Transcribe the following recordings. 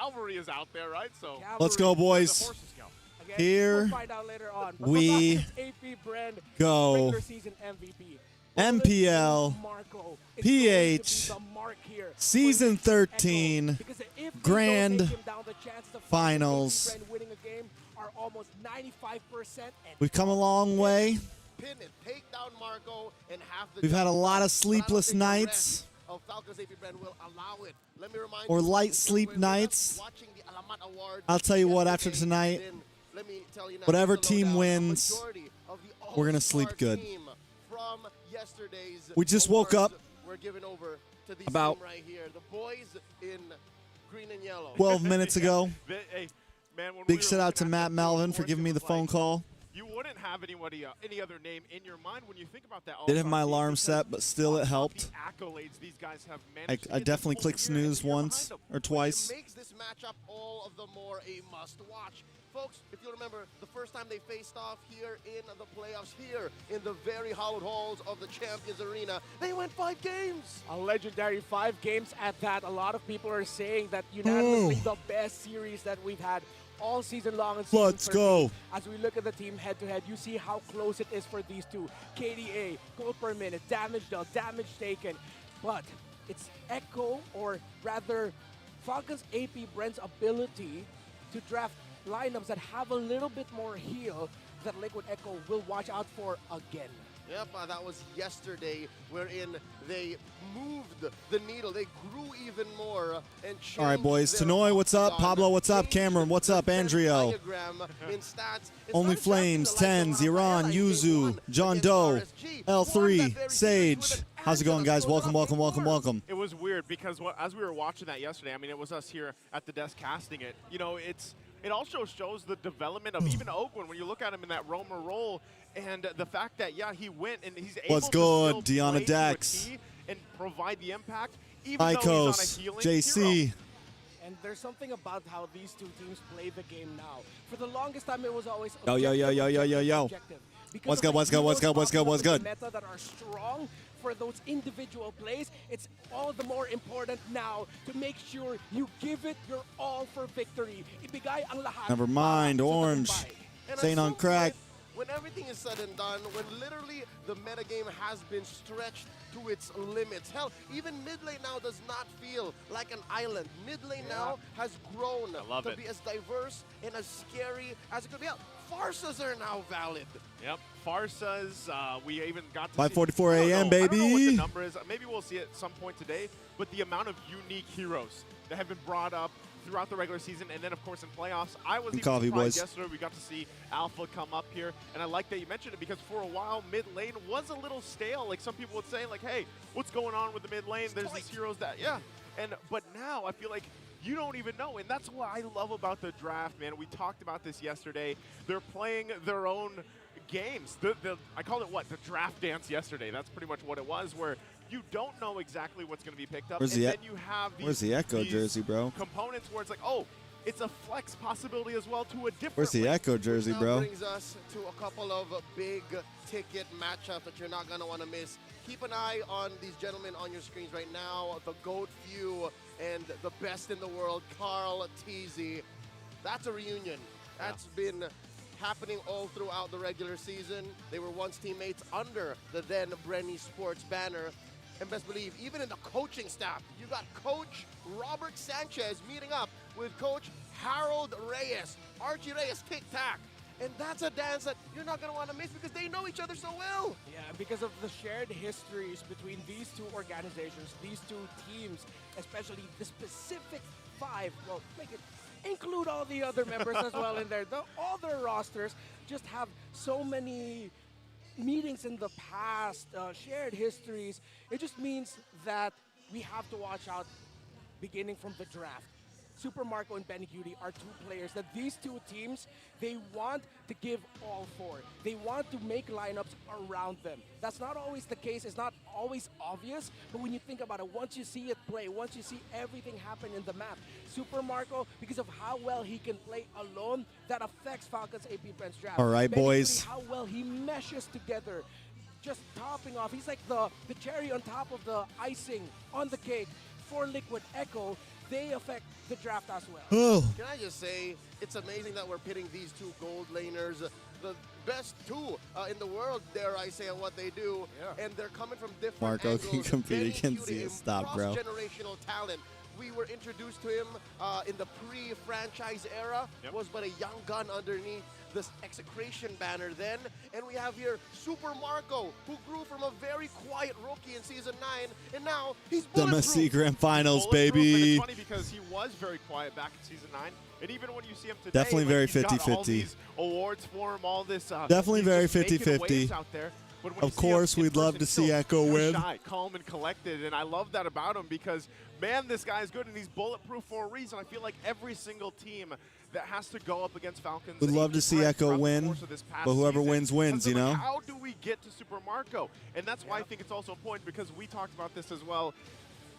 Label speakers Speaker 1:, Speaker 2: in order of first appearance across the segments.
Speaker 1: cavalry is out there, right? So
Speaker 2: let's go, boys.
Speaker 3: Again,
Speaker 2: Here
Speaker 3: we'll find out later on. But
Speaker 2: we
Speaker 3: APBREN
Speaker 2: go.
Speaker 3: regular season MVP.
Speaker 2: MPL,
Speaker 3: Marco is
Speaker 2: PH,
Speaker 3: going to be the mark here
Speaker 2: Season
Speaker 3: for
Speaker 2: 13,
Speaker 3: because if they
Speaker 2: Grand
Speaker 3: don't take him down, the chances of
Speaker 2: Finals.
Speaker 3: APBREN winning a game are almost 95%. And
Speaker 2: We've come a long way.
Speaker 4: Pin it, take down Marco, and have the
Speaker 2: We've had a
Speaker 4: jump
Speaker 2: lot
Speaker 4: shot.
Speaker 2: of sleepless
Speaker 4: But I don't think the
Speaker 2: nights.
Speaker 4: rest of Falcons APBREN will allow it. Let me remind
Speaker 2: Or
Speaker 4: you,
Speaker 2: light
Speaker 4: if
Speaker 2: sleep
Speaker 4: you're with us
Speaker 2: nights.
Speaker 4: watching the Alamat Awards
Speaker 2: I'll tell you what, after
Speaker 4: yesterday,
Speaker 2: tonight,
Speaker 4: then let me tell you now,
Speaker 2: whatever
Speaker 4: here's the
Speaker 2: team
Speaker 4: lowdown. A
Speaker 2: wins,
Speaker 4: majority of the
Speaker 2: we're gonna
Speaker 4: all-star
Speaker 2: sleep good.
Speaker 4: team from yesterday's
Speaker 2: We just woke
Speaker 4: awards
Speaker 2: up
Speaker 4: were given over to the
Speaker 2: about
Speaker 4: team right here. The boys in green and yellow.
Speaker 2: 12 minutes ago.
Speaker 1: Hey, man, when
Speaker 2: Big
Speaker 1: we were
Speaker 2: shout out
Speaker 1: looking
Speaker 2: to
Speaker 1: at
Speaker 2: Matt
Speaker 1: the
Speaker 2: Melvin
Speaker 1: awards,
Speaker 2: for giving
Speaker 1: it
Speaker 2: me the
Speaker 1: was
Speaker 2: phone
Speaker 1: like,
Speaker 2: call.
Speaker 1: You wouldn't have any other name in your mind when you think about that.
Speaker 2: Didn't have
Speaker 1: all-star
Speaker 2: my
Speaker 1: team
Speaker 2: alarm
Speaker 1: because
Speaker 2: set, but still it
Speaker 1: of
Speaker 2: helped.
Speaker 1: The accolades these guys have managed to
Speaker 2: I
Speaker 1: get
Speaker 2: definitely
Speaker 1: this
Speaker 2: clicked
Speaker 1: whole year,
Speaker 2: snooze
Speaker 1: and you're
Speaker 2: once
Speaker 1: behind them.
Speaker 2: or twice.
Speaker 4: Which makes this matchup all of the more a must-watch. Folks, if you remember, the first time they faced off here in the playoffs, here in the very hallowed halls of the Champions Arena, they went 5 games.
Speaker 3: a legendary 5 games at that. A lot of people are saying that unanimously the best series that we've had all season long. In season
Speaker 2: Let's
Speaker 3: 13.
Speaker 2: go.
Speaker 3: As we look at the team head-to-head, you see how close it is for these two. KDA, goal per minute, damage dealt, damage taken. But it's Echo, or rather Falcons APBREN's ability to draft lineups that have a little bit more heal that Liquid Echo will watch out for again.
Speaker 4: Yep, that was yesterday, wherein they moved the needle. They grew even more and changed.
Speaker 2: All right, boys.
Speaker 4: their
Speaker 2: Tanoy, what's up?
Speaker 4: octagon,
Speaker 2: Pablo, what's up?
Speaker 4: changed
Speaker 2: Cameron, what's
Speaker 4: the
Speaker 2: up?
Speaker 4: Venn
Speaker 2: Andrio.
Speaker 4: diagram in stats. It
Speaker 2: Only
Speaker 4: started
Speaker 2: Flames,
Speaker 4: drafting the likes
Speaker 2: 10,
Speaker 4: of
Speaker 2: Ziran,
Speaker 4: Rafael,
Speaker 2: Yuzu,
Speaker 4: won
Speaker 2: John
Speaker 4: against
Speaker 2: Doe,
Speaker 4: RSG, won that
Speaker 2: L3,
Speaker 4: very series
Speaker 2: Sage.
Speaker 4: with an
Speaker 2: How's it going,
Speaker 4: Angela
Speaker 2: guys?
Speaker 4: goes
Speaker 2: Welcome,
Speaker 4: up
Speaker 2: welcome, welcome,
Speaker 4: before.
Speaker 2: welcome.
Speaker 1: It was weird because as we were watching that yesterday, I mean, it was us here at the desk casting it. You know, it also shows the development of even Oakland when you look at him in that roamer role, and the fact that he went and he's able
Speaker 2: What's
Speaker 1: to
Speaker 2: good,
Speaker 1: still
Speaker 2: Deanna
Speaker 1: play to a
Speaker 2: Dex?
Speaker 1: T and provide the impact, even though
Speaker 2: Icos,
Speaker 1: he's on a healing
Speaker 2: JC.
Speaker 1: hero.
Speaker 3: And there's something about how these two teams play the game now. For the longest time, it was always
Speaker 2: Yo, yo, yo, yo, yo, yo, yo.
Speaker 3: objective. Because
Speaker 2: What's
Speaker 3: of
Speaker 2: good,
Speaker 3: the
Speaker 2: what's good, what's
Speaker 3: heroes
Speaker 2: good, what's good,
Speaker 3: popping
Speaker 2: what's
Speaker 3: up in
Speaker 2: good?
Speaker 3: the meta that are strong for those individual plays, it's all the more important now to make sure you give it your all for victory. Ibigay ang lahat.
Speaker 2: Never mind,
Speaker 3: para sa
Speaker 2: orange.
Speaker 3: tagumpay.
Speaker 4: And
Speaker 2: Staying
Speaker 4: at
Speaker 2: on
Speaker 4: some
Speaker 2: crack.
Speaker 4: point, when everything is said and done, when literally the metagame has been stretched to its limits. Hell, even mid lane now does not feel like an island. Mid lane now has grown
Speaker 1: love
Speaker 4: to
Speaker 1: it.
Speaker 4: be as diverse and as scary as it could be. Hell, Farsas are now valid.
Speaker 1: Yep, Farsas. We even got to
Speaker 2: 5:44
Speaker 1: see, I don't
Speaker 2: a.m.,
Speaker 1: know- I don't know what the
Speaker 2: baby.
Speaker 1: number is. Maybe we'll see it at some point today. But the amount of unique heroes that have been brought up throughout the regular season, and then of course in playoffs, I was even
Speaker 2: coffee,
Speaker 1: surprised
Speaker 2: boys.
Speaker 1: yesterday. We got to see Alpha come up here, and I like that you mentioned it because for a while mid lane was a little stale. Like some people would say, like, "Hey, what's going on with the mid lane?" There's these heroes that, but now I feel like you don't even know, and that's what I love about the draft, man. We talked about this yesterday. They're playing their own games. I called it what? The draft dance yesterday. That's pretty much what it was, where you don't know exactly what's going to be picked up,
Speaker 2: Where's
Speaker 1: and
Speaker 2: the
Speaker 1: then you have
Speaker 2: Where's the Echo
Speaker 1: these
Speaker 2: jersey, bro?
Speaker 1: components where it's like, oh, it's a flex possibility as well to a different
Speaker 2: Where's the
Speaker 1: lane.
Speaker 2: Echo jersey,
Speaker 4: Now
Speaker 2: bro?
Speaker 4: brings us to a couple of big ticket matchups that you're not going to want to miss. Keep an eye on these gentlemen on your screens right now. The GOAT Few and the best in the world, Carl Teasy. That's a reunion. That's been happening all throughout the regular season. They were once teammates under the then Brenny Sports banner. And best believe, even in the coaching staff, you got Coach Robert Sanchez meeting up with Coach Harold Reyes, Archie Reyes, tic-tac. And that's a dance that you're not going to want to miss because they know each other so well.
Speaker 3: Yeah, because of the shared histories between these two organizations, these two teams, especially the specific 5. Well, include all the other members as well in there. All their rosters just have so many meetings in the past, shared histories. It just means that we have to watch out beginning from the draft. Super Marco and Benny Cutie are 2 players that these 2 teams, they want to give all for. They want to make lineups around them. That's not always the case. It's not always obvious, but when you think about it, once you see it play, once you see everything happen in the map, Super Marco, because of how well he can play alone, that affects Falcons APBREN's draft.
Speaker 2: All right,
Speaker 3: Benny
Speaker 2: boys.
Speaker 3: Cutie, how well he meshes together, just topping off. He's like the cherry on top of the icing on the cake for Liquid Echo. they affect the draft as well.
Speaker 2: Oh,
Speaker 4: Can I just say, it's amazing that we're pitting these two gold laners, the best two in the world, dare I say, at what they do, and they're coming from different
Speaker 2: Marco
Speaker 4: angles.
Speaker 2: can compete
Speaker 4: Very
Speaker 2: against
Speaker 4: cute,
Speaker 2: you. Stop, bro.
Speaker 4: Cross-generational talent. We were introduced to him in the pre-franchise era, was but a young gun underneath this execration banner then, and we have here Super Marco, who grew from a very quiet rookie in Season 9, and now he's bulletproof.
Speaker 2: MSC Grandfinals,
Speaker 1: Bulletproof,
Speaker 2: baby.
Speaker 1: And it's funny because he was very quiet back in Season 9, and even when you see him today,
Speaker 2: Definitely
Speaker 1: like,
Speaker 2: very
Speaker 1: he's got all
Speaker 2: 50-50.
Speaker 1: these awards for him, all this.
Speaker 2: Definitely
Speaker 1: he's
Speaker 2: very
Speaker 1: just making
Speaker 2: 50-50.
Speaker 1: waves out there. But when
Speaker 2: Of
Speaker 1: you see him
Speaker 2: course,
Speaker 1: in
Speaker 2: we'd love
Speaker 1: person,
Speaker 2: to see
Speaker 1: still
Speaker 2: Echo
Speaker 1: very
Speaker 2: win.
Speaker 1: Shy, calm and collected, and I love that about him because, man, this guy's good, and he's bulletproof for a reason. I feel like every single team that has to go up against Falcons.
Speaker 2: Would love to see Echo win, but whoever wins, wins, you know?
Speaker 1: How do we get to Super Marco? And that's why I think it's also important because we talked about this as well.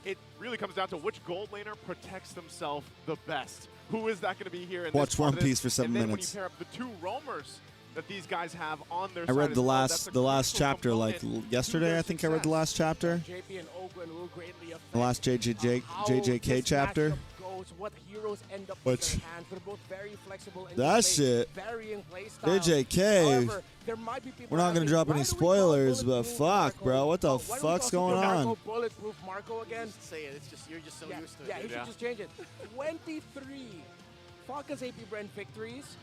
Speaker 1: It really comes down to which gold laner protects themselves the best. Who is that going to be here? In
Speaker 2: Watch
Speaker 1: this part
Speaker 2: One
Speaker 1: of this?
Speaker 2: Piece for 7
Speaker 1: and then
Speaker 2: minutes.
Speaker 1: When you pair up the two roamers that these guys have on their
Speaker 2: I
Speaker 1: side
Speaker 2: read
Speaker 1: as
Speaker 2: the
Speaker 1: well, that's a
Speaker 2: last
Speaker 1: crucial
Speaker 2: chapter like
Speaker 1: component
Speaker 2: yesterday.
Speaker 1: to
Speaker 2: I think I read the last chapter.
Speaker 3: JP and Ogwen will greatly affect
Speaker 2: The last
Speaker 3: how
Speaker 2: JJK
Speaker 3: this
Speaker 2: chapter.
Speaker 3: matchup goes, what heroes end up
Speaker 2: Which-
Speaker 3: in their hands. They're both very flexible and
Speaker 2: That
Speaker 3: play
Speaker 2: shit.
Speaker 3: varying play styles.
Speaker 2: JJK.
Speaker 3: However, there might be people
Speaker 2: We're not gonna
Speaker 3: asking,
Speaker 2: drop
Speaker 3: why
Speaker 2: any
Speaker 3: do we call
Speaker 2: spoilers, but
Speaker 3: Bulletproof
Speaker 2: fuck,
Speaker 3: Marco?
Speaker 2: bro, what the
Speaker 3: Why do we call
Speaker 2: fuck's going
Speaker 3: Super Marco
Speaker 2: on?
Speaker 3: Bulletproof Marco again.
Speaker 4: Just say it. It's just you're just so
Speaker 3: Yeah,
Speaker 4: used to it.
Speaker 3: yeah, he
Speaker 4: dude.
Speaker 3: should just change it. 23 Falcons APBREN victories.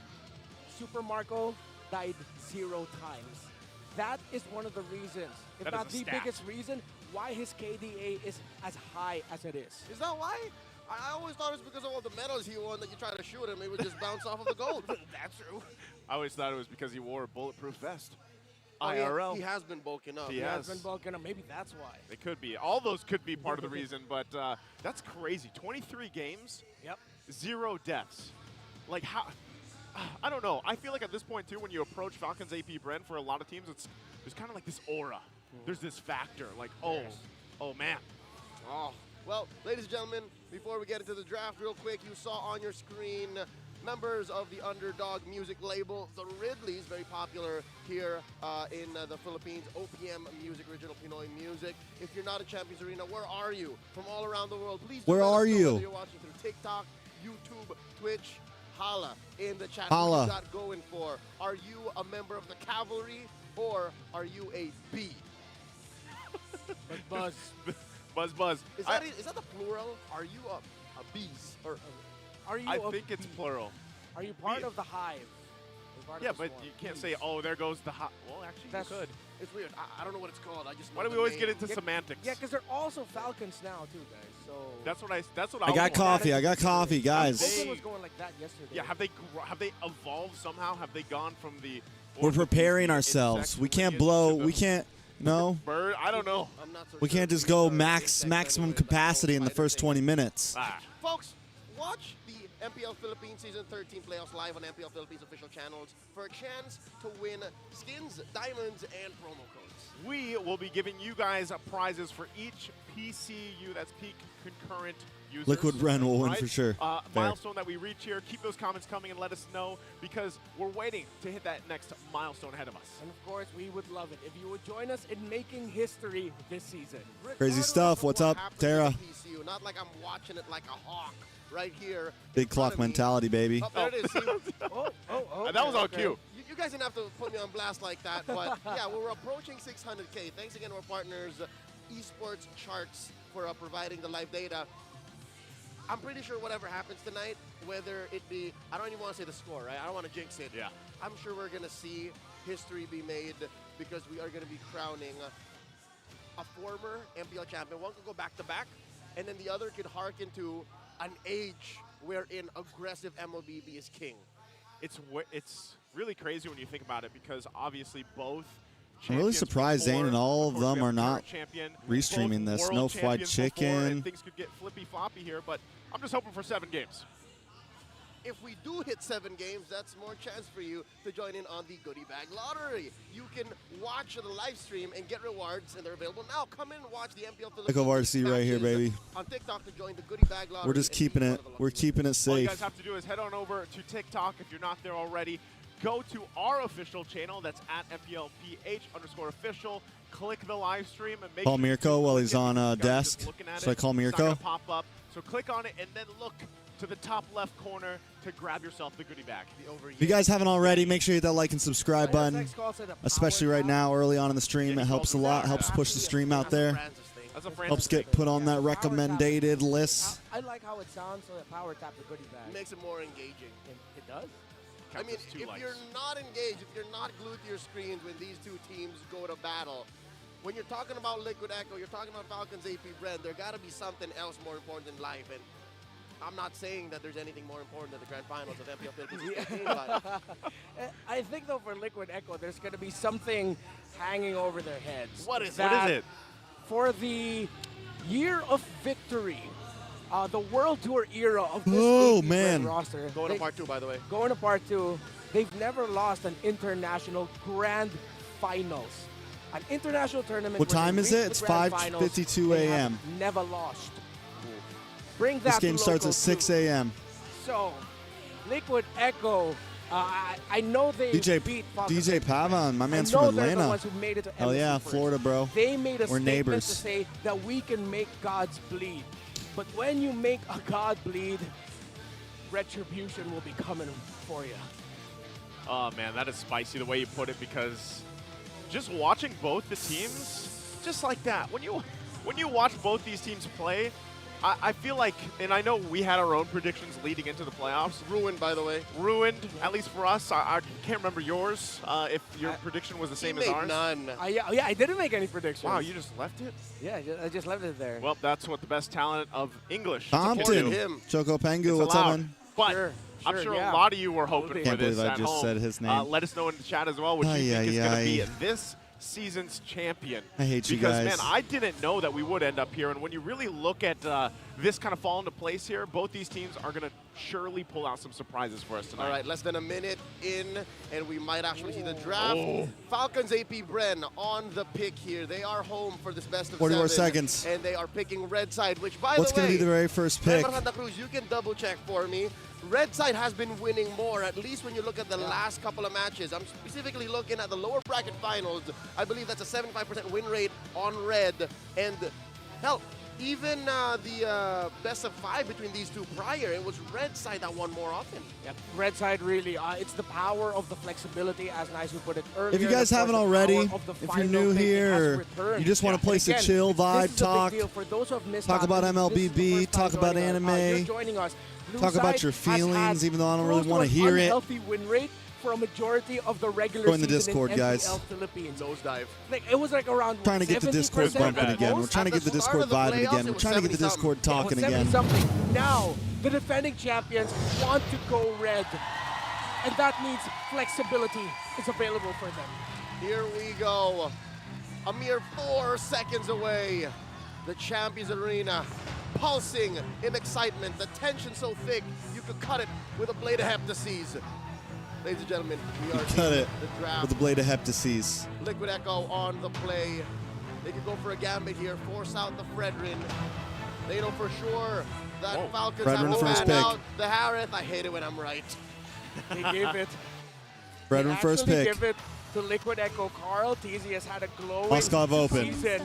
Speaker 3: Super Marco died 0 times. That is one of the reasons, if
Speaker 1: That
Speaker 3: not
Speaker 1: is a
Speaker 3: the
Speaker 1: stat.
Speaker 3: biggest reason, why his KDA is as high as it is.
Speaker 4: Is that why? I always thought it was because of all the medals he won that you try to shoot him, he would just bounce off of the gold.
Speaker 3: That's true.
Speaker 1: I always thought it was because he wore a bulletproof vest.
Speaker 4: Oh,
Speaker 1: IRL.
Speaker 4: He has been bulking up.
Speaker 1: He
Speaker 3: He
Speaker 1: has.
Speaker 3: has been bulking up. Maybe that's why.
Speaker 1: It could be. All those could be part of the reason, but that's crazy. 23 games,
Speaker 3: Yep.
Speaker 1: 0 deaths. Like, how? I don't know. I feel like at this point, too, when you approach Falcons APBREN, for a lot of teams, there's kind of like this aura. There's this factor, like, oh man.
Speaker 4: Oh. Well, ladies and gentlemen, before we get into the draft real quick, you saw on your screen members of the Underdog music label, the Ridleys, very popular here in the Philippines, OPM Music, Original Pinoy Music. If you're not in Champions Arena, where are you? From all around the world, please do
Speaker 2: Where
Speaker 4: let us
Speaker 2: are
Speaker 4: know
Speaker 2: you?
Speaker 4: whether you're watching through TikTok, YouTube, Twitch. Holla in the chat.
Speaker 2: Holla.
Speaker 4: What you got going for? Are you a member of the cavalry or are you a bee?
Speaker 3: But Buzz,
Speaker 1: Buzz.
Speaker 4: Is that the plural? Are you a bees? Or
Speaker 3: are you
Speaker 1: I
Speaker 3: a
Speaker 1: think it's
Speaker 3: bee?
Speaker 1: plural.
Speaker 3: Are you part
Speaker 1: Bee.
Speaker 3: of the hive? Or part of
Speaker 1: Yeah,
Speaker 3: the
Speaker 1: but
Speaker 3: swarm?
Speaker 1: you can't say, oh, there goes the hot. Well, actually,
Speaker 3: That's-
Speaker 1: you could.
Speaker 4: it's weird. I don't know what it's called. I just know
Speaker 1: Why do we
Speaker 4: the
Speaker 1: always
Speaker 4: name.
Speaker 1: get into
Speaker 3: Yeah,
Speaker 1: semantics?
Speaker 3: Yeah, because they're also Falcons now too, guys. So
Speaker 1: That's what I
Speaker 2: I got
Speaker 1: want.
Speaker 2: coffee. I got coffee, guys.
Speaker 3: Oakland was going like that yesterday.
Speaker 1: Yeah, have they evolved somehow? Have they gone from the?
Speaker 2: We're preparing
Speaker 1: insect
Speaker 2: ourselves. We can't
Speaker 1: lineage
Speaker 2: blow.
Speaker 1: to the
Speaker 2: We can't. No.
Speaker 1: bird. I don't know.
Speaker 4: I'm not so
Speaker 2: We
Speaker 4: sure
Speaker 2: can't
Speaker 4: if
Speaker 2: just
Speaker 4: these
Speaker 2: go
Speaker 4: are
Speaker 2: maximum
Speaker 4: insects anyway, but
Speaker 2: capacity in the
Speaker 4: outside of
Speaker 2: first
Speaker 4: things.
Speaker 2: 20 minutes.
Speaker 1: Ah.
Speaker 4: Folks, watch the MPL Philippines Season 13 playoffs live on MPL Philippines official channels for a chance to win skins, diamonds, and promo codes.
Speaker 1: We will be giving you guys prizes for each PCU, that's peak concurrent users.
Speaker 2: Liquid Ren will win
Speaker 1: right?
Speaker 2: for sure. Fair.
Speaker 1: Milestone that we reach here. Keep those comments coming and let us know because we're waiting to hit that next milestone ahead of us.
Speaker 3: And of course, we would love it if you would join us in making history this season.
Speaker 4: Regardless
Speaker 2: stuff.
Speaker 4: of
Speaker 2: What's
Speaker 4: what
Speaker 2: up,
Speaker 4: happens
Speaker 2: Tara?
Speaker 4: in the PCU, not like I'm watching it like a hawk right here.
Speaker 2: Big
Speaker 4: in front
Speaker 2: clock
Speaker 4: of me.
Speaker 2: mentality, baby.
Speaker 4: Oh, there it is. See?
Speaker 3: Oh,
Speaker 1: That was all
Speaker 3: okay.
Speaker 1: cute.
Speaker 4: You guys didn't have to put me on blast like that, but yeah, we're approaching 600K. Thanks again to our partners, Esports Charts, for providing the live data. I'm pretty sure whatever happens tonight, whether it be, I don't even want to say the score, right? I don't want to jinx it.
Speaker 1: Yeah.
Speaker 4: I'm sure we're going to see history be made because we are going to be crowning a former MPL champion. One could go back-to-back, and then the other could hearken to an age wherein aggressive MLBB is king.
Speaker 1: It's really crazy when you think about it because obviously both.
Speaker 2: I'm really
Speaker 1: champions
Speaker 2: surprised
Speaker 1: before,
Speaker 2: Zane and all of
Speaker 1: course, we
Speaker 2: them
Speaker 1: have
Speaker 2: are not
Speaker 1: current champion,
Speaker 2: restreaming
Speaker 1: both
Speaker 2: this.
Speaker 1: world
Speaker 2: No fried
Speaker 1: champions before,
Speaker 2: chicken.
Speaker 1: and things could get flippy floppy here, but I'm just hoping for 7 games.
Speaker 4: If we do hit 7 games, that's more chance for you to join in on the Goodie Bag Lottery. You can watch the live stream and get rewards, and they're available now. Come in and watch the MPL Philippines
Speaker 2: Echo Varsity right here,
Speaker 4: matches
Speaker 2: baby.
Speaker 4: on TikTok to join the Goodie Bag Lottery.
Speaker 2: We're just
Speaker 4: and
Speaker 2: keeping
Speaker 4: be
Speaker 2: it.
Speaker 4: one of the
Speaker 2: We're
Speaker 4: lucky
Speaker 2: keeping it
Speaker 1: All you
Speaker 2: safe.
Speaker 1: guys have to do is head on over to TikTok if you're not there already. Go to our official channel. That's at MPLPH_official. Click the live stream and make
Speaker 2: Call
Speaker 1: sure you
Speaker 2: Mirko while
Speaker 1: click
Speaker 2: he's
Speaker 1: it
Speaker 2: on
Speaker 1: because you guys are
Speaker 2: desk.
Speaker 1: just looking at
Speaker 2: Should I
Speaker 1: it.
Speaker 2: call
Speaker 1: It's not
Speaker 2: Mirko?
Speaker 1: gonna pop up. So click on it and then look to the top left corner to grab yourself the goodie bag.
Speaker 2: If you guys haven't already, make sure you hit that like and subscribe button,
Speaker 3: INFINIX calls it a
Speaker 2: especially right now, early on in the stream. It helps a lot, helps push the stream out there,
Speaker 1: That's a Francis
Speaker 2: helps get put on that recommended list.
Speaker 3: I like how it sounds, so that power tap the goodie bag.
Speaker 4: Makes it more engaging.
Speaker 3: It does?
Speaker 4: I mean, if you're not engaged, if you're not glued to your screens when these two teams go to battle, when you're talking about Liquid Echo, you're talking about Falcons APBREN, there got to be something else more important in life. And I'm not saying that there's anything more important than the Grandfinals of MPL Philippines 15, but
Speaker 3: I think, though, for Liquid Echo, there's going to be something hanging over their heads.
Speaker 1: What is
Speaker 3: that
Speaker 1: it?
Speaker 3: For the year of victory, the World Tour era of this APBREN roster.
Speaker 4: Going to part 2, by the way.
Speaker 3: Going to part 2, they've never lost an international grand finals. An international tournament.
Speaker 2: What time is it? It's 5:52 a.m.
Speaker 3: Never lost. Bring that
Speaker 2: This game
Speaker 3: to
Speaker 2: starts
Speaker 3: local
Speaker 2: at 6
Speaker 3: too.
Speaker 2: a.m.
Speaker 3: So, Liquid Echo, I know they beat Falcons.
Speaker 2: DJ Pavan, my man's
Speaker 3: I know
Speaker 2: from
Speaker 3: they're the
Speaker 2: Atlanta.
Speaker 3: ones who made it to
Speaker 2: Hell
Speaker 3: MSC
Speaker 2: yeah,
Speaker 3: first.
Speaker 2: Florida, bro.
Speaker 3: They made a
Speaker 2: We're
Speaker 3: statement
Speaker 2: neighbors.
Speaker 3: to say that we can make gods bleed. But when you make a god bleed, retribution will be coming for you.
Speaker 1: Oh man, that is spicy the way you put it, because just watching both the teams, just like that, when you watch both these teams play, I feel like, and I know we had our own predictions leading into the playoffs.
Speaker 4: Ruined, by the way.
Speaker 1: Ruined, at least for us. I can't remember yours, if your prediction was the same as ours.
Speaker 4: None.
Speaker 3: Yeah, I didn't make any predictions.
Speaker 1: Wow, you just left it?
Speaker 3: Yeah, I just left it there.
Speaker 1: Well, that's what the best talent of English.
Speaker 2: Compton,
Speaker 4: him.
Speaker 2: Choco Pengu,
Speaker 1: It's
Speaker 2: what's up,
Speaker 1: allowed.
Speaker 2: man?
Speaker 1: But
Speaker 3: Sure,
Speaker 1: I'm sure
Speaker 3: yeah.
Speaker 1: a lot of you were hoping for
Speaker 2: Can't
Speaker 1: this
Speaker 2: believe I
Speaker 1: at
Speaker 2: just
Speaker 1: home.
Speaker 2: said his name.
Speaker 1: Let us know in the chat as well what you think is going to be this season's champion.
Speaker 2: I hate you
Speaker 1: because,
Speaker 2: guys.
Speaker 1: man, I didn't know that we would end up here. And when you really look at this kind of fall into place here, both these teams are going to surely pull out some surprises for us tonight.
Speaker 4: All right, less than a minute in, and we might actually see the draft.
Speaker 1: Oh.
Speaker 4: Falcons APBREN on the pick here. They are home for this best of
Speaker 2: 44
Speaker 4: 7.
Speaker 2: seconds.
Speaker 4: And they are picking Red Side, which, by
Speaker 2: What's
Speaker 4: the way,
Speaker 2: going to be the very first pick?
Speaker 4: Santa Cruz, you can double check for me. Red Side has been winning more, at least when you look at the last couple of matches. I'm specifically looking at the lower bracket finals. I believe that's a 75% win rate on Red. And hell, even the best of 5 between these two prior, it was Red Side that won more often.
Speaker 3: Yep. Red Side really, it's the power of the flexibility, as Nicely put it earlier.
Speaker 2: If you guys haven't already, if you're new here, or you just want a place to chill, vibe, talk, talk about MLBB, talk about anime, talk about your feelings, even though I don't really want to hear it.
Speaker 3: Unhealthy win rate for a majority of the regular
Speaker 2: Go in the
Speaker 3: season
Speaker 2: Discord,
Speaker 3: in
Speaker 2: guys.
Speaker 3: MPL Philippines.
Speaker 4: Nosedive.
Speaker 3: Like, it was like around
Speaker 2: Trying to get the Discord
Speaker 3: 70%
Speaker 2: bumping
Speaker 3: at
Speaker 2: again. We're
Speaker 3: most.
Speaker 2: trying to
Speaker 4: At
Speaker 2: get the
Speaker 4: the start
Speaker 2: Discord
Speaker 4: of the
Speaker 2: vibing
Speaker 4: playoffs,
Speaker 2: again.
Speaker 4: it
Speaker 2: We're
Speaker 4: was
Speaker 2: trying to get the
Speaker 4: 70-something.
Speaker 2: Discord talking
Speaker 3: Yeah, it was
Speaker 2: again.
Speaker 3: 70-something. Now, the defending champions want to go red. And that means flexibility is available for them.
Speaker 4: Here we go. A mere 4 seconds away. The Champions Arena pulsing in excitement. The tension so thick, you could cut it with a blade of heptases. Ladies and gentlemen, we are
Speaker 2: Cut
Speaker 4: in
Speaker 2: it
Speaker 4: the draft.
Speaker 2: with the blade of heptases.
Speaker 4: Liquid Echo on the play. They could go for a gambit here, force out the Fredrin. They know for sure that Falcons
Speaker 2: Fredrin
Speaker 4: have to
Speaker 2: first
Speaker 4: fan
Speaker 2: pick.
Speaker 4: out the Harith. I hate it when I'm right.
Speaker 3: They gave it.
Speaker 2: Fredrin first
Speaker 3: They
Speaker 2: pick.
Speaker 3: give it to Liquid Echo. Carl Teasy has had a glowing
Speaker 2: Moskov open.
Speaker 3: season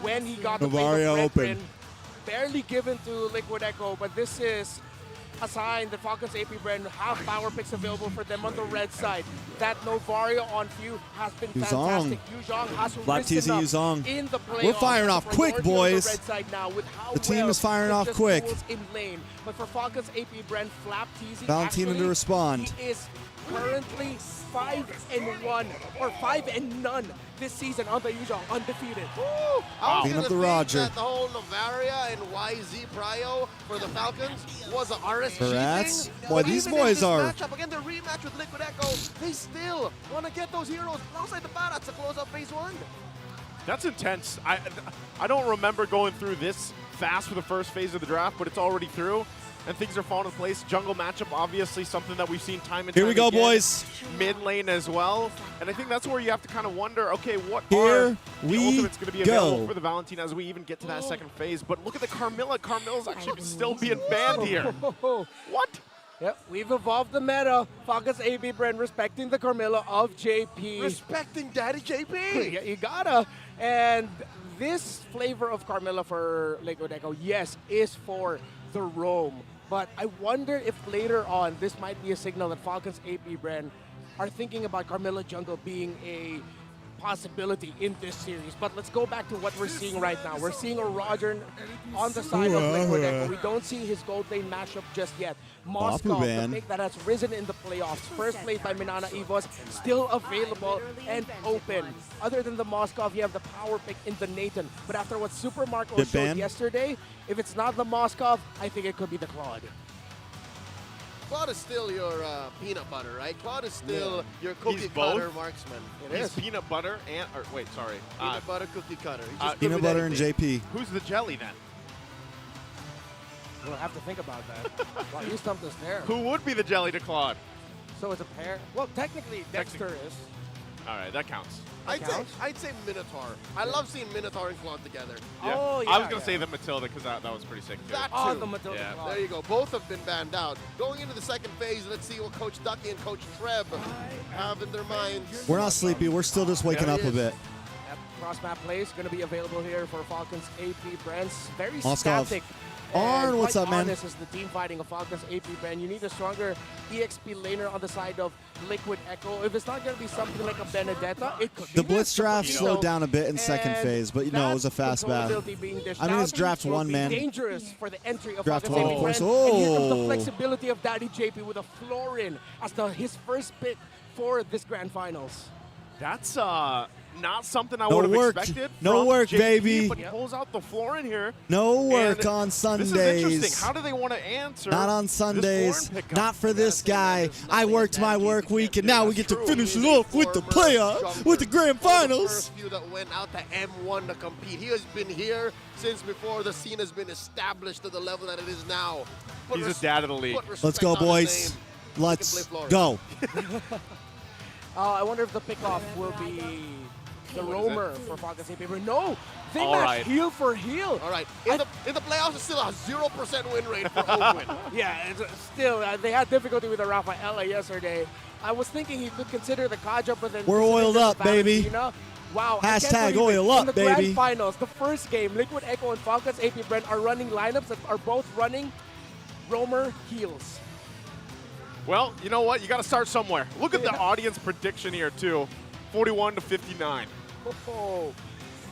Speaker 3: when he got the play
Speaker 2: Novaria
Speaker 3: with
Speaker 2: open.
Speaker 3: Fredrin. Barely given to Liquid Echo, but this is a sign that Falcons APBREN have power picks available for them on the red side. That Novaria on Few has been fantastic. Yuzhong has
Speaker 2: Black
Speaker 3: risen
Speaker 2: TZ
Speaker 3: up
Speaker 2: Yuzhong.
Speaker 3: in the playoffs.
Speaker 2: We're firing off
Speaker 3: The
Speaker 2: quick,
Speaker 3: priority on
Speaker 2: boys.
Speaker 3: the red side now with how
Speaker 2: The team
Speaker 3: well
Speaker 2: is firing
Speaker 3: it
Speaker 2: off
Speaker 3: just
Speaker 2: quick.
Speaker 3: duels in lane. But for Falcons APBREN, Flap TZ
Speaker 2: Valentina to
Speaker 3: actually,
Speaker 2: respond.
Speaker 3: he is currently 5-1 or 5-0 this season on the Yuzhong, undefeated.
Speaker 4: Woo! I was
Speaker 2: Clean
Speaker 4: gonna
Speaker 2: up the
Speaker 4: think
Speaker 2: Roger.
Speaker 4: that the whole Novaria and YZ Prio for the Falcons was an RSG
Speaker 2: Perhaps.
Speaker 4: thing.
Speaker 2: Boy,
Speaker 4: But
Speaker 2: these
Speaker 4: even in
Speaker 2: boys
Speaker 4: this
Speaker 2: are-
Speaker 4: matchup, again, the rematch with Liquid Echo, they still want to get those heroes outside the barracks to close up phase 1.
Speaker 1: That's intense. I don't remember going through this fast for the first phase of the draft, but it's already through, and things are falling into place. Jungle matchup, obviously, something that we've seen time and time
Speaker 2: Here we go,
Speaker 1: again.
Speaker 2: boys.
Speaker 1: Mid lane as well, and I think that's where you have to kind of wonder, okay, what
Speaker 2: Here
Speaker 1: are the
Speaker 2: we
Speaker 1: ultimates going to be available
Speaker 2: go.
Speaker 1: for the Valentina as we even get to that second phase? But look at the Carmilla. Carmilla's actually still being banned here. What?
Speaker 3: Yep, we've evolved the meta. Falcons APBREN respecting the Carmilla of JP.
Speaker 4: Respecting Daddy JP.
Speaker 3: Yeah, you gotta. And this flavor of Carmilla for Liquid Echo, yes, is for the roam. But I wonder if later on this might be a signal that Falcon's APBREN are thinking about Carmilla Jungle being a possibility in this series. But let's go back to what we're seeing right now. We're seeing a Roger on the side of Liquid Echo. We don't see his gold lane matchup just yet. Moskov, the pick that has risen in the playoffs. First played by Minana Evos, still available and open. Other than the Moskov, you have the power pick in the Nathan. But after what Super Marco showed yesterday, if it's not the Moskov, I think it could be the Claude.
Speaker 4: Claude is still your peanut butter, right? Claude is still your cookie cutter marksman.
Speaker 1: He's peanut butter and, or wait, sorry.
Speaker 4: Peanut butter, cookie cutter.
Speaker 2: Peanut butter and JP.
Speaker 1: Who's the jelly then?
Speaker 3: We'll have to think about that. Wow, you stumped us there.
Speaker 1: Who would be the jelly to Claude?
Speaker 3: So it's a pair? Well, technically, Dexter is.
Speaker 1: All right, that counts.
Speaker 4: I'd say Minotaur. I love seeing Minotaur and Claude together.
Speaker 1: Yeah.
Speaker 3: Oh, yeah.
Speaker 1: I was going to say the Matilda because that was pretty sick, too.
Speaker 3: Oh, the Matilda.
Speaker 1: Yeah.
Speaker 3: Claude.
Speaker 4: There you go. Both have been banned out. Going into the second phase, let's see what Coach Ducky and Coach Treb have in their minds.
Speaker 2: We're not sleepy. We're still just waking up a bit.
Speaker 3: That cross-map play is going to be available here for Falcon's APBREN. Very
Speaker 2: Moskov.
Speaker 3: static.
Speaker 2: Arn, what's up, man?
Speaker 3: This is the team fighting of Falcon's APBREN. You need a stronger EXP laner on the side of Liquid Echo. If it's not going to be something like a Benedetta, it could be
Speaker 2: the Blitz draft slowed down a bit in second phase, but you know, it was a fast battle. I mean, it's draft one, man.
Speaker 3: Dangerous for the entry of
Speaker 2: Draft
Speaker 3: Falcon's
Speaker 2: one, of course.
Speaker 3: APBREN. And here comes the flexibility of Daddy JP with a Florin as his first pick for this Grand Finals.
Speaker 1: That's not something I would have expected.
Speaker 2: No
Speaker 1: from
Speaker 2: work,
Speaker 1: JP,
Speaker 2: baby.
Speaker 1: But he pulls out the floor in here.
Speaker 2: No work on Sundays.
Speaker 1: This is interesting. How do they want to answer?
Speaker 2: Not on Sundays. Not for this guy. I worked my work week, and now we get to finish it off with the playoff, with the Grand Finals.
Speaker 4: The first few that went out to M1 to compete. He has been here since before the scene has been established to the level that it is now.
Speaker 1: He's a dad of the league.
Speaker 2: Let's go, boys. Let's go.
Speaker 3: I wonder if the pickoff will be the roamer for Falcon's APBREN. No, they match heel for heel.
Speaker 4: All right, in the playoffs, it's still a 0% win rate for Oakwood.
Speaker 3: Yeah, it's still, they had difficulty with the Rafaela yesterday. I was thinking he could consider the Kaja, but then
Speaker 2: we're oiled up, baby.
Speaker 3: You know? Wow.
Speaker 2: Hashtag oil up,
Speaker 3: in the
Speaker 2: baby.
Speaker 3: Grand Finals, the first game, Liquid Echo and Falcon's APBREN are running lineups that are both running roamer heels.
Speaker 1: Well, you know what? You got to start somewhere. Look at the audience prediction here, too. 41-59.
Speaker 3: Oh,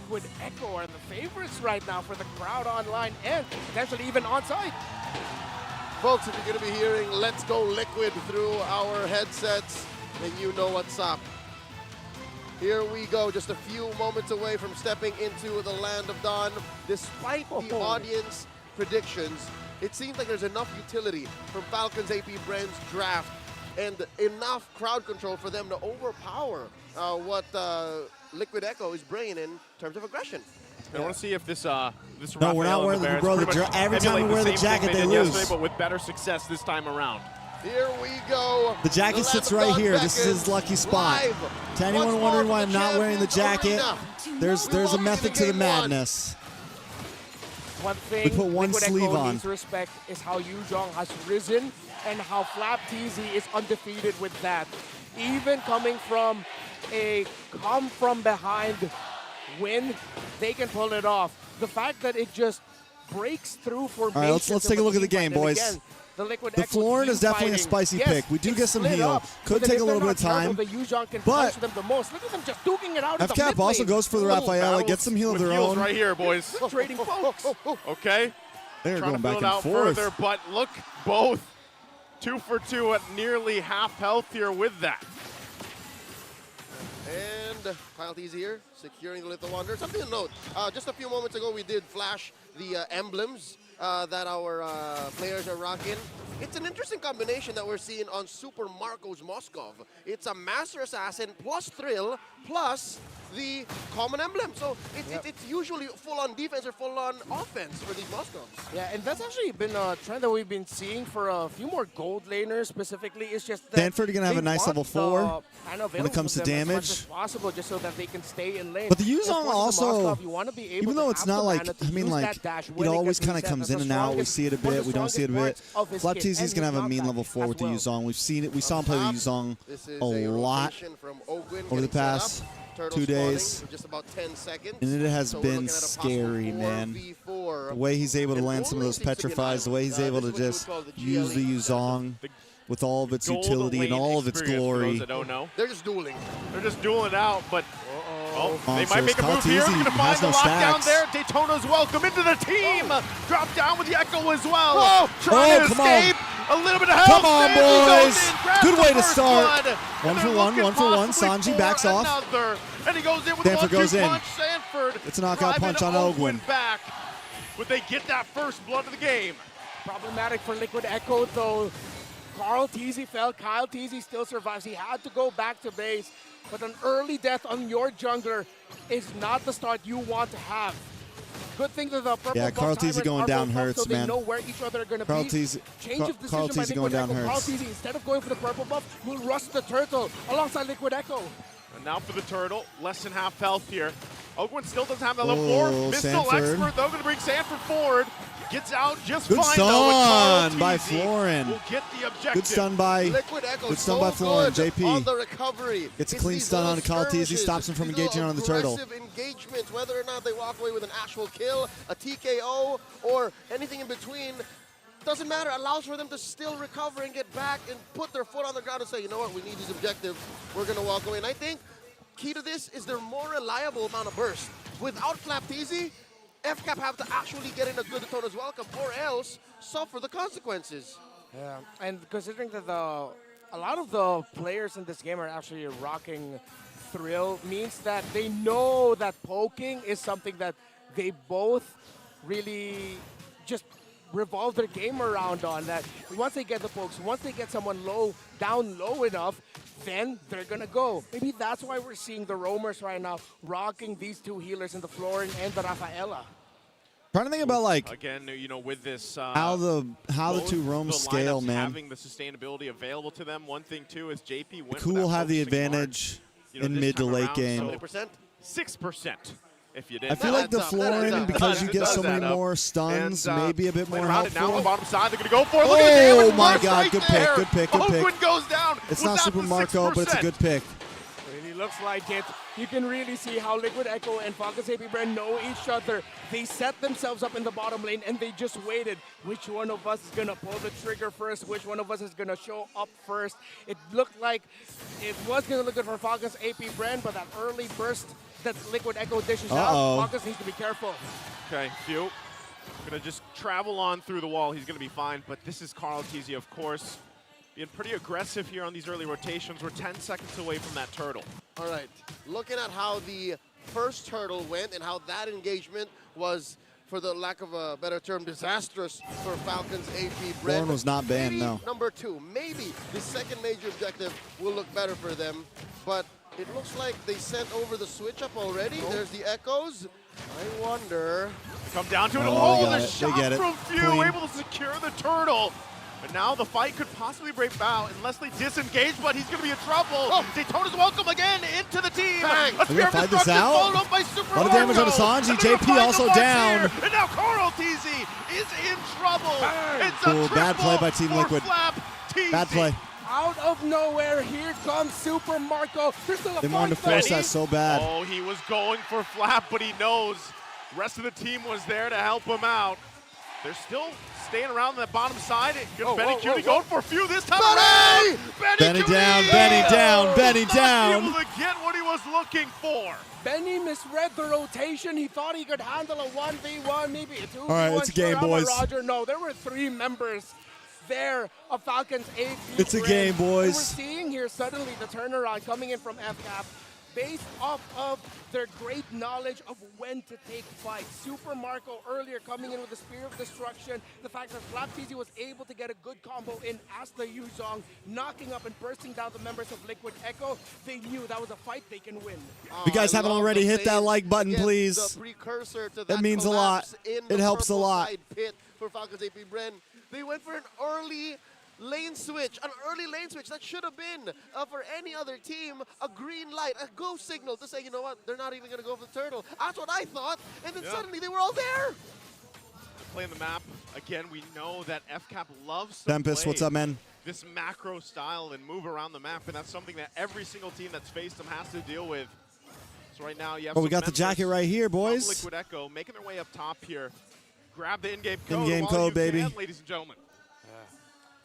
Speaker 3: Liquid Echo are the favorites right now for the crowd online and potentially even on site.
Speaker 4: Folks, if you're going to be hearing Let's Go Liquid through our headsets, then you know what's up. Here we go, just a few moments away from stepping into the land of Dawn. Despite the audience predictions, it seems like there's enough utility from Falcon's APBREN's draft and enough crowd control for them to overpower what Liquid Echo is bringing in terms of aggression.
Speaker 1: I want to see if this
Speaker 2: No, we're not wearing the every time we wear the jacket, they lose.
Speaker 1: But with better success this time around.
Speaker 4: Here we go.
Speaker 2: The jacket sits right here. This is his lucky spot. To anyone wondering why I'm not wearing the jacket, there's a method to the madness.
Speaker 3: One thing
Speaker 2: we put one
Speaker 3: Liquid
Speaker 2: sleeve
Speaker 3: Echo
Speaker 2: on.
Speaker 3: needs to respect is how Yuzhong has risen and how Flap TZ is undefeated with that. Even coming from a come-from-behind win, they can pull it off. The fact that it just breaks through formation.
Speaker 2: All right, let's take a look at the game, boys.
Speaker 3: Again, the
Speaker 2: Florin is definitely a spicy pick. We do get some heal. Could take a little bit of time.
Speaker 3: But them the most. Look at them just duking it out.
Speaker 2: FCAP also goes for the Rafaela, gets some heal of their own.
Speaker 1: Right here, boys.
Speaker 3: Trading folks.
Speaker 1: Okay.
Speaker 2: They're
Speaker 1: trying
Speaker 2: going
Speaker 1: to
Speaker 2: back
Speaker 1: build
Speaker 2: and
Speaker 1: out
Speaker 2: forth.
Speaker 1: further, but look, both 2 for 2 at nearly half health here with that.
Speaker 4: And Penalties here, securing the Little Wonder. Something to note, just a few moments ago we did flash the emblems that our players are rocking. It's an interesting combination that we're seeing on Super Marco's Moskov. It's a Master Assassin plus Thrill plus the common emblem. So it's usually full-on defense or full-on offense for these Moskovs.
Speaker 3: Yeah, and that's actually been a trend that we've been seeing for a few more gold laners specifically. It's just that
Speaker 2: Stanford are going to have a nice level 4 when it comes to damage.
Speaker 3: As much as possible, just so that they can stay in lane.
Speaker 2: But the Yuzhong also,
Speaker 3: Moskov,
Speaker 2: even though it's not like, I mean, like, it always kind of comes in and out. We see it a bit, we don't see it a bit. Flap TZ is going to have a mean level 4 with the Yuzhong. We've seen it. We saw him play the Yuzhong a lot over the past
Speaker 4: turtle
Speaker 2: 2 days.
Speaker 4: spawning for just about 10 seconds.
Speaker 2: And it has
Speaker 4: So
Speaker 2: been scary, man. The way he's able to land some of those petrifies, the way he's able to just use the Yuzong with all of its utility and all of its glory.
Speaker 4: They're just dueling.
Speaker 1: They're just dueling it out, but they
Speaker 2: so
Speaker 1: might make a move here. Going to find the
Speaker 2: no
Speaker 1: lockdown
Speaker 2: stacks.
Speaker 1: there. Daytona's welcome into the team. Drop down with the Echo as well.
Speaker 4: Whoa.
Speaker 1: Trying to
Speaker 2: come on.
Speaker 1: escape. A little bit of help.
Speaker 2: Come on,
Speaker 1: Sanji goes
Speaker 2: boys.
Speaker 1: in, grabs
Speaker 2: Good
Speaker 1: the
Speaker 2: way to
Speaker 1: first
Speaker 2: start.
Speaker 1: blood,
Speaker 2: One
Speaker 1: and
Speaker 2: for
Speaker 1: they're
Speaker 2: one,
Speaker 1: looking
Speaker 2: 1 for 1.
Speaker 1: possibly
Speaker 2: Sanji
Speaker 1: for
Speaker 2: backs off.
Speaker 1: another. And he goes in with
Speaker 2: Sanford
Speaker 1: a
Speaker 2: goes in.
Speaker 1: punch. Sanford.
Speaker 2: It's a knockout punch on Ogwin.
Speaker 1: Back. But they get that first blood of the game.
Speaker 3: Problematic for Liquid Echo, though. Carl Teasy fell. Kyle Teasy still survives. He had to go back to base. But an early death on your jungler is not the start you want to have. Good thing that the purple
Speaker 2: Carl Teasy going down hurts,
Speaker 3: so
Speaker 2: man.
Speaker 3: They know where each other are going to be.
Speaker 2: Carl
Speaker 3: Change of decision
Speaker 2: Carl
Speaker 3: by
Speaker 2: Teasy
Speaker 3: Liquid
Speaker 2: going down
Speaker 3: Echo. Carl
Speaker 2: hurts.
Speaker 3: Teasy, instead of going for the purple buff, will rush the turtle alongside Liquid Echo.
Speaker 1: And now for the turtle, less than half health here. Ogwin still doesn't have that level 4. Missile
Speaker 2: Sanford.
Speaker 1: expert, though, going to bring Sanford forward. Gets out just
Speaker 2: Good
Speaker 1: fine, though.
Speaker 2: stun by
Speaker 1: Teasy
Speaker 2: Florin.
Speaker 1: will get the objective.
Speaker 2: Good stun by
Speaker 4: Liquid Echo
Speaker 2: Good stun
Speaker 4: so
Speaker 2: by Florin.
Speaker 4: good
Speaker 2: JP
Speaker 4: on the recovery.
Speaker 2: gets a
Speaker 4: It's
Speaker 2: clean
Speaker 4: these
Speaker 2: stun on
Speaker 4: little
Speaker 2: Carl Teasy,
Speaker 4: skirmishes,
Speaker 2: stops him from
Speaker 4: these
Speaker 2: engaging
Speaker 4: little
Speaker 2: on the turtle.
Speaker 4: aggressive engagements, whether or not they walk away with an actual kill, a TKO, or anything in between. Doesn't matter, allows for them to still recover and get back and put their foot on the ground and say, you know what, we need these objectives, we're going to walk away. And I think key to this is their more reliable amount of burst. Without Flap Teasy, FCAP have to actually get in a good Daytona's welcome or else suffer the consequences.
Speaker 3: Yeah, and considering that a lot of the players in this game are actually rocking Thrill, means that they know that poking is something that they both really just revolve their game around on. That once they get the pokes, once they get someone down low enough, then they're gonna go. Maybe that's why we're seeing the roamers right now rocking these two healers in the Florin and the Rafaela.
Speaker 2: Trying to think about like
Speaker 1: again, you know, with this
Speaker 2: how the two roams scale, man.
Speaker 1: Having the sustainability available to them. One thing too is JP went
Speaker 2: Who will have the advantage in mid to late game?
Speaker 1: 6%. If you did.
Speaker 2: I feel like the Florin, because you get so many more stuns, maybe a bit more helpful.
Speaker 1: Now on the bottom side, they're going to go for it. Look
Speaker 2: Oh
Speaker 1: at the damage
Speaker 2: my
Speaker 1: burst
Speaker 2: God,
Speaker 1: right
Speaker 2: good
Speaker 1: there.
Speaker 2: pick, good pick, good pick.
Speaker 1: Ogwin goes down.
Speaker 2: It's not Super Marco, but it's a good pick.
Speaker 3: Really looks like it. You can really see how Liquid Echo and FALCON's APBREN know each other. They set themselves up in the bottom lane and they just waited. Which one of us is going to pull the trigger first? Which one of us is going to show up first? It looked like it was going to look good for FALCON's APBREN, but that early burst that Liquid Echo dishes out, FALCON needs to be careful.
Speaker 1: Okay, Few. Going to just travel on through the wall. He's going to be fine, but this is Carl Teasy, of course. Being pretty aggressive here on these early rotations. We're 10 seconds away from that turtle.
Speaker 4: All right, looking at how the first turtle went and how that engagement was, for the lack of a better term, disastrous for FALCON's APBREN.
Speaker 2: Florin was not banned, no.
Speaker 4: Number 2, maybe the second major objective will look better for them, but it looks like they sent over the switch up already. There's the echoes. I wonder.
Speaker 1: Come down to it.
Speaker 2: Oh,
Speaker 1: The shot
Speaker 2: get it.
Speaker 1: from Few,
Speaker 2: Clean.
Speaker 1: able to secure the turtle. But now the fight could possibly break out unless they disengage, but he's going to be in trouble. Daytona's welcome again into the team.
Speaker 4: Bang.
Speaker 1: A spear of
Speaker 2: fight this
Speaker 1: destruction
Speaker 2: out.
Speaker 1: followed up by Super
Speaker 2: A lot of damage on
Speaker 1: Marco.
Speaker 2: Sanji.
Speaker 1: And they're gonna
Speaker 2: JP
Speaker 1: find
Speaker 2: also
Speaker 1: the marks
Speaker 2: down.
Speaker 1: here. And now Carl Teasy is in trouble. It's a
Speaker 2: Ooh, bad play by Team
Speaker 1: for
Speaker 2: Liquid.
Speaker 1: Flap Teasy.
Speaker 2: Bad play.
Speaker 3: Out of nowhere, here comes Super Marco. There's still a
Speaker 2: They wanted to force that so bad.
Speaker 1: Oh, he was going for Flap, but he knows the rest of the team was there to help him out. They're still staying around the bottom side. Benny Cutie going for a few this time around.
Speaker 2: Benny
Speaker 1: Cutie!
Speaker 2: down, Benny down, Benny
Speaker 1: Not
Speaker 2: down.
Speaker 1: able to get what he was looking for.
Speaker 3: Benny misread the rotation. He thought he could handle a 1v1, maybe a 2v1.
Speaker 2: All right, it's a game, boys.
Speaker 3: Roger. No, there were 3 members there of FALCON's AP.
Speaker 2: It's a game, boys.
Speaker 3: We're seeing here suddenly the turnaround coming in from FCAP based off of their great knowledge of when to take fights. Super Marco earlier coming in with the Spear of Destruction. The fact that Flap Teasy was able to get a good combo in as the Yuzong, knocking up and bursting down the members of Liquid Echo. They knew that was a fight they can win.
Speaker 2: If you guys haven't already, hit that like button, please.
Speaker 4: The precursor to
Speaker 2: That means a lot. It helps a lot.
Speaker 4: Pit for FALCON's APBREN. They went for an early lane switch, that should have been for any other team a green light, a go signal to say, you know what, they're not even going to go for the turtle. That's what I thought, and then suddenly they were all there.
Speaker 1: Playing the map again. We know that FCAP loves to
Speaker 2: Tempest,
Speaker 1: play
Speaker 2: what's up, man?
Speaker 1: this macro style and move around the map, and that's something that every single team that's faced them has to deal with. So right now, you have
Speaker 2: we got the jacket right here, boys.
Speaker 1: Liquid Echo making their way up top here. Grab the in-game code.
Speaker 2: In-game code, baby.
Speaker 1: Can, ladies and gentlemen.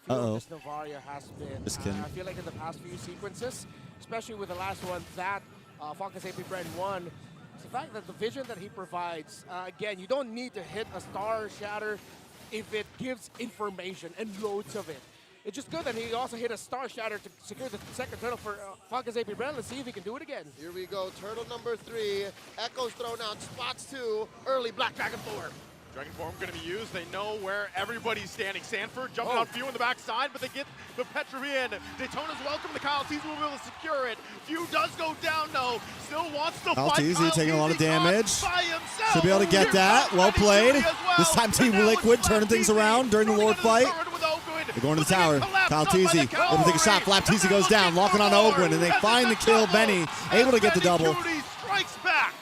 Speaker 3: This Novaria has been,
Speaker 2: Just kidding.
Speaker 3: I feel like in the past few sequences, especially with the last one that FALCON's APBREN won, it's the fact that the vision that he provides, again, you don't need to hit a star shatter if it gives information and loads of it. It's just good that he also hit a star shatter to secure the second turtle for FALCON's APBREN. Let's see if he can do it again.
Speaker 4: Here we go, turtle number 3. Echo's thrown out, spots 2, early Black Dragon 4.
Speaker 1: Dragon Form going to be used. They know where everybody's standing. Sanford jumping out Few on the backside, but they get the Petrovian. Daytona's welcome. The Kyle Teasy will be able to secure it. Few does go down, though. Still wants to fight.
Speaker 2: Teasy taking a lot of damage.
Speaker 1: By himself.
Speaker 2: Should be able to get that. Well played. This time Team Liquid turning things around during the Lord fight. They're going to the tower. Kyle Teasy able to take a shot. Flap Teasy goes down, locking on Ogwin, and they find the kill. Benny able to get the double.
Speaker 1: Strikes back.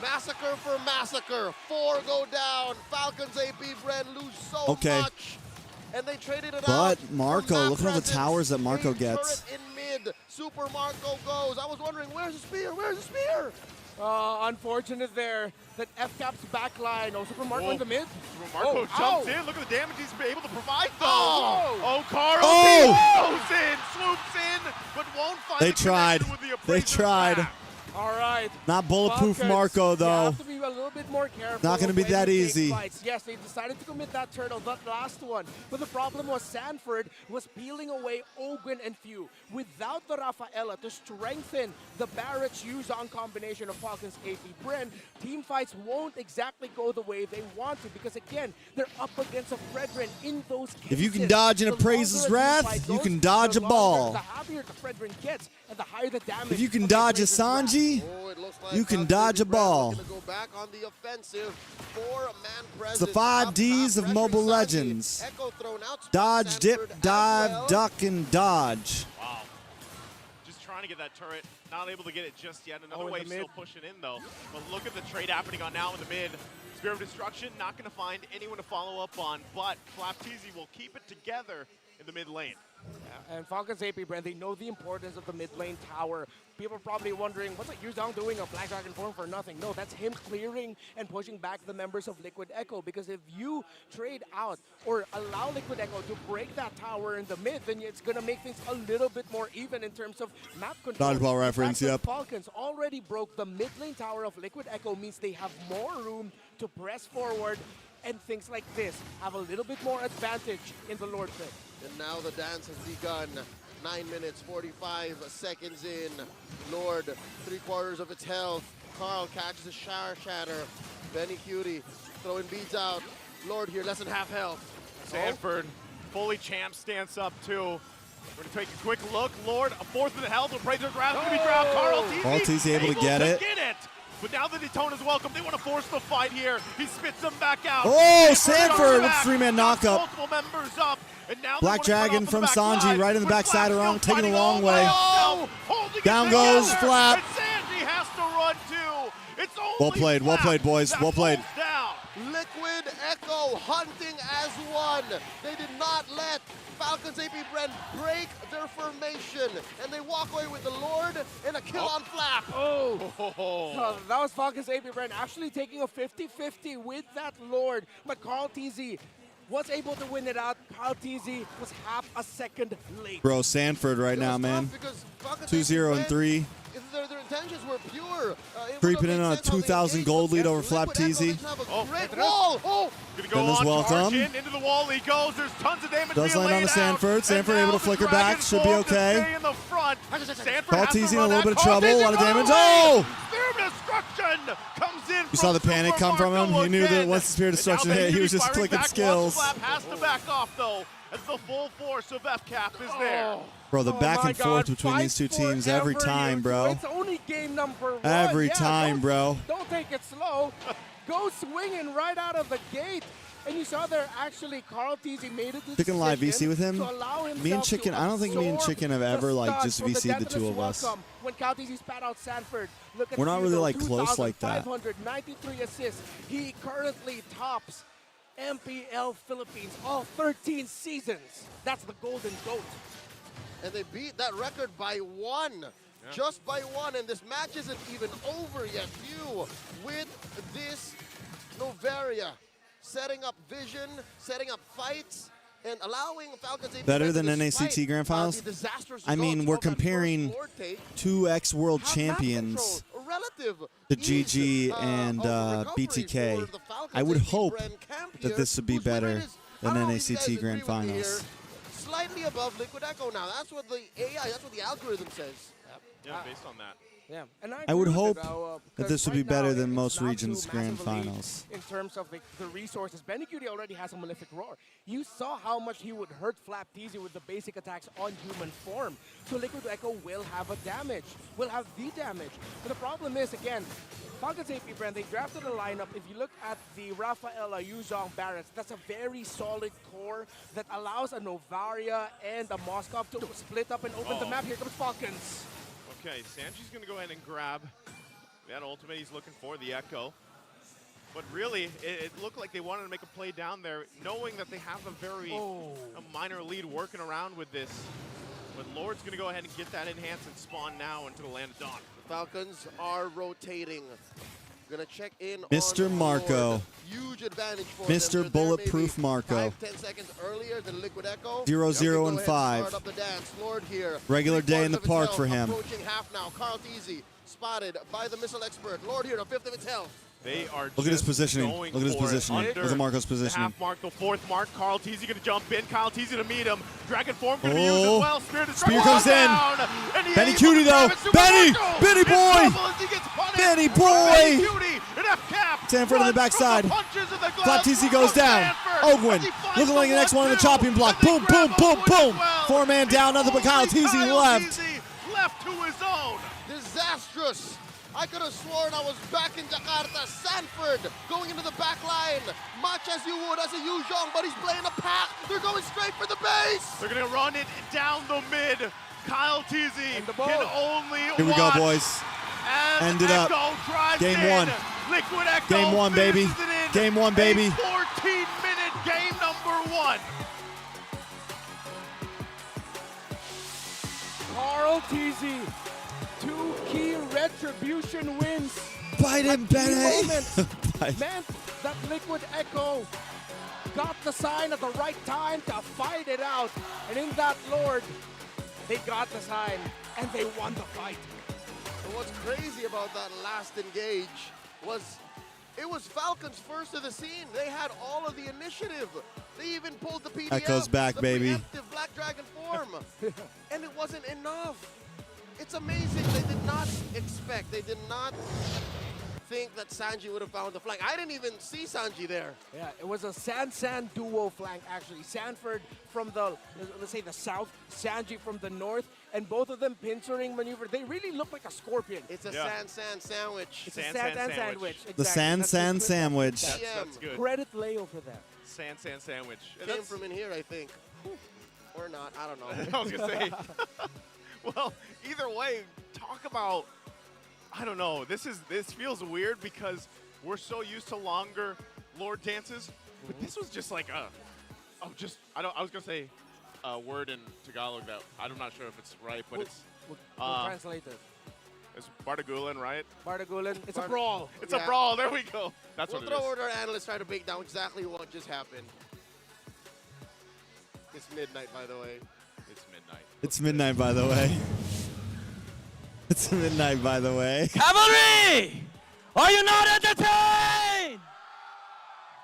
Speaker 4: Massacre for massacre. 4 go down. FALCON's APBREN lose so much. And they traded it out.
Speaker 2: But Marco, look at all the towers that Marco gets.
Speaker 4: Turret in mid. Super Marco goes. I was wondering, where's the spear? Where's the spear?
Speaker 3: Unfortunate there that FCAP's back line. Oh, Super Marco in the mid.
Speaker 1: Super Marco jumps in. Look at the damage he's been able to provide, though.
Speaker 3: Oh,
Speaker 1: Carl goes in, swoops in, but won't find
Speaker 2: They
Speaker 1: the
Speaker 2: tried.
Speaker 1: connection with the
Speaker 2: They
Speaker 1: appraiser
Speaker 2: tried.
Speaker 1: back.
Speaker 3: All right.
Speaker 2: Not bulletproof
Speaker 3: FALCONs,
Speaker 2: Marco, though.
Speaker 3: You have to be a little bit more careful.
Speaker 2: Not going to be
Speaker 3: when
Speaker 2: that
Speaker 3: you take
Speaker 2: easy.
Speaker 3: fights. Yes, they decided to commit that turtle, that last one. But the problem was Sanford was peeling away Ogwin and Few. Without the Rafaela to strengthen the Barrett's Yuzong combination of FALCON's APBREN, team fights won't exactly go the way they want to because, again, they're up against a Fredrin in those cases.
Speaker 2: If you can dodge an Appraiser's Wrath, you can dodge a ball.
Speaker 3: The happier the Fredrin gets and the higher the damage.
Speaker 2: If you can dodge a Sanji, you can dodge a ball.
Speaker 4: Go back on the offensive. 4-man presence.
Speaker 2: It's the 5 Ds of Mobile Legends. Dodge, dip, dive, duck, and dodge.
Speaker 1: Wow. Just trying to get that turret. Not able to get it just yet. Another wave still pushing in, though. But look at the trade happening on now in the mid. Spear of Destruction, not going to find anyone to follow up on, but Flapteezy will keep it together in the mid lane.
Speaker 3: Yeah, and FALCON's APBREN, they know the importance of the mid lane tower. People are probably wondering, what's Yuzong doing a Black Dragon form for nothing? No, that's him clearing and pushing back the members of Liquid Echo, because if you trade out or allow Liquid Echo to break that tower in the mid, then it's going to make things a little bit more even in terms of map control.
Speaker 2: Dodgeball reference, yep.
Speaker 3: FALCONs already broke the mid lane tower of Liquid Echo, means they have more room to press forward, and things like this have a little bit more advantage in the Lord pit.
Speaker 4: And now the dance has begun. 9 minutes, 45 seconds in. Lord, 3/4 of its health. Carl catches a shower shatter. Benny Cutie throwing beads out. Lord here, less than half health.
Speaker 1: Sanford, fully champ stance up too. We're going to take a quick look. Lord, a 4th of the health. Appraiser's Wrath going to be dropped. Carl Teasy
Speaker 2: able to get it.
Speaker 1: But now that Daytona's welcome, they want to force the fight here. He spits them back out.
Speaker 2: Oh, Sanford with 3-man knockup.
Speaker 1: Multiple members up. And now
Speaker 2: Black Dragon from Sanji right in the backside around, taking a long way. Down goes Flap.
Speaker 1: And Sanji has to run too. It's only
Speaker 2: Well played, boys. Well played.
Speaker 4: Liquid Echo hunting as one. They did not let FALCON's APBREN break their formation, and they walk away with the Lord and a kill on Flap.
Speaker 3: That was FALCON's APBREN actually taking a 50-50 with that Lord, but Carl Teasy was able to win it out. Carl Teasy was half a second late.
Speaker 2: Bro, Sanford right now, man. 2-0 and 3.
Speaker 4: Their intentions were pure.
Speaker 2: Creeping in on a 2,000 gold lead over Flapteezy.
Speaker 1: Gonna go on, welcome. Into the wall he goes. There's tons of damage.
Speaker 2: Does land on the Sanford. Sanford able to flicker back. Should be okay. Flapteezy in a little bit of trouble. A lot of damage. Oh!
Speaker 1: Spear of Destruction comes in.
Speaker 2: You saw the panic come from him. He knew that once the Spear of Destruction hit, he was just clicking skills.
Speaker 1: Flap has to back off though, as the full force of FCAP is there.
Speaker 2: Bro, the back and forth between these two teams every time, bro.
Speaker 3: It's only game number 1.
Speaker 2: Every time, bro.
Speaker 3: Don't take it slow. Go swinging right out of the gate. And you saw there actually Carl Teasy made it.
Speaker 2: Chicken live VC with him. Me and Chicken, I don't think me and Chicken have ever like just VC'd the two of us.
Speaker 3: When Carl Teasy spat out Sanford, look at
Speaker 2: we're not really like close like that.
Speaker 3: 593 assists. He currently tops MPL Philippines all 13 seasons. That's the golden goat.
Speaker 4: And they beat that record by 1. just by 1, and this match isn't even over yet. Few with this Novaria, setting up vision, setting up fights, and allowing Falcons
Speaker 2: better than NACT Grand Finals. I mean, we're comparing 2X world champions to GG and BTK. I would hope that this would be better than NACT Grand Finals.
Speaker 4: Slightly above Liquid Echo now. That's what the AI, that's what the algorithm says.
Speaker 1: Yeah, based on that.
Speaker 3: Yeah, and
Speaker 2: I would hope that
Speaker 3: because
Speaker 2: this would be
Speaker 3: right
Speaker 2: better
Speaker 3: now
Speaker 2: than
Speaker 3: it's
Speaker 2: most
Speaker 3: not
Speaker 2: regions'
Speaker 3: too
Speaker 2: Grand
Speaker 3: massively
Speaker 2: Finals.
Speaker 3: In terms of the resources, Benny already has a Malefic Roar. You saw how much he would hurt Flap Teasy with the basic attacks on human form. So Liquid Echo will have the damage. But the problem is, again, Falcons APBREN, they drafted a lineup. If you look at the Rafaela, Yuzhong, Barretts, that's a very solid core that allows a Novaria and a Moskov to split up and open the map. Here comes Falcons.
Speaker 1: Okay, Sanji's going to go ahead and grab that ultimate he's looking for, the Echo. But really, it looked like they wanted to make a play down there, knowing that they have a very minor lead working around with this. But Lord's going to go ahead and get that enhance and spawn now into the land of Dawn.
Speaker 4: Falcons are rotating. Gonna check in
Speaker 2: Mr.
Speaker 4: on
Speaker 2: Marco.
Speaker 4: Lord. Huge advantage for
Speaker 2: Mr.
Speaker 4: them.
Speaker 2: Bulletproof Marco.
Speaker 4: 5-10 seconds earlier than Liquid Echo.
Speaker 2: 0-0 and 5.
Speaker 4: Start up the dance. Lord here.
Speaker 2: Regular day in the park for him.
Speaker 4: Approaching half now. Carl Teasy spotted by the missile expert. Lord here, a fifth of its health.
Speaker 1: They are
Speaker 2: Look at his
Speaker 1: just
Speaker 2: positioning.
Speaker 1: going
Speaker 2: Look at his
Speaker 1: for it
Speaker 2: positioning.
Speaker 1: under
Speaker 2: Look at Marco's
Speaker 1: the
Speaker 2: positioning.
Speaker 1: half mark, the fourth mark. Carl Teasy going to jump in. Kyle Teasy to meet him. Dragon form going to be used as well. Spear
Speaker 2: comes in. Benny Cutie though. Benny boy. Benny boy. Sanford on the backside. Flap TC goes down. Ogwin looking like the next one on the chopping block. Boom, boom, boom, boom. 4-man down. Nothing but Kyle TC left.
Speaker 1: Left to his own.
Speaker 4: Disastrous. I could have sworn I was back in Jakarta. Sanford going into the back line. Much as you would as a Yuzhong, but he's playing a pack. They're going straight for the base.
Speaker 1: They're going to run it down the mid. Kyle Teasy can only
Speaker 2: Here we go, boys. End it up. Game one.
Speaker 1: Liquid Echo.
Speaker 2: Game one, baby. Game one, baby.
Speaker 1: 14-minute game number 1.
Speaker 3: Carl Teasy. 2 key retribution wins.
Speaker 2: Bite him, Benny.
Speaker 3: Man, that Liquid Echo got the sign at the right time to fight it out. And in that Lord, they got the sign and they won the fight.
Speaker 4: And what's crazy about that last engage was it was Falcons first to the scene. They had all of the initiative. They even pulled the PDF.
Speaker 2: Echo's back,
Speaker 4: the
Speaker 2: baby.
Speaker 4: preemptive Black Dragon form. And it wasn't enough. It's amazing. They did not expect, they did not think that Sanji would have found the flank. I didn't even see Sanji there.
Speaker 3: Yeah, it was a San duo flank, actually. Sanford from the, let's say, the south, Sanji from the north, and both of them pincer-ring maneuver. They really look like a scorpion.
Speaker 4: It's a San sandwich.
Speaker 3: It's a San sandwich. Exactly.
Speaker 2: The San sandwich.
Speaker 1: That's good.
Speaker 3: Credit Leo for that.
Speaker 1: San sandwich.
Speaker 4: Came from in here, I think. Or not, I don't know.
Speaker 1: I was going to say. Well, either way, talk about, I don't know, this feels weird because we're so used to longer Lord dances, but this was just like I was going to say a word in Tagalog that I'm not sure if it's right, but
Speaker 3: We'll translate it.
Speaker 1: It's Bardagulan, right?
Speaker 3: Bardagulan. It's a brawl.
Speaker 1: It's a brawl. There we go. That's
Speaker 4: we'll
Speaker 1: what it is.
Speaker 4: throw over to our analysts, try to break down exactly what just happened. It's midnight, by the way.
Speaker 1: It's midnight.
Speaker 2: It's midnight, by the way. It's midnight, by the way.
Speaker 5: Cavalry! Are you not entertained?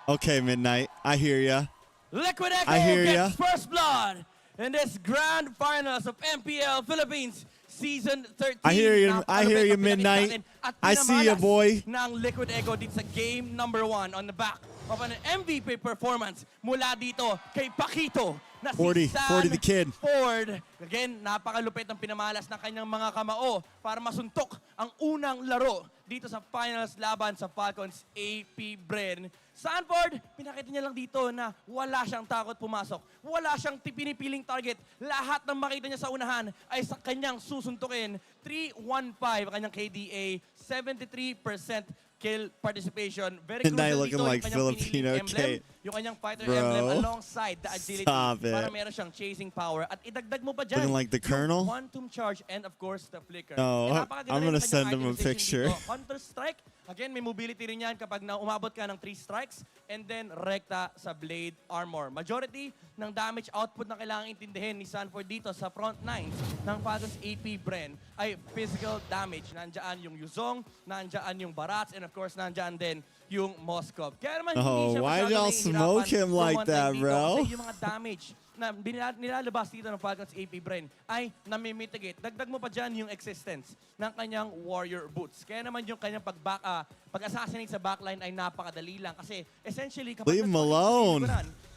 Speaker 2: Okay, midnight. I hear ya.
Speaker 5: Liquid Echo
Speaker 2: I hear
Speaker 5: gets first blood in this grand finals of MPL Philippines Season 13.
Speaker 2: I hear you. I hear you, midnight. I see you, boy.
Speaker 5: Ng Liquid Echo dito sa game number 1 on the back of an MVP performance mula dito kay Paquito na
Speaker 2: 40 the kid.
Speaker 5: Ford. Again, napakalupit ng pinamalas ng kanyang mga kamao para masuntok ang unang laro dito sa finals laban sa Falcons APBREN. Sanford, pinakita niya lang dito na wala siyang takot pumasok. Wala siyang pinipiling target. Lahat ng makita niya sa unahan ay sa kanyang susuntukin. 3-1-5 kanyang KDA, 73% kill participation. Very
Speaker 2: Midnight
Speaker 5: crucial
Speaker 2: looking
Speaker 5: dito
Speaker 2: like
Speaker 5: yung kanyang
Speaker 2: Filipino
Speaker 5: piniling emblem, yung kanyang fighter
Speaker 2: Bro.
Speaker 5: emblem alongside the agility
Speaker 2: Stop it.
Speaker 5: para meron siyang chasing power. At idagdag mo pa dyan
Speaker 2: Looking like the Colonel?
Speaker 5: yung quantum charge and of course the flicker.
Speaker 2: No,
Speaker 5: And napakaganda
Speaker 2: I'm
Speaker 5: rin
Speaker 2: gonna
Speaker 5: ng
Speaker 2: send
Speaker 5: kanyang
Speaker 2: him a
Speaker 5: itemization
Speaker 2: picture.
Speaker 5: dito. Counter-strike, again, may mobility rin yan kapag umabot ka ng 3 strikes and then rekta sa blade armor. Majority ng damage output na kailangan intindihin ni Sanford dito sa front lines ng Falcons APBREN ay physical damage. Nandiyan yung Yuzong, nandiyan yung Barats, and of course, nandiyan din yung Moskov. Kaya naman hindi siya
Speaker 2: why
Speaker 5: masyado
Speaker 2: y'all
Speaker 5: nahihirapan
Speaker 2: smoke him like
Speaker 5: from one
Speaker 2: that,
Speaker 5: line dito
Speaker 2: bro?
Speaker 5: Kasi yung mga damage na nilalabas dito ng Falcons APBREN ay namimitigate. Dagdag mo pa dyan yung existence ng kanyang warrior boots. Kaya naman yung kanyang pag-assassinate sa backline ay napakadali lang. Kasi essentially, kapag
Speaker 2: Leave him alone.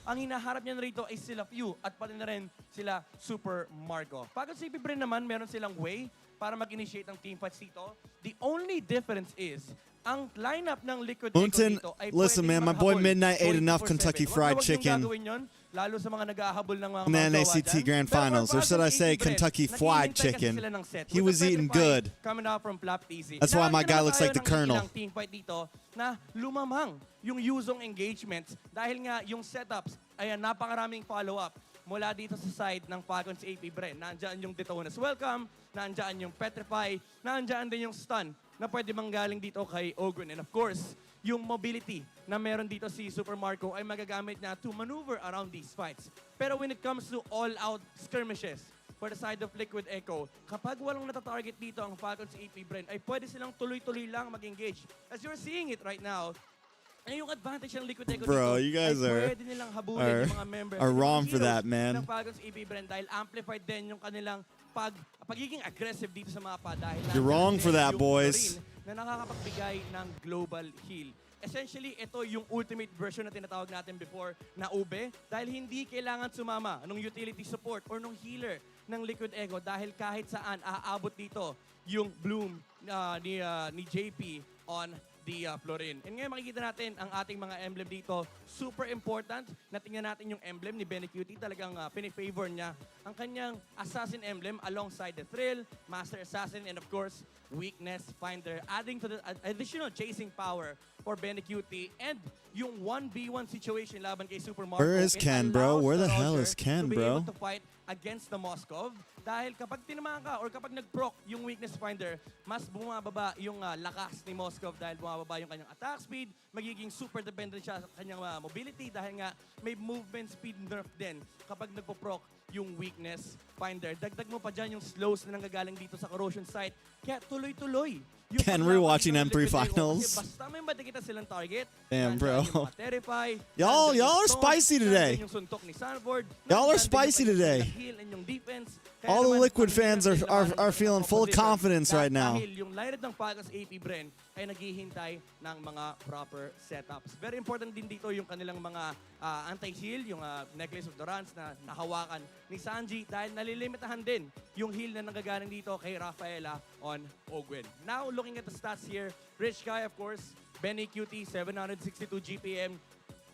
Speaker 5: ang hinaharap niyan rito ay sila Few at pati na rin sila Super Marco. Falcons APBREN naman, meron silang way para mag-initiate ng teamfights dito. The only difference is, ang lineup ng Liquid Echo
Speaker 2: Unten,
Speaker 5: dito ay
Speaker 2: listen, man, my boy Midnight ate enough Kentucky Fried Chicken.
Speaker 5: Lalo sa mga nag-ahabol ng mga
Speaker 2: In the
Speaker 5: magawa
Speaker 2: NACT
Speaker 5: dyan.
Speaker 2: Grandfinals,
Speaker 5: Pero
Speaker 2: or should I say
Speaker 5: Falcons
Speaker 2: Kentucky
Speaker 5: APBREN,
Speaker 2: Fried
Speaker 5: naghihintay kasi
Speaker 2: Chicken.
Speaker 5: sila ng set
Speaker 2: He
Speaker 5: with
Speaker 2: was
Speaker 5: the
Speaker 2: eating
Speaker 5: Petrify
Speaker 2: good.
Speaker 5: Coming out from Flap TZ.
Speaker 2: That's why my
Speaker 5: Inaamin
Speaker 2: guy
Speaker 5: naman
Speaker 2: looks
Speaker 5: tayo
Speaker 2: like the
Speaker 5: ng
Speaker 2: Colonel.
Speaker 5: ilang teamfight dito na lumamang yung Yuzong engagements dahil nga yung setups ay napakaraming follow-up mula dito sa side ng Falcons APBREN. Nandiyan yung Detona's Welcome, nandiyan yung Petrify, nandiyan din yung Stun na pwede manggaling dito kay Ogren. And of course, yung mobility na meron dito si Super Marco ay magagamit niya to maneuver around these fights. Pero when it comes to all-out skirmishes for the side of Liquid Echo, kapag walang natatarget dito ang Falcons APBREN, ay pwede silang tuloy-tuloy lang mag-engage. As you're seeing it right now, ay yung advantage ng Liquid Echo
Speaker 2: Bro,
Speaker 5: dito
Speaker 2: you guys
Speaker 5: ay pwede nilang habulin yung mga members
Speaker 2: are
Speaker 5: yung mga
Speaker 2: wrong for
Speaker 5: heroes
Speaker 2: that, man.
Speaker 5: ng Falcons APBREN dahil amplified din yung kanilang pagiging aggressive dito sa mapa dahil
Speaker 2: You're wrong
Speaker 5: nandiyan
Speaker 2: for
Speaker 5: din
Speaker 2: that,
Speaker 5: yung
Speaker 2: boys.
Speaker 5: Marine na nakakapagbigay ng global heal. Essentially, ito yung ultimate version na tinatawag natin before na UB dahil hindi kailangan sumama nung utility support or nung healer ng Liquid Echo dahil kahit saan aabot dito yung bloom ni JP on the Florin. And ngayon makikita natin ang ating mga emblem dito. Super important na tingnan natin yung emblem ni Benecutie. Talagang pinifavor niya ang kanyang Assassin emblem alongside the Thrill, Master Assassin, and of course, Weakness Finder. Adding to the additional chasing power for Benecutie and yung 1v1 situation laban kay Super Marco.
Speaker 2: Where is
Speaker 5: It
Speaker 2: Ken, bro?
Speaker 5: allows
Speaker 2: Where the
Speaker 5: the
Speaker 2: hell
Speaker 5: Roger
Speaker 2: is Ken,
Speaker 5: to be
Speaker 2: bro?
Speaker 5: able to fight against the Moskov. Dahil kapag tinamaan ka or kapag nag-proc yung Weakness Finder, mas bumababa yung lakas ni Moskov dahil bumababa yung kanyang attack speed, magiging super dependent siya sa kanyang mobility dahil nga may movement speed nerf din kapag nagpo-proc yung Weakness Finder. Dagdag mo pa dyan yung slows na nanggagaling dito sa corrosion site. Kaya tuloy-tuloy.
Speaker 2: Ken, we're watching M3 finals.
Speaker 5: Kasi basta may madikita silang target.
Speaker 2: Damn, bro.
Speaker 5: Terrify.
Speaker 2: Y'all are spicy today.
Speaker 5: Yung suntok ni Sanford.
Speaker 2: Y'all are spicy today. All the Liquid fans are feeling full of confidence right now.
Speaker 5: Dahil yung lineup ng Falcons APBREN ay naghihintay ng mga proper setups. Very important din dito yung kanilang mga anti-heal, yung Necklace of Durance na nahawakan ni Sanji dahil nalilimitahan din yung heal na nanggagaling dito kay Rafaela on Ogwen. Now, looking at the stats here, Rich Guy, of course, Benecutie, 762 GPM.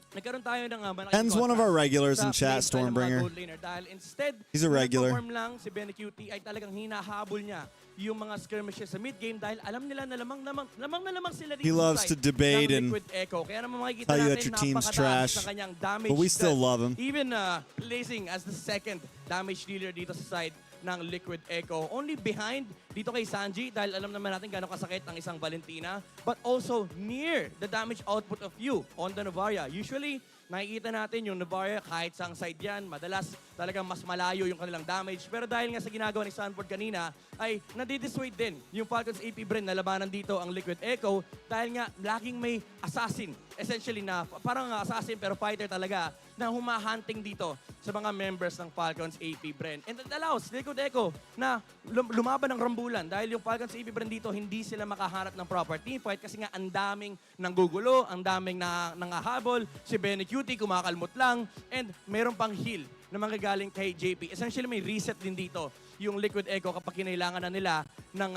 Speaker 5: Nagkaroon tayo ng malaking
Speaker 2: Ken's one of our regulars in chat,
Speaker 5: sa play style ng mga
Speaker 2: Stormbringer.
Speaker 5: gold laner dahil instead
Speaker 2: He's a regular.
Speaker 5: nag-perform lang si Benecutie ay talagang hinahabol niya yung mga skirmishes sa mid-game dahil alam nila na lamang sila dito
Speaker 2: He loves to
Speaker 5: sa side
Speaker 2: debate
Speaker 5: ng
Speaker 2: and
Speaker 5: Liquid Echo. Kaya naman makikita
Speaker 2: tell you that
Speaker 5: natin
Speaker 2: your team's
Speaker 5: napakataas
Speaker 2: trash,
Speaker 5: ng kanyang damage.
Speaker 2: but we still
Speaker 5: stats.
Speaker 2: love him.
Speaker 5: Even placing as the second damage dealer dito sa side ng Liquid Echo. Only behind dito kay Sanji dahil alam naman natin gano'ng kasakit ang isang Valentina, but also near the damage output of you on the Novaria. Usually, nakikita natin yung Novaria kahit saang side yan, madalas talagang mas malayo yung kanilang damage. Pero dahil nga sa ginagawa ni Sanford kanina, ay nadidissuade din yung Falcons APBREN na labanan dito ang Liquid Echo dahil nga laging may assassin. Essentially na parang assassin pero fighter talaga na humahunting dito sa mga members ng Falcons APBREN. And it allows Liquid Echo na lumaban ng rambulan dahil yung Falcons APBREN dito hindi sila makaharap ng proper team fight kasi nga ang daming nanggugulo, ang daming nangahabol, si Benecutie kumakalmot lang, and meron pang heal na manggagaling kay JP. Essentially may reset din dito yung Liquid Echo kapag kinailangan na nila ng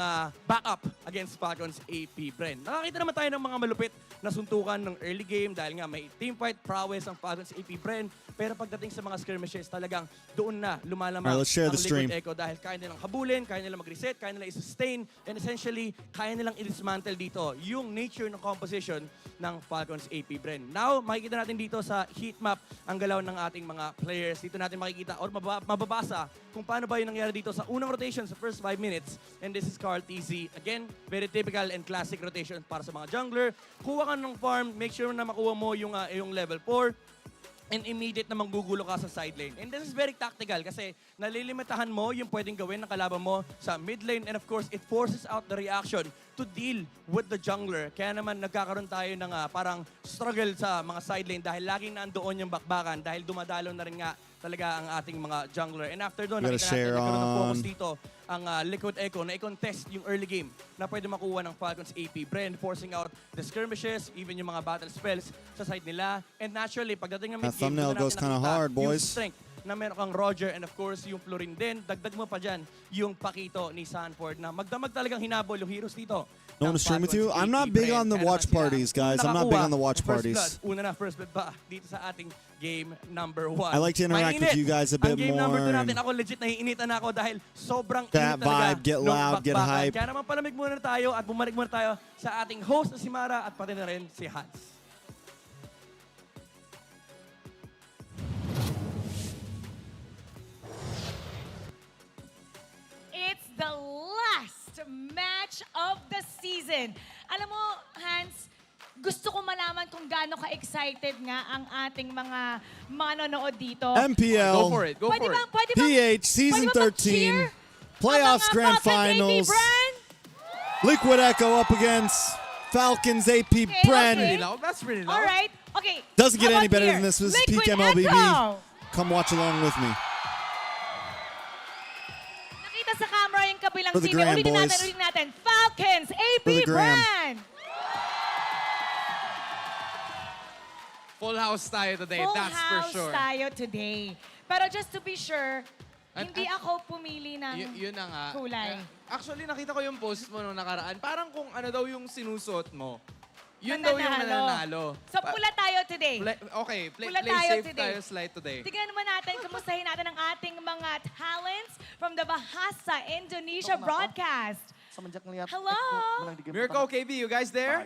Speaker 5: backup against Falcons APBREN. Nakakita naman tayo ng mga malupit nasuntukan ng early game dahil nga may teamfight, prowess ang FALCON's APBREN. Pero pagdating sa mga skirmishes, talagang doon na lumalamang
Speaker 2: Alright, let's share
Speaker 5: ang
Speaker 2: the stream.
Speaker 5: Liquid Echo dahil kaya nilang habulin, kaya nilang mag-reset, kaya nilang i-sustain, and essentially, kaya nilang i-dismantle dito yung nature ng composition ng FALCON's APBREN. Now, makikita natin dito sa heat map ang galaw ng ating mga players. Dito natin makikita or mababasa kung paano ba yung nangyari dito sa unang rotation sa first 5 minutes. And this is Carl TZ. Again, very typical and classic rotation para sa mga jungler. Kuha ka ng farm, make sure na makuha mo yung level 4. And immediate na manggugulo ka sa side lane. And this is very tactical kasi nalilimitahan mo yung pwedeng gawin ng kalaban mo sa mid lane. And of course, it forces out the reaction to deal with the jungler. Kaya naman nagkakaroon tayo ng parang struggle sa mga side lane dahil laging nandoon yung bakbakan dahil dumadalo na rin nga talaga ang ating mga jungler. And after doon, nakita natin nagkaroon ng focus dito ang Liquid Echo na i-contest yung early game na pwede makuha ng FALCON's APBREN, forcing out the skirmishes, even yung mga battle spells sa side nila. And naturally, pagdating ng mid-game,
Speaker 2: thumbnail goes kind of hard, boys.
Speaker 5: Yung strength na meron kang Roger and of course yung Florin din. Dagdag mo pa dyan yung Pakito ni Sanford na magdamag talagang hinabol yung heroes dito.
Speaker 2: I want to stream with you. I'm not big on the watch parties, guys. I'm not big on the watch parties.
Speaker 5: Una na, first blood pa dito sa ating game number 1.
Speaker 2: I like to interact with you guys a bit
Speaker 5: Ang game
Speaker 2: more.
Speaker 5: number 2 natin, ako legit nahiinitan na ako dahil sobrang
Speaker 2: That
Speaker 5: init talaga.
Speaker 2: vibe, get loud, get hype.
Speaker 5: Kaya naman palamig muna tayo at bumalik muna tayo sa ating host na si Mara at pati na rin si Hans.
Speaker 6: It's the last match of the season. Alam mo, Hans, gusto ko malaman kung gaano ka-excited nga ang ating mga manonood dito.
Speaker 2: MPL,
Speaker 5: Go for it, go
Speaker 6: Pwede
Speaker 5: for it.
Speaker 6: bang, pwede bang,
Speaker 2: PH, Season
Speaker 6: pwede bang
Speaker 2: 13, Playoffs Grand Finals, Liquid Echo up against FALCON's APBREN.
Speaker 6: Okay.
Speaker 5: That's really loud.
Speaker 6: All right. Okay.
Speaker 2: Doesn't get
Speaker 6: How
Speaker 2: any
Speaker 6: about
Speaker 2: better
Speaker 6: here?
Speaker 2: than this. This is
Speaker 6: Liquid
Speaker 2: peak MLBB.
Speaker 6: Echo.
Speaker 2: Come watch along with me.
Speaker 6: Nakita sa camera yung kabilang
Speaker 2: For the
Speaker 6: team.
Speaker 2: gram,
Speaker 6: Ulitin
Speaker 2: boys.
Speaker 6: natin, ulitin natin. FALCON's
Speaker 2: For the gram.
Speaker 6: APBREN.
Speaker 7: Full house tayo today,
Speaker 6: Full
Speaker 7: that's for
Speaker 6: house
Speaker 7: sure.
Speaker 6: tayo today. Pero just to be sure, hindi ako pumili ng
Speaker 7: Yun na nga.
Speaker 6: kulay.
Speaker 7: Actually, nakita ko yung post mo nung nakaraan. Parang kung ano daw yung sinusot mo, yun
Speaker 6: Mananalo.
Speaker 7: daw yung mananalo.
Speaker 6: So pula tayo today.
Speaker 7: Okay, play
Speaker 6: Pula tayo
Speaker 7: safe
Speaker 6: today.
Speaker 7: tayo, slide today.
Speaker 6: Tignan naman natin, kumustahin natin ang ating mga talents from the Bahasa Indonesia broadcast. Hello!
Speaker 7: Mirko, KB, you guys there?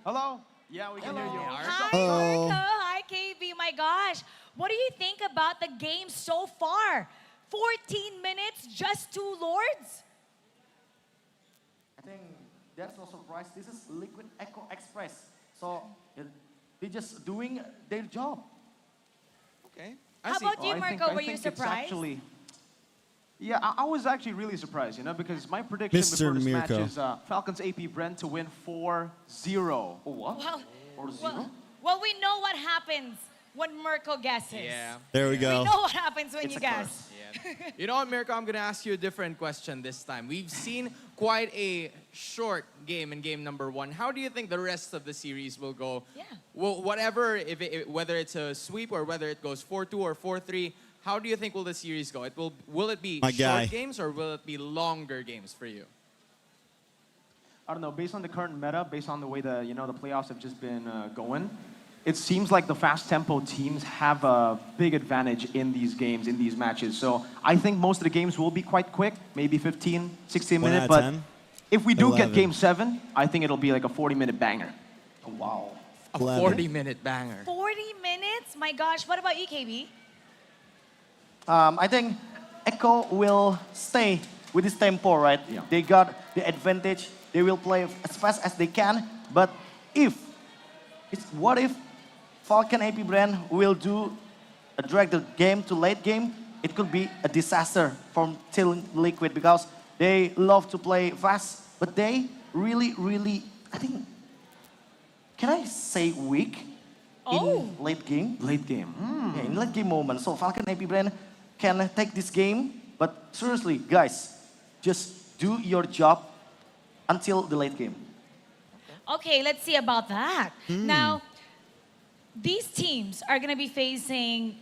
Speaker 8: Hello? Yeah, we can hear you.
Speaker 6: Hi,
Speaker 2: Hello.
Speaker 6: Marco. Hi, KB. My gosh. What do you think about the game so far? 14 minutes, just 2 lords?
Speaker 8: I think there's no surprise. This is Liquid Echo Express. So they're just doing their job.
Speaker 7: Okay.
Speaker 6: How about you,
Speaker 9: I think-
Speaker 6: Marco?
Speaker 9: I
Speaker 6: Were you
Speaker 9: think it's
Speaker 6: surprised?
Speaker 9: Actually, yeah, I was actually really surprised, because my prediction
Speaker 2: Mr.
Speaker 9: before this match
Speaker 2: Mirko.
Speaker 9: is FALCON's APBREN to win 4-0. What?
Speaker 6: Well,
Speaker 9: 4-0?
Speaker 6: well, we know what happens when Mirko guesses.
Speaker 7: Yeah.
Speaker 2: There we
Speaker 6: We
Speaker 2: go.
Speaker 6: know what happens when
Speaker 9: It's
Speaker 6: you
Speaker 9: a
Speaker 6: guess.
Speaker 9: curse.
Speaker 7: Yeah. You know what, Mirko? I'm going to ask you a different question this time. We've seen quite a short game in game number 1. How do you think the rest of the series will go?
Speaker 6: Yeah.
Speaker 7: Well, whatever, whether it's a sweep or whether it goes 4-2 or 4-3, how do you think will the series go? Will it be
Speaker 2: My
Speaker 7: short
Speaker 2: guy.
Speaker 7: games or will it be longer games for you?
Speaker 9: I don't know. Based on the current meta, based on the way the playoffs have just been going, it seems like the fast tempo teams have a big advantage in these games, in these matches. So I think most of the games will be quite quick, maybe 15, 16
Speaker 2: One
Speaker 9: minutes.
Speaker 2: out of
Speaker 9: But
Speaker 2: 10?
Speaker 9: if we do
Speaker 2: 11.
Speaker 9: get game 7, I think it'll be like a 40-minute banger.
Speaker 8: Wow.
Speaker 7: A
Speaker 2: 11.
Speaker 7: 40-minute banger.
Speaker 6: 40 minutes? My gosh. What about you, KB?
Speaker 8: I think Echo will stay with this tempo, right?
Speaker 9: Yeah.
Speaker 8: They got the advantage. They will play as fast as they can. But what if FALCON APBREN will drag the game to late game? It could be a disaster from Team Liquid because they love to play fast, but they really, I think, can I say weak in late game?
Speaker 9: Late game.
Speaker 8: Yeah, in late game moment. So FALCON APBREN can take this game, but seriously, guys, just do your job until the late game.
Speaker 6: Okay, let's see about that. Now, these teams are going to be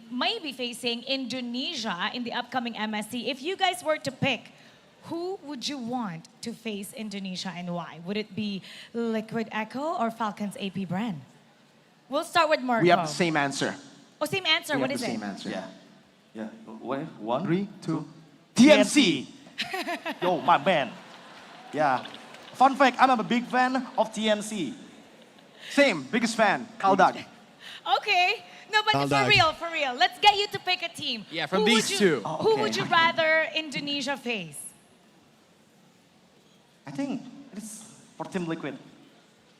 Speaker 6: might be facing Indonesia in the upcoming MSC. If you guys were to pick, who would you want to face Indonesia and why? Would it be Liquid Echo or Falcons APBREN? We'll start with Marco.
Speaker 9: We have the same answer.
Speaker 6: Oh, same answer. What is it?
Speaker 9: Same answer.
Speaker 8: Yeah. Yeah. Wait, 1,
Speaker 9: 3, 2.
Speaker 8: TNC. Yo, my man. Yeah. Fun fact, I'm a big fan of TNC.
Speaker 9: Same, biggest fan, Kaldag.
Speaker 6: Okay. No, but for real. Let's get you to pick a team.
Speaker 7: Yeah, from these two.
Speaker 6: Who would you rather Indonesia face?
Speaker 8: I think it's for Team Liquid.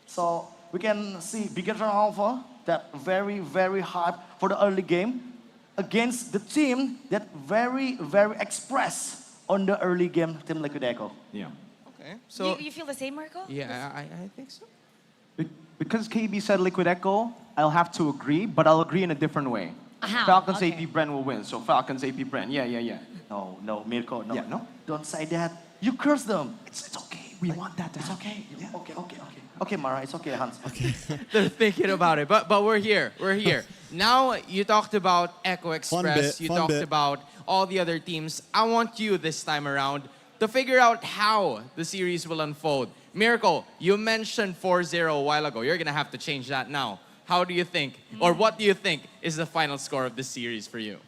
Speaker 8: So we can see bigger Alpha that very, very hard for the early game against the team that very, very express on the early game, Team Liquid Echo.
Speaker 9: Yeah.
Speaker 7: Okay. So
Speaker 6: You feel the same, Marco?
Speaker 7: yeah, I think so.
Speaker 9: Because KB said Liquid Echo, I'll have to agree, but I'll agree in a different way.
Speaker 6: How?
Speaker 9: Falcons
Speaker 6: Okay.
Speaker 9: APBREN will win, so Falcons APBREN. Yeah.
Speaker 8: No, Mirko, no.
Speaker 9: Yeah, no?
Speaker 8: Don't say that. You curse them. It's okay.
Speaker 9: We want that to
Speaker 8: It's
Speaker 9: happen.
Speaker 8: okay. Okay. Okay, Mara, it's okay, Hans. Okay.
Speaker 7: They're thinking about it, but we're here. We're here. Now you talked about Echo Express. You talked about all the other teams. I want you this time around to figure out how the series will unfold. Miracle, you mentioned 4-0 a while ago. You're gonna have to change that now. How do you think, or what do you think is the final score of this series for you?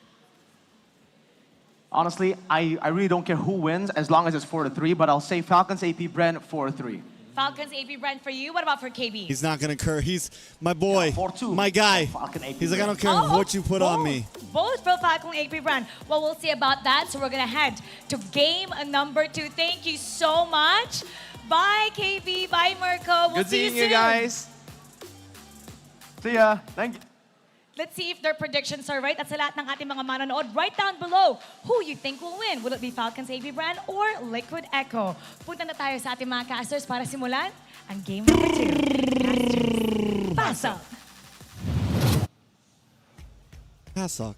Speaker 9: Honestly, I really don't care who wins as long as it's 4-3, but I'll say Falcons APBREN 4-3.
Speaker 6: Falcons APBREN for you. What about for KB?
Speaker 2: He's not going to curse. He's my boy,
Speaker 8: 4-2.
Speaker 2: my guy.
Speaker 8: Falcon APBREN.
Speaker 2: He's like, I don't care what you put on me.
Speaker 6: Both for Falcon APBREN. Well, we'll see about that. So we're going to head to game number 2. Thank you so much. Bye, KB. Bye, Marco. We'll
Speaker 7: Good
Speaker 6: see
Speaker 7: seeing
Speaker 6: you
Speaker 7: you
Speaker 6: soon.
Speaker 7: guys.
Speaker 9: See ya. Thank you.
Speaker 6: Let's see if their predictions are right. At sa lahat ng ating mga manonood, write down below who you think will win. Will it be Falcons APBREN or Liquid Echo? Punta na tayo sa ating mga casters para simulan ang game number 2. Pasok!
Speaker 2: Pasok.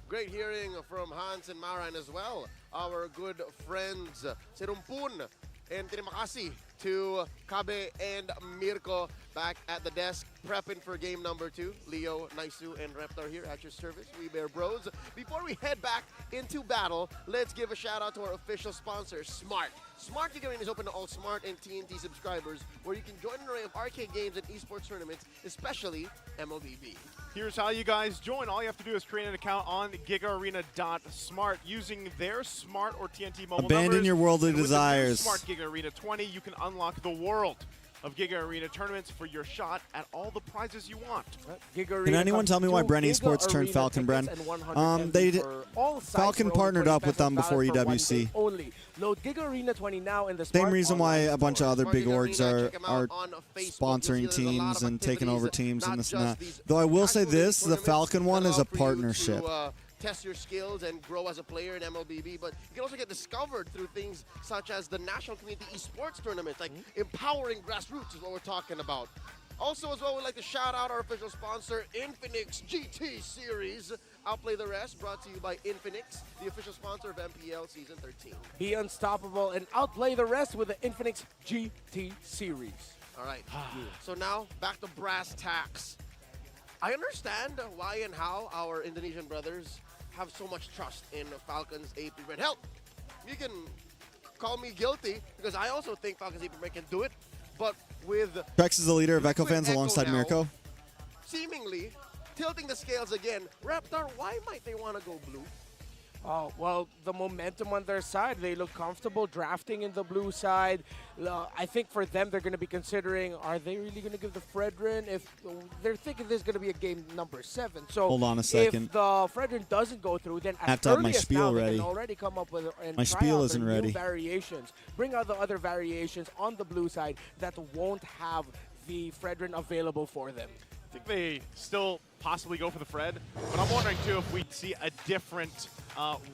Speaker 4: Great hearing from Hans and Maran as well. Our good friends, si Rumpun and Tirimakasi, to Kabe and Mirko back at the desk, prepping for game number 2. Leo, Naisu, and Reptar here at your service, Weeb Bros. Before we head back into battle, let's give a shout out to our official sponsor, Smart. Smart Giga Arena is open to all Smart and TNT subscribers, where you can join an array of arcade games and esports tournaments, especially MLBB.
Speaker 1: Here's how you guys join. All you have to do is create an account on gigaarena.smart using their Smart or TNT mobile numbers.
Speaker 2: Abandon your worldly
Speaker 1: And with the new
Speaker 2: desires.
Speaker 1: Smart Giga Arena 20, you can unlock the world of Giga Arena tournaments for your shot at all the prizes you want.
Speaker 2: Can anyone tell me why Bren Esports turned Falcon, Bren? Falcon partnered up with them before EWC.
Speaker 3: Load Giga Arena 20 now in the
Speaker 2: Same
Speaker 3: Smart
Speaker 2: reason why a bunch of other
Speaker 4: Smart
Speaker 2: big
Speaker 4: Giga
Speaker 2: orgs
Speaker 4: Arena,
Speaker 2: are
Speaker 4: check 'em out on Facebook.
Speaker 2: sponsoring
Speaker 4: You'll see there's a lot
Speaker 2: teams
Speaker 4: of
Speaker 2: and taking over
Speaker 4: activities,
Speaker 2: teams and
Speaker 4: not
Speaker 2: this and that.
Speaker 4: just these
Speaker 2: Though I will say
Speaker 4: actual
Speaker 2: this, the
Speaker 4: tournaments
Speaker 2: Falcon one
Speaker 4: that
Speaker 2: is
Speaker 4: allow
Speaker 2: a
Speaker 4: for you
Speaker 2: partnership.
Speaker 4: to, test your skills and grow as a player in MLBB, but you can also get discovered through things such as the National Community Esports Tournament, like empowering grassroots is what we're talking about. Also, as well, we'd like to shout out our official sponsor, INFINIX GT Series. Outplay the Rest, brought to you by INFINIX, the official sponsor of MPL Season 13.
Speaker 3: Be unstoppable and outplay the rest with the INFINIX GT Series.
Speaker 4: All right, so now back to brass tacks. I understand why and how our Indonesian brothers have so much trust in Falcons APBREN. Hell, you can call me guilty because I also think Falcons APBREN can do it, but with
Speaker 2: Trex is the leader of Echo fans
Speaker 4: Echo
Speaker 2: alongside
Speaker 4: now,
Speaker 2: Mirko.
Speaker 4: seemingly tilting the scales again. Reptar, why might they want to go blue?
Speaker 3: Oh, well, the momentum on their side. They look comfortable drafting in the blue side. I think for them, they're going to be considering, are they really going to give the Fredrin? If they're thinking there's going to be a game number 7. So
Speaker 2: Hold on a second.
Speaker 3: If the Fredrin doesn't go through, then
Speaker 2: I have
Speaker 3: at
Speaker 2: to have my
Speaker 3: earliest
Speaker 2: spiel
Speaker 3: now, they
Speaker 2: ready.
Speaker 3: can already come up with and
Speaker 2: My
Speaker 3: try
Speaker 2: spiel
Speaker 3: out
Speaker 2: isn't
Speaker 3: their
Speaker 2: ready.
Speaker 3: new variations. Bring out the other variations on the blue side that won't have the Fredrin available for them.
Speaker 1: I think they still possibly go for the Fred, but I'm wondering too if we see a different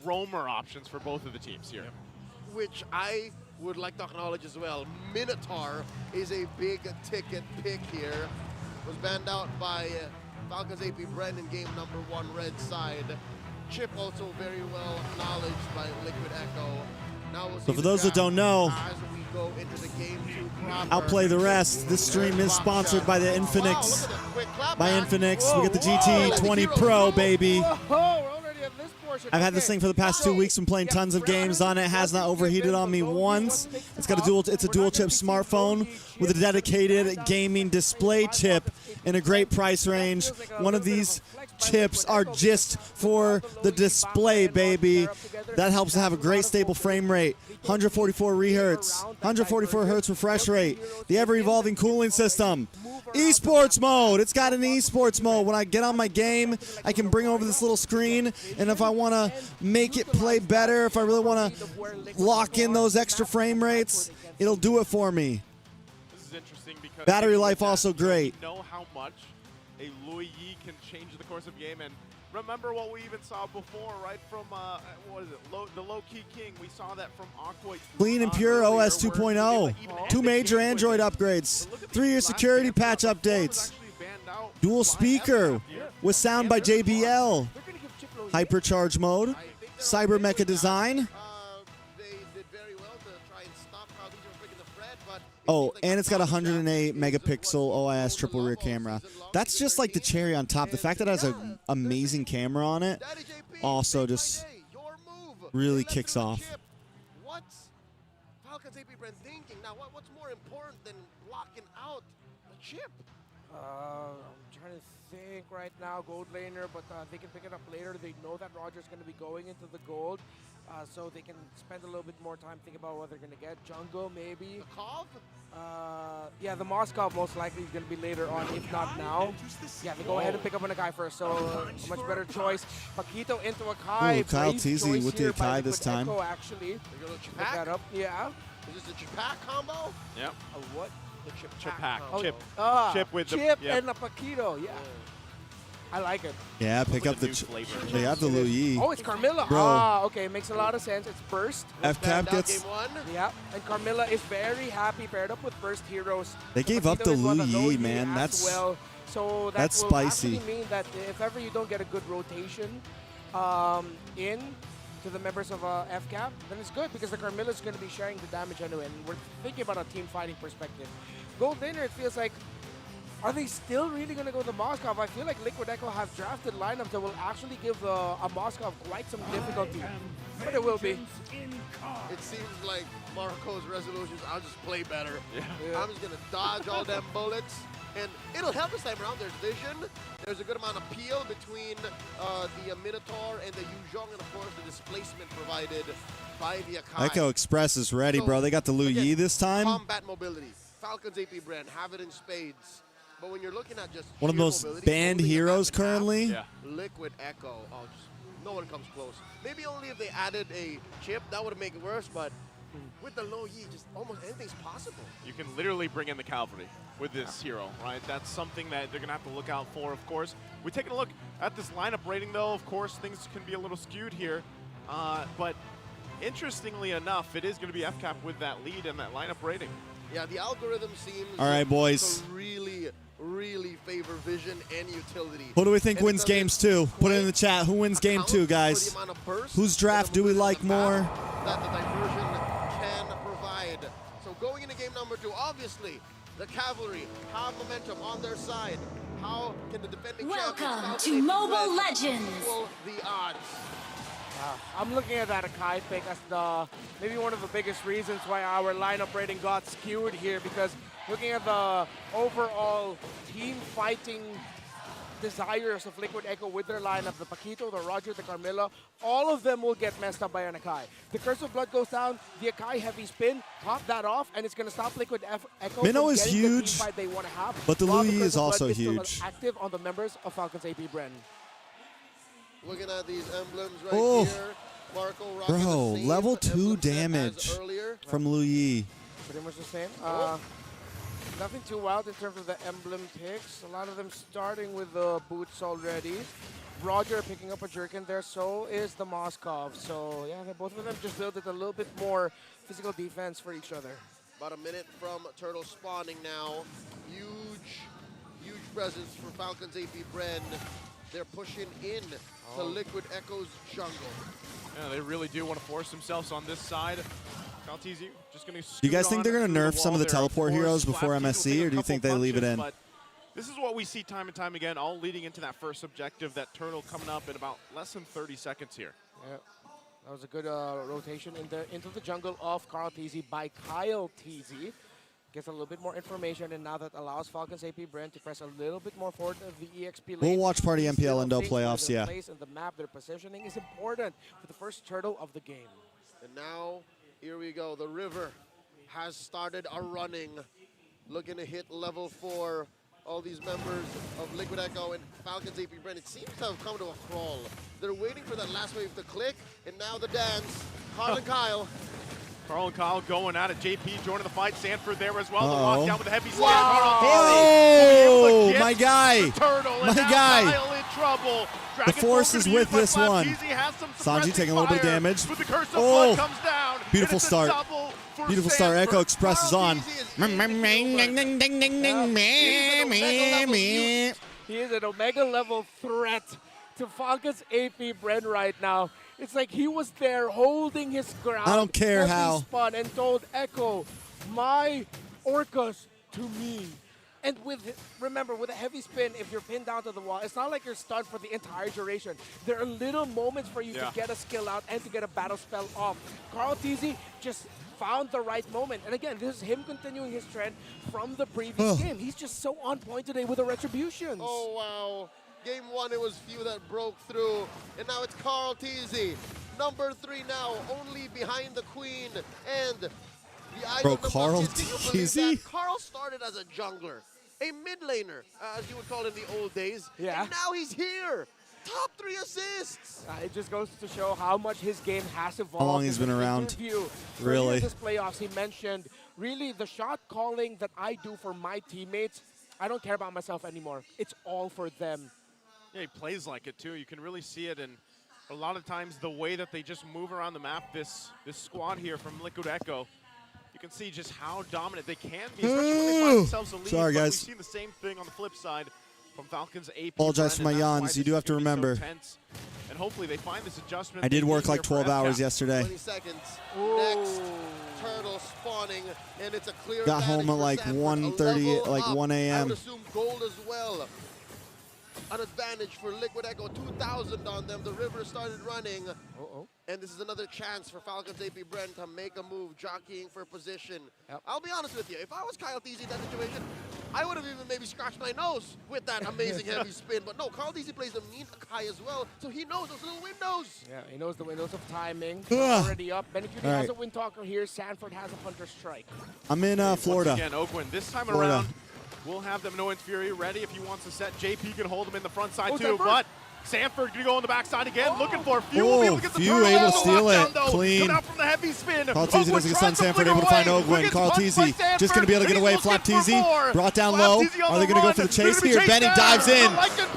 Speaker 1: roamer options for both of the teams here.
Speaker 4: Which I would like to acknowledge as well. Minotaur is a big ticket pick here. Was banned out by Falcons APBREN in game number 1 red side. Chip also very well acknowledged by Liquid Echo. Now we'll see
Speaker 2: So for
Speaker 4: the
Speaker 2: those that
Speaker 4: draft
Speaker 2: don't know,
Speaker 4: as we go into the game 2 proper.
Speaker 2: Outplay the Rest. This stream is sponsored by the INFINIX. By INFINIX, we get the GT 20 Pro, baby.
Speaker 3: Whoa, we're already at this point. portion.
Speaker 2: I've had this thing for the past 2 weeks. Been playing tons of games on it. Has not overheated on me once. It's got it's a dual chip smartphone with a dedicated gaming display chip in a great price range. One of these chips are just for the display, baby. That helps to have a great stable frame rate. 144 rehertz, 144 hertz refresh rate. The ever-evolving cooling system. Esports mode. It's got an esports mode. When I get on my game, I can bring over this little screen, and if I want to make it play better, if I really want to lock in those extra frame rates, it'll do it for me.
Speaker 1: This is interesting because
Speaker 2: battery life also great.
Speaker 1: We know how much a Louis Yi can change the course of the game, and remember what we even saw before, right? From what is it? The low-key king. We saw that from Aqua.
Speaker 2: Clean and pure OS 2.0. 2 major Android upgrades. 3-year security patch updates. Dual speaker with sound by JBL. Hypercharge mode. Cyber mecha design. Oh, and it's got a 108 megapixel OIS triple rear camera. That's just like the cherry on top. The fact that it has an amazing camera on it also just really kicks off.
Speaker 4: What's Falcon's APBREN thinking? Now, what's more important than blocking out the chip?
Speaker 3: I'm trying to think right now. Gold laner, but they can pick it up later. They know that Roger's going to be going into the gold. So they can spend a little bit more time thinking about what they're going to get. Jungle, maybe.
Speaker 4: The Kov?
Speaker 3: Yeah, the Moskov most likely is going to be later on, if not now. Yeah, they go ahead and pick up an Akai first, so a much better choice. Paquito into Akai.
Speaker 2: Ooh, Kyle Teasy with the Akai this time.
Speaker 3: Echo, actually.
Speaker 4: They're going to
Speaker 3: Pick that up. Yeah.
Speaker 4: Is this a Chipak combo?
Speaker 1: Yep.
Speaker 3: What?
Speaker 4: The
Speaker 1: Chipak.
Speaker 4: combo.
Speaker 1: Chip with
Speaker 3: Chip
Speaker 1: the yep.
Speaker 3: and a Paquito, yeah. I like it.
Speaker 2: Yeah, pick up the they have the Louis.
Speaker 3: Oh, it's Carmilla.
Speaker 2: Bro.
Speaker 3: Ah, okay, makes a lot of sense. It's Burst.
Speaker 2: FCAP gets.
Speaker 4: Game 1.
Speaker 3: Yeah, and Carmilla is very happy paired up with Burst heroes.
Speaker 2: They gave up the Louis, man.
Speaker 3: That's well. So
Speaker 2: that's
Speaker 3: will
Speaker 2: spicy.
Speaker 3: actually mean that if ever you don't get a good rotation in to the members of FCAP, then it's good because the Carmilla is going to be sharing the damage anyway. And we're thinking about a team fighting perspective. Gold laner, it feels like. Are they still really going to go to Moskov? I feel like Liquid Echo have drafted lineups that will actually give a Moskov quite some difficulty. But it will be.
Speaker 4: It seems like Marco's resolutions, I'll just play better.
Speaker 1: Yeah.
Speaker 4: I'm just going to dodge all them bullets. And it'll help this time around. There's vision. There's a good amount of peel between the Minotaur and the Yuzhong. And, of course, the displacement provided by the Akai.
Speaker 2: Echo Express is ready, bro. They got the Lu Yi this time.
Speaker 4: Combat mobility. Falcon's APBREN have it in spades. But when you're looking at just
Speaker 2: one of the most banned heroes currently.
Speaker 1: Yeah.
Speaker 4: Liquid Echo. Oh, just no one comes close. Maybe only if they added a chip, that would make it worse. But with the low Yi, just almost anything's possible.
Speaker 1: You can literally bring in the cavalry with this hero, right? That's something that they're going to have to look out for, of course. We're taking a look at this lineup rating, though. Of course, things can be a little skewed here. But interestingly enough, it is going to be FCAP with that lead and that lineup rating.
Speaker 4: Yeah, the algorithm seems
Speaker 2: all right, boys.
Speaker 4: to really favor vision and utility.
Speaker 2: Who do we think wins games 2? Put it in the chat. Who wins game 2, guys? Whose draft do we like more?
Speaker 4: That the diversion can provide. So going into game number 2, obviously, the cavalry have momentum on their side. How can the defending
Speaker 6: Welcome to Mobile Legends.
Speaker 4: Equal the odds?
Speaker 3: I'm looking at that Akai pick as maybe one of the biggest reasons why our lineup rating got skewed here, because looking at the overall team fighting desires of Liquid Echo with their lineup, the Paquito, the Roger, the Carmilla, all of them will get messed up by an Akai. The Curse of Blood goes down, the Akai heavy spin, top that off, and it's going to stop Liquid Echo
Speaker 2: Minnow
Speaker 3: from
Speaker 2: is
Speaker 3: getting
Speaker 2: huge,
Speaker 3: the team fight they want to have,
Speaker 2: but the
Speaker 3: while
Speaker 2: Louis
Speaker 3: Curse
Speaker 2: is
Speaker 3: of Blood
Speaker 2: also
Speaker 3: still
Speaker 2: huge.
Speaker 3: active on the members of Falcon's APBREN.
Speaker 4: Looking at these emblems right
Speaker 2: Oh.
Speaker 4: here. Marco rocking
Speaker 2: Bro,
Speaker 4: the same
Speaker 2: level 2
Speaker 4: emblem set as
Speaker 2: damage
Speaker 4: earlier.
Speaker 2: from Lu Yi.
Speaker 3: Pretty much the same. Nothing too wild in terms of the emblem picks. A lot of them starting with the boots already. Roger picking up a Jerkin there, so is the Moskov. So yeah, both of them just built it a little bit more physical defense for each other.
Speaker 4: About a minute from Turtle spawning now. Huge presence for Falcon's APBREN. They're pushing in to Liquid Echo's jungle.
Speaker 1: Yeah, they really do want to force themselves on this side. Caltizi just going to.
Speaker 2: Do you guys think they're going to nerf some of the teleport heroes before MSC, or do you think they leave it in?
Speaker 1: This is what we see time and time again, all leading into that first objective, that turtle coming up in about less than 30 seconds here.
Speaker 3: Yeah. That was a good rotation into the jungle of Carl TZ by Kyle TZ. Gets a little bit more information, and now that allows Falcons APBREN to press a little bit more forward of the EXP lane.
Speaker 2: We'll watch party MPL Indo playoffs, yeah.
Speaker 3: Place and the map, their positioning is important for the first turtle of the game.
Speaker 4: And now, here we go. The river has started a running. Looking to hit level 4. All these members of Liquid Echo and Falcons APBREN, it seems to have come to a crawl. They're waiting for that last wave to click, and now the dance. Carl and Kyle.
Speaker 1: Carl and Kyle going at it. JP joining the fight. Sanford there as well. The lockdown with the heavy slam.
Speaker 2: Oh, my guy.
Speaker 1: Turtle,
Speaker 2: my guy.
Speaker 1: Kyle in trouble.
Speaker 2: The force is with this one. Sanji taking a little bit of damage. Oh, comes down. Beautiful start. Beautiful start. Echo Express is on.
Speaker 3: He is an Omega level threat to Falcons APBREN right now. It's like he was there holding his ground.
Speaker 2: I don't care how.
Speaker 3: Spun and told Echo, my Orcas to me. And remember, with a heavy spin, if you're pinned down to the wall, it's not like you're stunned for the entire duration. There are little moments for you to get a skill out and to get a battle spell off. Carl TZ just found the right moment. And again, this is him continuing his trend from the previous game. He's just so on point today with the retributions.
Speaker 4: Oh, wow. Game 1, it was few that broke through. And now it's Carl TZ. Number 3 now, only behind the Queen. And the idol of the
Speaker 2: Carl
Speaker 4: bucket. Can you believe
Speaker 2: TZ?
Speaker 4: that? Carl started as a jungler, a mid laner, as you would call it in the old days.
Speaker 3: Yeah.
Speaker 4: And now he's here. Top 3 assists.
Speaker 3: It just goes to show how much his game has evolved.
Speaker 2: How long he's been around. Really?
Speaker 3: This playoffs, he mentioned, really, the shot calling that I do for my teammates, I don't care about myself anymore. It's all for them.
Speaker 1: Yeah, he plays like it too. You can really see it, and a lot of times the way that they just move around the map, this squad here from Liquid Echo, you can see just how dominant they can be, especially when they find themselves a lead.
Speaker 2: Sorry, guys.
Speaker 1: We've seen the same thing on the flip side from Falcons AP.
Speaker 2: Apologize for my yawns. You do have to remember.
Speaker 1: And hopefully they find this adjustment.
Speaker 2: I did work like 12 hours yesterday.
Speaker 4: 20 seconds. Next turtle spawning, and it's a clear
Speaker 2: Got home at like
Speaker 4: Sanford.
Speaker 2: 1:30, like 1
Speaker 4: I
Speaker 2: a.m.
Speaker 4: would assume gold as well. An advantage for Liquid Echo, 2,000 on them. The river started running. And this is another chance for Falcons APBREN to make a move, jockeying for position. I'll be honest with you, if I was Kyle TZ in that situation, I would have even maybe scratched my nose with that amazing heavy spin. But no, Carl TZ plays a mean high as well, so he knows those little windows.
Speaker 3: Yeah, he knows the windows of timing. Already up. Benecuti has a Wind Talker here. Sanford has a Hunter Strike.
Speaker 2: I'm in Florida.
Speaker 1: Once again, Oakland, this time around, we'll have them No Fury ready if he wants to set. JP can hold him in the front side too,
Speaker 3: Sanford?
Speaker 1: but Sanford gonna go on the backside again, looking for Few. Will be able to get the
Speaker 2: Few
Speaker 1: turtle.
Speaker 2: able to steal it.
Speaker 1: Though.
Speaker 2: Clean.
Speaker 1: Coming out from the heavy spin.
Speaker 2: Carl TZ doesn't get stunned. Sanford able to find Ogwin. Carl TZ just going to be able to get away. Flap TZ brought down low. Are they going to go for the chase here? Benny dives in,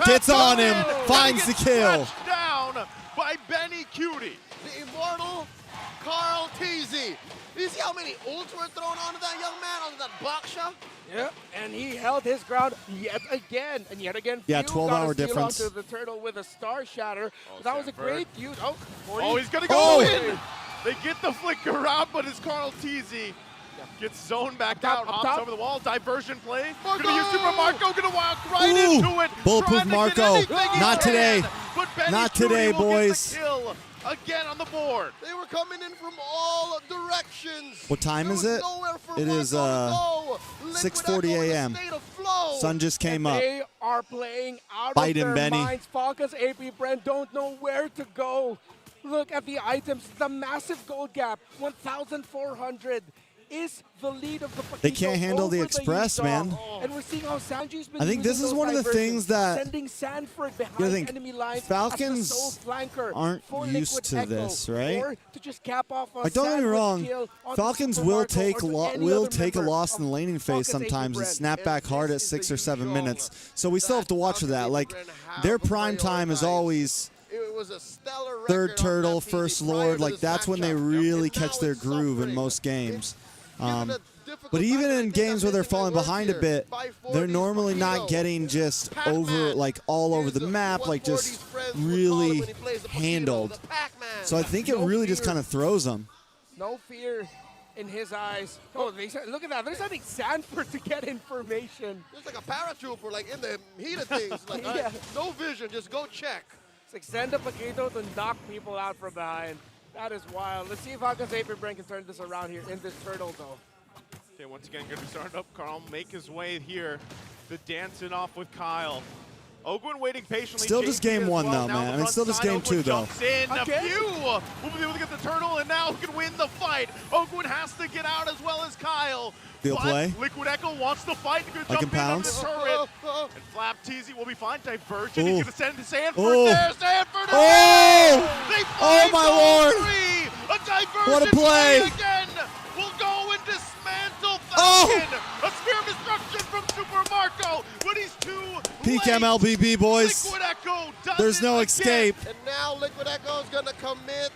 Speaker 2: gets on him, finds the kill.
Speaker 1: Down by Benny Cutie.
Speaker 4: The immortal Carl TZ. You see how many ults were thrown onto that young man, onto that Baksha?
Speaker 3: Yep, and he held his ground yet again. And yet again,
Speaker 2: Yeah,
Speaker 3: Few
Speaker 2: 12-hour
Speaker 3: got a steal
Speaker 2: difference.
Speaker 3: onto the turtle with a Star Shatter. That was a great use.
Speaker 1: Oh, he's going to go in. They get the flicker out, but it's Carl TZ. Gets zoned back out, hops over the wall, diversion play. Gonna use Super Marco, gonna walk right into it.
Speaker 2: Bulletproof Marco, not today. Not today, boys.
Speaker 4: Kill again on the board. They were coming in from all directions.
Speaker 2: What time is it? It is 6:40 a.m. Sun just came up.
Speaker 3: They are playing out
Speaker 2: Bite
Speaker 3: of
Speaker 2: him,
Speaker 3: their
Speaker 2: Benny.
Speaker 3: minds. Falcons APBREN don't know where to go. Look at the items. The massive gold gap, 1,400. Is the lead of the Paquito.
Speaker 2: They can't handle the
Speaker 3: over
Speaker 2: Express,
Speaker 3: Utah.
Speaker 2: man.
Speaker 3: And we're seeing how Sanji's been
Speaker 2: I think this
Speaker 3: using
Speaker 2: is
Speaker 3: those
Speaker 2: one of the
Speaker 3: diversions,
Speaker 2: things that
Speaker 3: sending Sanford
Speaker 2: you gotta
Speaker 3: behind
Speaker 2: think,
Speaker 3: enemy lines
Speaker 2: Falcons
Speaker 3: as the sole flanker
Speaker 2: aren't
Speaker 3: for
Speaker 2: used
Speaker 3: Liquid
Speaker 2: to
Speaker 3: Echo,
Speaker 2: this, right?
Speaker 3: Or to just cap off a
Speaker 2: Like, don't get me
Speaker 3: sandwich
Speaker 2: wrong,
Speaker 3: kill on
Speaker 2: Falcons
Speaker 3: Super
Speaker 2: will
Speaker 3: Marco
Speaker 2: take
Speaker 3: or to any other
Speaker 2: a
Speaker 3: member
Speaker 2: loss in the
Speaker 3: of
Speaker 2: laning phase
Speaker 3: Falcons
Speaker 2: sometimes and
Speaker 3: APBREN.
Speaker 2: snap back hard at 6 or 7 minutes. So we still have to watch for that. Like, their prime time is always
Speaker 4: It was a stellar
Speaker 2: third
Speaker 4: record on
Speaker 2: turtle,
Speaker 4: that TZ
Speaker 2: first
Speaker 4: prior
Speaker 2: lord.
Speaker 4: to
Speaker 2: Like,
Speaker 4: this
Speaker 2: that's when they
Speaker 4: matchup.
Speaker 2: really
Speaker 4: And
Speaker 2: catch
Speaker 4: now
Speaker 2: their
Speaker 4: it's
Speaker 2: groove in
Speaker 4: suffering.
Speaker 2: most games.
Speaker 4: Difficult
Speaker 2: But even
Speaker 4: time,
Speaker 2: in
Speaker 4: I think
Speaker 2: games where they're
Speaker 4: amazing
Speaker 2: falling
Speaker 4: work
Speaker 2: behind a
Speaker 4: here
Speaker 2: bit,
Speaker 4: by
Speaker 2: they're
Speaker 4: 40's
Speaker 2: normally not
Speaker 4: Paquito.
Speaker 2: getting just
Speaker 4: Pac-Man
Speaker 2: over, like, all over the
Speaker 4: is
Speaker 2: map,
Speaker 4: what
Speaker 2: like,
Speaker 4: 40's
Speaker 2: just
Speaker 4: friends would call him
Speaker 2: really
Speaker 4: when he plays the Paquito,
Speaker 2: handled.
Speaker 4: the Pac-Man.
Speaker 2: So I think it
Speaker 3: No
Speaker 2: really just
Speaker 3: fear.
Speaker 2: kind of throws them.
Speaker 3: No fear in his eyes. Oh, look at that. They're sending Sanford to get information.
Speaker 4: It's like a paratrooper, like in the heat of things. Like, all right, no vision, just go check.
Speaker 3: It's like send a Paquito to knock people out from behind. That is wild. Let's see if Falcon's APBREN can turn this around here in this turtle, though.
Speaker 1: Okay, once again, going to be starting up. Carl make his way here to dance it off with Kyle. Ogwin waiting patiently.
Speaker 2: Still just game one, though, man. I mean, still just game two, though.
Speaker 1: In a few. We'll be able to get the turtle, and now who can win the fight? Ogwin has to get out as well as Kyle.
Speaker 2: Field play.
Speaker 1: Liquid Echo wants to fight. Good
Speaker 2: I can
Speaker 1: jump in on the
Speaker 2: pounce.
Speaker 1: turret. And Flap Teasy will be fine. Diversion.
Speaker 2: Ooh.
Speaker 1: He's going to send to Sanford
Speaker 2: Ooh.
Speaker 1: there. Sanford.
Speaker 2: Oh!
Speaker 1: They
Speaker 2: Oh, my Lord.
Speaker 1: Three. A diversion
Speaker 2: What a play.
Speaker 1: again. Will go and dismantle Falcon.
Speaker 2: Oh!
Speaker 1: A spear of destruction from Super Marco. But he's too
Speaker 2: Peak
Speaker 1: late.
Speaker 2: MLBB, boys.
Speaker 1: Liquid Echo does
Speaker 2: There's
Speaker 1: it
Speaker 2: no
Speaker 1: again.
Speaker 2: escape.
Speaker 4: And now Liquid Echo is going to commit.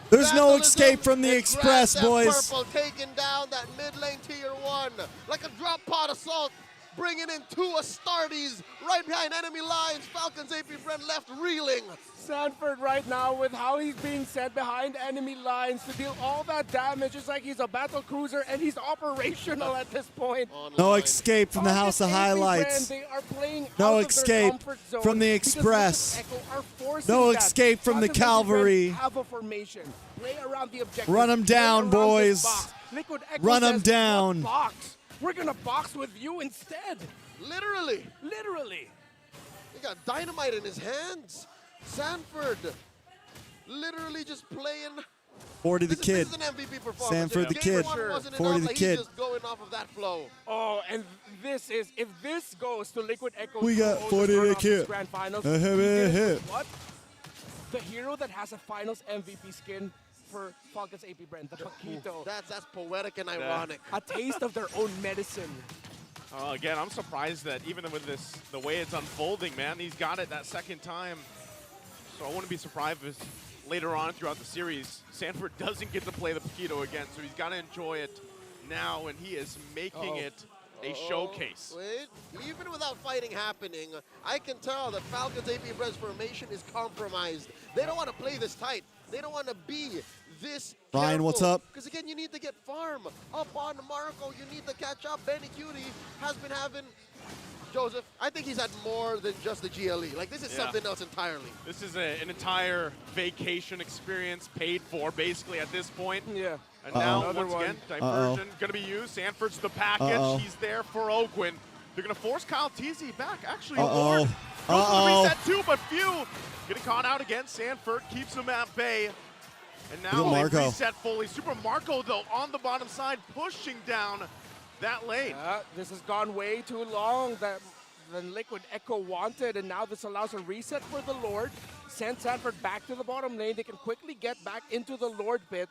Speaker 2: There's no
Speaker 4: Vandalism
Speaker 2: escape from the
Speaker 4: and
Speaker 2: Express,
Speaker 4: grab that
Speaker 2: boys.
Speaker 4: Purple, taking down that mid lane tier 1 like a drop pod assault, bringing in 2 Astartes right behind enemy lines. Falcon's APBREN left reeling.
Speaker 3: Sanford right now with how he's being sent behind enemy lines to deal all that damage. It's like he's a battle cruiser and he's operational at this point.
Speaker 2: No escape from the House of
Speaker 3: APBREN,
Speaker 2: Highlights.
Speaker 3: They are playing
Speaker 2: No
Speaker 3: out of their
Speaker 2: escape
Speaker 3: comfort zone
Speaker 2: from the
Speaker 3: because
Speaker 2: Express.
Speaker 3: Liquid Echo are forcing
Speaker 2: No
Speaker 3: that.
Speaker 2: escape from the
Speaker 3: Falcons
Speaker 2: Cavalry.
Speaker 3: Have a formation. Play around the objective.
Speaker 2: Run 'em
Speaker 3: Play
Speaker 2: down,
Speaker 3: around
Speaker 2: boys.
Speaker 3: this box. Liquid Echo
Speaker 2: Run 'em
Speaker 3: says,
Speaker 2: down.
Speaker 3: "What box? We're gonna box with you instead."
Speaker 4: Literally.
Speaker 3: Literally.
Speaker 4: He got dynamite in his hands. Sanford literally just playing.
Speaker 2: 40 the
Speaker 4: This
Speaker 2: kid.
Speaker 4: is an MVP performance.
Speaker 2: Sanford
Speaker 4: If
Speaker 2: the
Speaker 4: game
Speaker 2: kid.
Speaker 4: one wasn't
Speaker 2: 40
Speaker 4: enough,
Speaker 2: the
Speaker 4: like,
Speaker 2: kid.
Speaker 4: He's just going off of that flow.
Speaker 3: Oh, and this is, if this goes to Liquid Echo,
Speaker 2: We got 40 to kill.
Speaker 3: Grandfinals. What? The hero that has a finals MVP skin for Falcon's APBREN, the Paquito.
Speaker 4: That's poetic and ironic.
Speaker 3: A taste of their own medicine.
Speaker 1: Again, I'm surprised that even with this, the way it's unfolding, man, he's got it that second time. So I wouldn't be surprised if later on throughout the series, Sanford doesn't get to play the Paquito again. So he's got to enjoy it now, and he is making it a showcase.
Speaker 4: Wait, even without fighting happening, I can tell that Falcon's APBREN's formation is compromised. They don't want to play this tight. They don't want to be this
Speaker 2: Ryan, what's up?
Speaker 4: Because again, you need to get farm up on Marco. You need to catch up. Benny Cutie has been having, Joseph, I think he's had more than just the GLE. Like, this is something else entirely.
Speaker 1: This is an entire vacation experience paid for, basically, at this point.
Speaker 3: Yeah.
Speaker 1: And now, once again, diversion going to be used. Sanford's the package. He's there for Ogwin. They're going to force Kyle Teasy back. Actually, Lord goes to the reset too, but few. Getting caught out again. Sanford keeps him at bay. And now they reset fully. Super Marco, though, on the bottom side, pushing down that lane.
Speaker 3: This has gone way too long than Liquid Echo wanted, and now this allows a reset for the Lord. Send Sanford back to the bottom lane. They can quickly get back into the Lord pit.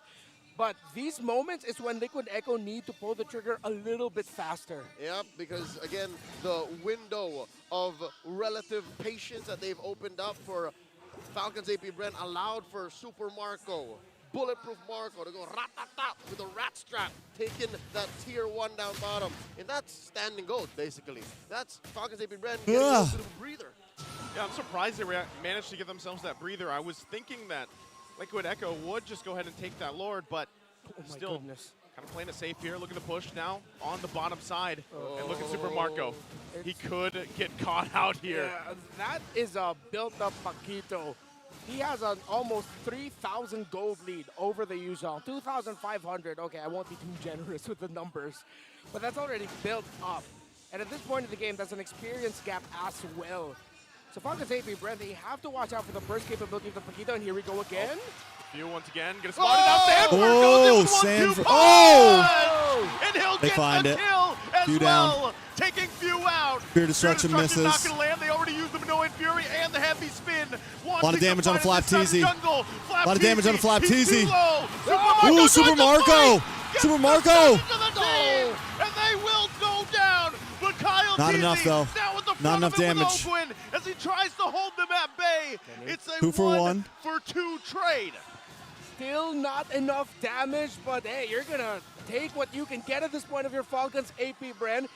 Speaker 3: But these moments is when Liquid Echo need to pull the trigger a little bit faster.
Speaker 4: Yep, because again, the window of relative patience that they've opened up for Falcon's APBREN allowed for Super Marco, Bulletproof Marco to go rat-tat-tat with a rat strap, taking that tier 1 down bottom. And that's standing gold, basically. That's Falcon's APBREN getting a little bit of a breather.
Speaker 1: Yeah, I'm surprised they managed to give themselves that breather. I was thinking that Liquid Echo would just go ahead and take that Lord, but still kind of playing it safe here. Looking to push now on the bottom side. And look at Super Marco. He could get caught out here.
Speaker 3: Yeah, that is a built-up Paquito. He has an almost 3,000 gold lead over the Yuzhong. 2,500. Okay, I won't be too generous with the numbers, but that's already built up. And at this point in the game, that's an experience gap as well. So Falcon's APBREN, they have to watch out for the burst capability of the Paquito, and here we go again.
Speaker 1: Few once again, gonna spot it out. Sanford goes in with 1-2 punch! And he'll get the kill as well. Taking Few out.
Speaker 2: Fear Destruction misses.
Speaker 1: Not gonna land. They already used the Minoan Fury and the heavy spin.
Speaker 2: A lot of damage on a Flap Teasy.
Speaker 1: A
Speaker 2: lot of damage on a Flap Teasy.
Speaker 1: Ooh,
Speaker 2: Super Marco! Super Marco!
Speaker 1: And they will go down. But Kyle
Speaker 2: Not
Speaker 1: Teasy
Speaker 2: enough, though.
Speaker 1: now with the
Speaker 2: Not enough
Speaker 1: front of it with
Speaker 2: damage.
Speaker 1: Ogwin as he tries to hold them at bay. It's a
Speaker 2: 2 for 1
Speaker 1: for 2 trade.
Speaker 3: Still not enough damage, but hey, you're gonna take what you can get at this point of your Falcons APBREN.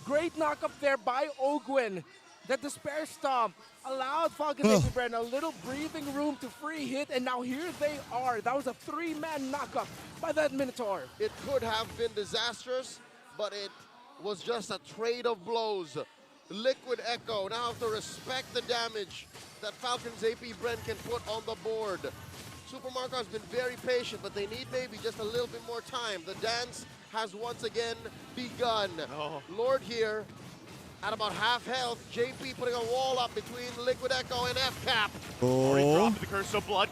Speaker 3: Great knock up there by Ogwin. The Despair Stomp allowed FALCON's APBREN a little breathing room to free hit, and now here they are. That was a 3-man knockup by that Minotaur.
Speaker 4: It could have been disastrous, but it was just a trade of blows. Liquid Echo now have to respect the damage that FALCON's APBREN can put on the board. Super Marco has been very patient, but they need maybe just a little bit more time. The dance has once again begun. Lord here at about half health. JP putting a wall up between Liquid Echo and FCAP.
Speaker 1: Dropping the Curse of Blood.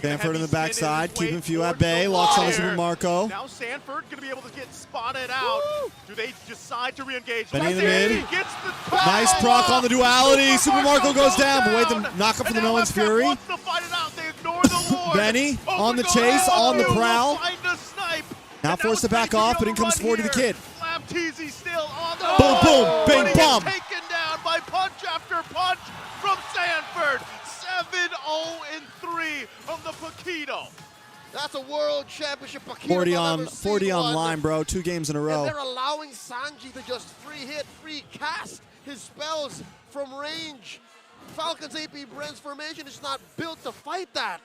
Speaker 2: Sanford in the backside, keeping few at bay. Locks on the Super Marco.
Speaker 1: Now Sanford going to be able to get spotted out.
Speaker 6: Woo!
Speaker 1: Do they decide to re-engage?
Speaker 2: Benny in the mid.
Speaker 1: Gets the
Speaker 2: Nice proc on the duality. Super Marco goes down, but wait, the knockup for the Nolan's Fury.
Speaker 1: Wants to fight it out. They ignore the Lord.
Speaker 2: Benny on the chase, on the prowl. Now forced to back off, but in comes 40 the kid.
Speaker 1: FLapTZ still on the
Speaker 2: Boom, boom, bing,
Speaker 1: but he
Speaker 2: bum.
Speaker 1: gets taken down by punch after punch from Sanford. 7-0-3 from the Paquito.
Speaker 4: That's a world championship Paquito.
Speaker 2: 40 on line, bro. 2 games in a row.
Speaker 4: And they're allowing Sanji to just free hit, free cast his spells from range. FALCON's APBREN's formation is not built to fight that.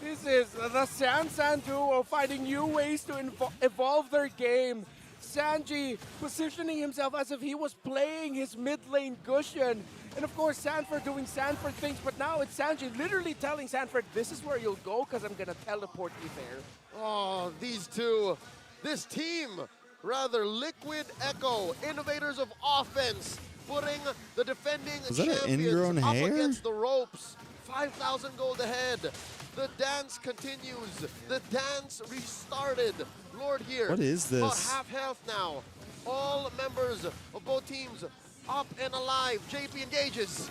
Speaker 3: This is the San duo finding new ways to evolve their game. Sanji positioning himself as if he was playing his mid lane Gusion. And of course, Sanford doing Sanford things, but now it's Sanji literally telling Sanford, this is where you'll go because I'm going to teleport you there.
Speaker 4: Oh, these two, this team, rather, Liquid Echo, innovators of offense, putting the defending champions up against the ropes. 5,000 gold ahead. The dance continues. The dance restarted. Lord here.
Speaker 2: What is this?
Speaker 4: About half health now. All members of both teams up and alive. JP engages.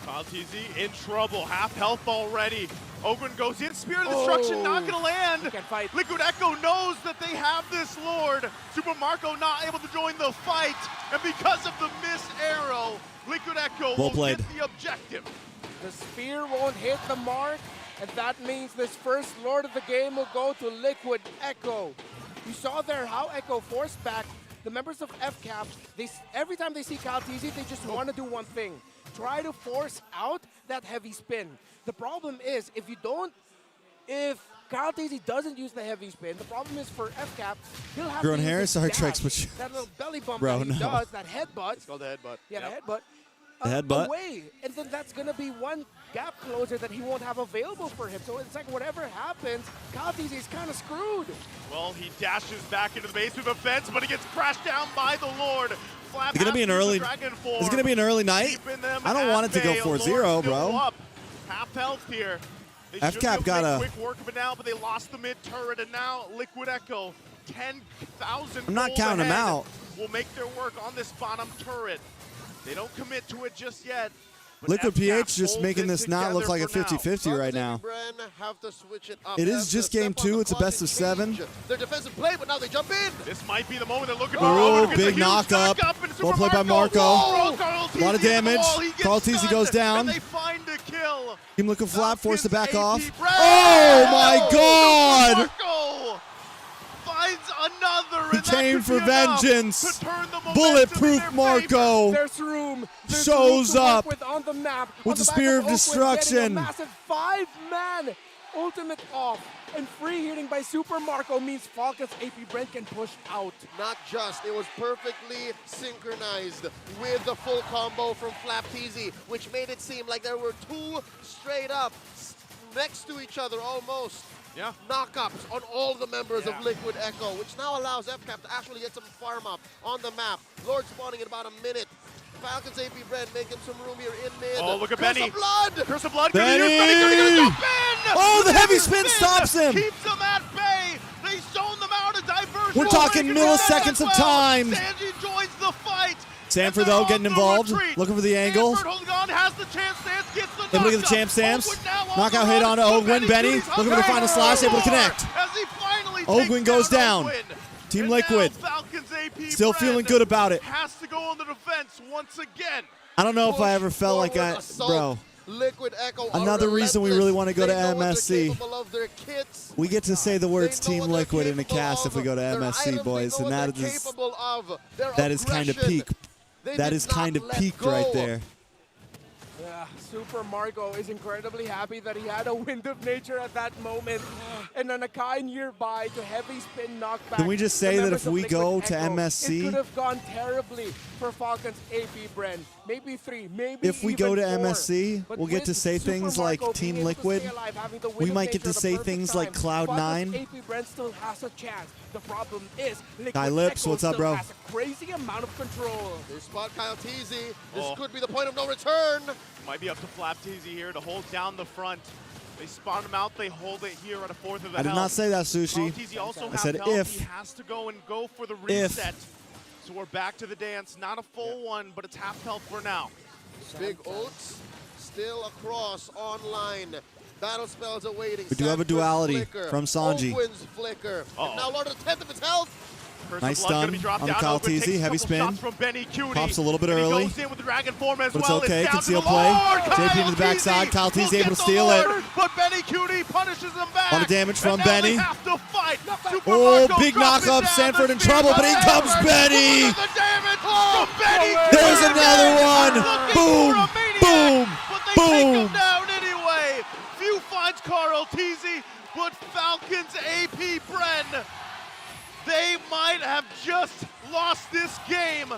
Speaker 1: FALCON in trouble. Half health already. Ogren goes in. Spear of Destruction not going to land.
Speaker 3: Can't fight.
Speaker 1: Liquid Echo knows that they have this Lord. Super Marco not able to join the fight. And because of the missed arrow, Liquid Echo will get the objective.
Speaker 3: The spear won't hit the mark, and that means this first Lord of the game will go to Liquid Echo. You saw there how Echo forced back the members of FCAP. Every time they see FALCON, they just want to do one thing. Try to force out that heavy spin. The problem is, if FALCON doesn't use the heavy spin, the problem is for FCAP, he'll have
Speaker 2: Grown
Speaker 3: to
Speaker 2: hair,
Speaker 3: use
Speaker 2: sorry,
Speaker 3: dash,
Speaker 2: Trex, but
Speaker 3: that little belly bump
Speaker 2: bro,
Speaker 3: that he
Speaker 2: no.
Speaker 3: does, that headbutt.
Speaker 1: It's called the headbutt.
Speaker 3: Yeah, the headbutt.
Speaker 2: The headbutt?
Speaker 3: Away. And then that's going to be one gap closer that he won't have available for him. So it's like whatever happens, FALCON is kind of screwed.
Speaker 1: Well, he dashes back into the base with a fence, but he gets crashed down by the Lord.
Speaker 2: It's gonna be an early. It's gonna be an early night. I don't want it to go 4-0, bro.
Speaker 1: Up. Half health here. They
Speaker 2: FCAP got a
Speaker 1: quick work of it now, but they lost the mid turret, and now Liquid Echo, 10,000.
Speaker 2: I'm not counting them out.
Speaker 1: Will make their work on this bottom turret. They don't commit to it just yet.
Speaker 2: Liquid PH just making this not look like a 50-50 right now.
Speaker 4: Have to switch it up.
Speaker 2: It is just game 2. It's a best of 7.
Speaker 4: Their defensive play, but now they jump in.
Speaker 1: This might be the moment they're looking for.
Speaker 2: Oh, big knockup. Well played by Marco. A lot of damage. FALCON goes down.
Speaker 1: They find the kill.
Speaker 2: Team looking flat, forced to back off. Oh my God!
Speaker 1: Marco finds another.
Speaker 2: He came for vengeance. Bulletproof Marco.
Speaker 3: There's room.
Speaker 2: Shows up
Speaker 3: with on the map.
Speaker 2: with the Spear of Destruction.
Speaker 3: A massive 5-man ultimate off. And free hitting by Super Marco means FALCON's APBREN can push out.
Speaker 4: Not just, it was perfectly synchronized with the full combo from FLapTZ, which made it seem like there were 2 straight up next to each other almost.
Speaker 1: Yeah.
Speaker 4: Knockups on all the members of Liquid Echo, which now allows FCAP to actually get some farm up on the map. Lord spawning in about a minute. FALCON's APBREN making some room here in mid.
Speaker 1: Oh, look at
Speaker 4: Curse
Speaker 1: Benny.
Speaker 4: of Blood!
Speaker 1: Curse of Blood.
Speaker 2: Benny! Oh, the heavy spin stops him.
Speaker 1: Keeps them at bay. They zone them out a diversion.
Speaker 2: We're talking milliseconds of time.
Speaker 1: Sanji joins the fight.
Speaker 2: Sanford, though, getting involved. Looking for the angle.
Speaker 1: Sanford holding on, has the chance. Stance gets the
Speaker 2: Able to get the champ stance. Knockout hit on Ogwin. Benny looking for the final slash. Able to connect. Ogwin goes down. Team Liquid still feeling good about it.
Speaker 1: Has to go on the defense once again.
Speaker 2: I don't know if I ever felt like I, bro.
Speaker 4: Liquid Echo
Speaker 2: Another reason we really want to go to MSC. We get to say the words Team Liquid in a cast if we go to MSC, boys, and that is kind of peak. That is kind of peaked right there.
Speaker 3: Yeah, Super Marco is incredibly happy that he had a wind of nature at that moment. And an Akai nearby to heavy spin knockback.
Speaker 2: Can we just say that if we go to MSC,
Speaker 3: it could have gone terribly for Falcon's APBREN. Maybe 3, maybe
Speaker 2: if we
Speaker 3: even
Speaker 2: go to
Speaker 3: 4.
Speaker 2: MSC,
Speaker 3: But
Speaker 2: we'll get to
Speaker 3: with
Speaker 2: say
Speaker 3: Super
Speaker 2: things
Speaker 3: Marco
Speaker 2: like Team
Speaker 3: being able to
Speaker 2: Liquid.
Speaker 3: stay alive, having the
Speaker 2: We
Speaker 3: wind of
Speaker 2: might get
Speaker 3: nature
Speaker 2: to
Speaker 3: at the
Speaker 2: say
Speaker 3: perfect
Speaker 2: things like
Speaker 3: time, Falcon's
Speaker 2: Cloud9.
Speaker 3: APBREN still has a chance. The problem is Liquid
Speaker 2: Guy Lips,
Speaker 3: Echo
Speaker 2: what's up,
Speaker 3: still
Speaker 2: bro?
Speaker 3: has a crazy amount of control.
Speaker 4: They spot Kyle Teasy. This
Speaker 1: Oh.
Speaker 4: could be the point of no return.
Speaker 1: Might be up to Flapteasy here to hold down the front. They spawn him out, they hold it here at a fourth of the
Speaker 2: I did
Speaker 1: health.
Speaker 2: not say that, Sushi.
Speaker 1: Flapteasy also
Speaker 2: I
Speaker 1: has
Speaker 2: said
Speaker 1: health.
Speaker 2: if.
Speaker 1: He has to go and go for the
Speaker 2: If.
Speaker 1: reset. So we're back to the dance. Not a full one, but it's half health for now.
Speaker 4: Big Oats still across online. Battle spells awaiting.
Speaker 2: We do have a
Speaker 4: Sanford's
Speaker 2: duality
Speaker 4: flicker.
Speaker 2: from Sanji.
Speaker 4: Owen's flicker. And now Lord of the 10th of his health.
Speaker 1: Curse
Speaker 2: Nice
Speaker 1: of Blood gonna
Speaker 2: stun
Speaker 1: be dropped
Speaker 2: on the
Speaker 1: down.
Speaker 2: Kyle
Speaker 1: Oakwood takes
Speaker 2: Teasy,
Speaker 1: a
Speaker 2: heavy
Speaker 1: couple
Speaker 2: spin.
Speaker 1: shots from Benny Cutie.
Speaker 2: Pops a little bit
Speaker 1: And
Speaker 2: early.
Speaker 1: He goes in with the Dragon Form as
Speaker 2: But it's
Speaker 1: well.
Speaker 2: okay,
Speaker 1: down to
Speaker 2: conceal
Speaker 1: the
Speaker 2: play.
Speaker 1: Lord.
Speaker 2: JP to the
Speaker 1: Kyle
Speaker 2: backside.
Speaker 1: Teasy
Speaker 2: Kyle Teasy
Speaker 1: will
Speaker 2: able
Speaker 1: get
Speaker 2: to steal
Speaker 1: the
Speaker 2: it.
Speaker 1: Lord, but Benny Cutie punishes him back.
Speaker 2: A lot of damage from
Speaker 1: And now
Speaker 2: Benny.
Speaker 1: They have to fight. Super
Speaker 2: Oh,
Speaker 1: Marco
Speaker 2: big
Speaker 1: dropping
Speaker 2: knock up.
Speaker 1: down.
Speaker 2: Sanford
Speaker 1: The
Speaker 2: in
Speaker 1: speed
Speaker 2: trouble, but in
Speaker 1: of
Speaker 2: comes
Speaker 1: Sanford.
Speaker 2: Benny.
Speaker 1: Look at the damage from Benny
Speaker 2: There's
Speaker 1: Cutie.
Speaker 2: another one.
Speaker 1: Looking
Speaker 2: Boom,
Speaker 1: for a maniac,
Speaker 2: boom,
Speaker 1: but they
Speaker 2: boom.
Speaker 1: take him down anyway. Few finds Carl Teasy, but Falcons APBREN, they might have just lost this game.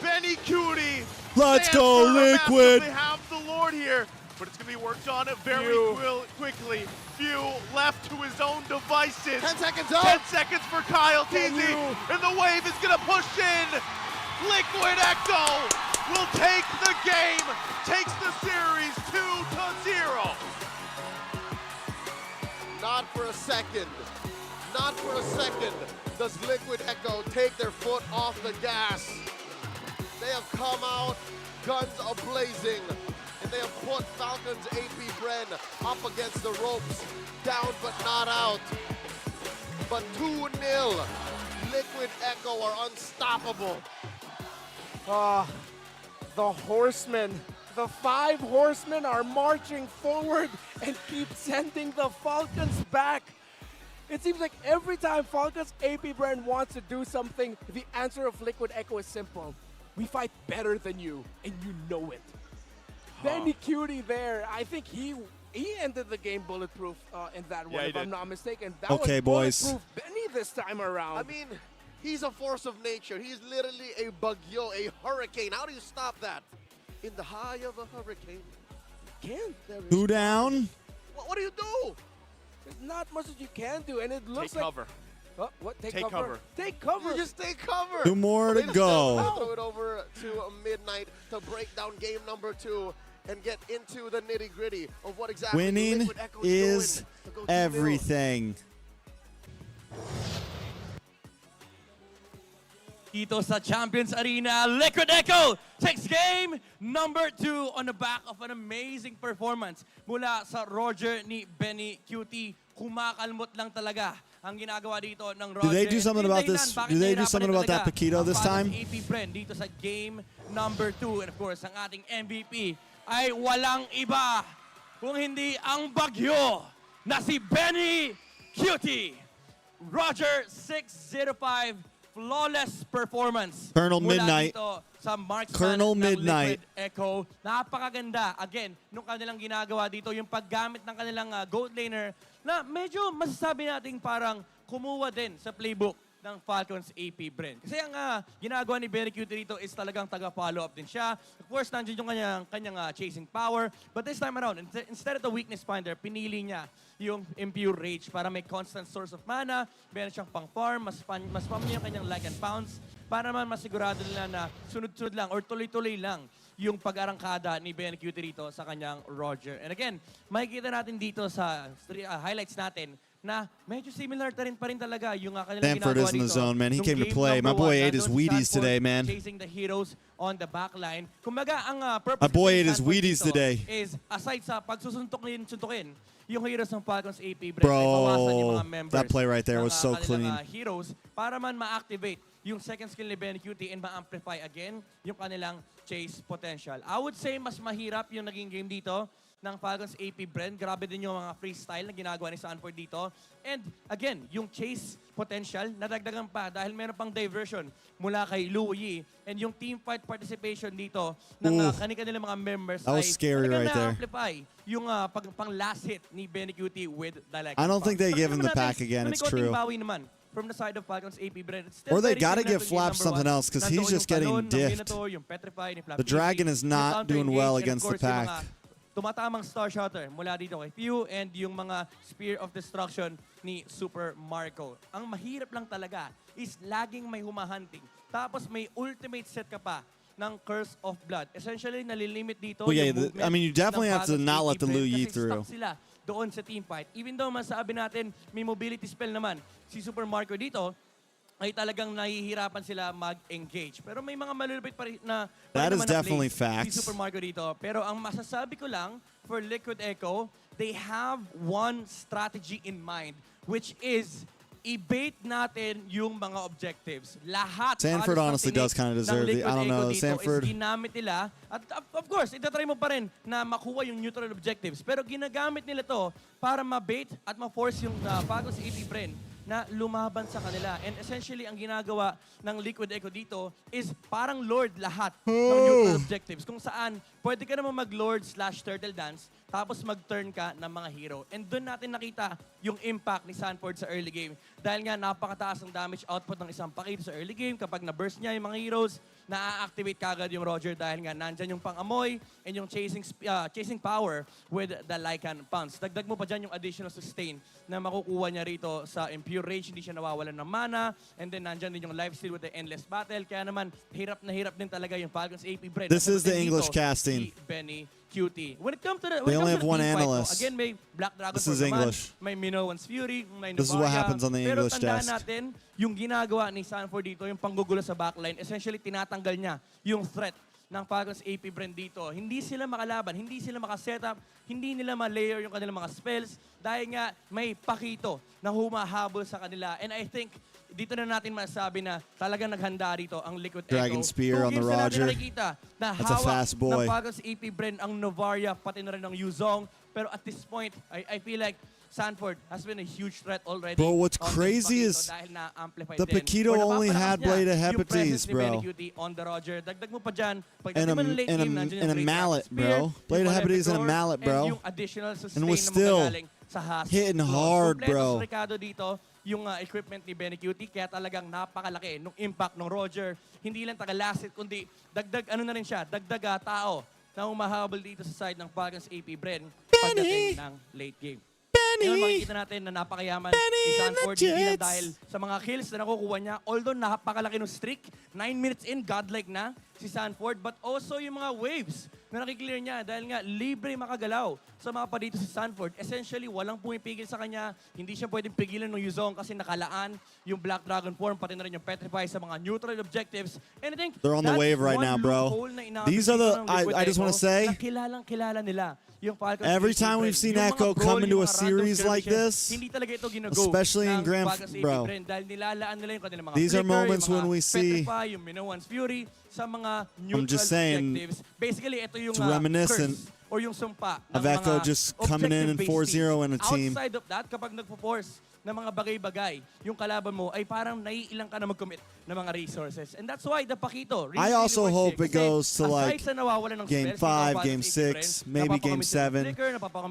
Speaker 1: Benny Cutie.
Speaker 2: Let's go,
Speaker 1: Sanford are
Speaker 2: Liquid.
Speaker 1: massive. They have the Lord here, but it's going to be worked on very quickly. Few left to his own devices.
Speaker 4: 10 seconds up.
Speaker 1: 10 seconds for Kyle Teasy, and the wave is going to push in. Liquid Echo will take the game, takes the series 2-0.
Speaker 4: Not for a second. Not for a second does Liquid Echo take their foot off the gas. They have come out, guns a-blazing, and they have put Falcons APBREN up against the ropes, down but not out. But 2-0, Liquid Echo are unstoppable.
Speaker 3: The Horsemen, the 5 Horsemen are marching forward and keep sending the Falcons back. It seems like every time Falcons APBREN wants to do something, the answer of Liquid Echo is simple. We fight better than you, and you know it. Benny Cutie there, I think he ended the game bulletproof in that one, if I'm not mistaken. That
Speaker 2: Okay,
Speaker 3: was
Speaker 2: boys.
Speaker 3: bulletproof Benny this time around.
Speaker 4: I mean, he's a force of nature. He's literally a bagyo, a hurricane. How do you stop that? In the high of a hurricane.
Speaker 3: Can't.
Speaker 2: Two down.
Speaker 4: What do you do?
Speaker 3: There's not much that you can do, and it looks
Speaker 1: Take
Speaker 3: like...
Speaker 1: cover.
Speaker 3: What? Take
Speaker 1: Take cover.
Speaker 3: Take cover.
Speaker 4: You just stay covered.
Speaker 2: 2 more to
Speaker 4: Ladies and gentlemen,
Speaker 2: go.
Speaker 4: I'll throw it over to Midnight to break down game number 2 and get into the nitty-gritty of what exactly
Speaker 2: Winning
Speaker 4: Liquid Echo
Speaker 2: is
Speaker 4: doing to go 2-0.
Speaker 2: everything.
Speaker 5: Dito sa Champions Arena, Liquid Echo takes game number 2 on the back of an amazing performance mula sa Roger ni Benny Cutie. Kumakalmot lang talaga ang ginagawa dito ng Roger.
Speaker 2: Do they do something about this? Do they do something about that Paquito this time?
Speaker 5: APBREN dito sa game number 2. And of course, ang ating MVP ay walang iba kung hindi ang bagyo na si Benny Cutie. Roger 605. Flawless performance.
Speaker 2: Colonel
Speaker 5: mula
Speaker 2: Midnight.
Speaker 5: dito sa marksman
Speaker 2: Colonel
Speaker 5: ng
Speaker 2: Midnight.
Speaker 5: Liquid Echo. Napakaganda. Again, nung kanilang ginagawa dito, yung paggamit ng kanilang gold laner na medyo masasabi natin parang kumuha din sa playbook ng Falcons APBREN. Kasi ang ginagawa ni Benny Cutie dito is talagang taga-follow up din siya. Of course, nandiyan yung kanyang chasing power. But this time around, instead of the weakness finder, pinili niya yung Impure Rage para may constant source of mana. Meron siyang pang-farm, mas spam niya yung kanyang lag and pounce para naman masigurado nila na sunod-sunod lang or tuloy-tuloy lang yung pag-arangkada ni Benny Cutie dito sa kanyang Roger. And again, makikita natin dito sa highlights natin na medyo similar pa rin talaga yung kanilang
Speaker 2: Sanford
Speaker 5: ginagawa
Speaker 2: is in the
Speaker 5: dito.
Speaker 2: zone, man. He
Speaker 5: Nung
Speaker 2: came to
Speaker 5: game
Speaker 2: play. My
Speaker 5: number
Speaker 2: boy
Speaker 5: 1,
Speaker 2: ate his
Speaker 5: nandun si
Speaker 2: Wheaties
Speaker 5: Sanford
Speaker 2: today, man.
Speaker 5: chasing the heroes on the back line. Kumbaga, ang purpose
Speaker 2: My boy
Speaker 5: ni
Speaker 2: ate his
Speaker 5: Sanford
Speaker 2: Wheaties
Speaker 5: dito
Speaker 2: today.
Speaker 5: is aside sa pagsusuntukin yung heroes ng Falcons APBREN,
Speaker 2: Bro,
Speaker 5: ay bawasan yung mga members
Speaker 2: that play right there
Speaker 5: ng,
Speaker 2: was so
Speaker 5: kanilang,
Speaker 2: clean.
Speaker 5: heroes para man ma-activate yung second skill ni Benny Cutie and ma-amplify again yung kanilang chase potential. I would say mas mahirap yung naging game dito ng Falcons APBREN. Grabe din yung mga freestyle na ginagawa ni Sanford dito. And again, yung chase potential, nadagdagan pa dahil meron pang diversion mula kay Louie. And yung team fight participation dito ng kanilang mga members
Speaker 2: That was scary right there.
Speaker 5: na-amplify yung pang last hit ni Benny Cutie with Dalek.
Speaker 2: I don't think they give him the pack again, it's true.
Speaker 5: Bawi naman from the side of Falcons APBREN.
Speaker 2: Or they got to give Flap something else because he's just getting diffed. The Dragon is not doing well against the pack.
Speaker 5: Tumatamang star shooter mula dito kay Pew and yung mga Spear of Destruction ni Super Marco. Ang mahirap lang talaga is laging may humahunting. Tapos may ultimate set ka pa ng Curse of Blood. Essentially, nalilimit dito yung movement.
Speaker 2: I mean, you definitely have to not let the Liu Yi through.
Speaker 5: Kasi stuck sila doon sa team fight. Even though masabi natin may mobility spell naman si Super Marco dito, ay talagang nahihirapan sila mag-engage. Pero may mga malulupit pa rin na
Speaker 2: that is definitely
Speaker 5: facts. Si
Speaker 2: facts.
Speaker 5: Super Marco dito. Pero ang masasabi ko lang for Liquid Echo, they have one strategy in mind, which is i-bait natin yung mga objectives. Lahat.
Speaker 2: Sanford honestly does kind of deserve it. I don't know. Sanford.
Speaker 5: Ginamit nila. At of course, itatry mo pa rin na makuha yung neutral objectives. Pero ginagamit nila to para ma-bait at ma-force yung Falcons APBREN na lumaban sa kanila. And essentially, ang ginagawa ng Liquid Echo dito is parang Lord lahat ng neutral objectives. Kung saan, pwede ka naman mag-Lord/Turtle Dance, tapos mag-turn ka ng mga hero. And doon natin nakita yung impact ni Sanford sa early game. Dahil nga, napakataas ang damage output ng isang pakito sa early game. Kapag na-burst niya yung mga heroes, na-activate kagad yung Roger dahil nga nandyan yung pang-amoy and yung chasing power with the Lycan Pounce. Dagdag mo pa dyan yung additional sustain na makukuha niya rito sa Impure Rage. Hindi siya nawawalan ng mana. And then nandyan din yung lifesteal with the Endless Battle. Kaya naman, hirap na hirap din talaga yung Falcons APBREN.
Speaker 2: This is the English casting.
Speaker 5: Si Benny Cutie. When it comes to the
Speaker 2: They only have one analyst.
Speaker 5: Again, may Black Dragon
Speaker 2: This is English.
Speaker 5: May Minowan's Fury, may Novaya.
Speaker 2: This is what happens on the English
Speaker 5: Pero tandaan
Speaker 2: desk.
Speaker 5: natin, yung ginagawa ni Sanford dito, yung panggugulo sa backline, essentially tinatanggal niya yung threat ng Falcons APBREN dito. Hindi sila makalaban, hindi sila makasetup, hindi nila ma-layer yung kanilang mga spells dahil nga may pakito na humahabol sa kanila. And I think dito na natin masabi na talagang naghanda rito ang Liquid
Speaker 2: Dragon
Speaker 5: Echo.
Speaker 2: Spear on the Roger.
Speaker 5: Na
Speaker 2: That's a fast boy.
Speaker 5: ng Falcons APBREN ang Novaria, pati na rin ng Yuzong. Pero at this point, I feel like Sanford has been a huge threat already.
Speaker 2: Bro, what's crazy is the Paquito only had Blade of Hepates, bro.
Speaker 5: On the Roger. Dagdag mo pa dyan.
Speaker 2: And a mallet, bro. Blade of Hepates and a mallet, bro. And was still hitting hard, bro.
Speaker 5: Dito, yung equipment ni Benny Cutie, kaya talagang napakalaki nung impact ng Roger. Hindi lang taga-last hit, kundi dagdag ano na rin siya, dagdag tao na umahabol dito sa side ng Falcons APBREN pagdating ng late game. Ngayon makikita natin na napakayaman ni Sanford, hindi lang dahil sa mga kills na nakukuha niya. Although napakalaki ng streak, 9 minutes in, godlike na si Sanford. But also yung mga waves na nakiklear niya dahil nga libre makagalaw sa mga pa dito si Sanford. Essentially, walang pumipigil sa kanya. Hindi siya pwedeng pigilan ng Yuzong kasi nakalaan yung Black Dragon form, pati na rin yung Petrify sa mga neutral objectives. And I think
Speaker 2: they're on the wave right now, bro. These are the, I just want to say,
Speaker 5: kilala nila.
Speaker 2: Every time we've seen Echo come into a series like this, especially in these are moments when we see, I'm just saying, it's reminiscent of Echo just coming in 4-0 in a team.
Speaker 5: Outside of that, kapag nagpo-force na mga bagay-bagay, yung kalaban mo ay parang naiilang ka na mag-commit ng mga resources. And that's why the Paquito really,
Speaker 2: I also hope it goes to like Game
Speaker 5: spells,
Speaker 2: 5, Game 6, maybe Game 7.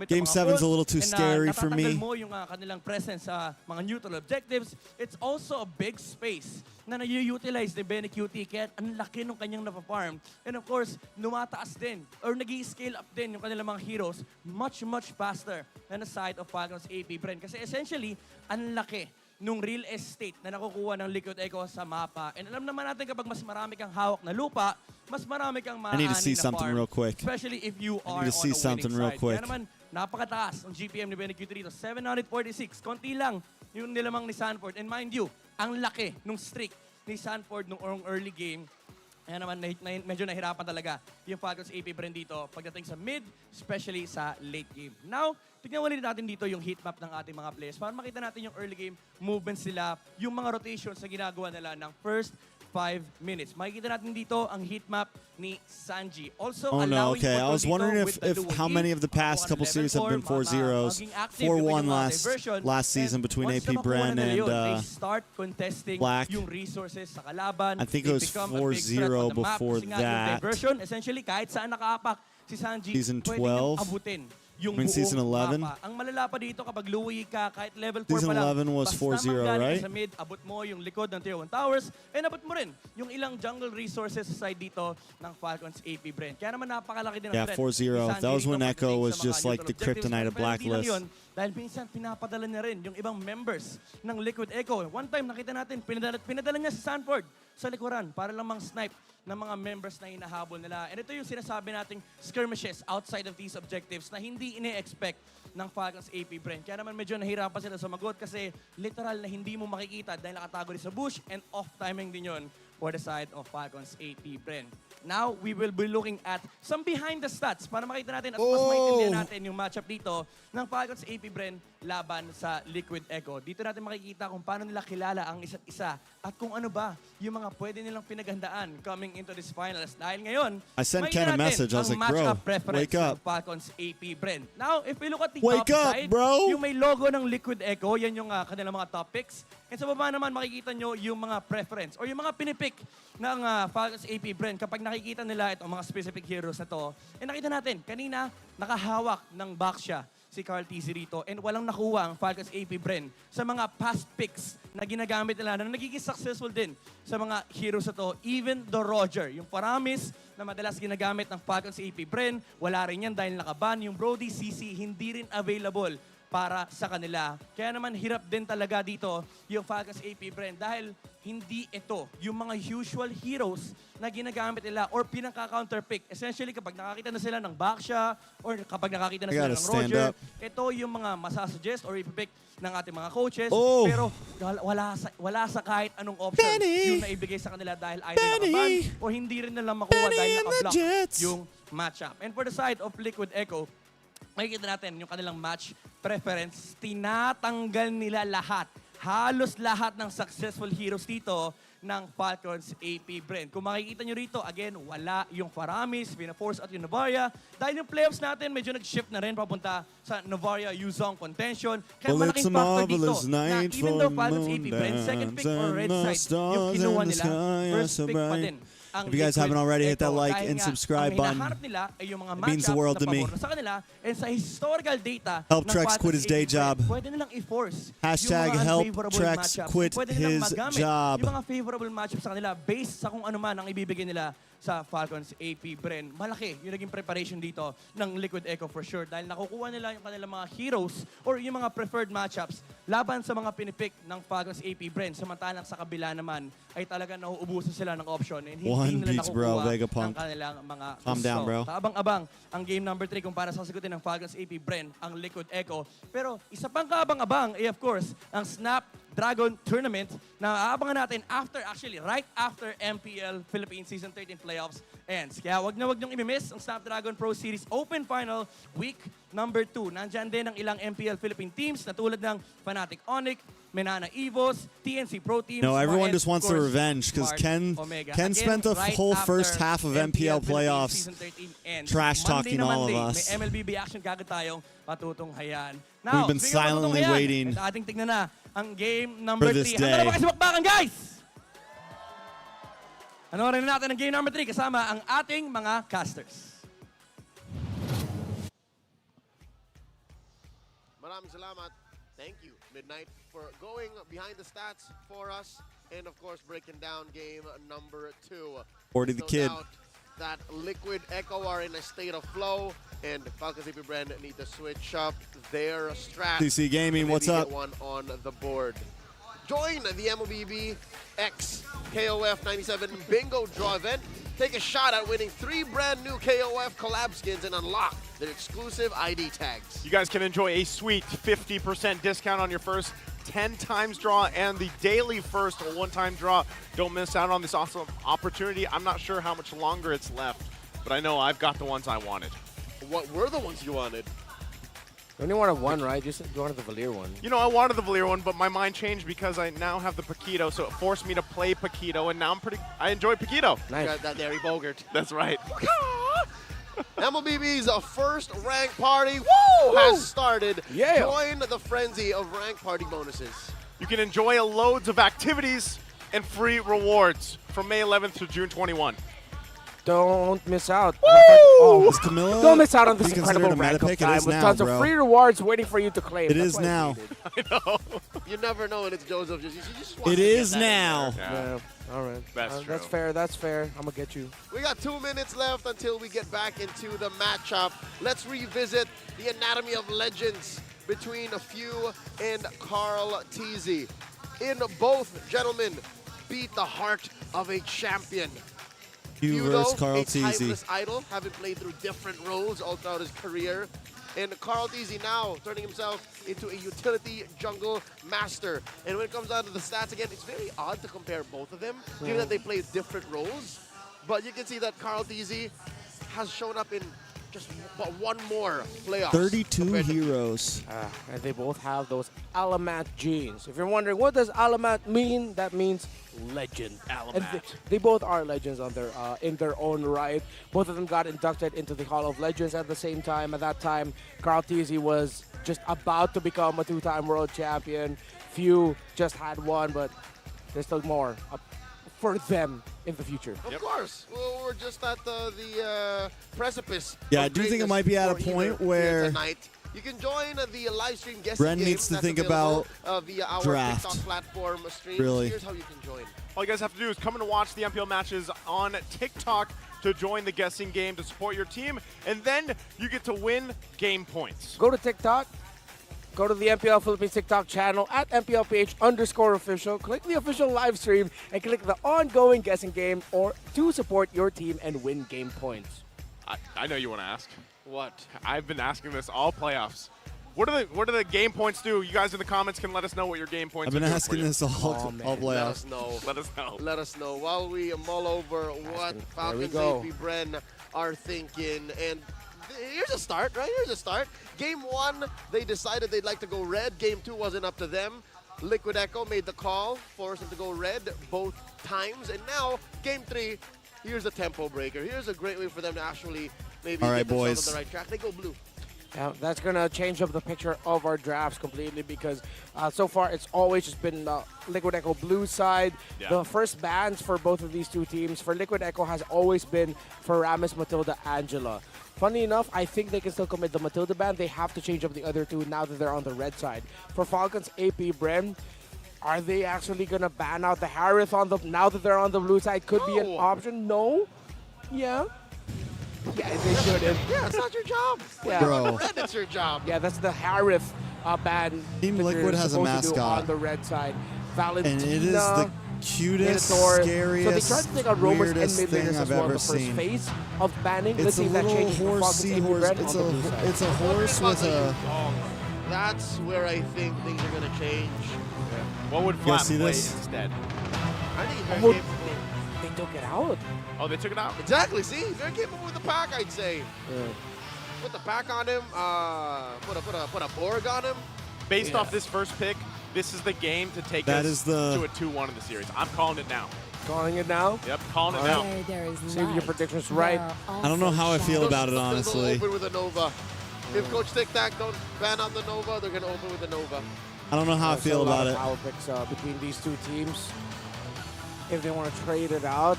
Speaker 2: Game 7's a little too scary for me.
Speaker 5: Mo yung kanilang presence sa mga neutral objectives. It's also a big space na na-utilize ni Benny Cutie kaya ang laki nung kanyang napafarm. And of course, lumataas din or nag-i-scale up din yung kanilang mga heroes much faster than the side of Falcons APBREN. Kasi essentially, ang laki nung real estate na nakukuha ng Liquid Echo sa mapa. And alam naman natin kapag mas marami kang hawak na lupa, mas marami kang maaanin na farm.
Speaker 2: Real quick.
Speaker 5: Especially if you are on a winning side. Kaya naman, napakataas ang GPM ni Benny Cutie dito. 746. Konti lang yung nilamang ni Sanford. And mind you, ang laki nung streak ni Sanford nung early game. Kaya naman, medyo nahirapan talaga yung Falcons APBREN dito pagdating sa mid, especially sa late game. Now, tignan ulit natin dito yung heat map ng ating mga players para makita natin yung early game movements nila, yung mga rotations na ginagawa nila ng first 5 minutes. Makikita natin dito ang heat map ni Sanji. Also,
Speaker 2: Oh no, okay. I was wondering if how many of the past couple series have been 4-0s. 4-1 last season between APBREN and Black. I think it was 4-0 before that.
Speaker 5: Essentially, kahit saan nakaapak si Sanji,
Speaker 2: Season
Speaker 5: pwede niyang
Speaker 2: 12?
Speaker 5: abutin
Speaker 2: I mean, season 11?
Speaker 5: mapa. Ang malala pa dito kapag luwi ka, kahit level 4
Speaker 2: Season
Speaker 5: pa lang,
Speaker 2: 11 was
Speaker 5: basta
Speaker 2: 4-0,
Speaker 5: manggaling
Speaker 2: right?
Speaker 5: ka sa mid, abot mo yung likod ng Tier 1 Towers, and abot mo rin yung ilang jungle resources sa side dito ng Falcons APBREN. Kaya naman napakalaki din ang
Speaker 2: Yeah,
Speaker 5: threat
Speaker 2: 4-0. That was when Echo was just like the kryptonite of Blacklist.
Speaker 5: Dahil minsan pinapadala niya rin yung ibang members ng Liquid Echo. One time nakita natin, pinadala niya si Sanford sa likuran para lang mang-snipe ng mga members na hinahabol nila. And ito yung sinasabi nating skirmishes outside of these objectives na hindi ine-expect ng Falcons APBREN. Kaya naman medyo nahirapan sila sumagot kasi literal na hindi mo makikita dahil nakatago rin sa bush and off-timing din yun for the side of Falcons APBREN. Now, we will be looking at some behind the stats para makita natin at mas maintindihan natin yung matchup dito ng Falcons APBREN laban sa Liquid Echo. Dito natin makikita kung paano nila kilala ang isa't isa at kung ano ba yung mga pwede nilang pinaghandaan coming into this finals. Dahil ngayon,
Speaker 2: I sent Ken a message. I was like, bro, wake up.
Speaker 5: Falcons APBREN. Now, if we look at the
Speaker 2: Wake
Speaker 5: top
Speaker 2: up,
Speaker 5: side,
Speaker 2: bro!
Speaker 5: yung may logo ng Liquid Echo, yan yung kanilang mga top picks. And sa baba naman, makikita nyo yung mga preference or yung mga pinipick ng Falcons APBREN kapag nakikita nila itong mga specific heroes na to. And nakita natin, kanina, nakahawak ng box siya si Carl TZ rito and walang nakuha ang Falcons APBREN sa mga past picks na ginagamit nila na nagiging successful din sa mga heroes na to. Even the Roger, yung Paramis na madalas ginagamit ng Falcons APBREN, wala rin yan dahil nakaban. Yung Brody CC, hindi rin available para sa kanila. Kaya naman hirap din talaga dito yung Falcons APBREN dahil hindi ito yung mga usual heroes na ginagamit nila or pinaka-counter pick. Essentially, kapag nakakita na sila ng Baksha or kapag nakakita na sila ng Roger, ito yung mga masasuggest or ipipick ng ating mga coaches. Pero wala sa kahit anong option yung naibigay sa kanila dahil either nakaban o hindi rin nila makuha dahil nakablock yung matchup. And for the side of Liquid Echo, makikita natin yung kanilang match preference. Tinatanggal nila lahat. Halos lahat ng successful heroes dito ng Falcons APBREN. Kung makikita nyo rito, again, wala yung Faramis, pina-force out yung Novaria. Dahil yung playoffs natin, medyo nag-shift na rin papunta sa Novaria Yuzong contention. Kaya malaking factor dito na even though Falcons APBREN, second pick or red side, yung kinuha nila, first pick pa din.
Speaker 2: If you guys haven't already, hit that like and subscribe button.
Speaker 5: It
Speaker 2: means the world to me. Help Trex quit his day job. Hashtag help Trex quit his job.
Speaker 5: Yung mga favorable matchups sa kanila based sa kung ano man ang ibibigay nila sa Falcons APBREN. Malaki yung naging preparation dito ng Liquid Echo for sure dahil nakukuha nila yung kanilang mga heroes or yung mga preferred matchups laban sa mga pinipick ng Falcons APBREN. Samantalang sa kabila naman ay talaga nauubusan sila ng option and hindi nila nakukuha ng kanilang mga gusto. Kaabang-abang ang game number 3 kung para sasagutin ng Falcons APBREN ang Liquid Echo. Pero isa pang kaabang-abang ay of course ang Snapdragon Tournament na aabangan natin right after MPL Philippines Season 13 playoffs ends. Kaya wag niyong i-miss ang Snapdragon Pro Series Open Final Week number 2. Nandyan din ang ilang MPL Philippine teams na tulad ng Fnatic Onyx, Menana Evos, TNC Pro Teams.
Speaker 2: No, everyone just wants the revenge because Ken spent the whole first half of MPL playoffs trash-talking all of us.
Speaker 5: May MLBB action kagad tayong patutunghayan.
Speaker 2: We've been silently waiting
Speaker 5: ating tignan na ang game number 3.
Speaker 2: this day.
Speaker 5: Handa na ba kasi bakbakan, guys? Panoorin natin ang game number 3 kasama ang ating mga casters.
Speaker 4: Maraming salamat. Thank you, Midnight, for going behind the stats for us and, of course, breaking down game number 2.
Speaker 2: 40 the kid.
Speaker 4: That Liquid Echo are in a state of flow, and Falcons APBREN need to switch up their strat.
Speaker 2: DC Gaming, what's up?
Speaker 4: One on the board. Join the MLBB X KOF 97 Bingo Draw event. Take a shot at winning 3 brand new KOF collab skins and unlock their exclusive ID tags.
Speaker 1: You guys can enjoy a sweet 50% discount on your first 10 times draw and the daily first one-time draw. Don't miss out on this awesome opportunity. I'm not sure how much longer it's left, but I know I've got the ones I wanted.
Speaker 4: What were the ones you wanted?
Speaker 3: You only wanted one, right? You wanted the Valier one.
Speaker 1: You know, I wanted the Valier one, but my mind changed because I now have the Paquito, so it forced me to play Paquito, and now I enjoy Paquito.
Speaker 3: Nice.
Speaker 4: Got that Derry Bogart.
Speaker 1: That's right.
Speaker 4: MLBB's first rank party has started.
Speaker 3: Yeah.
Speaker 4: Join the frenzy of rank party bonuses.
Speaker 1: You can enjoy loads of activities and free rewards from May 11th to June 21.
Speaker 3: Don't miss out.
Speaker 2: Is Camilla
Speaker 3: Don't miss out on this
Speaker 2: be
Speaker 3: incredible
Speaker 2: considered a
Speaker 3: rank up
Speaker 2: meta pick? It
Speaker 3: time
Speaker 2: is
Speaker 3: with
Speaker 2: now,
Speaker 3: tons
Speaker 2: bro.
Speaker 3: of free rewards waiting for you to claim.
Speaker 2: It
Speaker 3: That's
Speaker 2: is
Speaker 3: why
Speaker 2: now.
Speaker 3: it's needed.
Speaker 4: You never know when it's Joseph. You just want
Speaker 2: It
Speaker 4: to
Speaker 2: is
Speaker 4: get that in
Speaker 2: now.
Speaker 4: there.
Speaker 3: Yeah. All right.
Speaker 1: That's true.
Speaker 3: That's fair. That's fair. I'm gonna get you.
Speaker 4: We got 2 minutes left until we get back into the matchup. Let's revisit the anatomy of legends between Few and Carl Teasy. In both gentlemen beat the heart of a champion.
Speaker 2: Few
Speaker 4: Few,
Speaker 2: versus
Speaker 4: though,
Speaker 2: Carl
Speaker 4: a
Speaker 2: Teasy.
Speaker 4: timeless idol, having played through different roles all throughout his career. And Carl Teasy now turning himself into a utility jungle master. And when it comes down to the stats, again, it's very odd to compare both of them, given that they play different roles. But you can see that Carl Teasy has shown up in just one more playoffs.
Speaker 2: 32
Speaker 4: compared to
Speaker 2: heroes.
Speaker 3: And they both have those Alamat genes. If you're wondering what does Alamat mean, that means legend. And they both are legends on their in their own right. Both of them got inducted into the Hall of Legends at the same time. At that time, Carl Teasy was just about to become a 2-time world champion. Few just had one, but there's still more for them in the future.
Speaker 4: Of course. Well, we're just at the precipice.
Speaker 2: Yeah,
Speaker 4: of
Speaker 2: I do think it
Speaker 4: greatness
Speaker 2: might be at a
Speaker 4: for
Speaker 2: point
Speaker 4: either here
Speaker 2: where
Speaker 4: tonight. You can join the live stream guessing
Speaker 2: Bren
Speaker 4: game
Speaker 2: needs to
Speaker 4: that's
Speaker 2: think
Speaker 4: available,
Speaker 2: about
Speaker 4: via our
Speaker 2: draft.
Speaker 4: TikTok platform streams.
Speaker 2: Really.
Speaker 4: Here's how you can join.
Speaker 1: All you guys have to do is come and watch the MPL matches on TikTok to join the guessing game to support your team, and then you get to win game points.
Speaker 3: Go to TikTok. Go to the MPL Philippines TikTok channel at MPLPH_official. Click the official live stream and click the ongoing guessing game or to support your team and win game points.
Speaker 1: I know you want to ask.
Speaker 4: What?
Speaker 1: I've been asking this all playoffs. What do the game points do? You guys in the comments can let us know what your game points
Speaker 2: I've been
Speaker 1: are doing
Speaker 2: asking
Speaker 1: for you.
Speaker 2: this all
Speaker 4: Let
Speaker 2: playoffs.
Speaker 4: us know.
Speaker 1: Let us know.
Speaker 4: Let us know while we mull over what Falcons APBREN are thinking. And here's a start, right? Here's a start. Game 1, they decided they'd like to go red. Game 2 wasn't up to them. Liquid Echo made the call, forced them to go red both times. And now, Game 3, here's a tempo breaker. Here's a great way for them to actually maybe
Speaker 2: All right,
Speaker 4: get themselves
Speaker 2: boys.
Speaker 4: on the right track. They go blue.
Speaker 3: Yeah, that's going to change up the picture of our drafts completely because so far it's always just been Liquid Echo blue side.
Speaker 1: Yeah.
Speaker 3: The first bans for both of these two teams for Liquid Echo has always been for Ramis, Matilda, Angela. Funny enough, I think they can still commit the Matilda ban. They have to change up the other two now that they're on the red side. For Falcons APBREN, are they actually going to ban out the Harith on the now that they're on the blue side? Could be an option. No? Yeah. Yeah, they shouldn't.
Speaker 4: Yeah, it's not your job.
Speaker 3: Yeah.
Speaker 2: Bro.
Speaker 4: Red, it's your job.
Speaker 3: Yeah, that's the Harith ban.
Speaker 2: Team
Speaker 3: that
Speaker 2: Liquid
Speaker 3: you're
Speaker 2: has a
Speaker 3: supposed to do
Speaker 2: mascot.
Speaker 3: on the red side. Valentina.
Speaker 2: And it is the cutest,
Speaker 3: Minotaur.
Speaker 2: scariest,
Speaker 3: So they tried to take out roamers and
Speaker 2: weirdest
Speaker 3: mid
Speaker 2: thing
Speaker 3: laners as
Speaker 2: I've
Speaker 3: well in
Speaker 2: ever
Speaker 3: the first
Speaker 2: seen.
Speaker 3: phase of banning. Let's
Speaker 2: It's
Speaker 3: see
Speaker 2: a
Speaker 3: if that
Speaker 2: little
Speaker 3: changes for
Speaker 2: horse,
Speaker 3: Falcons
Speaker 2: seahorse.
Speaker 3: APBREN on the blue side.
Speaker 2: It's a horse with a.
Speaker 4: That's where I think things are going to change.
Speaker 1: What would
Speaker 2: guys
Speaker 1: Flat
Speaker 2: see
Speaker 1: play
Speaker 2: this?
Speaker 1: instead?
Speaker 4: I think he's very
Speaker 3: Well,
Speaker 4: capable.
Speaker 3: They took it out.
Speaker 1: Oh, they took it out?
Speaker 4: Exactly, see? He's very capable with the pack, I'd say.
Speaker 3: Yeah.
Speaker 4: Put the pack on him, put a Borg on him.
Speaker 1: Based off this first pick, this is the game to take
Speaker 2: That
Speaker 1: us
Speaker 2: is the-
Speaker 1: to a 2-1 in the series. I'm calling it now.
Speaker 3: Calling it now.
Speaker 1: Yep, calling it now.
Speaker 3: Save your predictions right.
Speaker 2: I don't know how I feel about it, honestly.
Speaker 4: They'll open with a Nova. If Coach Tic Tac don't ban out the Nova, they're going to open with a Nova.
Speaker 2: I don't know how I
Speaker 3: There's
Speaker 2: feel
Speaker 3: a lot
Speaker 2: about
Speaker 3: of
Speaker 2: it.
Speaker 3: Power picks between these two teams. If they want to trade it out.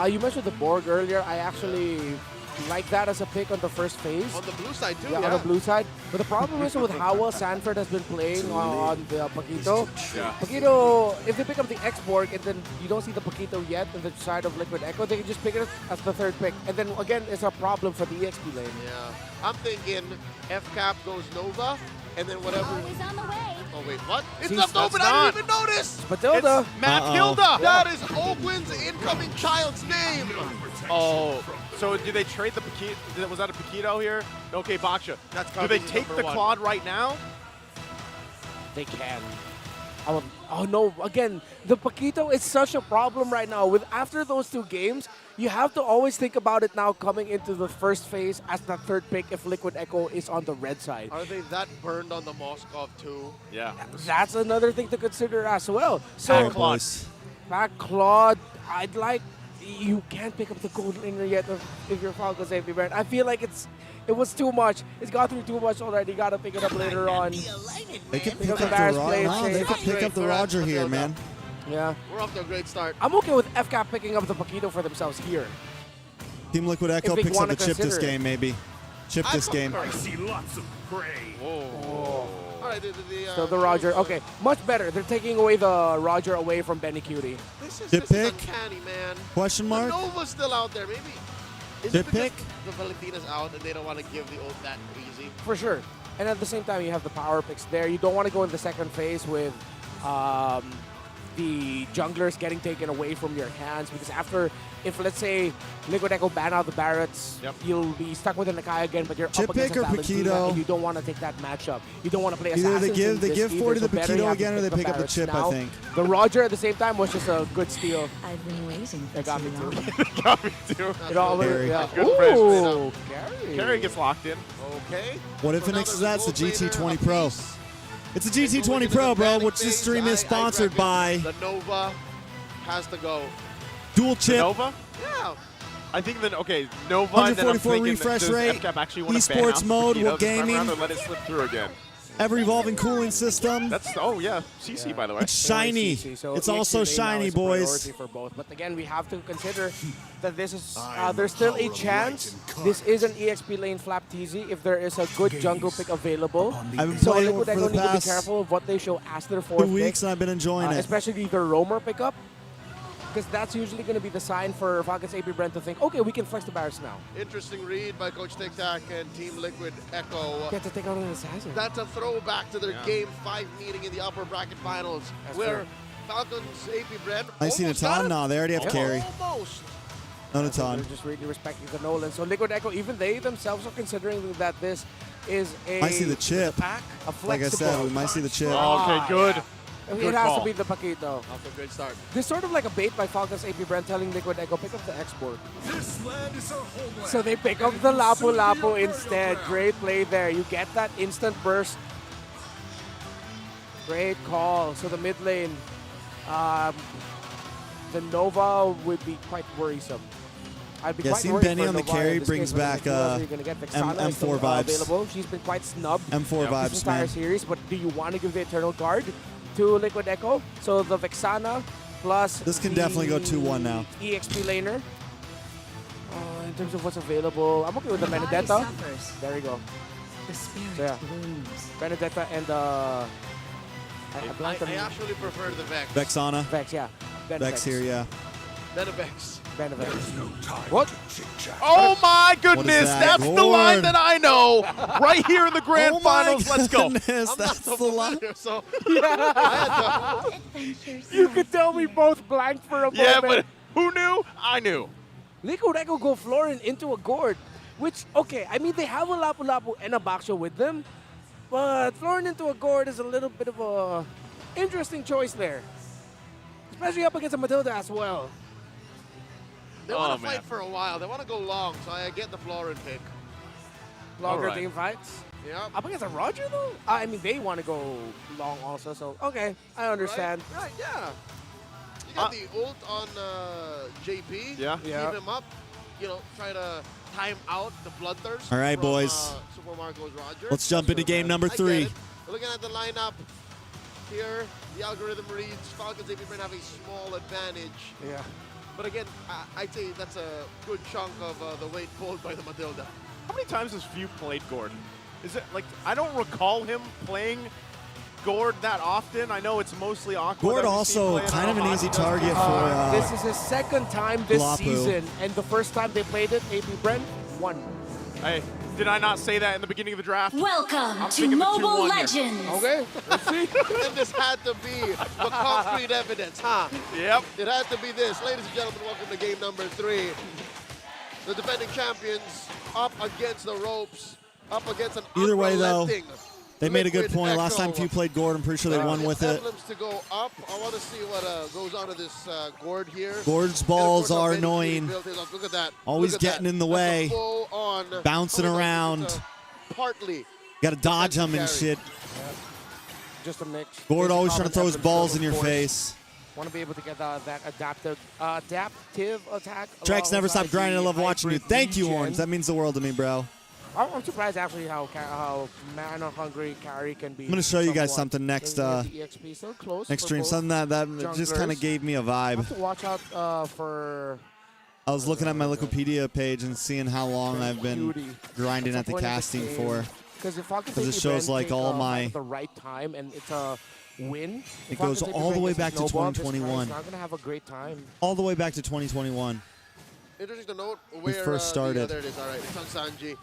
Speaker 3: You mentioned the Borg earlier. I actually like that as a pick on the first phase.
Speaker 4: On the blue side, too,
Speaker 3: Yeah, on the blue side. But the problem is with how well Sanford has been playing on the Paquito.
Speaker 1: Yeah.
Speaker 3: Paquito, if they pick up the X-Borg and then you don't see the Paquito yet on the side of Liquid Echo, they can just pick it as the third pick. And then again, it's a problem for the EXP lane.
Speaker 4: Yeah. I'm thinking FCAP goes Nova, and then whatever. Oh, wait, what? It's
Speaker 3: See,
Speaker 4: left
Speaker 1: that's
Speaker 4: open, I didn't even notice!
Speaker 3: Matilda.
Speaker 1: It's Matilda!
Speaker 4: That is Oakland's incoming child's name!
Speaker 1: Oh, so did they trade the Paquito? Was that a Paquito here? Okay, Baksha.
Speaker 4: That's
Speaker 1: Do they
Speaker 4: Carlos'
Speaker 1: take
Speaker 4: number
Speaker 1: the
Speaker 4: one.
Speaker 1: Claude right now?
Speaker 3: They can. Oh no! Again, the Paquito is such a problem right now. With after those 2 games, you have to always think about it now coming into the first phase as the 3rd pick if Liquid Echo is on the red side.
Speaker 4: Are they that burned on the Moskov too?
Speaker 1: Yeah.
Speaker 3: That's another thing to consider as well. So, Pac Claude, I'd like you can't pick up the gold laner yet if you're Falcons APBREN. I feel like it was too much. It's gone through too much already. You gotta pick it up later on.
Speaker 2: They can pick up the Roger here, man.
Speaker 3: Yeah.
Speaker 4: We're off to a great start.
Speaker 3: I'm okay with FCAP picking up the Paquito for themselves here.
Speaker 2: Team Liquid Echo picks up the chip this game, maybe. Chip this game.
Speaker 10: I see lots of gray.
Speaker 4: All right,
Speaker 3: So the Roger, okay, much better. They're taking away the Roger away from Benny Cutie.
Speaker 4: This is
Speaker 2: pick?
Speaker 4: uncanny, man.
Speaker 2: Question mark?
Speaker 4: The Nova's still out there, maybe. Is
Speaker 2: Chip
Speaker 4: it
Speaker 2: pick?
Speaker 4: because the Valentina's out and they don't want to give the ult that easy?
Speaker 3: For sure. And at the same time, you have the power picks there. You don't want to go in the second phase with the junglers getting taken away from your hands, because after, if let's say Liquid Echo ban out the Barretts, you'll be stuck with a Nakai again, but you're
Speaker 2: Chip
Speaker 3: up against
Speaker 2: pick
Speaker 3: a
Speaker 2: or
Speaker 3: Valentina,
Speaker 2: Paquito?
Speaker 3: and you don't want to take that matchup. You don't want to play
Speaker 2: Either
Speaker 3: assassins.
Speaker 2: they give 40 to the Paquito again, or they pick up the
Speaker 3: Barretts
Speaker 2: chip,
Speaker 3: now.
Speaker 2: I think.
Speaker 3: The Roger at the same time was just a good steal.
Speaker 11: I've been waiting for
Speaker 3: They got me
Speaker 11: too
Speaker 3: too.
Speaker 11: long.
Speaker 1: Got me too.
Speaker 3: It all
Speaker 2: Carry.
Speaker 3: yeah.
Speaker 1: Good friends.
Speaker 3: Ooh, Carry.
Speaker 1: Carry gets locked in.
Speaker 4: Okay.
Speaker 2: What INFINIX is that? It's the GT20 Pro. It's a GT20 Pro, bro, which this stream is sponsored by
Speaker 4: The Nova has to go.
Speaker 2: Dual
Speaker 1: The
Speaker 2: Chip.
Speaker 1: Nova?
Speaker 4: Yeah.
Speaker 1: I think that, okay, Nova, and then I'm
Speaker 2: 144
Speaker 1: thinking,
Speaker 2: refresh
Speaker 1: does
Speaker 2: rate,
Speaker 1: FCAP actually want to ban
Speaker 2: Esports
Speaker 1: out
Speaker 2: Mode
Speaker 1: Paquito
Speaker 2: with
Speaker 1: this time around
Speaker 2: gaming.
Speaker 1: or let it slip through again?
Speaker 2: Ever evolving cooling system.
Speaker 1: That's, oh yeah, CC by the way.
Speaker 2: It's shiny.
Speaker 3: So
Speaker 2: It's
Speaker 3: EXP
Speaker 2: also
Speaker 3: lane now
Speaker 2: shiny,
Speaker 3: is
Speaker 2: boys.
Speaker 3: priority for both. But again, we have to consider that this is there's still a chance this is an EXP lane flap TZ if there is a good jungle pick available.
Speaker 2: I've been
Speaker 3: So
Speaker 2: playing
Speaker 3: Liquid
Speaker 2: for
Speaker 3: Echo
Speaker 2: the
Speaker 3: need to be
Speaker 2: past
Speaker 3: careful of what they show as their 4th
Speaker 2: 2
Speaker 3: pick,
Speaker 2: weeks, and I've been enjoying it.
Speaker 3: especially the roamer pickup. Because that's usually going to be the sign for Falcons APBREN to think, okay, we can flex the Barretts now.
Speaker 4: Interesting read by Coach Tic Tac and Team Liquid Echo.
Speaker 3: Get to take out an assassin.
Speaker 4: That's a throwback to their Game 5 meeting in the upper bracket finals, where Falcons APBREN
Speaker 2: I seen a ton now. They already have carry.
Speaker 4: Almost.
Speaker 2: Not a ton.
Speaker 3: They're just really respecting the Nolan. So Liquid Echo, even they themselves are considering that this is a
Speaker 2: Might see the chip.
Speaker 3: pack, a
Speaker 2: Like I
Speaker 3: flexible.
Speaker 2: said, we might see the chip.
Speaker 1: Okay, good.
Speaker 3: It
Speaker 1: Good
Speaker 3: has
Speaker 1: call.
Speaker 3: to be the Paquito.
Speaker 4: Off to a great start.
Speaker 3: This is sort of like a bait by Falcons APBREN telling Liquid Echo, pick up the export.
Speaker 10: This land is our homeland.
Speaker 3: So they pick up the Lapu Lapu instead. Great play there. You get that instant burst. Great call. So the mid lane, the Nova would be quite worrisome. I'd be
Speaker 2: Yeah,
Speaker 3: quite
Speaker 2: seeing
Speaker 3: worried
Speaker 2: Benny
Speaker 3: for
Speaker 2: on the
Speaker 3: Nova
Speaker 2: carry
Speaker 3: in this
Speaker 2: brings
Speaker 3: case, because
Speaker 2: back,
Speaker 3: who else are you gonna get? Vexana is still
Speaker 2: M4 vibes.
Speaker 3: available. She's been quite snubbed
Speaker 2: M4
Speaker 3: this
Speaker 2: vibes,
Speaker 3: entire
Speaker 2: man.
Speaker 3: series, but do you want to give the Eternal Guard to Liquid Echo? So the Vexana plus
Speaker 2: This can definitely go 2-1 now.
Speaker 3: EXP laner. In terms of what's available, I'm okay with the
Speaker 11: The body
Speaker 3: Benedetta.
Speaker 11: suffers.
Speaker 3: There you go.
Speaker 11: The spirit
Speaker 3: So, yeah.
Speaker 11: blooms.
Speaker 3: Benedetta and
Speaker 4: I actually prefer the Vex.
Speaker 2: Vexana.
Speaker 3: Vex, yeah.
Speaker 2: Vex here, yeah.
Speaker 4: Then a Vex.
Speaker 3: Benevex.
Speaker 10: What?
Speaker 1: Oh my goodness,
Speaker 2: that?
Speaker 1: that's the line
Speaker 2: Gord.
Speaker 1: that I know. Right here in the Grand
Speaker 2: Oh my
Speaker 1: Finals, let's go.
Speaker 2: goodness,
Speaker 4: I'm
Speaker 2: that's
Speaker 4: not
Speaker 2: the line.
Speaker 4: familiar, so I
Speaker 3: You could tell me both blank for a
Speaker 1: Yeah,
Speaker 3: moment.
Speaker 1: but who knew? I knew.
Speaker 3: Liquid Echo go Florin into a gourd, which, okay, I mean, they have a Lapu Lapu and a Baksho with them, but Florin into a gourd is a little bit of a interesting choice there, especially up against a Matilda as well.
Speaker 4: they want
Speaker 1: Oh,
Speaker 4: to
Speaker 1: man.
Speaker 4: fight for a while. They want to go long, so I get the Florin pick.
Speaker 3: Longer
Speaker 1: Alright.
Speaker 3: team fights.
Speaker 4: Yeah.
Speaker 3: Up against a Roger, though? I mean, they want to go long also, so, okay, I understand.
Speaker 4: Right, yeah. You got the ult on JP.
Speaker 1: Yeah.
Speaker 3: Yeah.
Speaker 4: Keep him up. You know, try to time out the bloodthirst.
Speaker 2: All right,
Speaker 4: from,
Speaker 2: boys.
Speaker 4: Super Marco's Roger.
Speaker 2: Let's jump into game number
Speaker 4: I get
Speaker 2: 3.
Speaker 4: it. We're looking at the lineup here. The algorithm reads Falcons APBREN have a small advantage.
Speaker 3: Yeah.
Speaker 4: But again, I'd say that's a good chunk of the weight pulled by the Matilda.
Speaker 1: How many times has Few played Gord? Is it like, I don't recall him playing Gord that often. I know it's mostly Aqua.
Speaker 2: Gord
Speaker 1: that we see
Speaker 2: also
Speaker 1: play, and I
Speaker 2: kind
Speaker 1: don't
Speaker 2: of
Speaker 1: know
Speaker 2: an
Speaker 1: how
Speaker 2: easy
Speaker 1: he does
Speaker 2: target
Speaker 1: it.
Speaker 2: for
Speaker 3: This is his second time this
Speaker 2: Lapu.
Speaker 3: season, and the first time they played it, APBREN won.
Speaker 1: Hey, did I not say that in the beginning of the draft?
Speaker 6: Welcome
Speaker 1: I'm
Speaker 6: to
Speaker 1: thinking the
Speaker 6: Mobile
Speaker 1: 2-1 here.
Speaker 6: Legends.
Speaker 3: Okay, let's see.
Speaker 4: And this had to be the concrete evidence, huh?
Speaker 1: Yep.
Speaker 4: It had to be this. Ladies and gentlemen, welcome to game number 3. The defending champions up against the ropes, up against an
Speaker 2: Either way, though,
Speaker 4: unrelenting
Speaker 2: They made a good
Speaker 4: Liquid
Speaker 2: point. Last time
Speaker 4: Echo.
Speaker 2: Few played Gord, I'm pretty sure they won with it.
Speaker 4: Emblems to go up. I want to see what goes on to this Gord here.
Speaker 2: Gord's
Speaker 4: And of
Speaker 2: balls
Speaker 4: course, how
Speaker 2: are
Speaker 4: many
Speaker 2: annoying.
Speaker 4: built is up. Look at that.
Speaker 2: Always
Speaker 4: Look at
Speaker 2: getting
Speaker 4: that.
Speaker 2: in the
Speaker 4: That's a
Speaker 2: way.
Speaker 4: full-on
Speaker 2: Bouncing
Speaker 4: how many
Speaker 2: around.
Speaker 4: times? Partly.
Speaker 2: Got to dodge them and
Speaker 4: Carry.
Speaker 2: shit.
Speaker 3: Just a mix.
Speaker 2: Gord
Speaker 3: Basic
Speaker 2: always trying to throw his
Speaker 3: common
Speaker 2: balls
Speaker 3: element,
Speaker 2: in your
Speaker 3: of course.
Speaker 2: face.
Speaker 3: Want to be able to get that adaptive attack.
Speaker 2: Trex never stop
Speaker 3: alongside
Speaker 2: grinding. I
Speaker 3: the
Speaker 2: love watching you.
Speaker 3: hybrid
Speaker 2: Thank you,
Speaker 3: regen.
Speaker 2: Orange. That means the world to me, bro.
Speaker 3: I'm surprised actually how mana-hungry carry can be.
Speaker 2: I'm going to show you guys
Speaker 3: somewhat.
Speaker 2: something next
Speaker 3: The EXP still close
Speaker 2: next
Speaker 3: for
Speaker 2: stream.
Speaker 3: both
Speaker 2: Something that just kind of
Speaker 3: junglers.
Speaker 2: gave me a vibe.
Speaker 3: Have to watch out for.
Speaker 2: I was looking at my Wikipedia page and seeing how long I've been
Speaker 3: Cutie.
Speaker 2: grinding at the
Speaker 3: point in the
Speaker 2: casting
Speaker 3: game,
Speaker 2: for.
Speaker 3: Because if Falcon
Speaker 2: Because it shows like all my.
Speaker 3: at the right time and it's a win.
Speaker 2: It goes all the way back to 2021.
Speaker 3: Not gonna have a great time.
Speaker 2: All the way back to 2021.
Speaker 4: Interesting to note where
Speaker 2: first started.
Speaker 4: there it is. All right, it's on Sanji.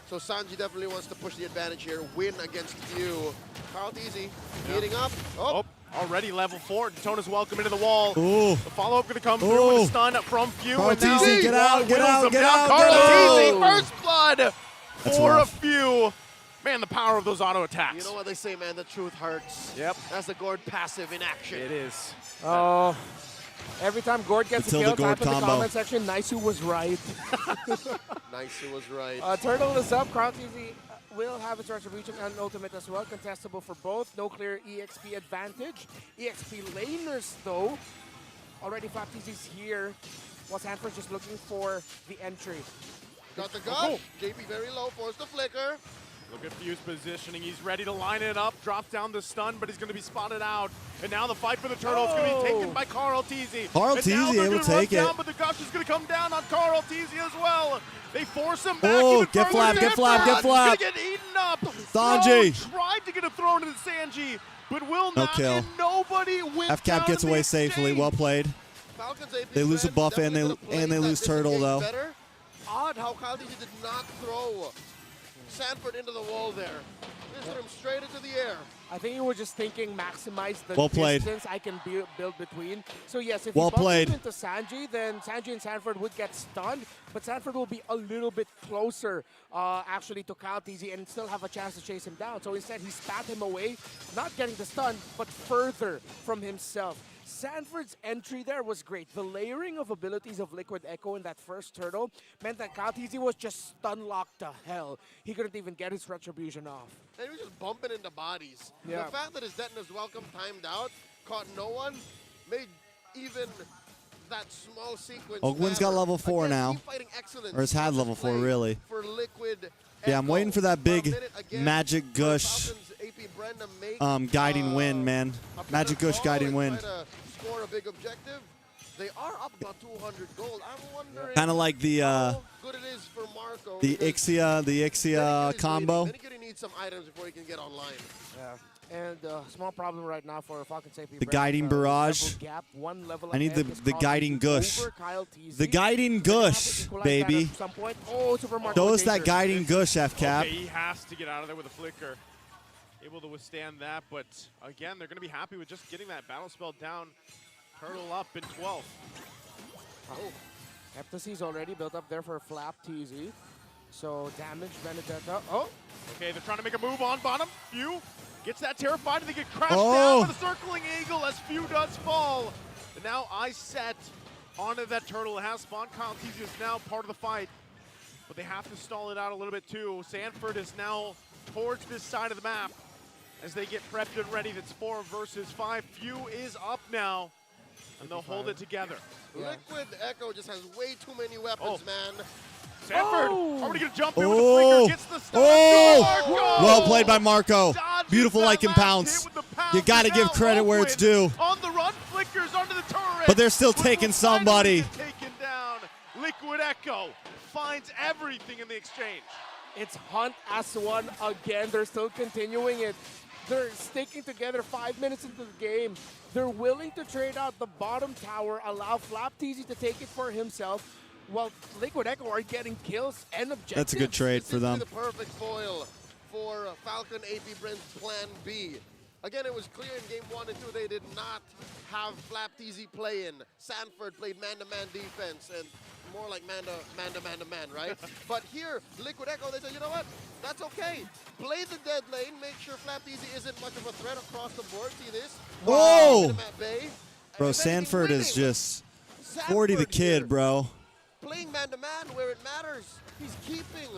Speaker 4: So Sanji definitely wants to push the advantage here, win against Few. Kyle Easy heating up.
Speaker 1: Oh, already level 4. Daytona's welcome into the wall.
Speaker 2: Ooh.
Speaker 1: The follow-up going to come through with a stun from Few.
Speaker 2: Carl
Speaker 1: and now
Speaker 2: Teasy, get out, get
Speaker 1: whittles
Speaker 2: out,
Speaker 1: him
Speaker 2: get
Speaker 1: down.
Speaker 2: out,
Speaker 1: Carl
Speaker 2: get
Speaker 1: Teasy,
Speaker 2: out.
Speaker 1: first blood
Speaker 2: That's
Speaker 1: for a
Speaker 2: rough.
Speaker 1: Few. Man, the power of those auto attacks.
Speaker 4: You know what they say, man? The truth hurts.
Speaker 1: Yep.
Speaker 4: That's the Gord passive in action.
Speaker 1: It is.
Speaker 3: Oh. Every time Gord gets a
Speaker 2: Tilda
Speaker 3: kill,
Speaker 2: Gord
Speaker 3: type in the
Speaker 2: combo.
Speaker 3: comment section, Nice was right.
Speaker 4: Nice, it was right.
Speaker 3: Turtle is up. Crowd-Easy will have its retribution and ultimate as well. Contestable for both. No clear EXP advantage. EXP laners, though. Already FAPTZ's here. While Sanford's just looking for the entry.
Speaker 4: Got the gush. JP very low, forced the flicker.
Speaker 1: Look at Few's positioning. He's ready to line it up, drop down the stun, but he's going to be spotted out. And now the fight for the turtle is going to be taken by Carl Teasy.
Speaker 2: Carl
Speaker 1: And now
Speaker 2: Teasy
Speaker 1: they're
Speaker 2: able
Speaker 1: gonna
Speaker 2: to
Speaker 1: run
Speaker 2: take it.
Speaker 1: down, but the gush is going to come down on Carl Teasy as well. They force him back
Speaker 2: Oh,
Speaker 1: even
Speaker 2: get
Speaker 1: further.
Speaker 2: flapped, get flapped, get
Speaker 1: He's
Speaker 2: flapped.
Speaker 1: going to get eaten up.
Speaker 2: Sanji.
Speaker 1: Throne tried to get a thrown into Sanji, but will
Speaker 2: No
Speaker 1: not.
Speaker 2: kill.
Speaker 1: And nobody went
Speaker 2: FCAP
Speaker 1: down
Speaker 2: gets
Speaker 1: in the
Speaker 2: away safely.
Speaker 1: exchange.
Speaker 2: Well played.
Speaker 4: Falcons AP
Speaker 2: They lose a
Speaker 4: Brand
Speaker 2: buff and
Speaker 4: definitely could've played
Speaker 2: they
Speaker 4: that
Speaker 2: lose Turtle
Speaker 4: disengage
Speaker 2: though.
Speaker 4: better. Odd how Kyle did not throw Sanford into the wall there. Just threw him straight into the air.
Speaker 3: I think he was just thinking maximize the
Speaker 2: Well played.
Speaker 3: distance I can build between. So yes, if
Speaker 2: Well
Speaker 3: he bumps
Speaker 2: played.
Speaker 3: into Sanji, then Sanji and Sanford would get stunned, but Sanford will be a little bit closer actually to Kyle Teasy and still have a chance to chase him down. So instead he spat him away, not getting the stun, but further from himself. Sanford's entry there was great. The layering of abilities of Liquid Echo in that first turtle meant that Kyle Teasy was just stun locked to hell. He couldn't even get his retribution off.
Speaker 4: And he was just bumping into bodies.
Speaker 3: Yeah.
Speaker 4: The fact that his detonator's welcome timed out, caught no one, made even that small sequence.
Speaker 2: Ogwin's got
Speaker 4: matter.
Speaker 2: level 4
Speaker 4: Again,
Speaker 2: now.
Speaker 4: team fighting excellence
Speaker 2: Or has had level 4
Speaker 4: play
Speaker 2: really.
Speaker 4: For Liquid
Speaker 2: Yeah, I'm
Speaker 4: Echo.
Speaker 2: waiting for that big
Speaker 4: For a minute again,
Speaker 2: magic
Speaker 4: for
Speaker 2: gush
Speaker 4: Falcons APBREN to make,
Speaker 2: guiding win, man.
Speaker 4: a better
Speaker 2: Magic gush
Speaker 4: call
Speaker 2: guiding
Speaker 4: and
Speaker 2: win.
Speaker 4: try to score a big objective. They are up about 200 gold. I'm wondering
Speaker 2: Kind of like the
Speaker 4: how good it is for Marco.
Speaker 2: the
Speaker 4: because
Speaker 2: Ixia
Speaker 4: Menikid is
Speaker 2: combo.
Speaker 4: waiting. Menikid needs some items before he can get online.
Speaker 3: Yeah. And small problem right now for Falcons AP.
Speaker 2: The guiding barrage.
Speaker 3: Level gap, one level
Speaker 2: I need
Speaker 3: ahead
Speaker 2: the-
Speaker 3: is
Speaker 2: the
Speaker 3: Kyle
Speaker 2: guiding
Speaker 3: Teasy
Speaker 2: gush.
Speaker 3: over Kyle Teasy.
Speaker 2: The guiding
Speaker 3: They have to
Speaker 2: gush,
Speaker 3: equalize that
Speaker 2: baby.
Speaker 3: at some point. Oh, Super Marco
Speaker 2: Show us that
Speaker 3: Taser.
Speaker 2: guiding gush, FCAP.
Speaker 1: Okay, he has to get out of there with a flicker. Able to withstand that, but again, they're going to be happy with just getting that battle spell down. Turtle up in 12th.
Speaker 3: Oh, Heptacy's already built up there for Flap TZ. So damage Benedetta. Oh,
Speaker 1: Okay, they're trying to make a move on bottom. Few gets that terrified, and they get crashed
Speaker 2: Oh.
Speaker 1: down with a circling eagle as Few does fall. And now I set onto that turtle. It has spawned. Kyle Teasy is now part of the fight, but they have to stall it out a little bit too. Sanford is now towards this side of the map as they get prepped and ready. That's 4 versus 5. Few is up now, and they'll hold it together.
Speaker 4: Liquid Echo just has way too many weapons, man.
Speaker 1: Sanford
Speaker 3: Oh.
Speaker 1: already gonna jump in with
Speaker 2: Oh.
Speaker 1: the flicker, gets the stun.
Speaker 2: Oh.
Speaker 1: Marco!
Speaker 2: Well played by Marco.
Speaker 1: Dodges
Speaker 2: Beautiful
Speaker 1: that
Speaker 2: like and
Speaker 1: last
Speaker 2: pounce.
Speaker 1: hit with the pounce.
Speaker 2: You got to
Speaker 1: And
Speaker 2: give
Speaker 1: now
Speaker 2: credit where it's
Speaker 1: Oakwood
Speaker 2: due.
Speaker 1: On the run, flickers under the turret.
Speaker 2: But they're still
Speaker 1: But
Speaker 2: taking
Speaker 1: will
Speaker 2: somebody.
Speaker 1: finally get taken down. Liquid Echo finds everything in the exchange.
Speaker 3: it's Hunt as one again. They're still continuing it. They're sticking together 5 minutes into the game. They're willing to trade out the bottom tower, allow Flap TZ to take it for himself, while Liquid Echo are getting kills and objectives.
Speaker 2: That's a good trade
Speaker 4: This
Speaker 2: for
Speaker 4: is
Speaker 2: them.
Speaker 4: the perfect foil for Falcon APBREN's plan B. Again, it was clear in game 1 and 2 they did not have Flap TZ play in. Sanford played man-to-man defense, and more like man to man, right? But here, Liquid Echo, they said, you know what? That's okay. Play the dead lane. Make sure Flapteasy isn't much of a threat across the board. See this?
Speaker 2: Whoa!
Speaker 4: Bay.
Speaker 2: Bro, Sanford is just 40 the kid, bro.
Speaker 4: Playing man-to-man where it matters. He's keeping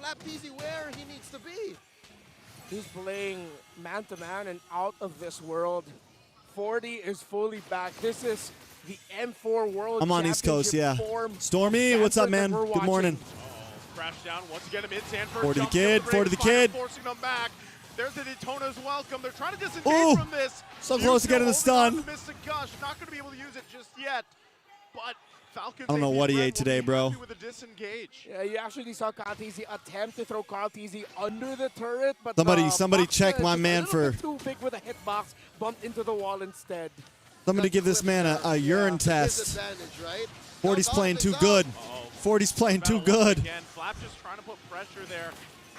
Speaker 4: Flapteasy where he needs to be.
Speaker 3: He's playing man-to-man and out of this world. 40 is fully back. This is the M4 World
Speaker 2: I'm on East Coast, yeah.
Speaker 3: form.
Speaker 2: Stormy, what's up, man? Good morning.
Speaker 1: Crash down once again amid Sanford.
Speaker 2: 40 the kid, 40 the kid.
Speaker 1: Forcing them back. There's the Daytona's welcome. They're trying to disengage from this.
Speaker 2: So close to getting the stun.
Speaker 1: Mystic Gush, not going to be able to use it just yet. But Falcons,
Speaker 2: I don't know what he ate today, bro.
Speaker 1: With a disengage.
Speaker 3: Yeah, you actually saw Carl TZ attempt to throw Carl TZ under the turret, but
Speaker 2: somebody check my man for
Speaker 3: too big with a hitbox, bumped into the wall instead.
Speaker 2: Somebody give this man a urine test.
Speaker 4: Right?
Speaker 2: 40's playing too good. 40's playing too good.
Speaker 1: Again, Flap just trying to put pressure there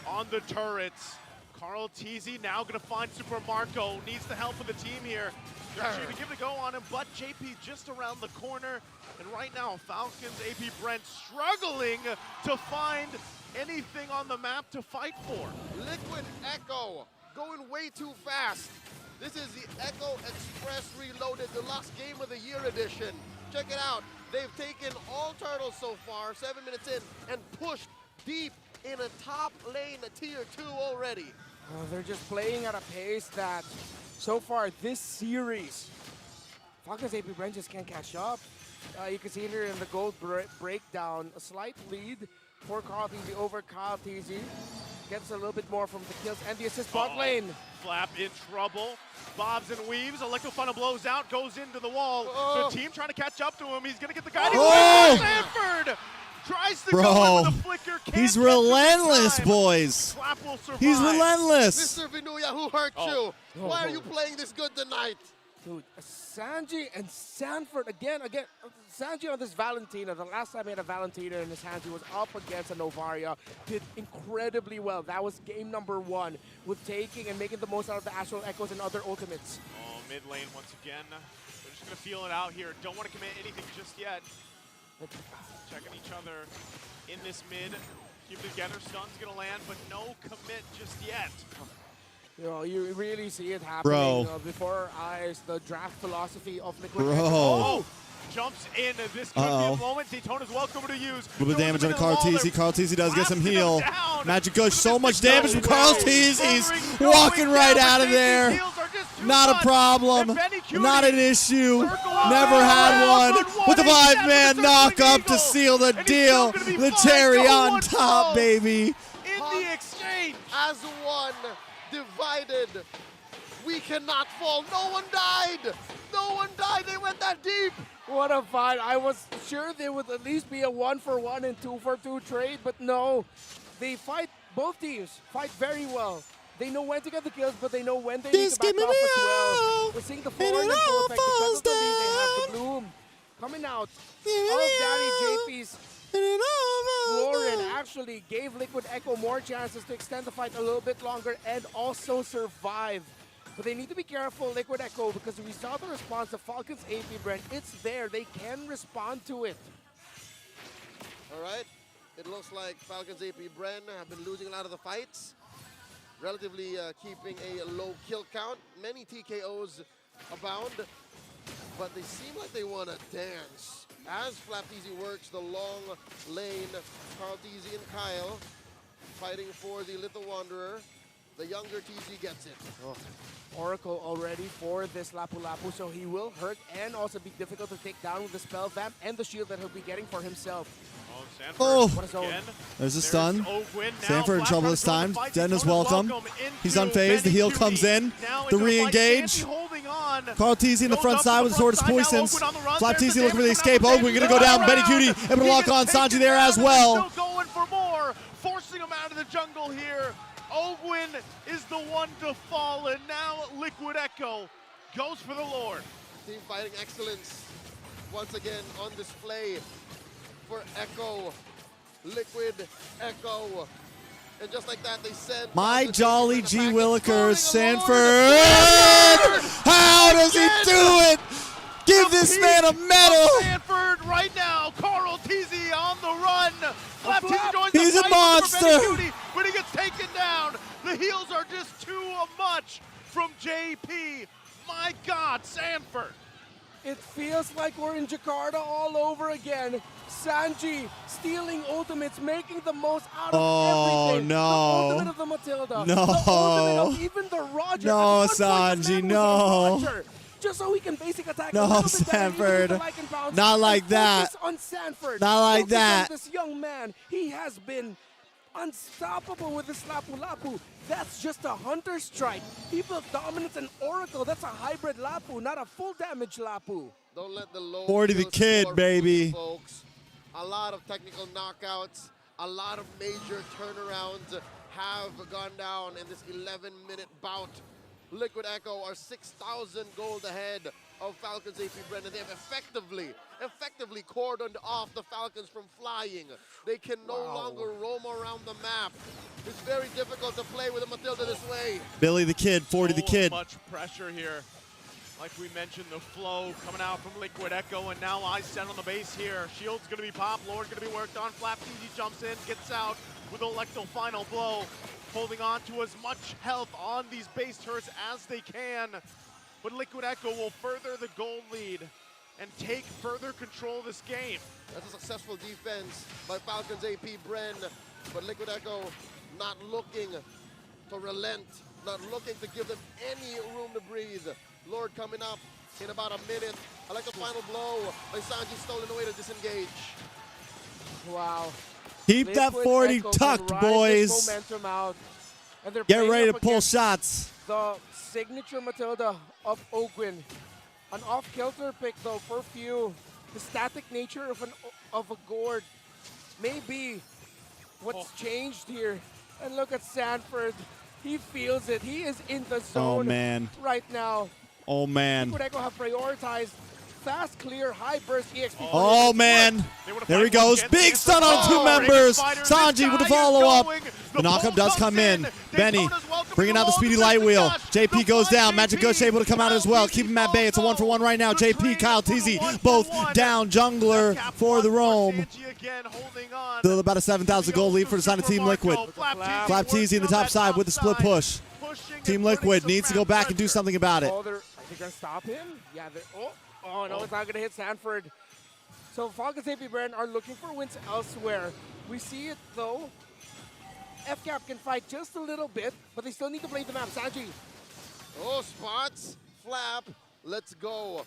Speaker 1: on the turrets. Carl TZ now going to find Super Marco. Needs the help of the team here. They're trying to give it a go on him, but JP just around the corner. And right now, Falcons, APBREN struggling to find anything on the map to fight for.
Speaker 4: Liquid Echo going way too fast. This is the Echo Express Reloaded Deluxe Game of the Year edition. Check it out. They've taken all turtles so far, 7 minutes in, and pushed deep in a top lane, a tier 2 already.
Speaker 3: They're just playing at a pace that, so far this series, Falcons APBREN just can't catch up. You can see here in the gold breakdown, a slight lead for Carl TZ over Carl TZ. Gets a little bit more from the kills and the assist bot lane.
Speaker 1: Flap in trouble. Bobs and weaves. Electro Funnel blows out, goes into the wall. The team trying to catch up to him. He's going to get the guy. Sanford tries to go in with a flicker.
Speaker 2: He's relentless, boys.
Speaker 1: Flap will survive.
Speaker 2: He's relentless.
Speaker 4: Mr. Vinuya, who hurt you? Why are you playing this good tonight?
Speaker 3: Dude, Sanji and Sanford again. Sanji on this Valentina, the last time he had a Valentina in his hands, he was up against a Novaria, did incredibly well. That was game number 1 with taking and making the most out of the Astral Echoes and other ultimates.
Speaker 1: Oh, mid lane once again. They're just going to feel it out here. Don't want to commit anything just yet. Checking each other in this mid. Keep it together. Stun's going to land, but no commit just yet.
Speaker 3: You know, you really see it happening before our eyes. The draft philosophy of Liquid Echo.
Speaker 1: Oh, jumps in. This could be a moment. Daytona's welcome to use.
Speaker 2: A little bit of damage on Carl TZ. Carl TZ does get some heal. Magic Gush, so much damage from Carl TZ. He's walking right out of there. Not a problem. Not an issue. Never had one. With the 5-man knock up to seal the deal. The cherry on top, baby.
Speaker 1: In the exchange.
Speaker 4: As one. Divided. We cannot fall. No one died. No one died. They went that deep.
Speaker 3: What a fight. I was sure there would at least be a 1-for-1 and 2-for-2 trade, but no. They fight, both teams fight very well. They know when to get the kills, but they know when they need to back off as well. We're seeing the forward and full effect. Because of the lead, they have the Bloom coming out of Daddy JP's. Lauren actually gave Liquid Echo more chances to extend the fight a little bit longer and also survive. But they need to be careful, Liquid Echo, because we saw the response of Falcons APBREN. It's there. They can respond to it.
Speaker 4: All right. It looks like Falcons APBREN have been losing a lot of the fights. Relatively keeping a low kill count. Many TKOs abound. But they seem like they want to dance. As Flapteasy works the long lane, Carl TZ and Kyle fighting for the Little Wanderer. The younger TZ gets it.
Speaker 3: Oracle already for this Lapu Lapu, so he will hurt and also be difficult to take down with the spell vamp and the shield that he'll be getting for himself.
Speaker 2: There's a stun. Sanford in trouble this time. Den is welcome. He's unfazed. The heal comes in. The re-engage. Carl TZ in the front side with the Sword of Poisons. Flap TZ looking for the escape. Ogwin going to go down. Benny Cutie able to lock on Sanji there as well.
Speaker 1: Still going for more, forcing him out of the jungle here. Ogwin is the one to fall, and now Liquid Echo goes for the Lord.
Speaker 4: Team fighting excellence once again on display for Echo. Liquid Echo. And just like that, they send
Speaker 2: my jolly G. Willikers, Sanford. How does he do it? Give this man a medal.
Speaker 1: Stanford right now. Carl Teasy on the run. Flap Teasy joins
Speaker 2: He's
Speaker 1: the
Speaker 2: a
Speaker 1: fight
Speaker 2: monster.
Speaker 1: for Cutie, but he gets taken down. The heels are just too much from JP. My God, Sanford.
Speaker 3: It feels like we're in Jakarta all over again. Sanji stealing ultimates, making the most out of everything.
Speaker 2: No.
Speaker 3: The ultimate of the Matilda.
Speaker 2: No.
Speaker 3: The ultimate of even the Roger.
Speaker 2: No,
Speaker 3: At one point,
Speaker 2: Sanji,
Speaker 3: this man
Speaker 2: no.
Speaker 3: was a Roger, just so he can basic attack
Speaker 2: No,
Speaker 3: a little bit better,
Speaker 2: Sanford.
Speaker 3: even if the Lycan bounce,
Speaker 2: Not
Speaker 3: and
Speaker 2: like that.
Speaker 3: focus on Sanford.
Speaker 2: Not like
Speaker 3: Focus on
Speaker 2: that.
Speaker 3: this young man. He has been unstoppable with his Lapu Lapu. That's just a Hunter Strike. He built Dominance and Oracle. That's a hybrid Lapu, not a full damage Lapu.
Speaker 4: Don't let the low
Speaker 2: 40 the
Speaker 4: heels
Speaker 2: kid,
Speaker 4: score,
Speaker 2: baby.
Speaker 4: folks. A lot of technical knockouts, a lot of major turnarounds have gone down in this 11-minute bout. Liquid Echo are 6,000 gold ahead of Falcons APBREN, and they have effectively cordoned off the Falcons from flying. They can no longer roam around the map. It's very difficult to play with a Matilda this way.
Speaker 2: Billy the Kid, 40 the
Speaker 1: So
Speaker 2: Kid.
Speaker 1: much pressure here. Like we mentioned, the flow coming out from Liquid Echo, and now eyes set on the base here. Shield's gonna be popped, Lord gonna be worked on. Flap Teasy jumps in, gets out with Electro final blow, holding on to as much health on these base turrets as they can. But Liquid Echo will further the gold lead and take further control of this game.
Speaker 4: That's a successful defense by Falcons APBREN, but Liquid Echo not looking to relent, not looking to give them any room to breathe. Lord coming up in about a minute. I like the final blow by Sanji, stolen away to disengage.
Speaker 3: Wow.
Speaker 2: Keep that
Speaker 3: Liquid
Speaker 2: 40
Speaker 3: Echo can
Speaker 2: tucked,
Speaker 3: ride
Speaker 2: boys.
Speaker 3: this momentum out, and they're
Speaker 2: Get
Speaker 3: playing
Speaker 2: ready to
Speaker 3: up
Speaker 2: pull
Speaker 3: against
Speaker 2: shots.
Speaker 3: The signature Matilda of Ogwin. An off-kilter pick though for few. The static nature of a gourd may be what's changed here. And look at Sanford. He feels it. He is in the zone right now.
Speaker 2: Oh, man.
Speaker 3: Liquid Echo have prioritized fast, clear, high burst EXP.
Speaker 2: Oh, man. There he goes. Big stun on two members. Sanji with the follow-up. The knockup does come in. Benny bringing out the speedy light wheel. JP goes down. Magic Ghost able to come out as well. Keep him at bay. It's a 1-for-1 right now. JP, Kyle Teasy, both down. Jungler for the roam. Still about a 7,000 gold lead for the side of Team Liquid. Flap Teasy in the top side with the split push. Team Liquid needs to go back and do something about it.
Speaker 3: Oh, they're going to stop him? Yeah, oh, no, it's not going to hit Sanford. So Falcons APBREN are looking for wins elsewhere. We see it, though. FCAP can fight just a little bit, but they still need to play the map. Sanji.
Speaker 4: Oh, spots. Flap. Let's go.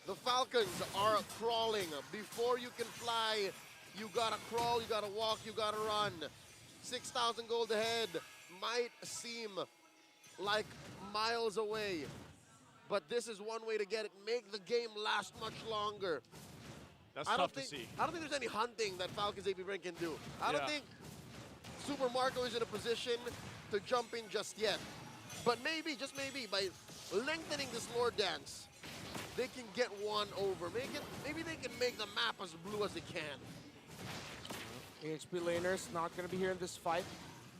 Speaker 4: The Falcons are crawling. Before you can fly, you got to crawl, you got to walk, you got to run. 6,000 gold ahead might seem like miles away, but this is one way to get it. Make the game last much longer.
Speaker 1: That's tough to see.
Speaker 4: I don't think there's any hunting that Falcons APBREN can do. I don't think Super Marco is in a position to jump in just yet. But maybe, just maybe, by lengthening this Lord dance, they can get one over. Maybe they can make the map as blue as they can.
Speaker 3: HP laners not going to be here in this fight.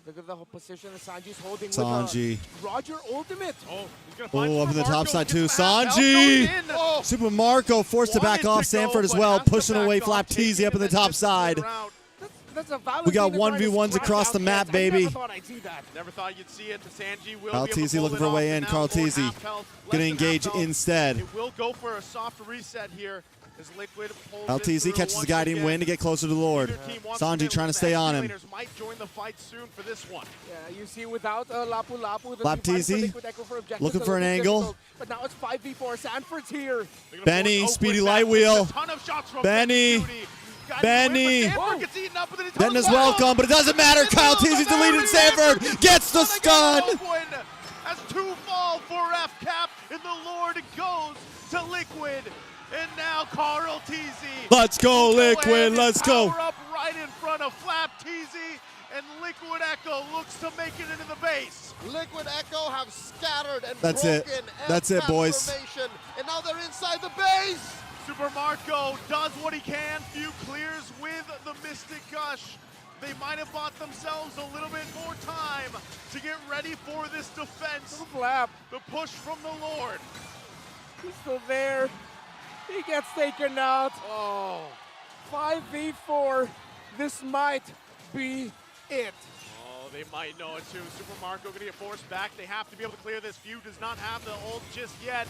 Speaker 3: Look at the whole position that Sanji's holding
Speaker 2: Sanji.
Speaker 3: with Roger ultimate.
Speaker 1: Oh, he's going to find
Speaker 2: up in the top
Speaker 1: Marco,
Speaker 2: side too.
Speaker 1: gets the half,
Speaker 2: Sanji!
Speaker 1: goes in. Oh.
Speaker 2: Super Marco forced to back off Sanford as well, pushing away Flap Teasy up in the top side.
Speaker 3: That's a valid
Speaker 2: We got
Speaker 3: thing to try to
Speaker 2: 1v1s
Speaker 3: scratch
Speaker 2: across
Speaker 3: out
Speaker 2: the map,
Speaker 3: Kent.
Speaker 2: baby.
Speaker 3: I never thought I'd see that.
Speaker 1: Never thought you'd see it. Sanji will
Speaker 2: Carl
Speaker 1: be able to
Speaker 2: Teasy
Speaker 1: pull
Speaker 2: looking
Speaker 1: it
Speaker 2: for a
Speaker 1: off,
Speaker 2: way
Speaker 1: and
Speaker 2: in.
Speaker 1: now
Speaker 2: Carl
Speaker 1: Lord
Speaker 2: Teasy
Speaker 1: half health, less
Speaker 2: gonna
Speaker 1: than
Speaker 2: engage
Speaker 1: half health.
Speaker 2: instead.
Speaker 1: It will go for a soft reset here as Liquid pulls
Speaker 2: Carl
Speaker 1: it
Speaker 2: Teasy
Speaker 1: through
Speaker 2: catches the
Speaker 1: once
Speaker 2: guiding
Speaker 1: again.
Speaker 2: win to get closer to the Lord.
Speaker 1: Neither team wants
Speaker 2: Sanji
Speaker 1: win.
Speaker 2: trying to
Speaker 1: The
Speaker 2: stay on him.
Speaker 1: Laners might join the fight soon for this one.
Speaker 3: Yeah, you see without Lapu Lapu, the
Speaker 2: Flap Teasy looking for an angle.
Speaker 3: But now it's 5v4. Sanford's here.
Speaker 2: Benny, speedy light wheel. Benny. Benny. Then is welcome, but it doesn't matter. Kyle Teasy deleted. Sanford gets the stun.
Speaker 1: As two fall for FCAP, and the Lord goes to Liquid. And now Carl Teasy.
Speaker 2: Let's go, Liquid. Let's go.
Speaker 1: Power up right in front of Flap Teasy, and Liquid Echo looks to make it into the base.
Speaker 4: Liquid Echo have scattered and
Speaker 2: That's it.
Speaker 4: broken
Speaker 2: That's it,
Speaker 4: FCAP
Speaker 2: boys.
Speaker 4: formation, and now they're inside the base.
Speaker 1: Super Marco does what he can. Few clears with the Mystic Gush. They might have bought themselves a little bit more time to get ready for this defense.
Speaker 3: Flap.
Speaker 1: The push from the Lord.
Speaker 3: He's still there. He gets taken out.
Speaker 4: Oh.
Speaker 3: 5v4. This might be it.
Speaker 1: Oh, they might know it too. Super Marco gonna get forced back. They have to be able to clear this. Few does not have the ult just yet.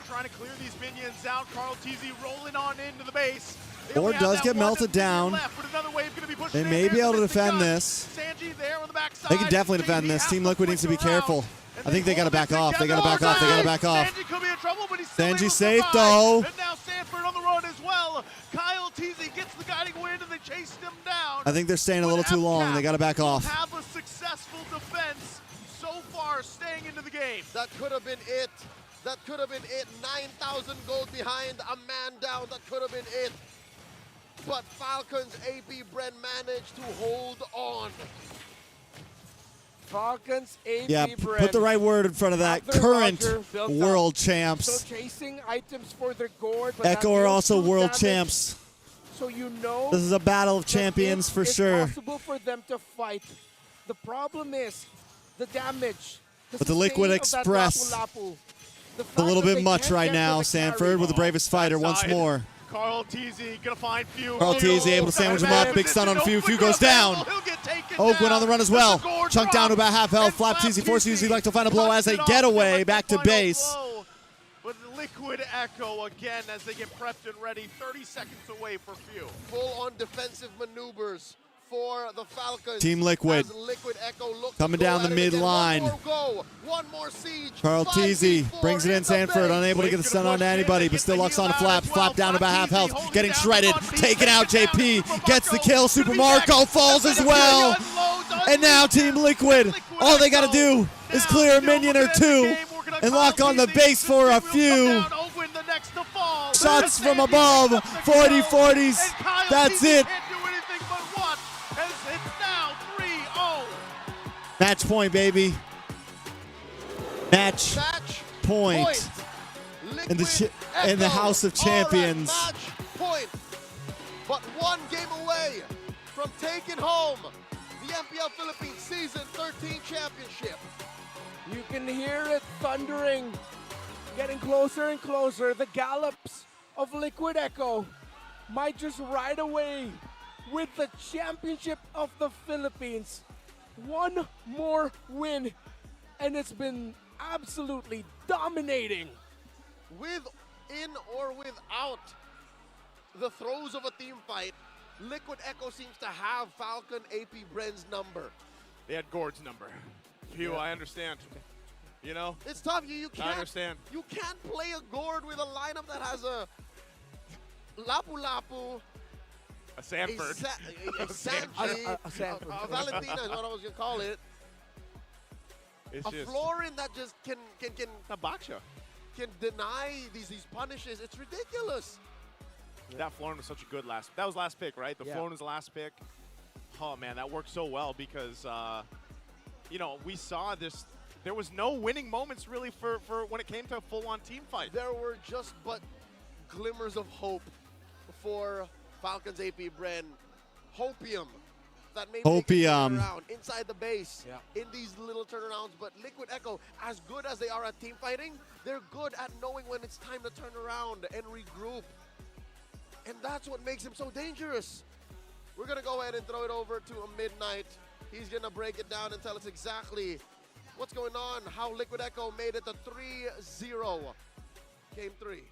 Speaker 1: Trying to clear these minions out. Carl TZ rolling on into the base.
Speaker 2: Or does get melted down.
Speaker 1: Left, but another wave gonna be pushed
Speaker 2: They
Speaker 1: in.
Speaker 2: may be
Speaker 1: There's
Speaker 2: able to
Speaker 1: the
Speaker 2: defend
Speaker 1: gun.
Speaker 2: this.
Speaker 1: Sanji there on the backside.
Speaker 2: They can definitely defend this. Team Liquid needs to be careful. I think they gotta back off. They gotta back off. They gotta back off.
Speaker 1: Sanji could be in trouble, but he's still able
Speaker 2: Sanji
Speaker 1: to
Speaker 2: safe
Speaker 1: survive.
Speaker 2: though.
Speaker 1: And now Sanford on the run as well. Kyle TZ gets the guiding wind and they chased him down.
Speaker 2: I think they're staying a little too long. They gotta back off.
Speaker 1: Have a successful defense so far, staying into the game.
Speaker 4: That could have been it. That could have been it. 9,000 gold behind, a man down. That could have been it. But Falcons APBREN managed to hold on.
Speaker 3: Falcons APBREN.
Speaker 2: Yeah, put the right word in front of that.
Speaker 3: After
Speaker 2: Current
Speaker 3: Roger built up.
Speaker 2: world
Speaker 3: So
Speaker 2: champs.
Speaker 3: chasing items for their gourd. But
Speaker 2: Echo
Speaker 3: that
Speaker 2: are
Speaker 3: deals
Speaker 2: also
Speaker 3: true
Speaker 2: world
Speaker 3: damage.
Speaker 2: champs.
Speaker 3: So you know
Speaker 2: This is a battle of
Speaker 3: that
Speaker 2: champions
Speaker 3: it
Speaker 2: for
Speaker 3: is
Speaker 2: sure.
Speaker 3: possible for them to fight. The problem is the damage.
Speaker 2: But the Liquid
Speaker 3: sustain of that
Speaker 2: Express,
Speaker 3: lapu-lapu. The
Speaker 2: a
Speaker 3: fact
Speaker 2: little
Speaker 3: that
Speaker 2: bit
Speaker 3: they
Speaker 2: much
Speaker 3: can't
Speaker 2: right
Speaker 3: get to
Speaker 2: now.
Speaker 3: the
Speaker 2: Sanford
Speaker 3: carry.
Speaker 2: with the bravest fighter once
Speaker 1: Backside.
Speaker 2: more.
Speaker 1: Carl TZ gonna find Few.
Speaker 2: Carl TZ able to sandwich him up. Big stun on Few. Few goes down. Oak went on the run as well. Chunked down to about half health. Flap TZ forces UZ like to find a blow as they get away back to base.
Speaker 1: But Liquid Echo again as they get prepped and ready. 30 seconds away for Few.
Speaker 4: Full-on defensive maneuvers for the Falcons.
Speaker 2: Team Liquid
Speaker 4: as Liquid Echo looks
Speaker 2: coming
Speaker 4: to go
Speaker 2: down the
Speaker 4: at it again.
Speaker 2: mid-line.
Speaker 4: One more go. One more siege.
Speaker 2: Carl TZ
Speaker 4: 5v4
Speaker 2: brings it in.
Speaker 4: the
Speaker 2: Sanford
Speaker 4: base.
Speaker 2: unable to get the stun on anybody, but still locks on to Flap. Flap down to about half health, getting shredded, taken out. JP gets the kill. Super Marco falls as well. And now Team Liquid, all they gotta do is clear a minion or two and lock on the base for a few. Shots from above, 40-40s. That's it. Match point, baby. Match point. In the House of Champions.
Speaker 4: Match point. But one game away from taking home the MPL Philippines Season 13 Championship.
Speaker 3: You can hear it thundering, getting closer and closer. The gallops of Liquid Echo might just ride away with the championship of the Philippines. One more win, and it's been absolutely dominating.
Speaker 4: In or without the throes of a team fight, Liquid Echo seems to have Falcon APBREN's number.
Speaker 1: They had Gord's number. Few, I understand. You know?
Speaker 4: It's tough. You can't.
Speaker 1: I understand.
Speaker 4: You can't play a Gord with a lineup that has a Lapu-Lapu,
Speaker 1: A Sanford.
Speaker 4: a Sanji,
Speaker 3: a Sanford.
Speaker 4: a Valentina is what I was gonna call it.
Speaker 1: It's
Speaker 4: A
Speaker 1: just
Speaker 4: Florin that just can
Speaker 1: Tabaksha.
Speaker 4: deny these punishes. It's ridiculous.
Speaker 1: That Florin was such a good that was last pick, right? The
Speaker 3: Yeah.
Speaker 1: Florin was the last pick. Oh man, that worked so well because you know, we saw this. There was no winning moments really for when it came to a full-on team fight.
Speaker 4: There were just but glimmers of hope for Falcons APBREN. Hopium that maybe they can turn around inside the base in these little turnarounds. But Liquid Echo, as good as they are at team fighting, they're good at knowing when it's time to turn around and regroup. And that's what makes him so dangerous. We're going to go ahead and throw it over to a Midnight. He's going to break it down and tell us exactly what's going on, how Liquid Echo made it to 3-0. Game 3.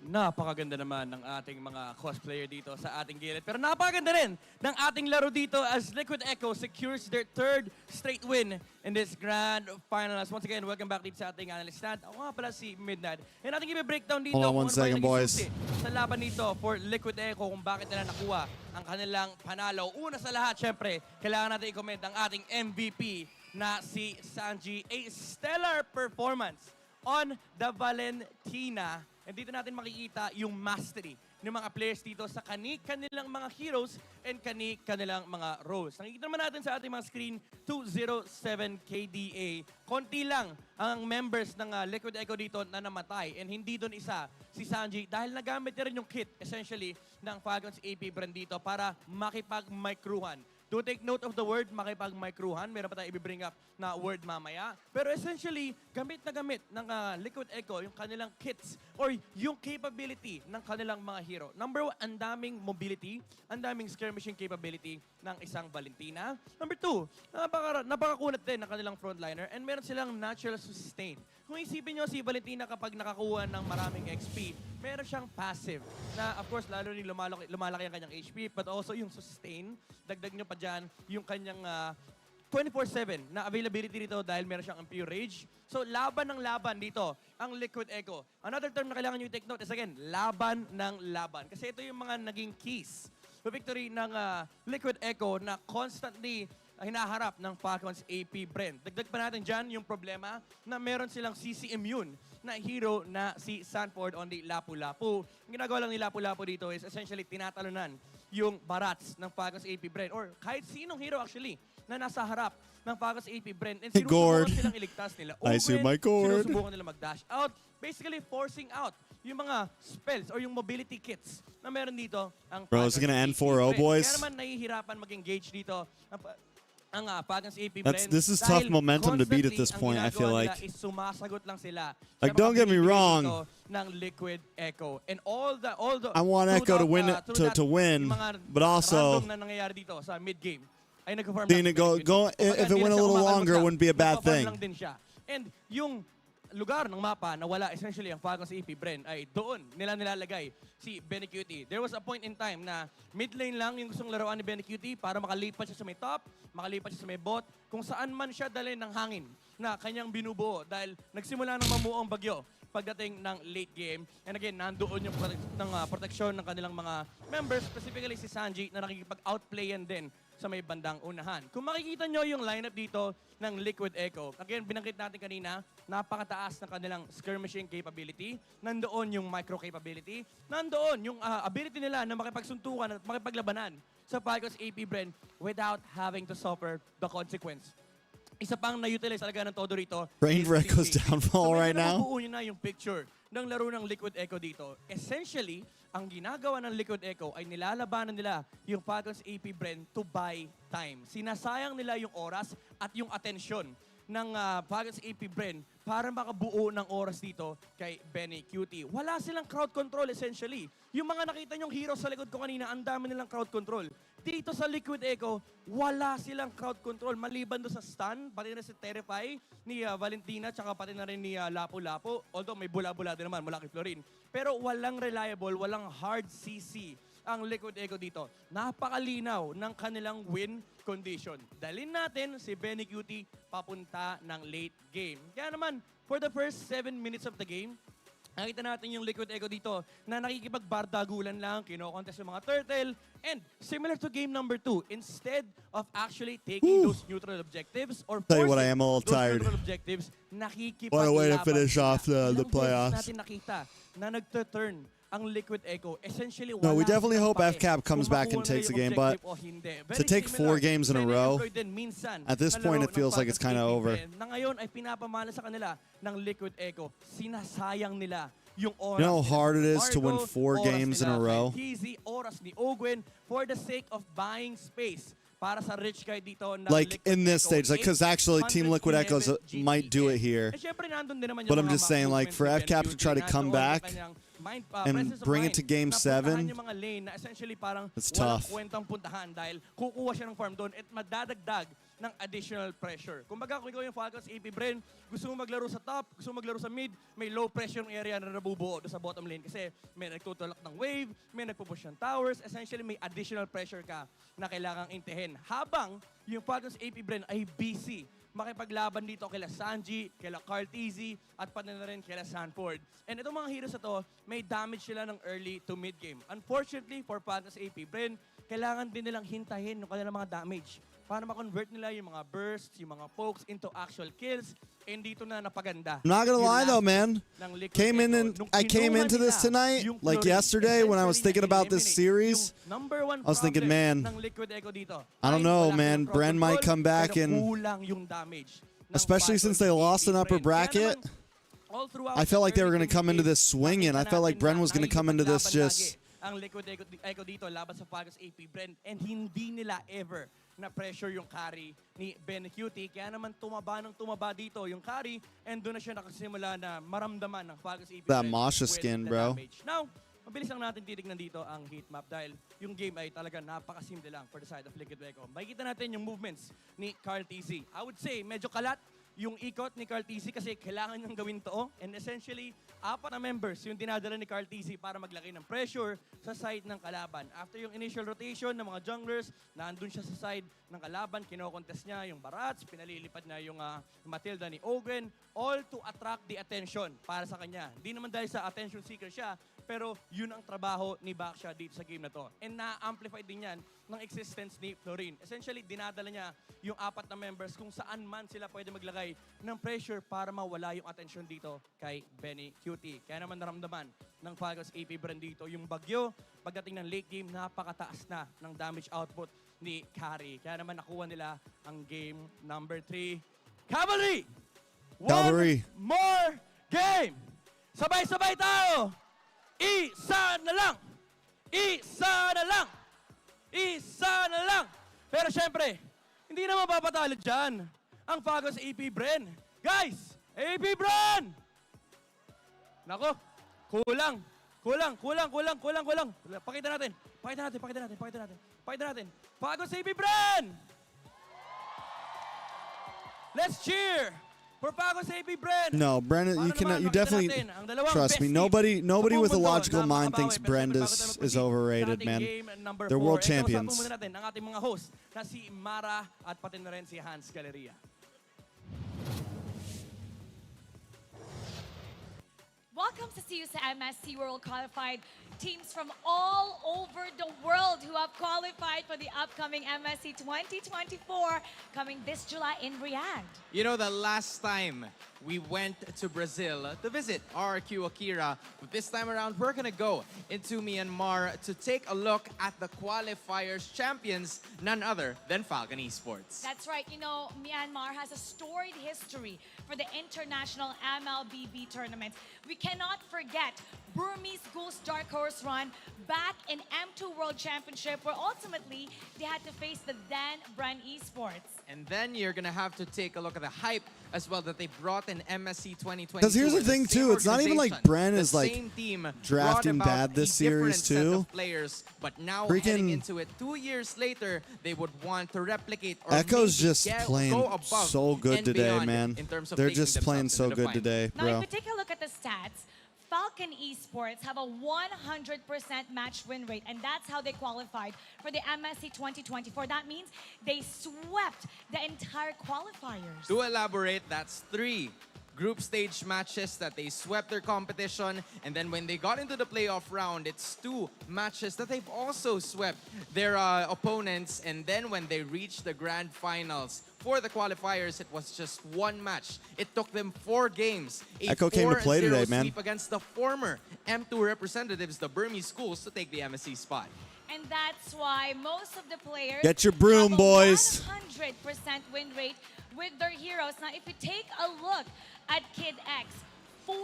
Speaker 5: Napakaganda naman ng ating mga cosplayer dito sa ating gilid. Pero napakaganda rin ng ating laro dito as Liquid Echo secures their third straight win in this grand finals. Once again, welcome back dito sa ating analyst stand. Ako nga pala si Midnight. And ating i-breakdown dito
Speaker 2: Hold on one
Speaker 5: kung ano ba
Speaker 2: second,
Speaker 5: yung
Speaker 2: boys.
Speaker 5: naging susi sa laban dito for Liquid Echo kung bakit nila nakuha ang kanilang panalo. Una sa lahat, syempre, kailangan natin i-comment ang ating MVP na si Sanji. A stellar performance on the Valentina. And dito natin makikita yung mastery ng mga players dito sa kanilang mga heroes and kanilang mga roles. Nakikita naman natin sa ating mga screen, 207 KDA. Konti lang ang members ng Liquid Echo dito na namatay. And hindi doon isa si Sanji dahil nagamit niya rin yung kit essentially ng Falcons APBREN dito para makipag-micruhan Do take note of the word makipag-microhan. Meron pa tayo i-bring up na word mamaya. Pero essentially, gamit na gamit ng Liquid Echo yung kanilang kits or yung capability ng kanilang mga hero. Number 1, ang daming mobility, ang daming skirmishing capability ng isang Valentina. Number 2, napakakunat din ng kanilang frontliner and meron silang natural sustain. Kung isipin nyo si Valentina kapag nakakuha ng maraming XP, meron siyang passive na of course lalo rin lumalaki ang kanyang HP but also yung sustain. Dagdag nyo pa dyan yung kanyang 24/7 na availability dito dahil meron siyang pure rage. So laban ng laban dito ang Liquid Echo. Another term na kailangan nyo i-take note is again, laban ng laban. Kasi ito yung mga naging keys to victory ng Liquid Echo na constantly hinaharap ng FALCON's APBREN. Dagdag pa natin dyan yung problema na meron silang CC immune na hero na si Sanford on the Lapu-Lapu. Ang ginagawa lang ni Lapu-Lapu dito is essentially tinatalunan yung barats ng FALCON's APBREN or kahit sinong hero actually na nasa harap ng FALCON's APBREN and sinusubukan silang iligtas nila.
Speaker 2: I see my cord.
Speaker 5: Sinusubukan nila mag-dash out, basically forcing out yung mga spells or yung mobility kits na meron dito ang
Speaker 2: Bro, is it gonna end 4-0, boys?
Speaker 5: Kaya naman nahihirapan mag-engage dito ang FALCON's APBREN.
Speaker 2: This is tough momentum to beat at this point, I feel like.
Speaker 5: Sumasagot lang sila.
Speaker 2: Like, don't get me wrong.
Speaker 5: Ng Liquid Echo. And all the
Speaker 2: I want Echo to win to win, but also
Speaker 5: na nangyayari dito sa mid-game ay nag-farm
Speaker 2: if it went a little longer, it wouldn't be a bad thing.
Speaker 5: Lang din siya. And yung lugar ng mapa na wala essentially ang FALCON's APBREN ay doon nila nilalagay si BennyQT. There was a point in time na mid lane lang yung gustong laruan ni BennyQT para makalipat siya sa may top, makalipat siya sa may bot, kung saan man siya dalhin ng hangin na kanyang binubuo dahil nagsimula ng mamuo ang bagyo pagdating ng late game. And again, nandoon yung proteksyon ng kanilang mga members, specifically si Sanji na nakikipag-outplayan din sa may bandang unahan. Kung makikita nyo yung lineup dito ng Liquid Echo, again, binanggit natin kanina, napakataas ng kanilang skirmishing capability, nandoon yung micro capability, nandoon yung ability nila na makipagsuntukan at makipaglabanan sa FALCON's APBREN without having to suffer the consequence. Isa pang na-utilize talaga ng todo rito.
Speaker 2: Brain Echo's downfall right now.
Speaker 5: Nabuo nyo na yung picture ng laro ng Liquid Echo dito. Essentially, ang ginagawa ng Liquid Echo ay nilalabanan nila yung FALCON's APBREN to buy time. Sinasayang nila yung oras at yung atensyon ng FALCON's APBREN para makabuo ng oras dito kay BennyQT. Wala silang crowd control essentially. Yung mga nakita nyong heroes sa likod ko kanina, ang dami nilang crowd control. Dito sa Liquid Echo, wala silang crowd control. Maliban doon sa stun, pati na si Terrify ni Valentina, tsaka pati na rin ni Lapu-Lapu. Although may bula-bula din naman mula kay Florin. Pero walang reliable, walang hard CC ang Liquid Echo dito. Napakalinaw ng kanilang win condition. Dalhin natin si BennyQT papunta ng late game. Kaya naman, for the first 7 minutes of the game, nakita natin yung Liquid Echo dito na nakikipagbardagulan lang, kino-contest yung mga turtle, and similar to game number 2, instead of actually taking those neutral objectives or
Speaker 2: Tell you
Speaker 5: forcing
Speaker 2: what, I am a little
Speaker 5: those
Speaker 2: tired.
Speaker 5: neutral objectives, nakikipaglaban.
Speaker 2: What a way to finish off the
Speaker 5: Ilang
Speaker 2: playoffs.
Speaker 5: beses natin nakita na nag-turn ang Liquid Echo. Essentially,
Speaker 2: No, we
Speaker 5: wala
Speaker 2: definitely
Speaker 5: silang
Speaker 2: hope
Speaker 5: pake
Speaker 2: FCAP comes
Speaker 5: kung
Speaker 2: back and
Speaker 5: makuha
Speaker 2: takes the
Speaker 5: nila
Speaker 2: game,
Speaker 5: yung
Speaker 2: but
Speaker 5: objective o hindi.
Speaker 2: to
Speaker 5: Very
Speaker 2: take 4
Speaker 5: similar.
Speaker 2: games in a
Speaker 5: Very
Speaker 2: row,
Speaker 5: employed din minsan
Speaker 2: at this
Speaker 5: na
Speaker 2: point,
Speaker 5: laro
Speaker 2: it feels
Speaker 5: ng
Speaker 2: like it's
Speaker 5: FALCON's
Speaker 2: kind of over.
Speaker 5: APBREN na ngayon ay pinapamana sa kanila ng Liquid Echo. Sinasayang nila yung oras.
Speaker 2: You know how hard it
Speaker 5: ni
Speaker 2: is to win
Speaker 5: Marco,
Speaker 2: 4
Speaker 5: oras
Speaker 2: games in
Speaker 5: nila
Speaker 2: a row?
Speaker 5: kay TZ, oras ni Ogwen for the sake of buying space para sa rich guy dito ng
Speaker 2: Like
Speaker 5: Liquid
Speaker 2: in this
Speaker 5: Echo.
Speaker 2: stage, like because actually Team Liquid Echoes
Speaker 5: 811
Speaker 2: might do it here,
Speaker 5: Eh, syempre, nandun din naman
Speaker 2: but
Speaker 5: yung
Speaker 2: I'm
Speaker 5: mga
Speaker 2: just saying like for
Speaker 5: movements ni
Speaker 2: FCAP to try to
Speaker 5: BennyQT,
Speaker 2: come
Speaker 5: nandoon
Speaker 2: back
Speaker 5: yung kanyang
Speaker 2: and
Speaker 5: presence of
Speaker 2: bring it
Speaker 5: mind
Speaker 2: to game
Speaker 5: na puntahan
Speaker 2: 7,
Speaker 5: yung mga lane na essentially parang
Speaker 2: It's
Speaker 5: walang
Speaker 2: tough.
Speaker 5: kwentang puntahan dahil kukuha siya ng farm doon at madadagdag ng additional pressure. Kumbaga kung ikaw yung FALCON's APBREN, gusto mo maglaro sa top, gusto mo maglaro sa mid, may low pressure yung area na nabubuo doon sa bottom lane kasi may nagtutulak ng wave, may nagpupush ng towers, essentially may additional pressure ka na kailangang intihin. Habang yung FALCON's APBREN ay busy makipaglaban dito kila Sanji, kila Carl TZ, at pati na rin kila Sanford. And itong mga heroes na to, may damage sila ng early to mid game. Unfortunately, for FALCON's APBREN, kailangan din nilang hintahin yung kanilang mga damage para ma-convert nila yung mga bursts, yung mga pokes into actual kills. And dito na napaganda.
Speaker 2: I'm not gonna
Speaker 5: yung
Speaker 2: lie though,
Speaker 5: last
Speaker 2: man.
Speaker 5: ng Liquid
Speaker 2: Came in
Speaker 5: Echo.
Speaker 2: and
Speaker 5: Nung
Speaker 2: I came
Speaker 5: kinuha
Speaker 2: into this
Speaker 5: nila
Speaker 2: tonight,
Speaker 5: yung
Speaker 2: like
Speaker 5: Florin,
Speaker 2: yesterday when I was
Speaker 5: essentially
Speaker 2: thinking about this
Speaker 5: na-eliminate
Speaker 2: series.
Speaker 5: yung number one
Speaker 2: I was thinking,
Speaker 5: problem
Speaker 2: man,
Speaker 5: ng Liquid Echo dito.
Speaker 2: I don't
Speaker 5: Ay,
Speaker 2: know,
Speaker 5: wala
Speaker 2: man.
Speaker 5: silang crowd
Speaker 2: Bren might
Speaker 5: control,
Speaker 2: come back
Speaker 5: pero
Speaker 2: and
Speaker 5: kulang yung damage ng
Speaker 2: especially since they
Speaker 5: FALCON's
Speaker 2: lost an upper
Speaker 5: APBREN. Kaya
Speaker 2: bracket.
Speaker 5: naman, all throughout
Speaker 2: I felt like they were
Speaker 5: early
Speaker 2: going to come into this swinging. I felt like Bren was going to come into this just.
Speaker 5: ang Liquid Echo dito laban sa FALCON's APBREN and hindi nila ever na pressure yung carry ni Ben Cutie. Kaya naman tumaba dito yung carry and doon na siya nakasimula na maramdaman ng Falcons APBREN
Speaker 2: That Masha skin, bro.
Speaker 5: damage. Now, mabilis lang natin titignan dito ang heat map dahil yung game ay talaga napakasimple lang for the side of Liquid Echo. Makikita natin yung movements ni Carl TZ. I would say medyo kalat yung ikot ni Carl TZ kasi kailangan niyang gawin to. And essentially, 4 na members yung dinadala ni Carl TZ para maglagay ng pressure sa side ng kalaban. After yung initial rotation ng mga junglers, naandun siya sa side ng kalaban, kinokontest niya yung Barats, pinalilipad niya yung Matilda ni Ogren, all to attract the attention para sa kanya. Hindi naman dahil sa attention seeker siya, pero yun ang trabaho ni Baksha dito sa game na to. And na-amplify din yan ng existence ni Florin. Essentially, dinadala niya yung 4 na members kung saan man sila pwede maglagay ng pressure para mawala yung attention dito kay Benny Cutie. Kaya naman naramdaman ng Falcons APBREN dito yung bagyo. Pagdating ng late game, napakataas na ng damage output ni Carry. Kaya naman nakuha nila ang game number 3. Cavalry!
Speaker 2: Cavalry.
Speaker 5: One more game! Sabay-sabay tayo! Isa na lang! Isa na lang! Isa na lang! Pero syempre, hindi na mapapatalo dyan ang Falcons APBREN. Guys, APBREN! Nako, kulang. Pakita natin. Falcons APBREN! Let's cheer! For Falcons APBREN.
Speaker 2: No, Brendan, you cannot. You definitely trust me. Nobody with a logical mind thinks Brenda's is overrated, man. They're world champions.
Speaker 5: Muna natin ang ating mga host na si Mara at pati na rin si Hans Galeria.
Speaker 6: Welcome to see you sa MSC World Qualified. Teams from all over the world who have qualified for the upcoming MSC 2024 coming this July in Riyadh.
Speaker 7: You know, the last time we went to Brazil to visit RQ Akira, but this time around we're gonna go into Myanmar to take a look at the qualifiers champions, none other than Falcon Esports.
Speaker 6: That's right. You know, Myanmar has a storied history for the international MLBB tournament. We cannot forget Burmese Goose Dark Horse run back in M2 World Championship, where ultimately they had to face the then APBREN Esports.
Speaker 7: And then you're gonna have to take a look at the hype as well that they brought in MSC 2022.
Speaker 2: Because here's the thing too, it's not even like BREN is like drafting bad this series too.
Speaker 7: Players, but now
Speaker 2: Freaking
Speaker 7: heading into it 2 years later, they would want to replicate or
Speaker 2: Echo's
Speaker 7: maybe
Speaker 2: just playing
Speaker 7: go above
Speaker 2: so good
Speaker 7: and
Speaker 2: today,
Speaker 7: beyond
Speaker 2: man.
Speaker 7: in terms of
Speaker 2: They're
Speaker 7: taking
Speaker 2: just playing
Speaker 7: themselves
Speaker 2: so
Speaker 7: into the
Speaker 2: good
Speaker 7: final.
Speaker 2: today,
Speaker 6: Now,
Speaker 2: bro.
Speaker 6: if we take a look at the stats, Falcon Esports have a 100% match win rate, and that's how they qualified for the MSC 2024. That means they swept the entire qualifiers.
Speaker 7: To elaborate, that's 3 group stage matches that they swept their competition, and then when they got into the playoff round, it's 2 matches that they've also swept their opponents, and then when they reached the grand finals for the qualifiers, it was just 1 match. It took them 4 games.
Speaker 2: Echo came to play today, man.
Speaker 7: Sweep against the former M2 representatives, the Burmese schools, to take the MSC spot.
Speaker 6: And that's why most of the players
Speaker 2: Get your broom,
Speaker 6: have a
Speaker 2: boys.
Speaker 6: 100% win rate with their heroes. Now, if you take a look at Kid X, 4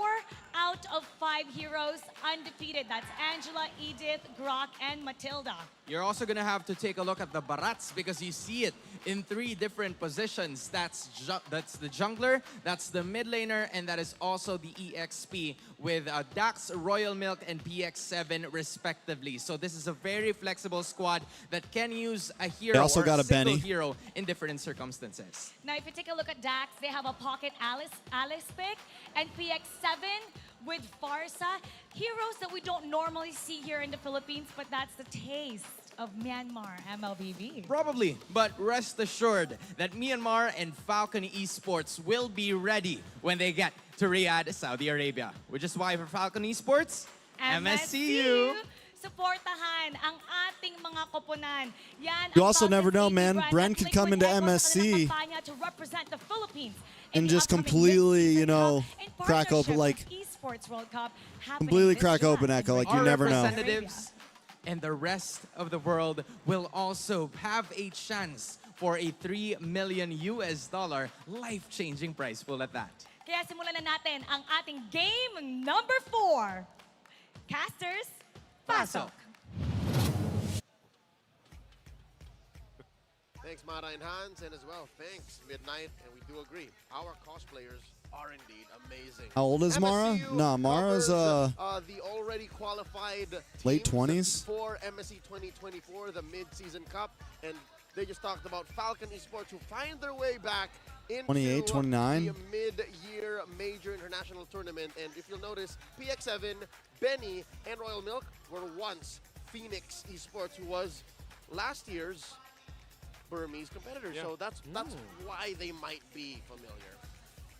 Speaker 6: out of 5 heroes undefeated. That's Angela, Edith, Grok, and Matilda.
Speaker 7: You're also going to have to take a look at the Barats because you see it in 3 different positions. That's the jungler, that's the mid laner, and that is also the EXP with Dax, Royal Milk, and PX7 respectively. So this is a very flexible squad that can use a hero
Speaker 2: also
Speaker 7: or
Speaker 2: got
Speaker 7: a
Speaker 2: a
Speaker 7: single
Speaker 2: Benny.
Speaker 7: hero in different circumstances.
Speaker 6: Now, if you take a look at Dax, they have a Pocket Alice pick, and PX7 with Farsa. Heroes that we don't normally see here in the Philippines, but that's the taste of Myanmar MLBB.
Speaker 7: Probably, but rest assured that Myanmar and Falcon Esports will be ready when they get to Riyadh, Saudi Arabia. Which is why for Falcon Esports, MSCU.
Speaker 6: Supportahan ang ating mga koponan. Yan
Speaker 2: You
Speaker 6: ang
Speaker 2: also never know,
Speaker 6: Falcons
Speaker 2: man.
Speaker 6: APBREN
Speaker 2: BREN
Speaker 6: at
Speaker 2: could come
Speaker 6: Liquid
Speaker 2: into
Speaker 6: Echo sa kanilang
Speaker 2: MSC
Speaker 6: kampanya to represent the Philippines in
Speaker 2: and
Speaker 6: the
Speaker 2: just
Speaker 6: upcoming
Speaker 2: completely,
Speaker 6: mid-season
Speaker 2: you know,
Speaker 6: cup in
Speaker 2: crack open,
Speaker 6: partnership
Speaker 2: like,
Speaker 6: with Esports World Cup happening
Speaker 2: completely
Speaker 6: this
Speaker 2: crack
Speaker 6: July
Speaker 2: open,
Speaker 6: in
Speaker 2: Echo, like,
Speaker 6: Riyadh.
Speaker 2: you never know.
Speaker 7: Representatives and the rest of the world will also have a chance for a $3 million life-changing prize pool at that.
Speaker 6: Kaya simulan na natin ang ating game number 4. Casters, pasok!
Speaker 4: Thanks, Mara and Hans, and as well, thanks, Midnight, and we do agree. Our cosplayers are indeed amazing.
Speaker 2: How old is Mara?
Speaker 4: MSU
Speaker 2: No, Mara's
Speaker 4: the already qualified
Speaker 2: late
Speaker 4: teams
Speaker 2: 20s
Speaker 4: for MSC 2024, the mid-season cup, and they just talked about Falcon Esports who find their way back into
Speaker 2: 28, 29.
Speaker 4: the mid-year major international tournament. And if you'll notice, PX7, Benny, and Royal Milk were once Phoenix Esports, who was last year's Burmese competitor. So that's why they might be familiar.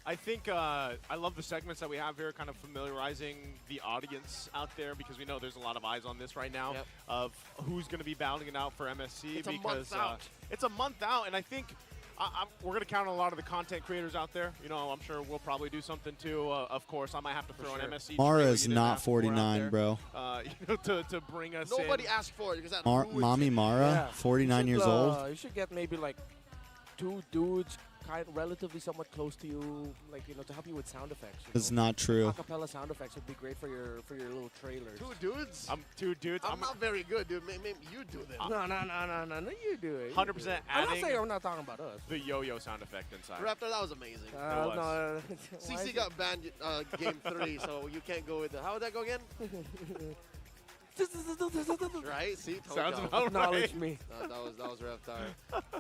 Speaker 1: I think I love the segments that we have here, kind of familiarizing the audience out there, because we know there's a lot of eyes on this right now of who's going to be battling it out for MSC.
Speaker 4: It's
Speaker 1: because
Speaker 4: a month out.
Speaker 1: It's a month out, and I think we're going to count on a lot of the content creators out there. You know, I'm sure we'll probably do something too. Of course, I might have to throw an MSC.
Speaker 2: Mara is not 49, bro.
Speaker 1: You know, to bring us
Speaker 4: Nobody
Speaker 1: in.
Speaker 4: asked for it because that
Speaker 2: Mommy Mara, 49 years old.
Speaker 3: You should get maybe like 2 dudes relatively somewhat close to you, like, you know, to help you with sound effects.
Speaker 2: It's not true.
Speaker 3: Acapella sound effects would be great for your little trailers.
Speaker 4: 2 dudes?
Speaker 1: I'm 2 dudes.
Speaker 4: I'm not very good, dude. Maybe you do them.
Speaker 3: No, you do it.
Speaker 1: 100% adding.
Speaker 3: I'm not saying I'm not talking about us.
Speaker 1: The yo-yo sound effect inside.
Speaker 4: Raptor, that was amazing.
Speaker 3: No.
Speaker 4: CC got banned game 3, so you can't go with the. How would that go again? Right? See?
Speaker 1: Sounds
Speaker 4: y'all.
Speaker 1: about
Speaker 3: Acknowledge
Speaker 1: right.
Speaker 3: me.
Speaker 4: That was Raptor.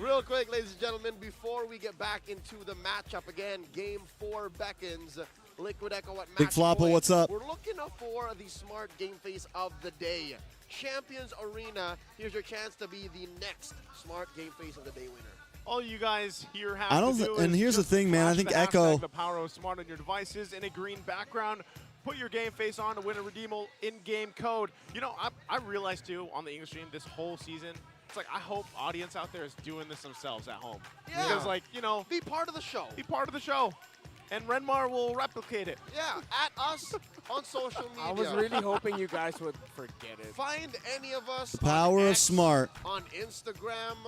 Speaker 4: Real quick, ladies and gentlemen, before we get back into the matchup again, Game 4 beckons. Liquid Echo at match
Speaker 2: Big Flopple,
Speaker 4: point.
Speaker 2: what's up?
Speaker 4: We're looking for the smart game face of the day. Champions Arena, here's your chance to be the next smart game face of the day winner.
Speaker 1: All you guys here have
Speaker 2: I don't
Speaker 1: to do
Speaker 2: and
Speaker 1: is
Speaker 2: here's the
Speaker 1: just
Speaker 2: thing, man. I
Speaker 1: flash
Speaker 2: think
Speaker 1: the
Speaker 2: Echo.
Speaker 1: hashtag, the power of smart on your devices in a green background. Put your game face on to win a redeemable in-game code. You know, I realized too on the English stream this whole season. It's like, I hope audience out there is doing this themselves at home.
Speaker 4: Yeah.
Speaker 1: Because, like, you know,
Speaker 4: Be part of the show.
Speaker 1: be part of the show. And Renmar will replicate it.
Speaker 4: Yeah, at us on social media.
Speaker 3: I was really hoping you guys would forget it.
Speaker 4: Find any of us.
Speaker 2: The power
Speaker 4: on
Speaker 2: of
Speaker 4: X,
Speaker 2: smart.
Speaker 4: On Instagram,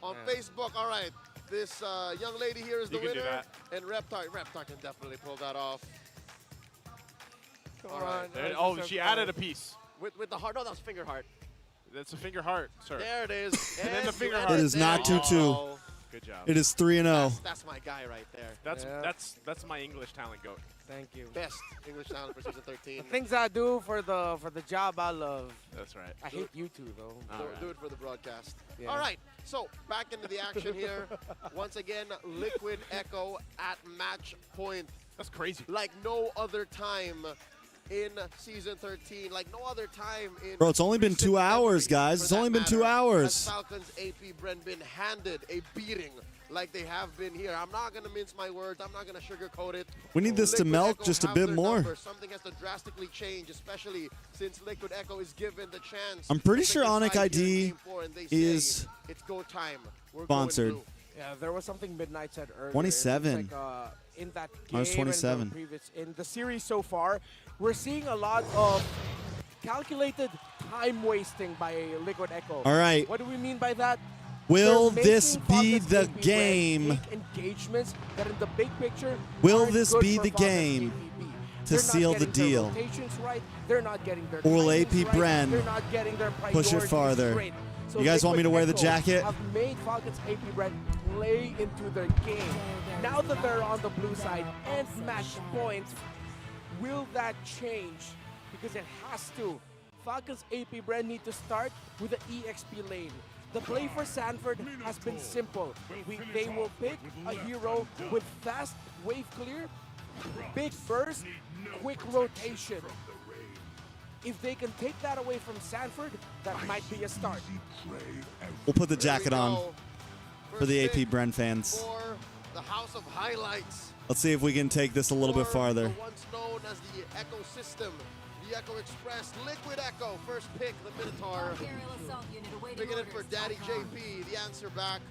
Speaker 4: on
Speaker 3: man.
Speaker 4: Facebook. All right, this young lady here is the
Speaker 1: You can do
Speaker 4: winner.
Speaker 1: that.
Speaker 4: And Reptar can definitely pull that off.
Speaker 3: Come
Speaker 4: All
Speaker 3: on.
Speaker 4: right.
Speaker 1: There-
Speaker 3: that
Speaker 1: oh,
Speaker 3: was so
Speaker 1: she
Speaker 3: fun.
Speaker 1: added a piece.
Speaker 4: With the heart. No, that was finger heart.
Speaker 1: That's a finger heart, sir.
Speaker 4: There it is.
Speaker 1: And then the
Speaker 4: you
Speaker 1: finger
Speaker 4: ended
Speaker 1: heart.
Speaker 2: It is
Speaker 4: there.
Speaker 2: not 2-2.
Speaker 4: Oh,
Speaker 1: Good job.
Speaker 2: It is 3-0.
Speaker 4: That's my guy right there.
Speaker 3: Yeah.
Speaker 1: That's my English talent goat.
Speaker 3: Thank you.
Speaker 4: Best English talent for season 13.
Speaker 3: The things I do for the job I love.
Speaker 1: That's right.
Speaker 3: I hate you two though.
Speaker 4: Do it for the broadcast.
Speaker 3: Yeah.
Speaker 4: All right, so back into the action here. Once again, Liquid Echo at match point.
Speaker 1: That's crazy.
Speaker 4: Like no other time in season 13, like no other time in.
Speaker 2: Bro, it's only been 2 hours,
Speaker 4: for
Speaker 2: guys. It's
Speaker 4: that
Speaker 2: only been 2
Speaker 4: matter,
Speaker 2: hours.
Speaker 4: as Falcons APBREN been handed a beating like they have been here. I'm not going to mince my words. I'm not going to sugarcoat it.
Speaker 2: We need this to
Speaker 4: Liquid
Speaker 2: melt
Speaker 4: Echo
Speaker 2: just a
Speaker 4: have
Speaker 2: bit
Speaker 4: their
Speaker 2: more.
Speaker 4: numbers. Something has to drastically change, especially since Liquid Echo is given the chance.
Speaker 2: I'm pretty
Speaker 4: to
Speaker 2: sure
Speaker 4: take a
Speaker 2: Onic
Speaker 4: fight here in
Speaker 2: ID
Speaker 4: Game 4, and they
Speaker 2: is
Speaker 4: say, it's go time. We're
Speaker 2: sponsored.
Speaker 4: Going blue.
Speaker 3: Yeah, there was something Midnight said earlier.
Speaker 2: 27.
Speaker 3: It's like, in that game
Speaker 2: I was 27.
Speaker 3: and the previous, in the series so far, we're seeing a lot of calculated time wasting by Liquid Echo.
Speaker 2: All right.
Speaker 3: What do we mean by that?
Speaker 2: Will
Speaker 3: They're
Speaker 2: this
Speaker 3: making
Speaker 2: be
Speaker 3: Falcons
Speaker 2: the
Speaker 3: APBREN
Speaker 2: game?
Speaker 3: take engagements that in the big picture
Speaker 2: Will
Speaker 3: aren't
Speaker 2: this
Speaker 3: good
Speaker 2: be
Speaker 3: for
Speaker 2: the
Speaker 3: Falcons
Speaker 2: game
Speaker 3: APB.
Speaker 2: to
Speaker 3: They're not
Speaker 2: seal the
Speaker 3: getting their
Speaker 2: deal?
Speaker 3: rotations right. They're not getting their
Speaker 2: Or will
Speaker 3: timings
Speaker 2: APBREN
Speaker 3: right. They're not getting their
Speaker 2: push it
Speaker 3: priorities
Speaker 2: farther?
Speaker 3: straight. So
Speaker 2: You guys want me to
Speaker 3: Liquid
Speaker 2: wear the
Speaker 3: Echo
Speaker 2: jacket?
Speaker 3: have made Falcons APBREN play into their game. Now that they're on the blue side and match point, will that change? Because it has to. Falcons APBREN need to start with the EXP lane. The play for Sanford has been simple. They will pick a hero with fast wave clear, big burst, quick rotation. If they can take that away from Sanford, that might be a start.
Speaker 2: We'll put the
Speaker 4: Here
Speaker 2: jacket
Speaker 4: we
Speaker 2: on
Speaker 4: go.
Speaker 2: for the
Speaker 4: First pick
Speaker 2: APBREN fans.
Speaker 4: For the House of Highlights.
Speaker 2: Let's see if we can take this a little bit
Speaker 4: For
Speaker 2: farther.
Speaker 4: the once known as the Echo System, the Echo Express, Liquid Echo, first pick, the Minotaur. Picking it for Daddy JP, the answer back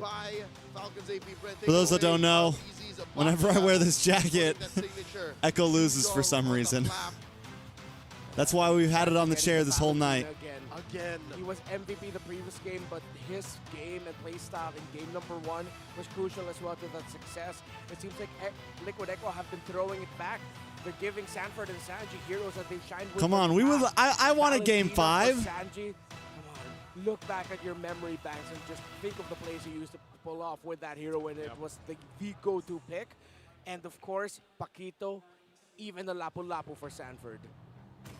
Speaker 4: by Falcons APBREN.
Speaker 2: For those that don't know, whenever I wear this jacket, Echo loses for some reason. That's why we've had it on the chair this whole night.
Speaker 4: Again.
Speaker 3: He was MVP the previous game, but his game and play style in game number 1 was crucial as well to that success. It seems like Liquid Echo have been throwing it back. They're giving Sanford and Sanji heroes that they've shined with.
Speaker 2: Come on, I want a game 5.
Speaker 3: Sanji, come on. look back at your memory banks and just think of the plays you used to pull off with that hero when it was the go-to pick. And of course, Paquito, even the Lapu Lapu for Sanford.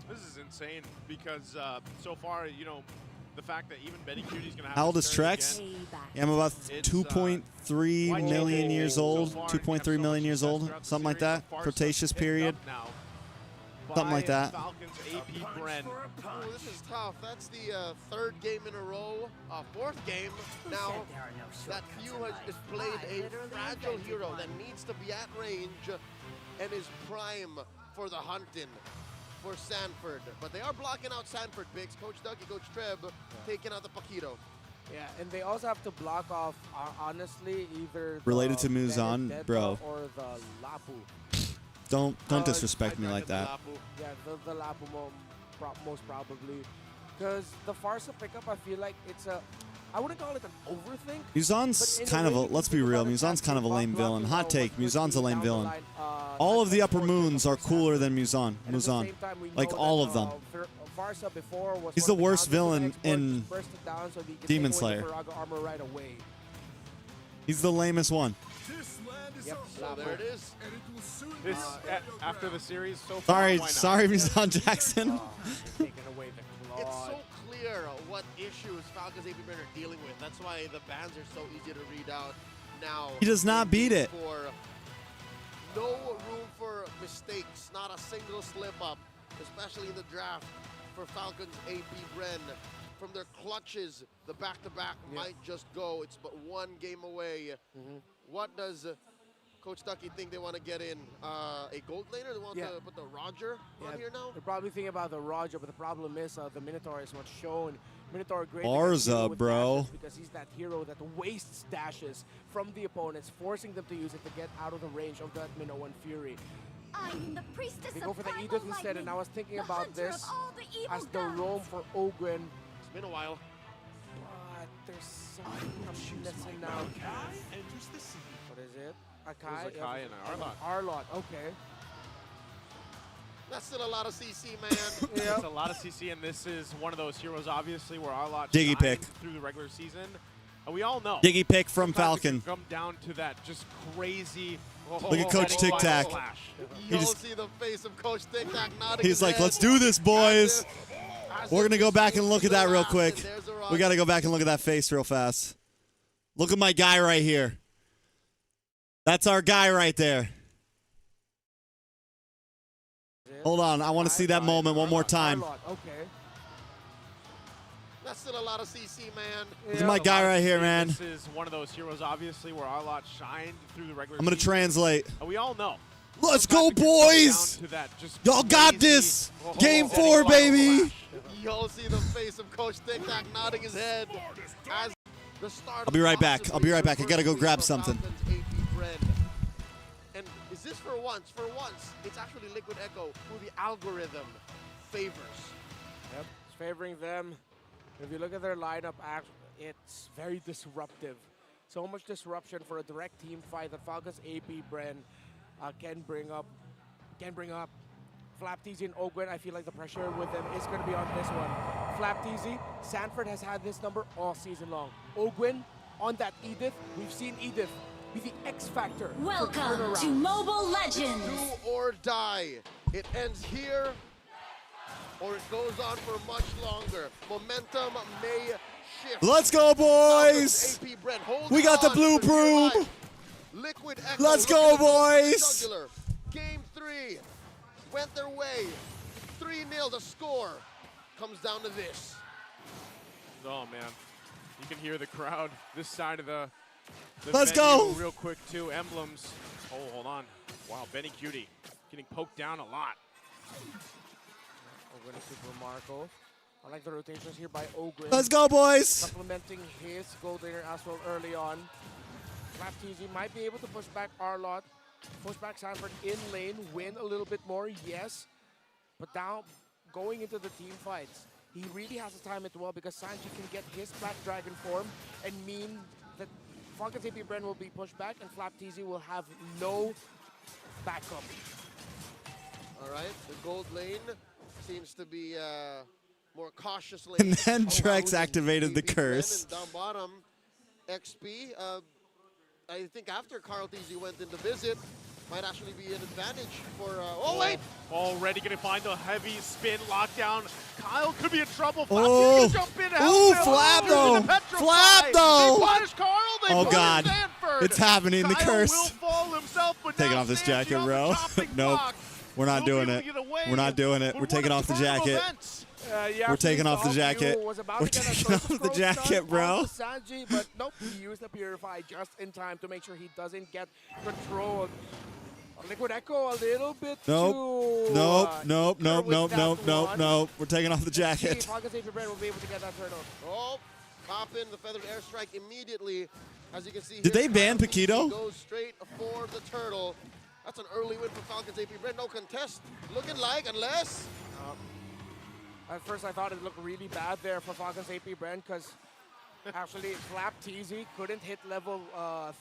Speaker 1: This is insane because so far, you know, the fact that even Benny Cutie's going to have
Speaker 2: How old
Speaker 1: his
Speaker 2: is
Speaker 1: turn
Speaker 2: Trex?
Speaker 1: again,
Speaker 2: Yeah, I'm about 2.3 million years old. 2.3 million years old, something like that. Cretaceous period. Something like that.
Speaker 1: Falcons APBREN.
Speaker 4: Oh, this is tough. That's the third game in a row, fourth game. Now, that Few has played a fragile hero that needs to be at range and is prime for the hunting for Sanford. But they are blocking out Sanford picks. Coach Dougie, Coach Treb taking out the Paquito.
Speaker 3: Yeah, and they also have to block off, honestly, either
Speaker 2: Related
Speaker 3: the
Speaker 2: to Muzan,
Speaker 3: Benedetta
Speaker 2: bro.
Speaker 3: or the Lapu.
Speaker 2: Don't disrespect me like that.
Speaker 3: Yeah, the Lapu most probably. Because the Farsa pickup, I feel like it's a, I wouldn't call it an overthink.
Speaker 2: Muzan's kind of a, let's be real, Muzan's kind of a lame villain. Hot take, Muzan's a lame villain. All of the upper moons are cooler than Muzan. Like all of them.
Speaker 3: Farsa before was
Speaker 2: He's the worst villain in Demon Slayer.
Speaker 3: Right away.
Speaker 2: He's the lamest one.
Speaker 4: Yep, so there it is.
Speaker 1: This, after the series so far,
Speaker 2: Sorry, Muzan Jackson.
Speaker 3: Taking away the
Speaker 4: It's
Speaker 3: claw.
Speaker 4: so clear what issues Falcons APBREN are dealing with. That's why the bans are so easy to read out now.
Speaker 2: He does not beat it.
Speaker 4: No room for mistakes, not a single slip up, especially in the draft for Falcons APBREN. From their clutches, the back-to-back might just go. It's but one game away. What does Coach Ducky think they want to get in? A gold laner? They want to put the Roger on here now?
Speaker 3: They're probably thinking about the Roger, but the problem is the Minotaur is what's shown. Minotaur great
Speaker 2: Barza, bro.
Speaker 3: because he's that hero that wastes dashes from the opponents, forcing them to use it to get out of the range of that Minoan Fury.
Speaker 11: I'm the priestess
Speaker 3: They go for the Edith instead, and I was thinking about this as the
Speaker 11: gods.
Speaker 3: roam for Ogren.
Speaker 4: It's been a while.
Speaker 3: But there's something missing now. What is it? Akai?
Speaker 1: It was Akai and Arlot.
Speaker 3: Arlot, okay.
Speaker 4: That's still a lot of CC, man.
Speaker 1: It's a lot of CC, and this is one of those heroes, obviously, where Arlot
Speaker 2: Diggy
Speaker 1: shined
Speaker 2: pick.
Speaker 1: through the regular season. And we all know.
Speaker 2: Diggy pick from
Speaker 1: sometimes it
Speaker 2: Falcon.
Speaker 1: can come down to that just crazy.
Speaker 2: Look at Coach Tic Tac.
Speaker 4: You'll see the face of Coach Tic Tac nodding
Speaker 2: He's
Speaker 4: his
Speaker 2: like,
Speaker 4: head.
Speaker 2: let's do this, boys.
Speaker 4: As
Speaker 2: We're going to go back and look at that real quick.
Speaker 4: There's a
Speaker 2: We got to go back and look at that face real fast. Look at my guy right here. That's our guy right there. Hold on. I want to see that moment one more time.
Speaker 3: Arlot, okay.
Speaker 4: That's still a lot of CC, man.
Speaker 2: This is my guy right here, man.
Speaker 1: This is one of those heroes, obviously, where Arlot shined through the regular
Speaker 2: I'm going to
Speaker 1: season.
Speaker 2: translate.
Speaker 1: And we all know.
Speaker 2: Let's go, boys. Y'all got this. Game 4, baby.
Speaker 4: You'll see the face of Coach Tic Tac nodding his head as the start.
Speaker 2: I'll be right back. I'll be right back. I got to go grab something.
Speaker 4: And is this for once? For once, it's actually Liquid Echo who the algorithm favors.
Speaker 3: Yep, it's favoring them. If you look at their lineup, it's very disruptive. So much disruption for a direct team fight that Falcons APBREN can bring up. Flapteezy and Ogwen, I feel like the pressure with them is going to be on this one. Flapteezy, Sanford has had this number all season long. Ogwen, on that Edith, we've seen Edith be the X factor.
Speaker 11: Welcome to Mobile Legends.
Speaker 4: Do or die. It ends here, or it goes on for much longer. Momentum may shift.
Speaker 2: Let's go, boys. We got the blue broom.
Speaker 4: Liquid Echo.
Speaker 2: Let's go, boys.
Speaker 4: Game 3 went their way. 3-0 the score. Comes down to this.
Speaker 1: Oh, man. You can hear the crowd this side of the
Speaker 2: Let's
Speaker 1: venue
Speaker 2: go.
Speaker 1: real quick, too. Emblems. Oh, hold on. Wow, Benny Cutie getting poked down a lot.
Speaker 3: Ogwen is super Marco. I like the rotations here by Ogwen.
Speaker 2: Let's go, boys.
Speaker 3: Supplementing his gold laner as well early on. Flapteezy might be able to push back Arlot, push back Sanford in lane, win a little bit more, yes. But now, going into the team fights, he really has to time it well because Sanji can get his Black Dragon form and mean that Falcons APBREN will be pushed back and Flapteezy will have no backup.
Speaker 4: All right, the gold lane seems to be more cautiously.
Speaker 2: And then Trex activated the curse.
Speaker 4: And down bottom, XP. I think after Carl TZ went in to visit, might actually be an advantage for. Oh wait!
Speaker 1: Already gonna find a heavy spin lockdown. Kyle could be in trouble.
Speaker 2: Oh!
Speaker 1: Gonna jump in.
Speaker 2: Ooh, Flap though! Flap though!
Speaker 1: They punish Carl. They
Speaker 2: Oh
Speaker 1: punish
Speaker 2: God!
Speaker 1: Sanford.
Speaker 2: It's happening. The
Speaker 1: Kyle
Speaker 2: curse.
Speaker 1: will fall himself, but
Speaker 2: Taking
Speaker 1: now
Speaker 2: off this
Speaker 1: Sanji
Speaker 2: jacket,
Speaker 1: on the
Speaker 2: bro.
Speaker 1: chopping
Speaker 2: Nope.
Speaker 1: block.
Speaker 2: We're not
Speaker 1: Will be
Speaker 2: doing
Speaker 1: able
Speaker 2: it.
Speaker 1: to get away
Speaker 2: We're not doing it.
Speaker 1: with
Speaker 2: We're taking
Speaker 1: one
Speaker 2: off the
Speaker 1: of tournament
Speaker 2: jacket.
Speaker 1: events.
Speaker 2: We're taking off the jacket. We're taking off the jacket, bro.
Speaker 3: Sanji, but nope, he used the Purify just in time to make sure he doesn't get control. Liquid Echo a little bit
Speaker 2: Nope.
Speaker 3: too...
Speaker 2: Nope. We're taking off the jacket.
Speaker 3: FALCON's APBREN will be able to get that turtle.
Speaker 4: Oh, pop in the feathered airstrike immediately. As you can see,
Speaker 2: Did they ban Paquito?
Speaker 4: Goes straight for the turtle. That's an early win for Falcons APBREN. No contest. Looking like, unless.
Speaker 3: At first, I thought it looked really bad there for Falcons APBREN because actually Flap TZ couldn't hit level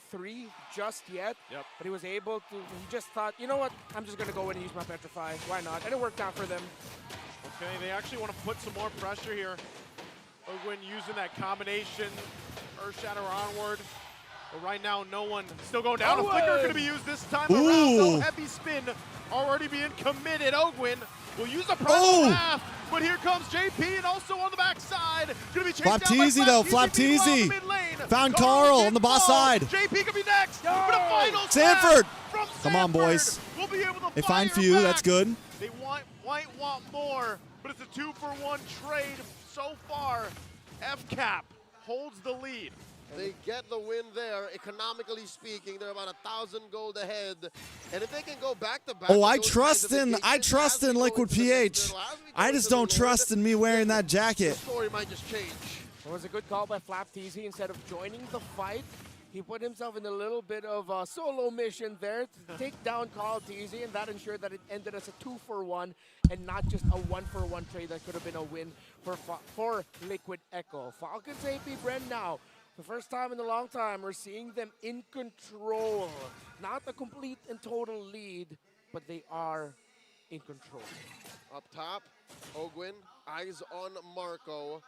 Speaker 3: 3 just yet.
Speaker 1: Yep.
Speaker 3: But he was able to. He just thought, you know what? I'm just gonna go in and use my Petrify. Why not? And it worked out for them.
Speaker 1: Okay, they actually want to put some more pressure here. Ogwin using that combination, Earth Shatter onward. But right now, no one still going down. A flicker going to be used this time around. No heavy spin already being committed. Ogwin will use a primal laugh, but here comes JP and also on the backside. Going to be chased down by
Speaker 2: Flap though. Flap TZ. Found Carl on the boss side.
Speaker 1: JP could be next. But a final
Speaker 2: Sanford.
Speaker 1: from
Speaker 2: Come on, boys.
Speaker 1: We'll be able to
Speaker 2: They find
Speaker 1: fire
Speaker 2: few.
Speaker 1: back.
Speaker 2: That's good.
Speaker 1: They might want more, but it's a 2-for-1 trade so far. FCAP holds the lead.
Speaker 4: They get the win there. Economically speaking, they're about 1,000 gold ahead. And if they can go back to back.
Speaker 2: Oh, I trust in Liquid PH. I just don't trust in me wearing that jacket.
Speaker 4: The story might just change.
Speaker 3: It was a good call by Flap TZ. Instead of joining the fight, he put himself in a little bit of a solo mission there to take down Carl TZ, and that ensured that it ended as a 2-for-1 and not just a 1-for-1 trade that could have been a win for Liquid Echo. Falcons APBREN now. The first time in a long time, we're seeing them in control. Not a complete and total lead, but they are in control.
Speaker 4: Up top, Ogwin, eyes on Marco.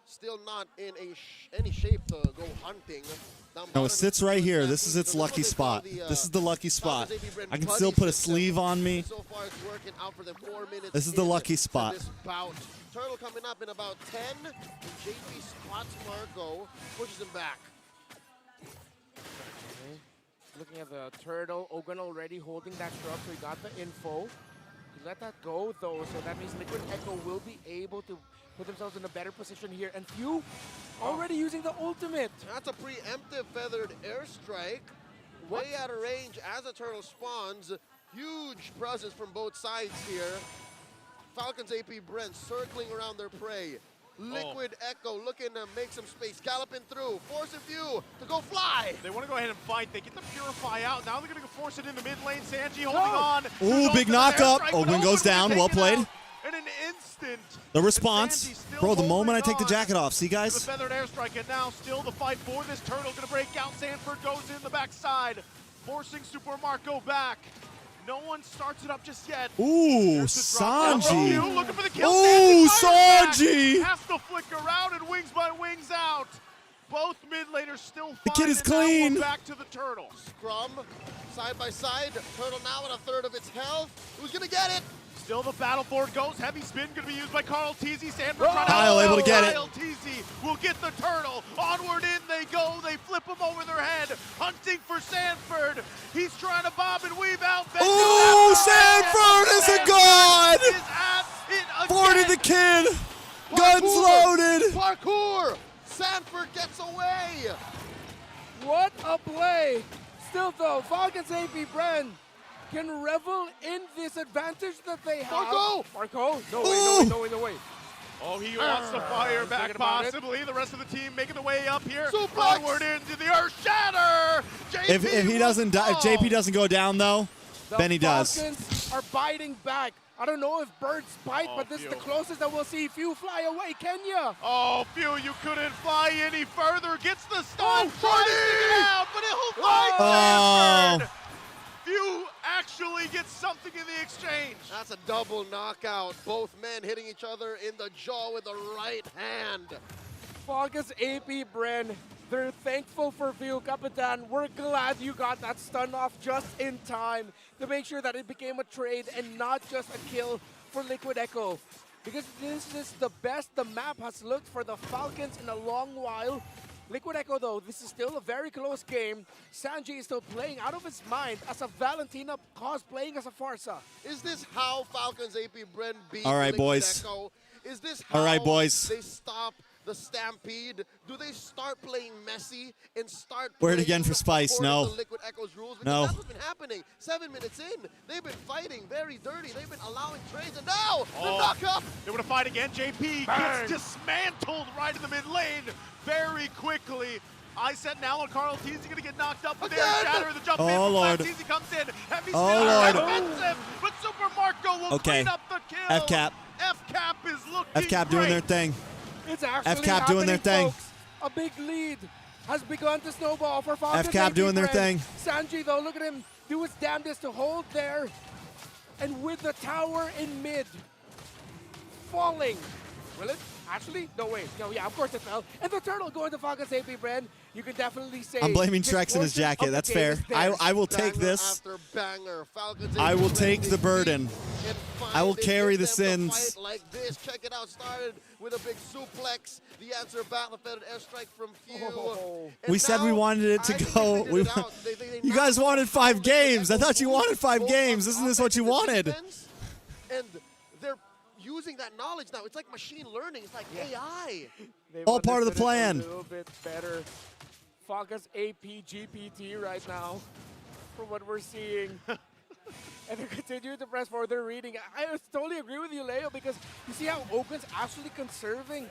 Speaker 4: Still not in any shape to go hunting.
Speaker 2: No, it sits right here. This is its lucky spot. This is the lucky spot. I can still put a sleeve on me.
Speaker 4: So far, it's working out for them. 4 minutes.
Speaker 2: This is the lucky spot.
Speaker 4: This bout. Turtle coming up in about 10. And JP spots Marco, pushes him back.
Speaker 3: Okay. Looking at the turtle, Ogwin already holding that shrub, so he got the info. He let that go though, so that means Liquid Echo will be able to put themselves in a better position here. And Few already using the ultimate.
Speaker 4: That's a preemptive feathered airstrike. Way out of range as the turtle spawns. Huge presence from both sides here. Falcons APBREN circling around their prey. Liquid Echo looking to make some space, galloping through, forcing Few to go fly.
Speaker 1: They want to go ahead and fight. They get the Purify out. Now they're going to force it in the mid lane. Sanji holding on.
Speaker 2: Ooh, big knockup. Ogwin goes down. Well played.
Speaker 1: In an instant.
Speaker 2: The response. Bro, the moment I take the jacket off. See, guys?
Speaker 1: The feathered airstrike, and now still the fight for this turtle. Going to break out. Sanford goes in the backside, forcing Super Marco back. No one starts it up just yet.
Speaker 2: Ooh, Sanji.
Speaker 1: Looking for the kill.
Speaker 2: Ooh, Sanji.
Speaker 1: Has to flicker out and wings by wings out. Both mid laners still fine.
Speaker 2: The kid is
Speaker 1: and now
Speaker 2: clean.
Speaker 1: we're back to the turtle.
Speaker 4: Scrum, side by side. Turtle now at a third of its health. Who's going to get it?
Speaker 1: Still the battle forward goes. Heavy spin going to be used by Carl TZ. Sanford trying
Speaker 2: Kyle able to get it.
Speaker 1: Kyle TZ will get the turtle. Onward in they go. They flip him over their head. Hunting for Sanford. He's trying to bob and weave out.
Speaker 2: Ooh, Sanford is a god.
Speaker 1: Is at it
Speaker 2: 40 the kid. Guns loaded.
Speaker 4: Parkour. Sanford gets away.
Speaker 3: What a play. Still though, Falcons APBREN can revel in this advantage that they have. Marco! No way.
Speaker 1: Oh, he wants to fire back possibly. The rest of the team making the way up here.
Speaker 4: Suplex.
Speaker 1: Onward into the Earth Shatter.
Speaker 2: If he doesn't die, if JP doesn't go down though, Benny does.
Speaker 3: The Falcons are biting back. I don't know if birds bite, but this is the closest that we'll see Few fly away. Kenya!
Speaker 1: Oh, Few, you couldn't fly any further. Gets the stun. Tries to get out, but he'll find Sanford. few actually get something in the exchange.
Speaker 4: That's a double knockout. Both men hitting each other in the jaw with the right hand.
Speaker 3: Falcon's APBREN, they're thankful for View Kapitan. We're glad you got that stun off just in time to make sure that it became a trade and not just a kill for Liquid Echo. Because this is the best the map has looked for the Falcons in a long while. Liquid Echo, though, this is still a very close game. Sanji is still playing out of his mind as a Valentina cosplaying as a Farsa.
Speaker 4: Is this how Falcons APBREN beat
Speaker 2: All right,
Speaker 4: Liquid
Speaker 2: boys.
Speaker 4: Echo? Is this how
Speaker 2: All right, boys.
Speaker 4: they stop the Stampede? Do they start playing messy and start
Speaker 2: Word
Speaker 4: playing
Speaker 2: again for Spice,
Speaker 4: according
Speaker 2: no.
Speaker 4: to Liquid Echo's rules? Because
Speaker 2: No.
Speaker 4: that's what's been happening. 7 minutes in, they've been fighting very dirty. They've been allowing trades, and now the knockup.
Speaker 1: They're gonna fight again. JP gets dismantled right in the mid lane very quickly. I said now on Carl Teasy gonna get knocked up with air shatter. The jump in
Speaker 2: Oh,
Speaker 1: from
Speaker 2: Lord.
Speaker 1: Teasy comes in. Heavy
Speaker 2: Oh,
Speaker 1: spinner,
Speaker 2: Lord.
Speaker 1: defensive, but Super Marco will
Speaker 2: Okay.
Speaker 1: clean up the kill.
Speaker 2: F-Cap.
Speaker 1: F-Cap is looking
Speaker 2: F-Cap doing their thing.
Speaker 3: It's actually
Speaker 2: F-Cap doing their
Speaker 3: happening,
Speaker 2: thing.
Speaker 3: folks. A big lead has begun to snowball for Falcons.
Speaker 2: F-Cap doing their
Speaker 3: APBREN.
Speaker 2: thing.
Speaker 3: Sanji, though, look at him do his damnedest to hold there. And with the tower in mid, falling. Will it? Actually? No, wait. No, yeah, of course it fell. And the turtle going to Falcons APBREN. You can definitely say
Speaker 2: I'm blaming
Speaker 3: his
Speaker 2: Trex in his
Speaker 3: portion
Speaker 2: jacket.
Speaker 3: of the
Speaker 2: That's
Speaker 3: game
Speaker 2: fair.
Speaker 3: is theirs.
Speaker 2: I will take
Speaker 4: Banger
Speaker 2: this.
Speaker 4: after banger. Falcons
Speaker 2: I will
Speaker 4: APBREN
Speaker 2: take the
Speaker 4: defeat
Speaker 2: burden.
Speaker 4: and
Speaker 2: I will
Speaker 4: finally
Speaker 2: carry
Speaker 4: get
Speaker 2: the
Speaker 4: them to
Speaker 2: sins.
Speaker 4: fight like this. Check it out. Started with a big suplex. The answer battle feathered airstrike from Few.
Speaker 3: Oh.
Speaker 4: And
Speaker 2: We said we
Speaker 4: now,
Speaker 2: wanted it to
Speaker 4: I think
Speaker 2: go.
Speaker 4: they figured it out. They
Speaker 2: You guys
Speaker 4: now
Speaker 2: wanted
Speaker 4: know
Speaker 2: 5
Speaker 4: how
Speaker 2: games. I
Speaker 4: Liquid
Speaker 2: thought you
Speaker 4: Echo
Speaker 2: wanted 5
Speaker 4: moves
Speaker 2: games.
Speaker 4: both
Speaker 2: Isn't
Speaker 4: on
Speaker 2: this what you
Speaker 4: offense and
Speaker 2: wanted?
Speaker 4: defense, and they're using that knowledge now. It's like machine learning. It's like AI.
Speaker 3: They've
Speaker 2: All part of the
Speaker 3: understood it
Speaker 2: plan.
Speaker 3: A little bit better. Falcons AP GPT right now, from what we're seeing. And they're continuing to press forward. They're reading. I totally agree with you, Leo, because you see how Oaken's actually conserving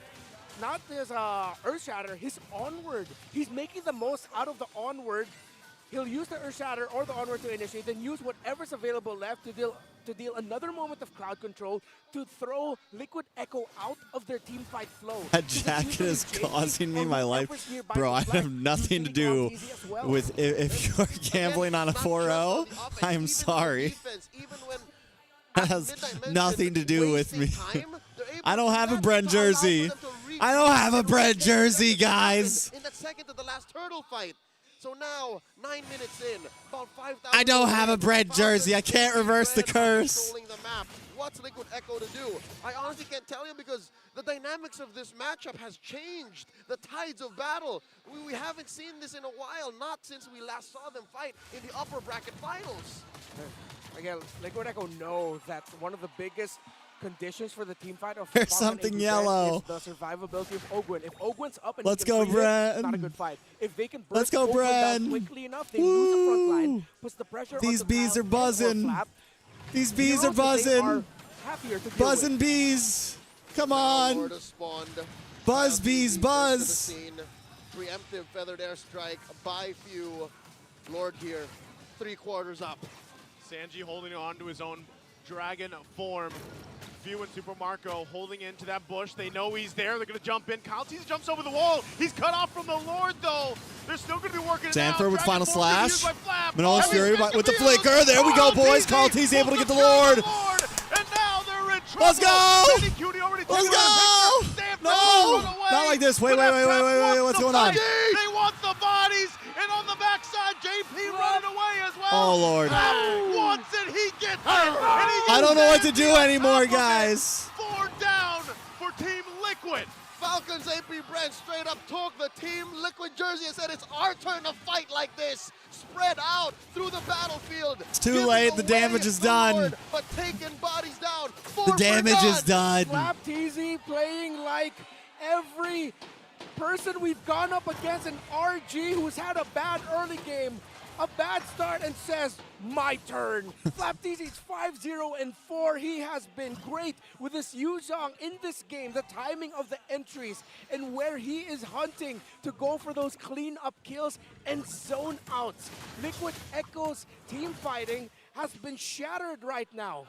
Speaker 3: not his Earth Shatter, his Onward. He's making the most out of the Onward. He'll use the Earth Shatter or the Onward to initiate, then use whatever's available left to deal another moment of crowd control to throw Liquid Echo out of their team fight flow.
Speaker 2: That jacket is causing me my life. Bro, I have nothing to do with if you're gambling on a 4-0. I'm sorry. That has nothing to do with me. I don't have a Bren jersey. I don't have a Bren jersey, guys.
Speaker 4: In that second to the last turtle fight. So now, 9 minutes in, about 5,000.
Speaker 2: I don't have a Bren jersey. I can't reverse the curse.
Speaker 4: Controlling the map. What's Liquid Echo to do? I honestly can't tell you because the dynamics of this matchup has changed. The tides of battle. We haven't seen this in a while, not since we last saw them fight in the upper bracket finals.
Speaker 3: Again, Liquid Echo know that one of the biggest conditions for the team fight of
Speaker 2: There's
Speaker 3: Falcon
Speaker 2: something
Speaker 3: APBREN
Speaker 2: yellow.
Speaker 3: is the survivability of Ogwen. If Ogwen's up and
Speaker 2: Let's
Speaker 3: he can
Speaker 2: go,
Speaker 3: freeze it,
Speaker 2: Bren.
Speaker 3: not a good fight. If they can
Speaker 2: Let's
Speaker 3: burst
Speaker 2: go,
Speaker 3: Ogwen down
Speaker 2: Bren.
Speaker 3: quickly enough, they lose the front line, puts the pressure
Speaker 2: These
Speaker 3: on
Speaker 2: bees are buzzing. These bees are buzzing. Buzzing bees. Come on.
Speaker 4: Lord has spawned.
Speaker 2: Buzz bees, buzz.
Speaker 4: Preemptive feathered airstrike by Few. Lord here, 3/4 up.
Speaker 1: Sanji holding on to his own dragon form. Few and Super Marco holding into that bush. They know he's there. They're going to jump in. Kyle Teasy jumps over the wall. He's cut off from the Lord, though. They're still going to be working it out.
Speaker 2: Sanford with
Speaker 1: Dragon
Speaker 2: final
Speaker 1: form being used
Speaker 2: slash.
Speaker 1: by Flap.
Speaker 2: Manolis
Speaker 1: Oh,
Speaker 2: Fury
Speaker 1: he's
Speaker 2: with the
Speaker 1: back to Fields.
Speaker 2: flicker. There we go, boys. Carl Teasy able to get the Lord.
Speaker 1: And now they're in trouble.
Speaker 2: Let's go.
Speaker 1: Sandy Cutie already
Speaker 2: Let's
Speaker 1: taking
Speaker 2: go.
Speaker 1: a picture. Sanford
Speaker 2: No.
Speaker 1: run away.
Speaker 2: Not like this. Wait,
Speaker 1: But
Speaker 2: wait,
Speaker 1: FF
Speaker 2: wait.
Speaker 1: wants
Speaker 2: What's
Speaker 1: the
Speaker 2: going on?
Speaker 1: fight. They want the bodies. And on the backside, JP running away as well.
Speaker 2: Oh, Lord.
Speaker 1: Flap wants it. He gets it. And he
Speaker 2: I don't know what to
Speaker 1: uses
Speaker 2: do
Speaker 1: the
Speaker 2: anymore,
Speaker 1: alphabet.
Speaker 2: guys.
Speaker 1: 4 down for Team Liquid.
Speaker 4: Falcons APBREN straight up took the Team Liquid jersey and said it's our turn to fight like this. Spread out through the battlefield.
Speaker 2: It's too
Speaker 4: Giving
Speaker 2: late. The
Speaker 4: away
Speaker 2: damage is
Speaker 4: the
Speaker 2: done.
Speaker 4: Lord, but taking bodies down.
Speaker 2: The damage is done.
Speaker 3: Flap Teasy playing like every person we've gone up against, an RG who's had a bad early game, a bad start, and says, my turn. Flap Teasy's 5-0-4. He has been great with this Yuzhong in this game, the timing of the entries, and where he is hunting to go for those clean-up kills and zone outs. Liquid Echo's team fighting has been shattered right now.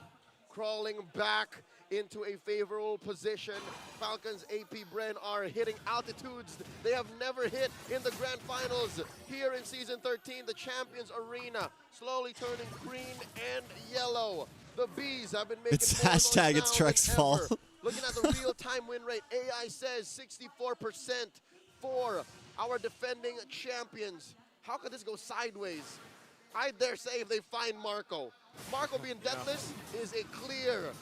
Speaker 4: Crawling back into a favorable position. Falcons APBREN are hitting altitudes they have never hit in the Grand Finals. Here in Season 13, the Champions Arena slowly turning green and yellow. The Bees have been making
Speaker 2: It's
Speaker 4: more
Speaker 2: hashtag
Speaker 4: noise
Speaker 2: it's
Speaker 4: now
Speaker 2: Trek's
Speaker 4: than
Speaker 2: fault.
Speaker 4: ever. Looking at the real-time win rate, AI says 64% for our defending champions. How could this go sideways? I dare say if they find Marco. Marco being deathless is a clear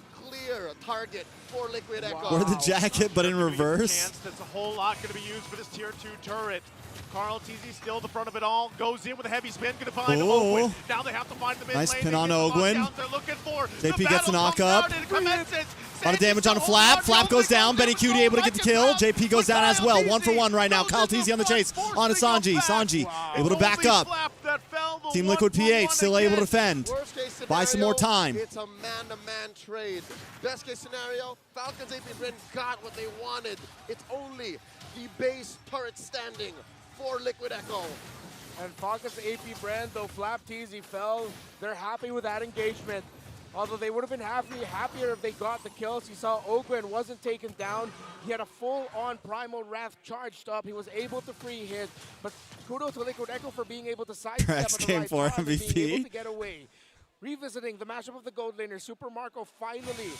Speaker 4: target for Liquid Echo.
Speaker 2: Wear the jacket, but in reverse.
Speaker 1: That's a whole lot going to be used for this tier 2 turret. Carl TZ still at the front of it all. Goes in with a heavy spin. Going to find Ogwin. Now they have to find the mid
Speaker 2: Nice
Speaker 1: lane.
Speaker 2: pin on Ogwin.
Speaker 1: They're looking for.
Speaker 2: JP gets a knock up. A lot of damage on a Flap. Flap goes down. Benny Cutie able to get the kill. JP goes down as well. 1 for 1 right now. Kyle TZ on the chase. On to Sanji. Sanji able to back up. Team Liquid PH still able to defend. Buy some more time.
Speaker 4: It's a man-to-man trade. Best case scenario, Falcons APBREN got what they wanted. It's only the base turret standing for Liquid Echo.
Speaker 3: And Falcons APBREN, though Flap TZ fell, they're happy with that engagement. Although they would have been happier if they got the kills. You saw Ogwin wasn't taken down. He had a full-on Primal Wrath charged up. He was able to free hit. But kudos to Liquid Echo for being able to sidestep at the right time and being able to get away. Revisiting the matchup of the gold laner, Super Marco finally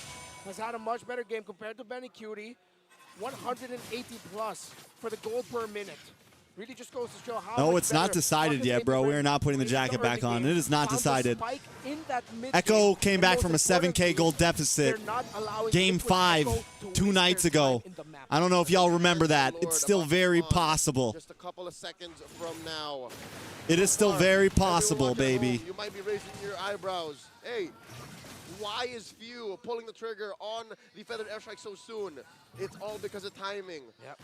Speaker 3: has had a much better game compared to Benny Cutie. 180 plus for the gold per minute. Really just goes to show how
Speaker 2: No,
Speaker 3: much
Speaker 2: it's not
Speaker 3: better
Speaker 2: decided yet, bro. We are not putting the jacket back on. It is not decided. Echo came back from a 7K gold deficit. Game 5 2 nights ago. I don't know if y'all remember that. It's still very possible.
Speaker 4: Just a couple of seconds from now.
Speaker 2: It is still very possible, baby.
Speaker 4: You might be raising your eyebrows. Hey, why is Few pulling the trigger on the Feathered Airstrike so soon? It's all because of timing.
Speaker 3: Yep.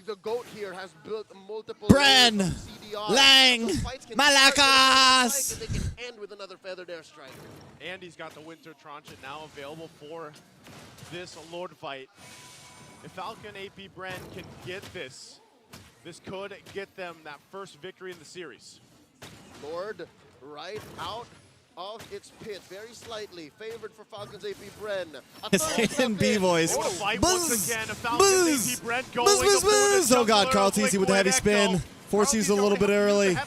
Speaker 4: The GOAT here has built multiple
Speaker 2: Bren,
Speaker 4: CDR.
Speaker 2: Lang, Malakas!
Speaker 4: They can end with another Feathered Airstrike.
Speaker 1: And he's got the Winter Transit now available for this Lord fight. If Falcon APBREN can get this, this could get them that first victory in the series.
Speaker 4: Lord, right out of its pit, very slightly favored for Falcons APBREN.
Speaker 2: It's in B-Boys.
Speaker 1: Buzz! Buzz!
Speaker 2: Buzz! Oh god, Carl TZ with the heavy spin. Force used a little bit early.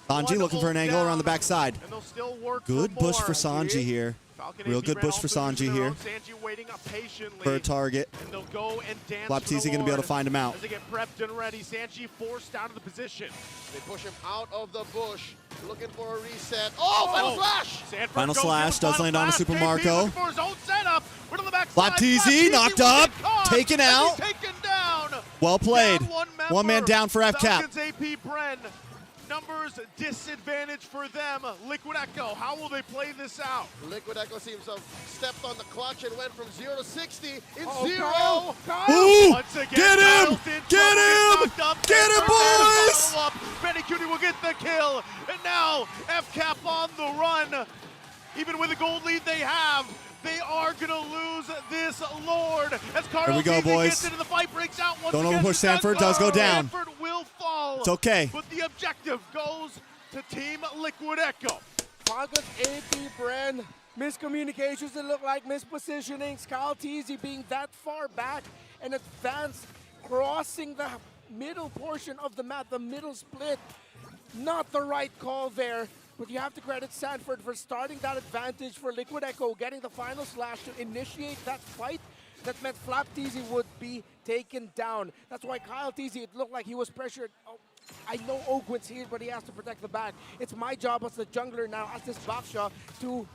Speaker 2: Sanji looking for an angle around the backside. Good bush for Sanji here. Real good bush for Sanji here. For a target. Flap TZ going to be able to find him out.
Speaker 1: As they get prepped and ready, Sanji forced out of the position.
Speaker 4: They push him out of the bush, looking for a reset. Oh, Final Slash!
Speaker 2: Final Slash does land on a Super Marco. Flap
Speaker 1: TZ
Speaker 2: TZ knocked up, taken out. Well played. One man down for FCAP.
Speaker 1: APBREN. Numbers disadvantage for them. Liquid Echo, how will they play this out?
Speaker 4: Liquid Echo seems to have stepped on the clutch and went from 0 to 60 in 0.
Speaker 3: Kyle.
Speaker 2: Ooh,
Speaker 1: Once again,
Speaker 2: get him!
Speaker 1: Get him!
Speaker 2: Get him, boys!
Speaker 1: Benny Cutie will get the kill. And now, FCAP on the run. Even with the gold lead they have, they are going to lose this Lord. As Carl
Speaker 2: Here we go, boys.
Speaker 1: Gets into the fight, breaks out once
Speaker 2: Don't
Speaker 1: again.
Speaker 2: overpush Sanford, does go down.
Speaker 1: Sanford will fall.
Speaker 2: It's okay.
Speaker 1: But the objective goes to Team Liquid Echo.
Speaker 3: Falcons APBREN, miscommunications that look like mispositionings. Kyle TZ being that far back and advanced, crossing the middle portion of the map, the middle split. Not the right call there. But you have to credit Sanford for starting that advantage for Liquid Echo, getting the Final Slash to initiate that fight. That meant Flap TZ would be taken down. That's why Kyle TZ, it looked like he was pressured. Oh, I know Ogwin's here, but he has to protect the back. It's my job as the jungler now, as this Baksha, to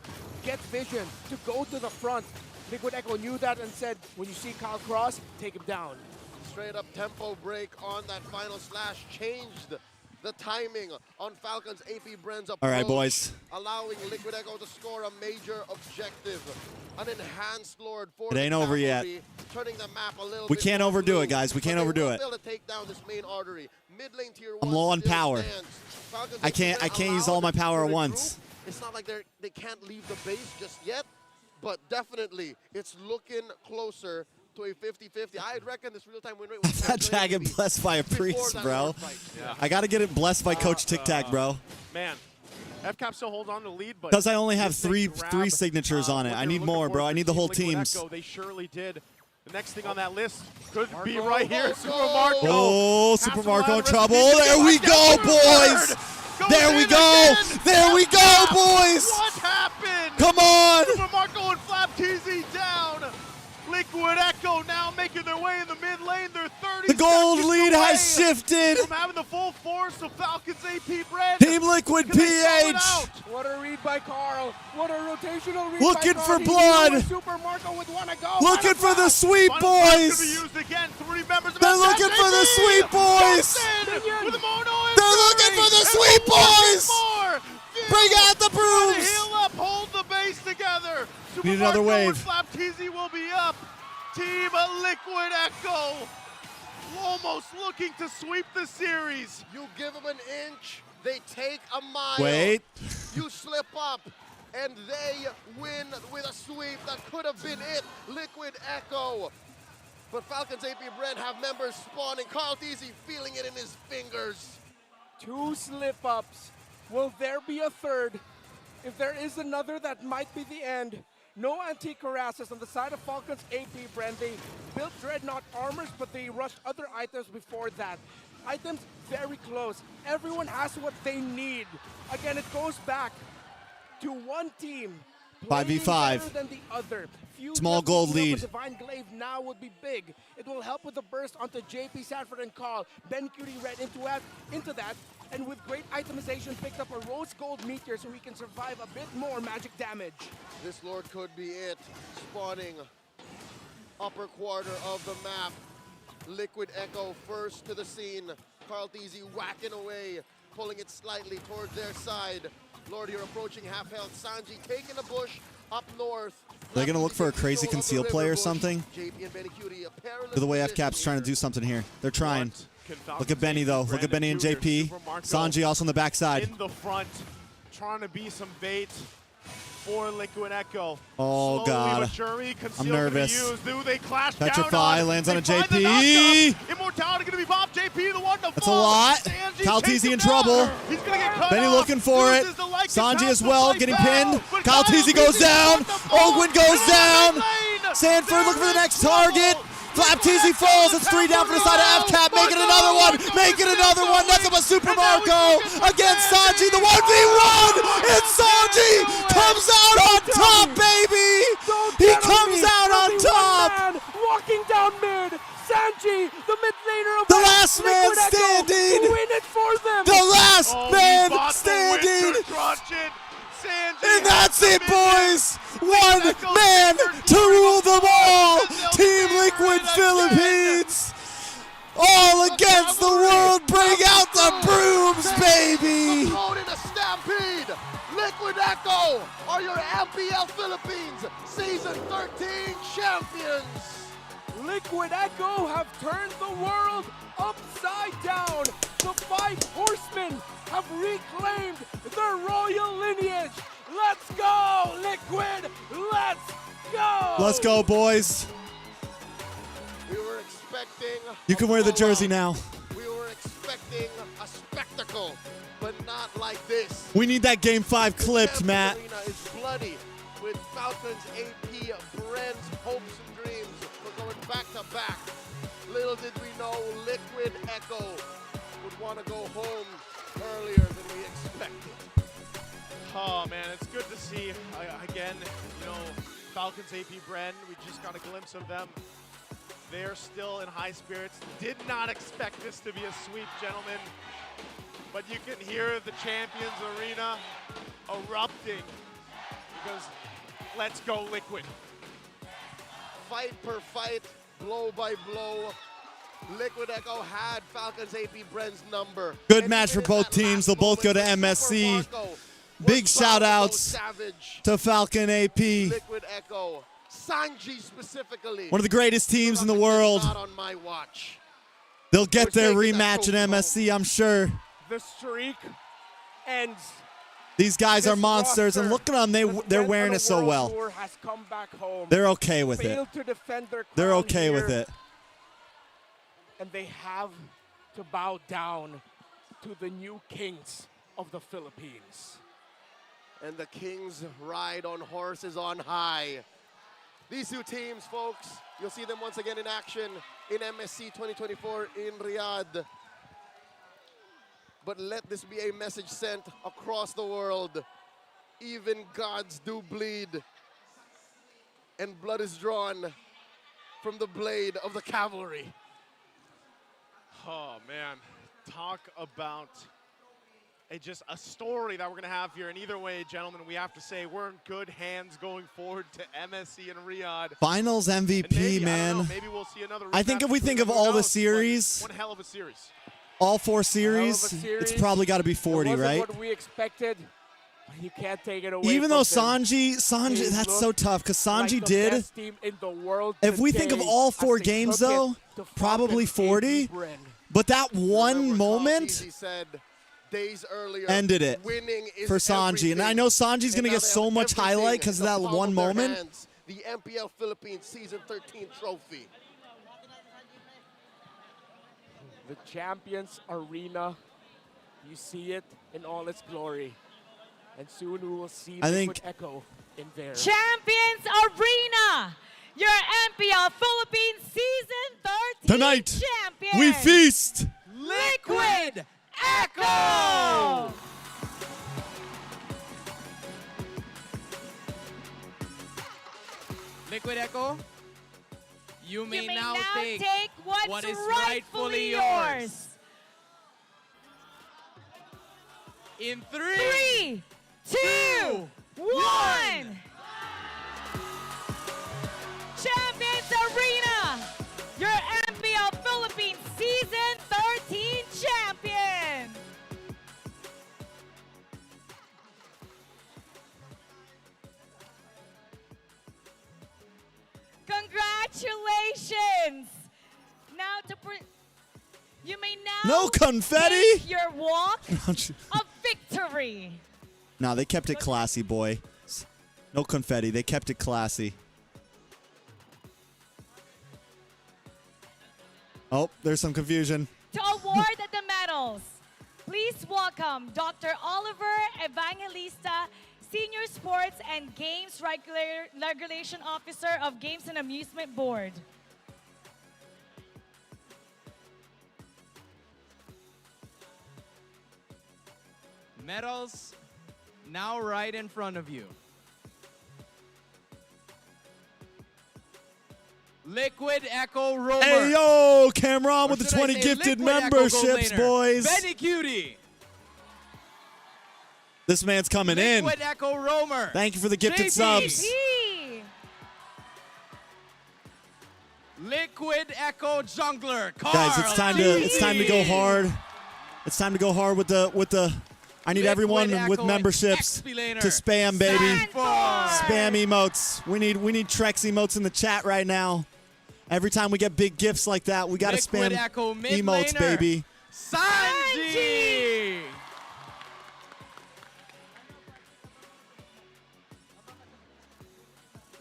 Speaker 3: get vision, to go to the front. Liquid Echo knew that and said, when you see Kyle cross, take him down.
Speaker 4: Straight up tempo break on that Final Slash changed the timing on Falcons APBREN's approach.
Speaker 2: All right, boys.
Speaker 4: Allowing Liquid Echo to score a major objective. An enhanced Lord for
Speaker 2: It ain't over yet.
Speaker 4: Turning the map a little
Speaker 2: We
Speaker 4: bit
Speaker 2: can't
Speaker 4: more
Speaker 2: overdo
Speaker 4: blue.
Speaker 2: it, guys. We can't
Speaker 4: But
Speaker 2: overdo
Speaker 4: they
Speaker 2: it.
Speaker 4: will to take down this main artery. Mid lane tier 1
Speaker 2: I'm low on
Speaker 4: still
Speaker 2: power.
Speaker 4: stands. Falcons
Speaker 2: I can't use all my power at once.
Speaker 4: It's not like they can't leave the base just yet, but definitely it's looking closer to a 50-50. I'd reckon this real-time win rate was
Speaker 2: That jacket blessed by a priest, bro.
Speaker 1: Yeah.
Speaker 2: I got to get it blessed by Coach Tic Tac, bro.
Speaker 1: Man, FCAP still holds on to the lead, but
Speaker 2: Because I only have
Speaker 1: if they
Speaker 2: three
Speaker 1: grab,
Speaker 2: signatures on it.
Speaker 1: what
Speaker 2: I
Speaker 1: they're
Speaker 2: need
Speaker 1: looking
Speaker 2: more,
Speaker 1: for
Speaker 2: bro. I
Speaker 1: for
Speaker 2: need the whole
Speaker 1: Team Liquid
Speaker 2: teams.
Speaker 1: Echo, they surely did. The next thing on that list could be
Speaker 4: Marco.
Speaker 1: right here.
Speaker 4: Oh,
Speaker 1: Super Marco.
Speaker 2: Oh,
Speaker 1: Has
Speaker 2: Super
Speaker 1: to
Speaker 2: Marco
Speaker 1: allow
Speaker 2: in
Speaker 1: the
Speaker 2: trouble.
Speaker 1: rest of the
Speaker 2: There
Speaker 1: team
Speaker 2: we
Speaker 1: to
Speaker 2: go,
Speaker 1: get
Speaker 2: boys.
Speaker 1: third. Goes
Speaker 2: There we
Speaker 1: in
Speaker 2: go.
Speaker 1: again.
Speaker 2: There we go,
Speaker 1: FCAP.
Speaker 2: boys.
Speaker 1: What happened?
Speaker 2: Come on.
Speaker 1: Super Marco and FLAPTZ down. Liquid Echo now making their way in the mid lane. They're 30
Speaker 2: The gold
Speaker 1: seconds
Speaker 2: lead
Speaker 1: away
Speaker 2: has shifted.
Speaker 1: from having the full force of Falcons APBREN.
Speaker 2: Team Liquid
Speaker 1: Can they throw it
Speaker 2: PH.
Speaker 1: out?
Speaker 3: What a read by Carl. What a rotational read
Speaker 2: Looking
Speaker 3: by
Speaker 2: for
Speaker 3: Carl. He
Speaker 2: blood.
Speaker 3: knew Super Marco would want to go.
Speaker 2: Looking for the sweep,
Speaker 1: Final flash
Speaker 2: boys.
Speaker 1: to be used again. 3 members of
Speaker 2: They're
Speaker 1: FCAP.
Speaker 2: looking for the sweep, boys.
Speaker 1: Johnson with a mono
Speaker 2: They're looking for the sweep, boys.
Speaker 1: More.
Speaker 2: Bring out the
Speaker 1: Trying to
Speaker 2: brooms.
Speaker 1: heal up, hold the base together. Super
Speaker 2: Need another
Speaker 1: Marco
Speaker 2: wave.
Speaker 1: and FLAPTZ will be up. Team Liquid Echo almost looking to sweep the series.
Speaker 4: You give them an inch, they take a mile.
Speaker 2: Wait.
Speaker 4: You slip up, and they win with a sweep that could have been it. Liquid Echo. But Falcons APBREN have members spawning. Carl Teasy feeling it in his fingers.
Speaker 3: 2 slip-ups. Will there be a third? If there is another, that might be the end. No antique harasses on the side of Falcons APBREN. They built Dreadnought armors, but they rushed other items before that. Items very close. Everyone has what they need. Again, it goes back to one team.
Speaker 2: 5v5.
Speaker 3: Better than the other. Few
Speaker 2: Small
Speaker 3: just
Speaker 2: gold
Speaker 3: putting up a
Speaker 2: lead.
Speaker 3: Divine Glaive now would be big. It will help with the burst onto JP Sanford and Carl. Ben Cutie right into that. And with great itemization, picked up a rose gold meteor so he can survive a bit more magic damage.
Speaker 4: This Lord could be it. Spawning upper quarter of the map. Liquid Echo first to the scene. Carl Teasy whacking away, pulling it slightly towards their side. Lord, you're approaching half health. Sanji taking a bush up north.
Speaker 2: They're going to look for a crazy conceal play or something.
Speaker 4: JP and Benny Cutie, a perilous
Speaker 2: To the way
Speaker 4: position
Speaker 2: FCAP's trying to do something here. They're trying.
Speaker 1: Can
Speaker 2: Look at Benny, though. Look at Benny and JP.
Speaker 1: Super Marco
Speaker 2: Sanji also on the backside.
Speaker 1: in the front, trying to be some bait for Liquid Echo.
Speaker 2: Oh,
Speaker 1: Slowly
Speaker 2: God.
Speaker 1: but surely, conceal
Speaker 2: I'm
Speaker 1: gonna be
Speaker 2: nervous.
Speaker 1: used. Do they clash
Speaker 2: Petrify,
Speaker 1: down
Speaker 2: lands on a
Speaker 1: They find the
Speaker 2: JP.
Speaker 1: knockup. Immortality gonna be popped. JP the one to
Speaker 2: That's a
Speaker 1: fall.
Speaker 2: lot.
Speaker 1: Sanji
Speaker 2: Kyle
Speaker 1: takes
Speaker 2: Teasy
Speaker 1: him
Speaker 2: in
Speaker 1: down.
Speaker 2: trouble.
Speaker 1: He's gonna get cut
Speaker 2: Benny
Speaker 1: off.
Speaker 2: looking for it.
Speaker 1: Loses the like
Speaker 2: Sanji
Speaker 1: and
Speaker 2: as
Speaker 1: counts
Speaker 2: well,
Speaker 1: the
Speaker 2: getting
Speaker 1: play
Speaker 2: pinned.
Speaker 1: foul. But
Speaker 2: Kyle Teasy goes
Speaker 1: Teasy's
Speaker 2: down.
Speaker 1: on the ball.
Speaker 2: Ogwin goes
Speaker 1: And
Speaker 2: down.
Speaker 1: on the lane.
Speaker 2: Sanford
Speaker 1: They're
Speaker 2: looking for the
Speaker 1: in
Speaker 2: next
Speaker 1: trouble.
Speaker 2: target. FLAPTZ falls. It's 3 down for the side of FCAP. Making another one. Making another one. That's up a Super Marco against Sanji. The 1v1. And Sanji comes out on top, baby. He comes out on top.
Speaker 3: Man walking down mid. Sanji, the mid laner of
Speaker 2: The last man
Speaker 3: Liquid Echo,
Speaker 2: standing.
Speaker 3: to win it for them.
Speaker 2: The last
Speaker 1: Oh, he
Speaker 2: man
Speaker 1: bought the
Speaker 2: standing.
Speaker 1: Winter Truncheon. Sanji
Speaker 2: And that's
Speaker 1: has
Speaker 2: it,
Speaker 1: the minion.
Speaker 2: boys. One man to rule them all. Team Liquid Philippines. All against the world. Bring out the brooms, baby.
Speaker 4: Thrown in a stampede. Liquid Echo are your MPL Philippines Season 13 champions.
Speaker 3: Liquid Echo have turned the world upside down. The 5 horsemen have reclaimed their royal lineage. Let's go, Liquid! Let's go!
Speaker 2: Let's go, boys.
Speaker 4: We were expecting.
Speaker 2: You can wear the jersey now.
Speaker 4: We were expecting a spectacle, but not like this.
Speaker 2: We need that Game 5 clipped, Matt.
Speaker 4: Arena is bloody with Falcons APBREN's hopes and dreams. We're going back to back. Little did we know Liquid Echo would want to go home earlier than we expected.
Speaker 1: Oh man, it's good to see again. You know, Falcons APBREN. We just got a glimpse of them. They're still in high spirits. Did not expect this to be a sweep, gentlemen. But you can hear the Champions Arena erupting because let's go Liquid.
Speaker 4: Fight per fight, blow by blow. Liquid Echo had Falcons APBREN's number.
Speaker 2: Good
Speaker 4: And
Speaker 2: match for
Speaker 4: even in
Speaker 2: both
Speaker 4: that
Speaker 2: teams.
Speaker 4: last
Speaker 2: They'll both go to
Speaker 4: moment,
Speaker 2: MSC.
Speaker 4: Super Marco
Speaker 2: Big
Speaker 4: was
Speaker 2: shout
Speaker 4: proud of
Speaker 2: outs
Speaker 4: those Savage.
Speaker 2: to Falcon AP.
Speaker 4: Liquid Echo, Sanji specifically.
Speaker 2: One of the greatest teams in the world.
Speaker 4: Not on my watch.
Speaker 2: They'll get their
Speaker 4: We're taking that
Speaker 2: rematch at
Speaker 4: trophy home.
Speaker 2: MSC, I'm sure.
Speaker 3: The streak ends.
Speaker 2: These guys are
Speaker 3: This
Speaker 2: monsters, and
Speaker 3: roster
Speaker 2: look at them. They're
Speaker 3: went
Speaker 2: wearing
Speaker 3: on a
Speaker 2: it so
Speaker 3: world
Speaker 2: well.
Speaker 3: tour, has come back home.
Speaker 2: They're okay with it.
Speaker 3: Failed to defend their
Speaker 2: They're
Speaker 3: crown
Speaker 2: okay with
Speaker 3: here,
Speaker 2: it.
Speaker 3: And they have to bow down to the new kings of the Philippines.
Speaker 4: and the kings ride on horses on high. These two teams, folks, you'll see them once again in action in MSC 2024 in Riyadh. But let this be a message sent across the world. Even gods do bleed, and blood is drawn from the blade of the cavalry.
Speaker 1: Oh, man. Talk about just a story that we're going to have here. And either way, gentlemen, we have to say we're in good hands going forward to MSC and Riyadh.
Speaker 2: Finals MVP,
Speaker 1: maybe,
Speaker 2: man.
Speaker 1: Maybe we'll see another.
Speaker 2: I think if we think of all the series,
Speaker 1: one hell of a series.
Speaker 2: All 4 series, it's probably got to be 40, right?
Speaker 3: What we expected. You can't take it away.
Speaker 2: Even though
Speaker 3: from
Speaker 2: Sanji, that's so tough because Sanji
Speaker 3: like the
Speaker 2: did.
Speaker 3: best team in the world
Speaker 2: If we think of
Speaker 3: today
Speaker 2: all
Speaker 3: as
Speaker 2: 4
Speaker 3: they
Speaker 2: games,
Speaker 3: took it
Speaker 2: though,
Speaker 3: to
Speaker 2: probably
Speaker 3: FALCON
Speaker 2: 40.
Speaker 3: APBREN.
Speaker 2: But that one moment
Speaker 4: said days earlier,
Speaker 2: ended it
Speaker 4: winning is
Speaker 2: for Sanji. And I know Sanji's going to get so much highlight because of that one moment.
Speaker 4: Hands, the MPL Philippines Season 13 trophy.
Speaker 3: The Champions Arena, you see it in all its glory. And soon we will see Liquid Echo in there.
Speaker 6: Champions Arena, your MPL Philippines Season 13
Speaker 2: Tonight,
Speaker 6: champions.
Speaker 2: we feast.
Speaker 5: Liquid Echo! Liquid Echo, you may now take
Speaker 6: what's
Speaker 5: what is
Speaker 6: rightfully yours.
Speaker 5: In 3,
Speaker 6: 2, 1. Champions Arena, your MPL Philippines Season 13 champion. Congratulations. Now you may now
Speaker 2: No confetti?
Speaker 6: take your walk of victory.
Speaker 2: Nah, they kept it classy, boy. No confetti. They kept it classy. Oh, there's some confusion.
Speaker 6: To award the medals, please welcome Dr. Oliver Evangelista, Senior Sports and Games Regulation Officer of Games and Amusement Board.
Speaker 7: Medals now right in front of you. Liquid Echo Romer.
Speaker 2: Hey, yo, Cameron
Speaker 7: Or
Speaker 2: with the
Speaker 7: should I
Speaker 2: 20
Speaker 7: say
Speaker 2: gifted
Speaker 7: Liquid Echo
Speaker 2: memberships,
Speaker 7: Gold Laner,
Speaker 2: boys.
Speaker 7: Benny Cutie.
Speaker 2: This man's coming in.
Speaker 7: Liquid Echo Romer.
Speaker 2: Thank you for the gifted
Speaker 7: JP.
Speaker 2: subs.
Speaker 7: Liquid Echo Jungler. Carl.
Speaker 2: Guys, it's time to go hard. It's time to go hard with the I need everyone with memberships to spam, baby. Spam emotes. We need Trex emotes in the chat right now. Every time we get big gifts like that, we got to spam emotes, baby.
Speaker 7: Sanji.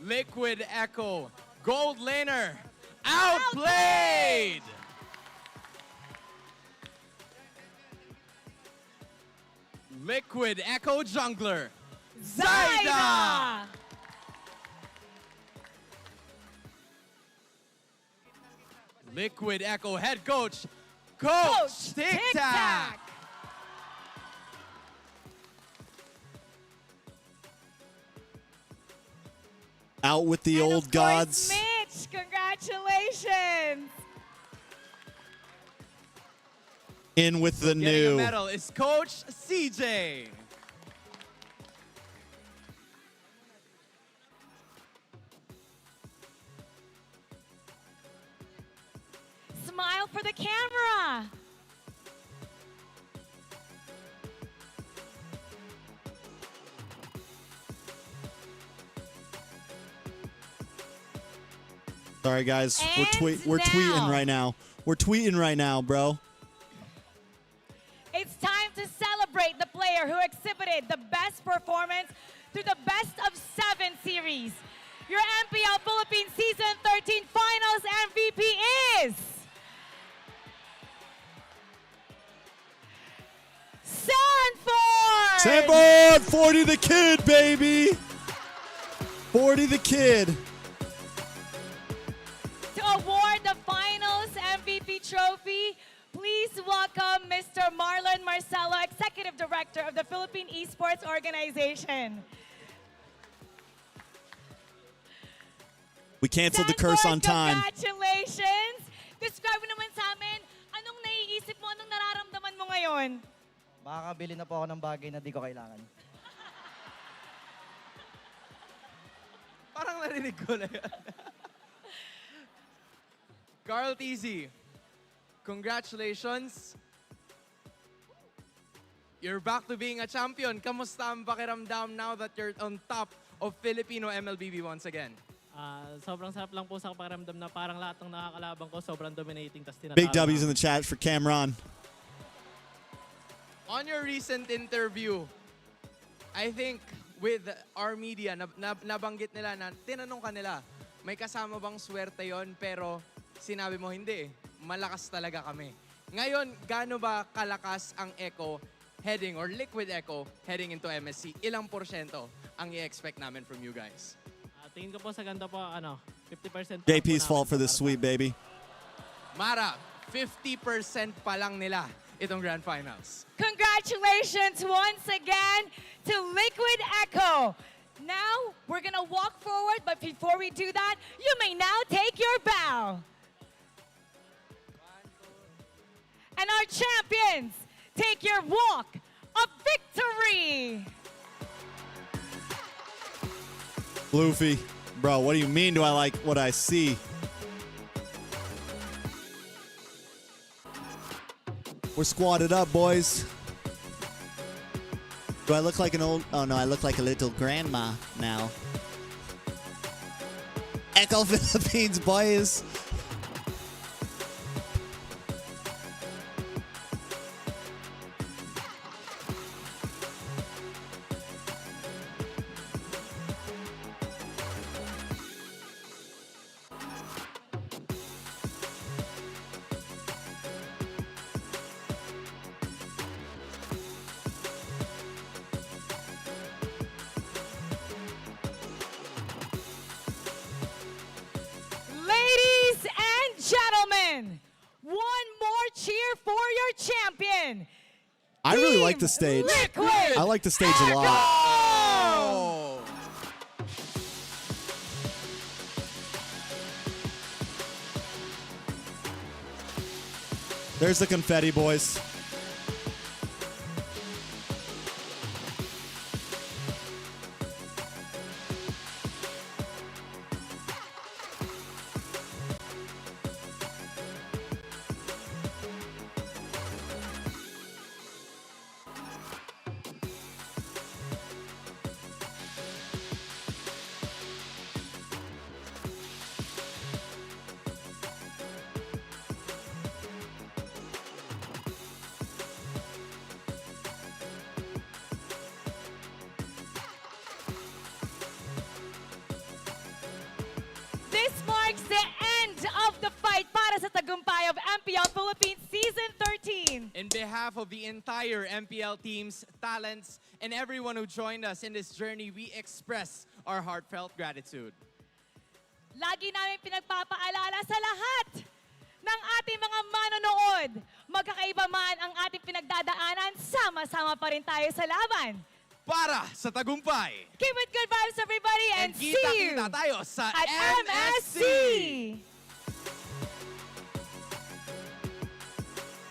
Speaker 7: Liquid Echo Gold Laner. Outplayed. Liquid Echo Jungler. Zyda. Liquid Echo Head Coach. Coach Tic Tac.
Speaker 2: Out with the old gods.
Speaker 6: Mitch, congratulations.
Speaker 2: In with the
Speaker 7: Getting
Speaker 2: new.
Speaker 7: a medal is Coach CJ.
Speaker 6: Smile for the camera.
Speaker 2: Sorry, guys. We're tweeting right now. We're tweeting right now, bro.
Speaker 6: It's time to celebrate the player who exhibited the best performance through the best of 7 series. Your MPL Philippines Season 13 Finals MVP is Sanford!
Speaker 2: Sanford, 40 the kid, baby. 40 the kid.
Speaker 6: To award the finals MVP trophy, please welcome Mr. Marlon Marcelo, Executive Director of the Philippine Esports Organization.
Speaker 2: We canceled the curse on time.
Speaker 6: Congratulations! Describe mo naman sa amin, anong naiisip mo, anong nararamdaman mo ngayon?
Speaker 12: Makakabili na po ako ng bagay na di ko kailangan.
Speaker 7: Parang narinig ko na yan. Carl TZ, congratulations. You're back to being a champion. Kamusta ang pakiramdam now that you're on top of Filipino MLBB once again?
Speaker 13: Sobrang sarap lang po sa pakiramdam na parang lahat ng nakakalaban ko sobrang dominating.
Speaker 2: Big W's in the chat for Cameron.
Speaker 7: On your recent interview, I think with our media, nabanggit nila na tinanong ka nila, may kasama bang swerte yon? Pero sinabi mo hindi, malakas talaga kami. Ngayon, gaano ba kalakas ang Echo heading or Liquid Echo heading into MSC? Ilang porsyento ang i-expect namin from you guys?
Speaker 13: Tingin ko po sa ganda po, 50%.
Speaker 2: JP's fault for this sweep, baby.
Speaker 7: Mara, 50% pa lang nila itong Grand Finals.
Speaker 6: Congratulations once again to Liquid Echo. Now, we're gonna walk forward, but before we do that, you may now take your bow. And our champions, take your walk of victory.
Speaker 2: Luffy, bro, what do you mean do I like what I see? We're squatted up, boys. Do I look like an old... Oh, no, I look like a little grandma now. Echo Philippines, boys. I really like the stage.
Speaker 6: Liquid
Speaker 2: I like the stage a lot.
Speaker 7: Oh!
Speaker 2: There's the confetti, boys.
Speaker 6: This marks the end of the fight para sa tagumpay of MPL Philippines Season 13.
Speaker 7: In behalf of the entire MPL teams, talents, and everyone who joined us in this journey, we express our heartfelt gratitude.
Speaker 6: Lagi namin pinagpapaalala sa lahat ng ating mga manonood. Magkakaiba man ang ating pinagdadaanan, sama-sama pa rin tayo sa laban.
Speaker 7: Para sa tagumpay!
Speaker 6: Keep it good vibes, everybody, and see you
Speaker 7: kita-kita tayo sa
Speaker 6: at
Speaker 7: MSC!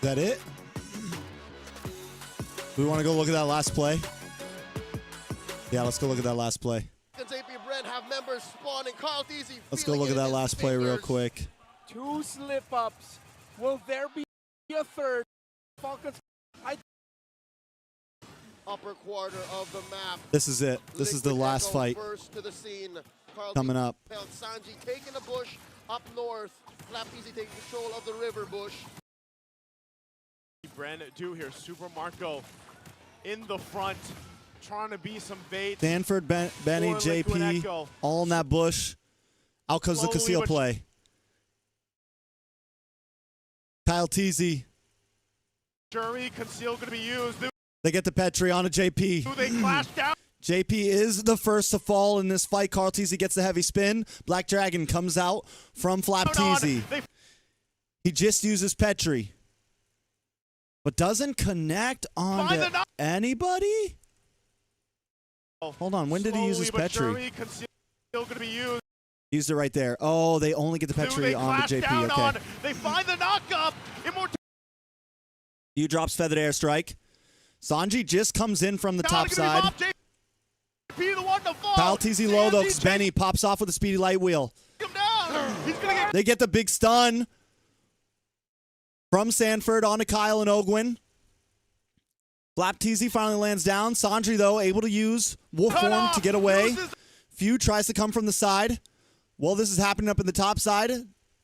Speaker 2: Is that it? Do we want to go look at that last play? Yeah, let's go look at that last play.
Speaker 4: APBREN have members spawn and Carl TZ.
Speaker 2: Let's go look at that last play real quick.
Speaker 3: 2 slip-ups. Will there be a third? Falcons.
Speaker 4: Upper quarter of the map.
Speaker 2: This is it. This is the last fight
Speaker 4: First to the scene.
Speaker 2: coming up.
Speaker 4: Sanji taking the bush up north. Flap TZ taking control of the river bush.
Speaker 1: Bren do here. Super Marco in the front, trying to be some bait.
Speaker 2: Stanford, Benny,
Speaker 1: for Liquid
Speaker 2: JP,
Speaker 1: Echo.
Speaker 2: all in that bush. Out comes the
Speaker 1: Slowly
Speaker 2: Casille
Speaker 1: but
Speaker 2: play. Kyle Teasy.
Speaker 1: Jury conceal going to be used.
Speaker 2: They get the Petri on a JP.
Speaker 1: They clash down.
Speaker 2: JP is the first to fall in this fight. Carl Teasy gets the heavy spin. Black Dragon comes out from Flap Teasy. He just uses Petri. But doesn't connect on anybody? Hold on, when did he use his Petri? Used it right there. Oh, they only get the Petri on the JP. Okay.
Speaker 1: They find the knockup.
Speaker 2: You drops feathered airstrike. Sanji just comes in from the top side. Pal TZ low though, because Benny pops off with a speedy light wheel. They get the big stun from Sanford onto Kyle and Ogwin. Flap TZ finally lands down. Sanji, though, able to use Wolf Form to get away. Few tries to come from the side. Well, this is happening up in the top side.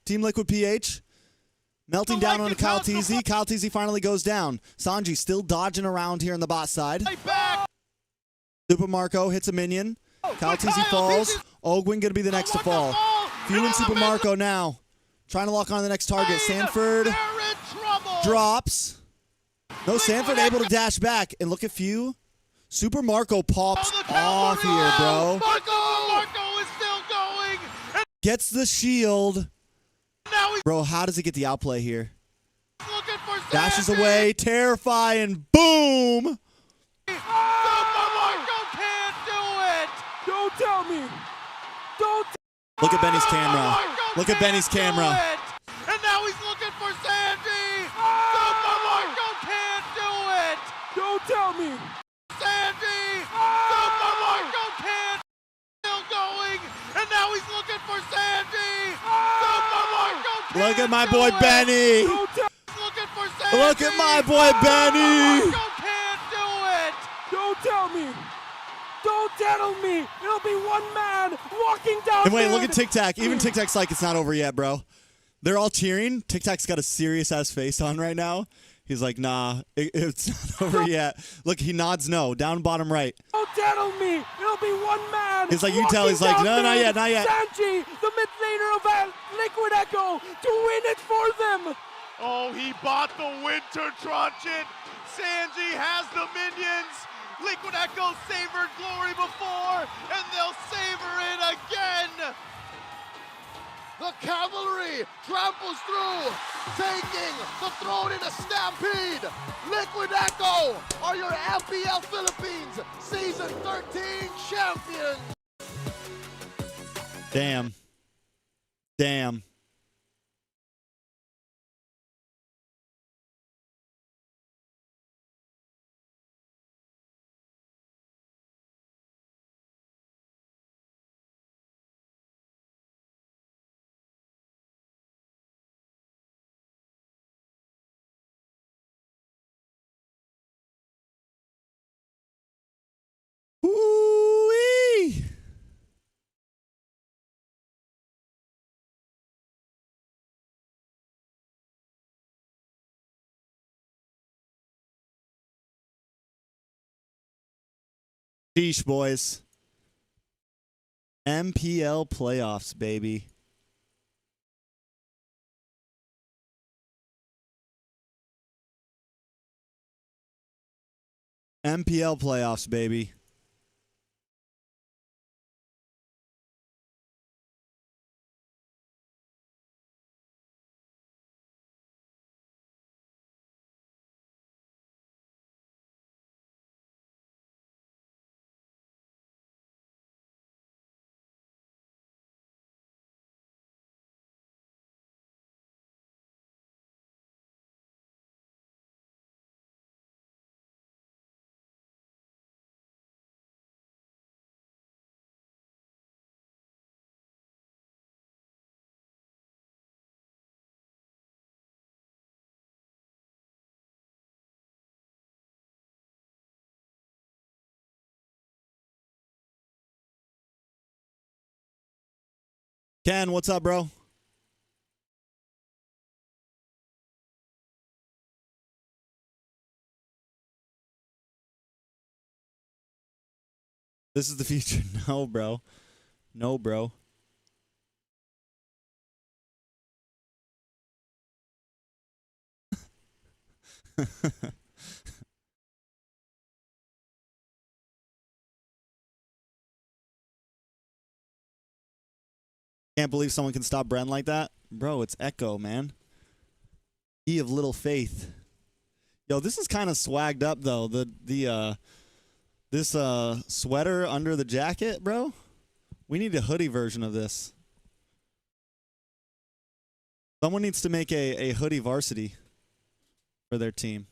Speaker 2: Team Liquid PH melting down onto Kyle TZ. Kyle TZ finally goes down. Sanji still dodging around here on the bot side. Super Marco hits a minion. Kyle TZ falls. Ogwin going to be the next to fall. Few and Super Marco now. Trying to lock on the next target. Sanford drops. No, Sanford able to dash back. And look at Few. Super Marco pops off here, bro.
Speaker 1: Marco is still going.
Speaker 2: Gets the shield. Bro, how does he get the outplay here? Dashes away. Terrifying. Boom.
Speaker 1: Super Marco can't do it.
Speaker 3: Don't tell me.
Speaker 2: Look at Benny's camera. Look at Benny's camera.
Speaker 1: And now he's looking for Sandy. Super Marco can't do it.
Speaker 3: Don't tell me.
Speaker 1: Sandy. Super Marco can't. Still going. And now he's looking for Sandy. Super Marco can't.
Speaker 2: Look at my boy Benny.
Speaker 1: Looking for Sandy.
Speaker 2: Look at my boy Benny.
Speaker 1: Marco can't do it.
Speaker 3: Don't tell me. Don't tell me. It'll be one man walking down.
Speaker 2: And wait, look at Tic Tac. Even Tic Tac's like, it's not over yet, bro. They're all cheering. Tic Tac's got a serious ass face on right now. He's like, nah, it's not over yet. Look, he nods no. Down bottom right.
Speaker 3: Don't tell me. It'll be one man.
Speaker 2: He's like, you tell. He's like, no, not yet, not yet.
Speaker 3: Sanji, the mid laner of Liquid Echo, to win it for them.
Speaker 1: Oh, he bought the Winter Truncheon. Sanji has the minions. Liquid Echo savored glory before, and they'll savor it again.
Speaker 4: The cavalry tramples through, taking the throne in a stampede. Liquid Echo are your FPL Philippines Season 13 champions.
Speaker 2: Damn. Damn. Ooh-wee. Sheesh, boys. MPL playoffs, baby. MPL playoffs, baby. Ken, what's up, bro? This is the future. No, bro. No, bro. Can't believe someone can stop Bren like that. Bro, it's Echo, man. He of little faith. Yo, this is kind of swagged up, though. This sweater under the jacket, bro. We need a hoodie version of this. Someone needs to make a hoodie varsity for their team.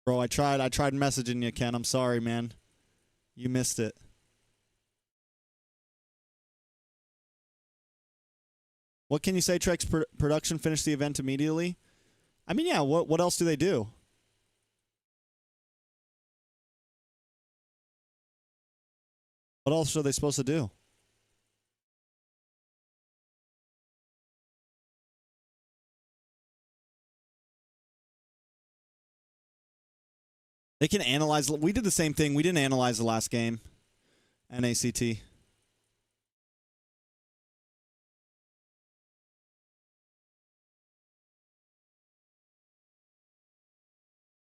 Speaker 2: Bro, I tried messaging you, Ken. I'm sorry, man. You missed it. What can you say, Trex production finished the event immediately? I mean, yeah, what else do they do? What else are they supposed to do? They can analyze. We did the same thing. We didn't analyze the last game. NACT.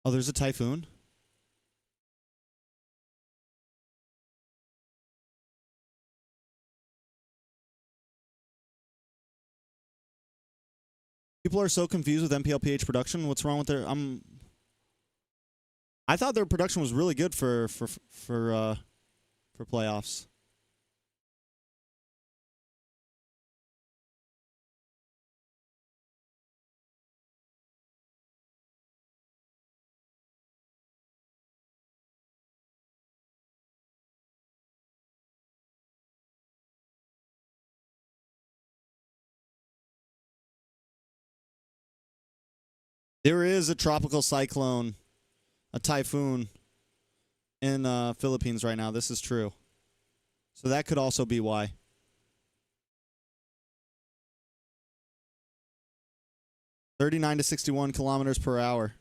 Speaker 2: Oh, there's a typhoon? People are so confused with MPLPH production. What's wrong with their... I thought their production was really good for playoffs. There is a tropical cyclone, a typhoon in Philippines right now. This is true. So that could also be why. (39 to 61 kilometers per hour).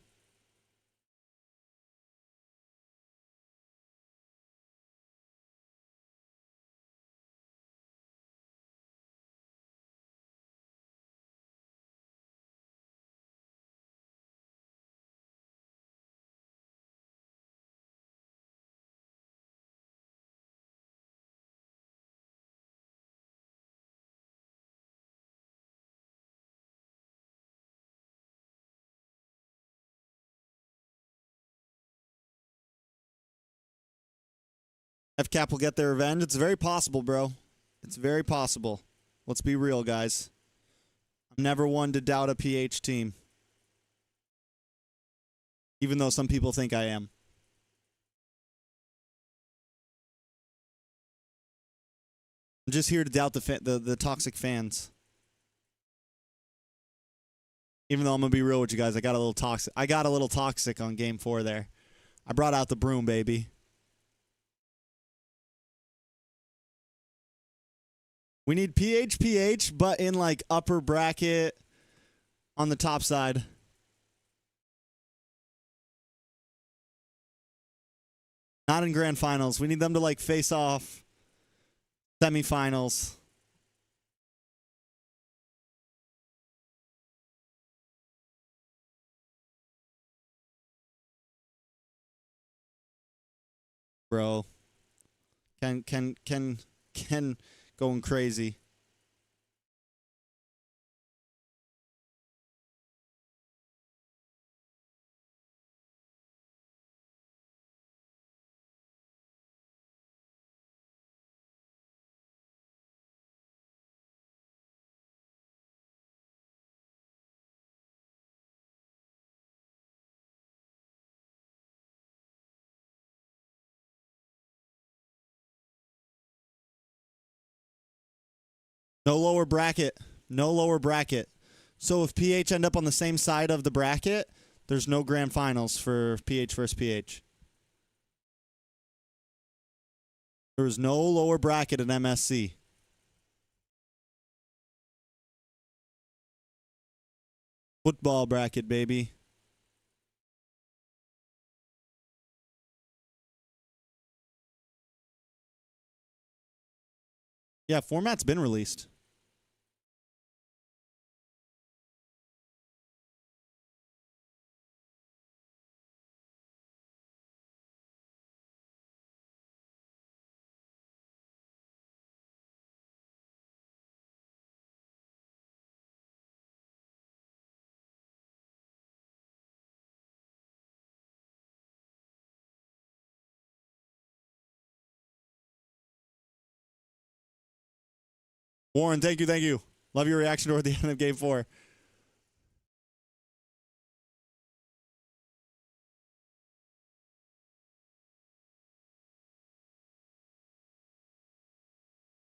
Speaker 2: FCAP will get their revenge. It's very possible, bro. It's very possible. Let's be real, guys. I'm never one to doubt a PH team. Even though some people think I am. I'm just here to doubt the toxic fans. Even though I'm going to be real with you guys, I got a little toxic on game 4 there. I brought out the broom, baby. We need PH, but in like upper bracket on the top side. Not in grand finals. We need them to like face off semifinals. Bro. Ken going crazy. No lower bracket. No lower bracket. So if PH end up on the same side of the bracket, there's no grand finals for PH versus PH. There is no lower bracket in MSC. Football bracket, baby. Yeah, format's been released. Warren, thank you, thank you. Love your reaction toward the end of Game 4.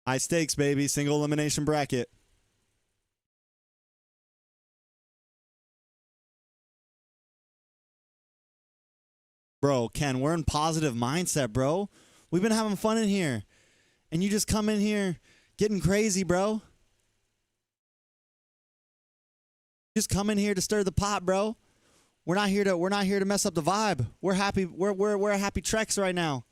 Speaker 2: High stakes, baby. Single elimination bracket. Bro, Ken, we're in positive mindset, bro. We've been having fun in here. And you just come in here getting crazy, bro. Just come in here to stir the pot, bro. We're not here to mess up the vibe. We're happy. We're happy Trex right now.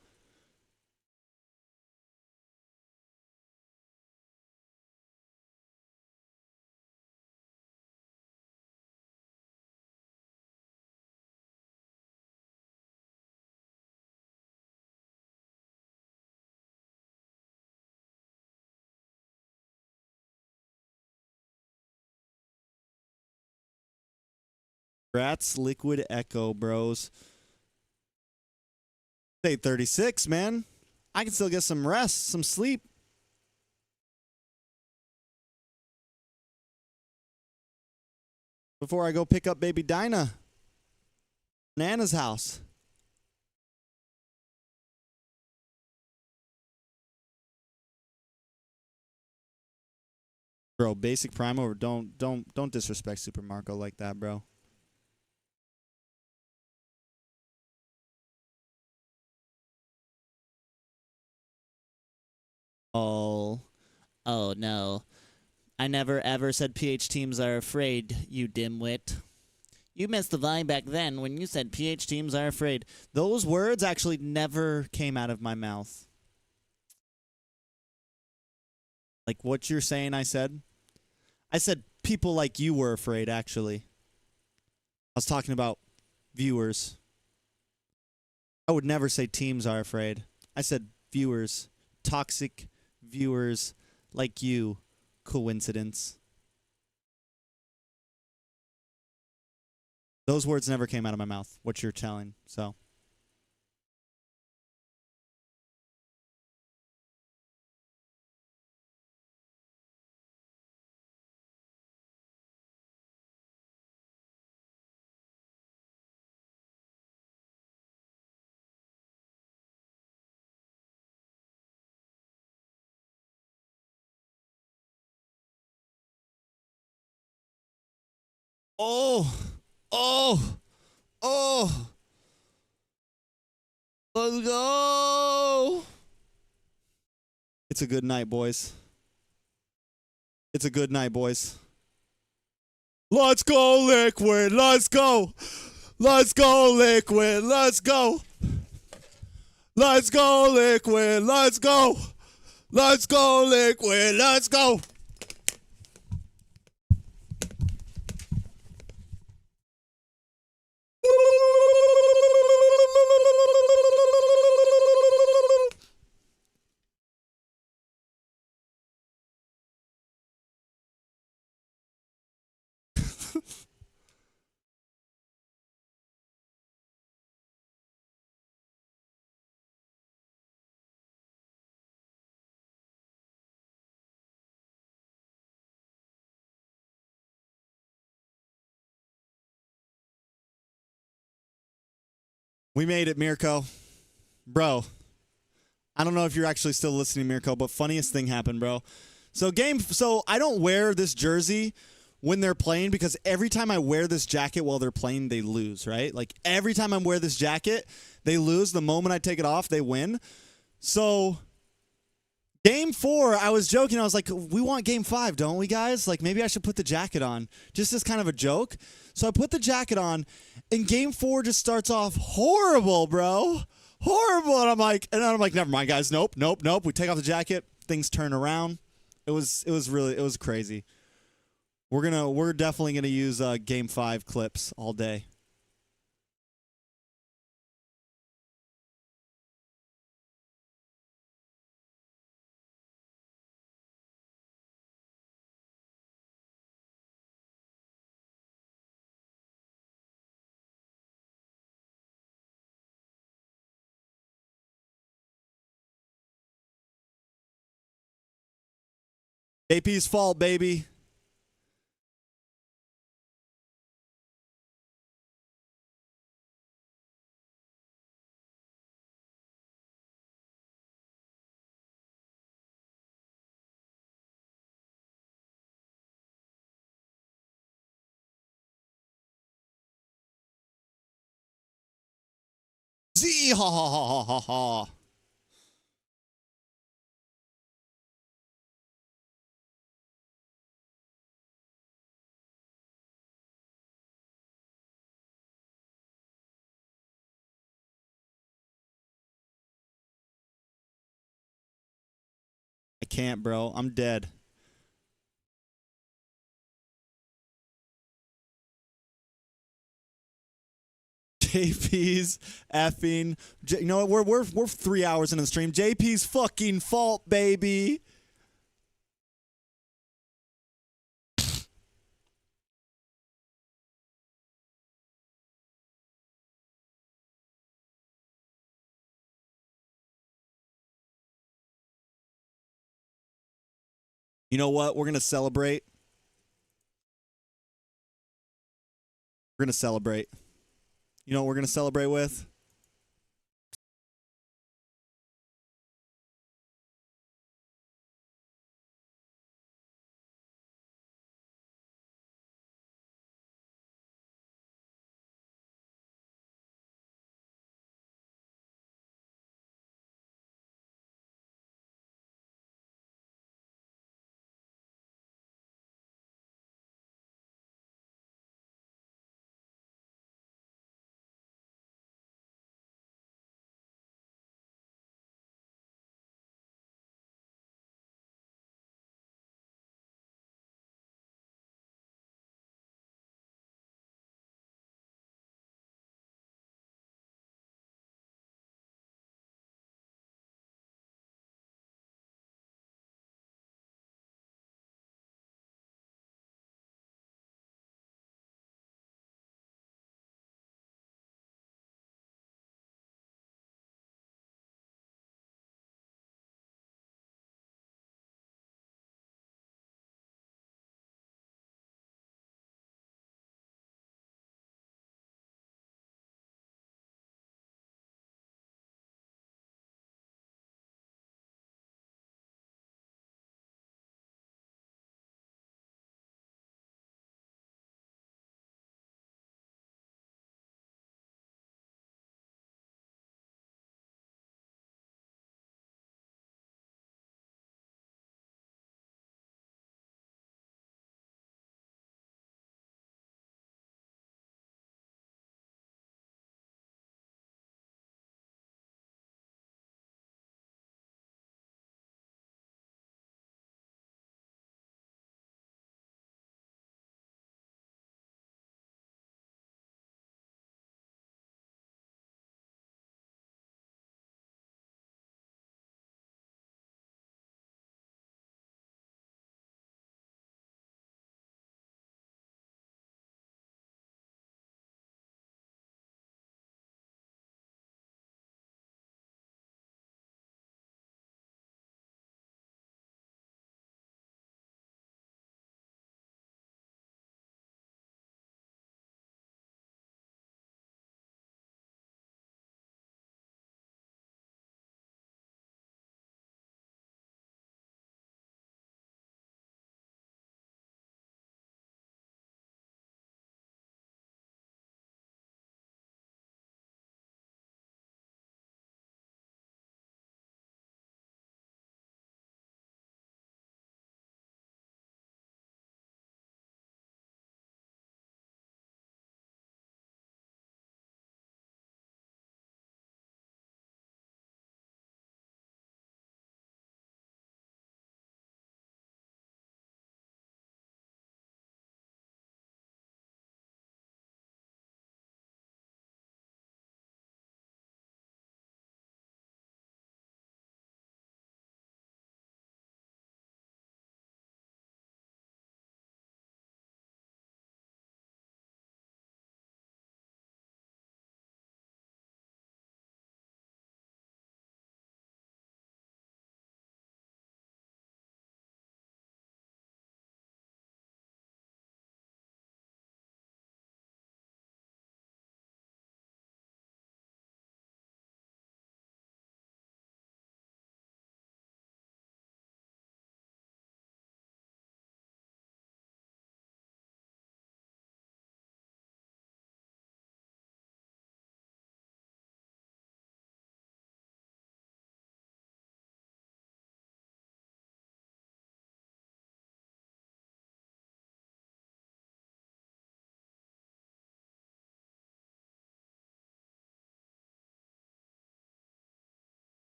Speaker 2: Congrats, Liquid Echo, bros. 8:36, man. I can still get some rest, some sleep. Before I go pick up baby Dinah. Nana's house. Bro, basic prime over. Don't disrespect Super Marco like that, bro. Oh no. I never ever said PH teams are afraid, you dimwit. You missed the vibe back then when you said PH teams are afraid. Those words actually never came out of my mouth. Like what you're saying I said people like you were afraid, actually. I was talking about viewers. I would never say teams are afraid. I said viewers. Toxic viewers like you. Coincidence. Those words never came out of my mouth, what you're telling, so. Oh. Let's go. It's a good night, boys. It's a good night, boys. Let's go, Liquid. Let's go. Let's go, Liquid. Let's go. Let's go, Liquid. Let's go. Let's go, Liquid. Let's go. We made it, Mirko. Bro, I don't know if you're actually still listening, Mirko, but funniest thing happened, bro. So I don't wear this jersey when they're playing because every time I wear this jacket while they're playing, they lose, right? Like every time I wear this jacket, they lose. The moment I take it off, they win. So Game 4, I was joking. I was like, we want Game 5, don't we, guys? Like, maybe I should put the jacket on. Just as kind of a joke. So I put the jacket on, and Game 4 just starts off horrible, bro. Horrible. And I'm like, never mind, guys. Nope. We take off the jacket. Things turn around. It was crazy. We're definitely gonna use Game 5 clips all day. JP's fault, baby. Z ha ha ha ha ha. I can't, bro. I'm dead. JP's effing. You know what? We're 3 hours into the stream. JP's fucking fault, baby. You know what? We're gonna celebrate. We're gonna celebrate. You know what we're gonna celebrate with?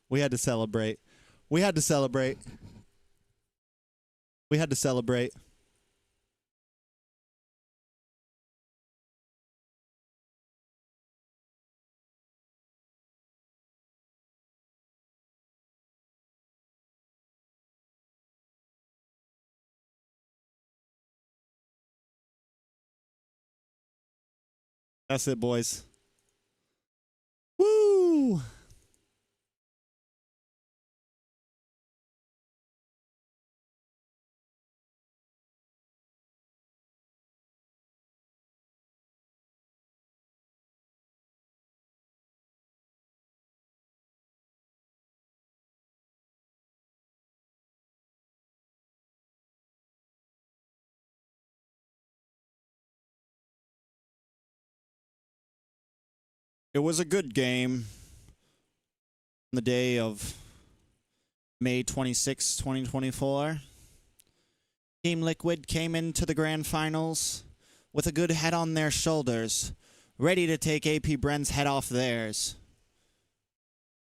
Speaker 2: We had to celebrate. We had to celebrate. We had to celebrate. That's it, boys. Woo! It was a good game. On the day of May 26, 2024, Team Liquid came into the Grand Finals with a good head on their shoulders, ready to take APBREN's head off theirs.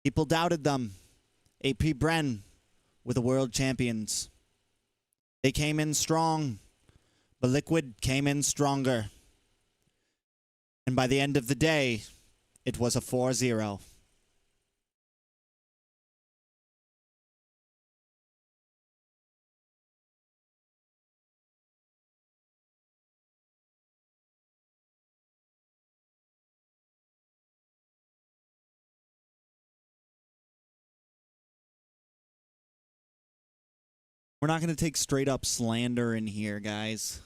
Speaker 2: People doubted them. APBREN were the world champions. They came in strong, but Liquid came in stronger. And by the end of the day, it was a 4-0. We're not going to take straight up slander in here, guys.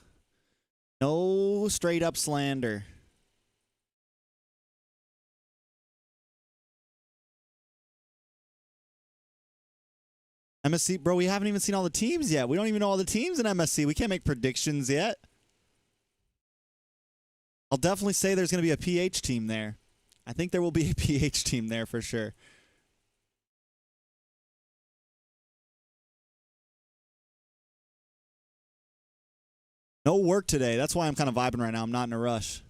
Speaker 2: No straight up slander. MSC, bro, we haven't even seen all the teams yet. We don't even know all the teams in MSC. We can't make predictions yet. I'll definitely say there's going to be a PH team there. I think there will be a PH team there for sure. No work today. That's why I'm kind of vibing right now. I'm not in a rush.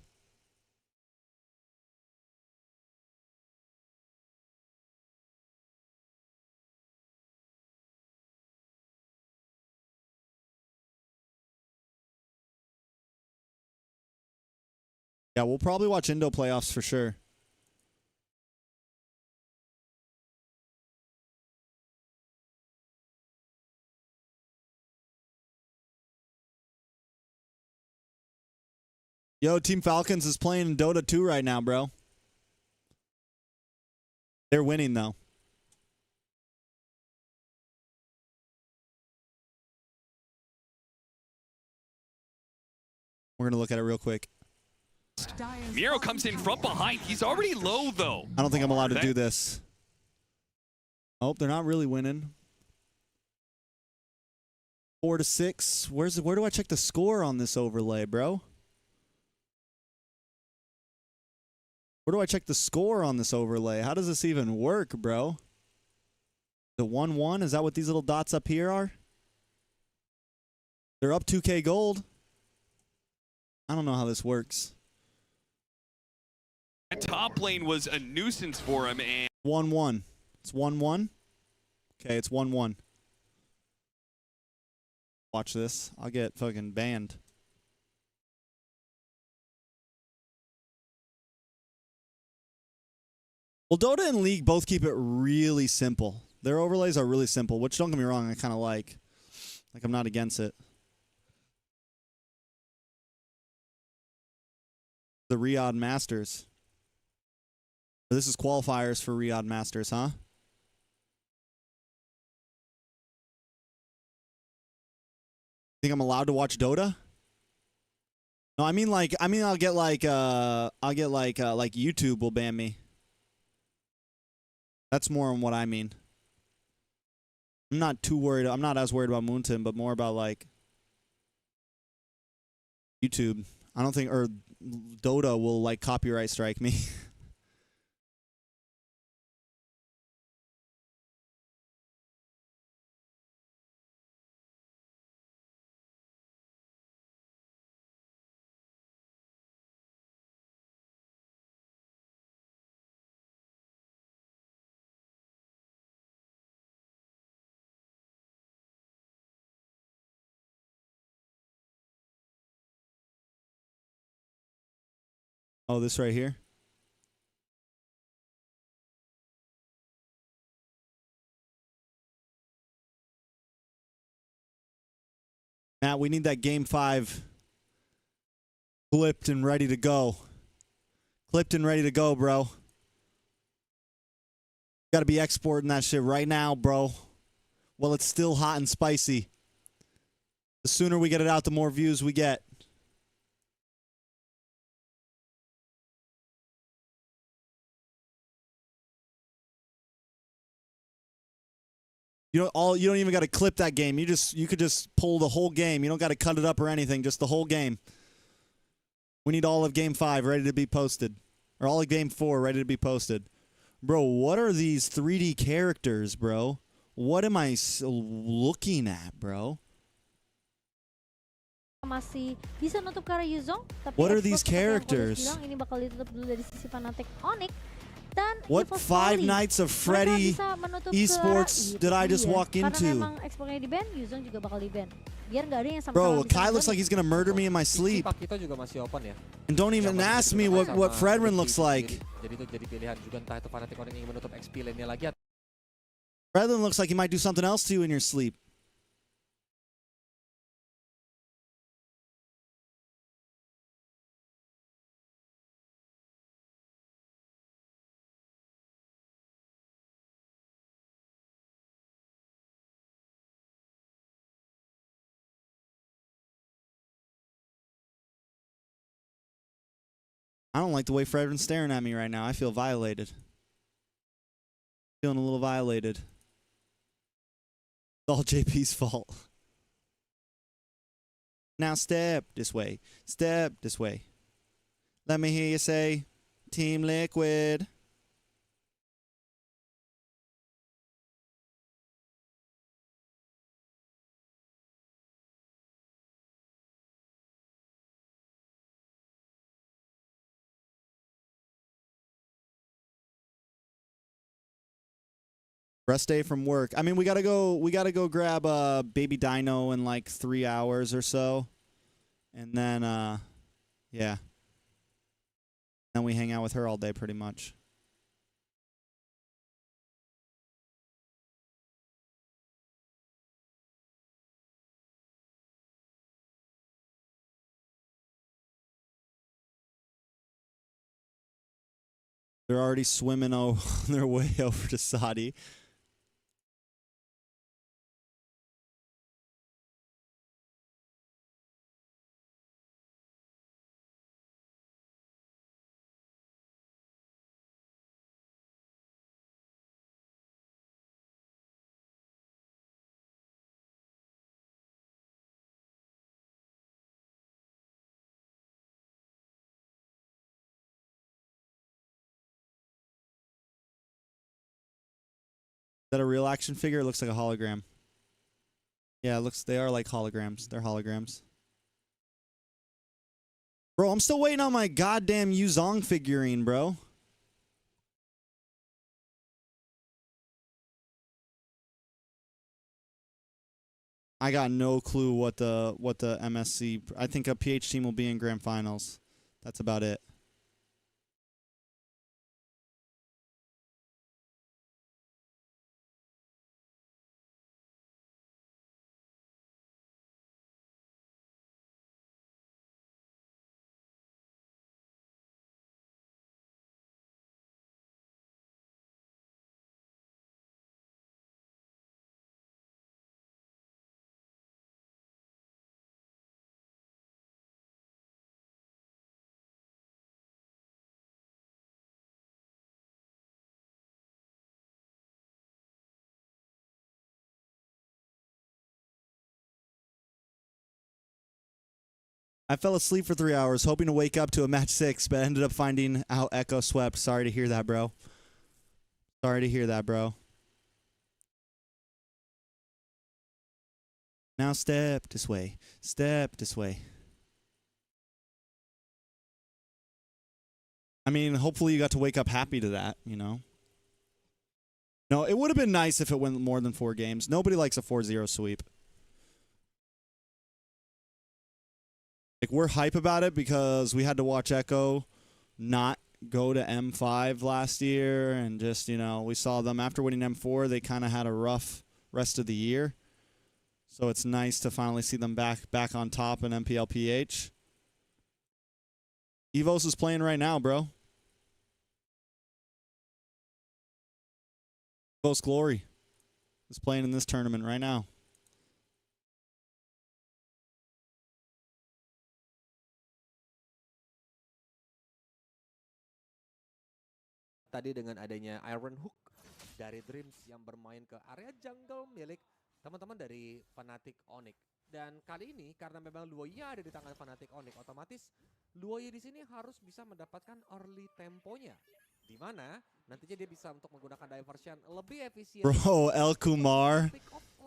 Speaker 2: Yeah, we'll probably watch Indo playoffs for sure. Yo, Team Falcons is playing in Dota 2 right now, bro. They're winning, though. We're going to look at it real quick.
Speaker 14: Miro comes in from behind. He's already low, though.
Speaker 2: I don't think I'm allowed to do this. Oh, they're not really winning. 4-6. Where do I check the score on this overlay, bro? Where do I check the score on this overlay? How does this even work, bro? The 1-1? Is that what these little dots up here are? They're up 2K gold. I don't know how this works.
Speaker 14: That top lane was a nuisance for him. And
Speaker 2: 1-1. It's 1-1. Okay, it's 1-1. Watch this. I'll get fucking banned. Well, Dota and League both keep it really simple. Their overlays are really simple, which, don't get me wrong, I kind of like. Like, I'm not against it. The Riyadh Masters. This is qualifiers for Riyadh Masters, huh? Think I'm allowed to watch Dota? No, I mean I'll get like YouTube will ban me. That's more on what I mean. I'm not too worried. I'm not as worried about Moonton, but more about like YouTube. I don't think, or Dota will like copyright strike me. Oh, this right here? Matt, we need that Game 5 clipped and ready to go. Clipped and ready to go, bro. Got to be exporting that shit right now, bro. Well, it's still hot and spicy. The sooner we get it out, the more views we get. You don't even got to clip that game. You could just pull the whole game. You don't got to cut it up or anything. Just the whole game. We need all of Game 5 ready to be posted, or all of Game 4 ready to be posted. Bro, what are these 3D characters, bro? What am I looking at, bro?
Speaker 15: Masih bisa nutup karya Yuzong, tapi
Speaker 2: What are these characters?
Speaker 15: bilang ini bakal ditutup dulu dari sisi Fnatic Onyx. Dan
Speaker 2: What Five Nights of Freddy Esports did I just walk into?
Speaker 15: Karena memang ekspornya di ban, Yuzong juga bakal di ban. Biar nggak ada yang
Speaker 2: Bro, Kai looks like he's gonna murder me in my sleep.
Speaker 16: Kita juga masih open ya.
Speaker 2: And don't even ask me what Fredrin looks like.
Speaker 16: Jadi itu jadi pilihan juga, entah itu Fnatic Onyx ingin menutup XP lane-nya lagi.
Speaker 2: Fredrin looks like he might do something else to you in your sleep. I don't like the way Fredrin's staring at me right now. I feel violated. Feeling a little violated. It's all JP's fault. Now step this way. Step this way. Let me hear you say, Team Liquid. Rest day from work. I mean, we gotta go grab a baby dino in like 3 hours or so. And then yeah. Then we hang out with her all day pretty much. They're already swimming on their way over to Saudi. Is that a real action figure? It looks like a hologram. Yeah, it looks. They are like holograms. They're holograms. Bro, I'm still waiting on my goddamn Yuzong figurine, bro. I got no clue what the MSC. I think a PH team will be in Grand Finals. That's about it. I fell asleep for 3 hours, hoping to wake up to a match 6, but ended up finding out Echo swept. Sorry to hear that, bro. Sorry to hear that, bro. Now step this way. Step this way. I mean, hopefully you got to wake up happy to that, you know? No, it would have been nice if it went more than 4 games. Nobody likes a 4-0 sweep. Like, we're hype about it because we had to watch Echo not go to M5 last year, and just, you know, we saw them after winning M4, they kind of had a rough rest of the year. So it's nice to finally see them back on top in MPLPH. Evos is playing right now, bro. Evos Glory is playing in this tournament right now.
Speaker 16: Tadi dengan adanya Iron Hook dari Dreams yang bermain ke area jungle milik teman-teman dari Fnatic Onyx. Dan kali ini karena memang Luoya ada di tangan Fnatic Onyx, otomatis Luoya di sini harus bisa mendapatkan early temponya. Di mana nantinya dia bisa untuk menggunakan diversion lebih efisien.
Speaker 2: Bro, El Kumar,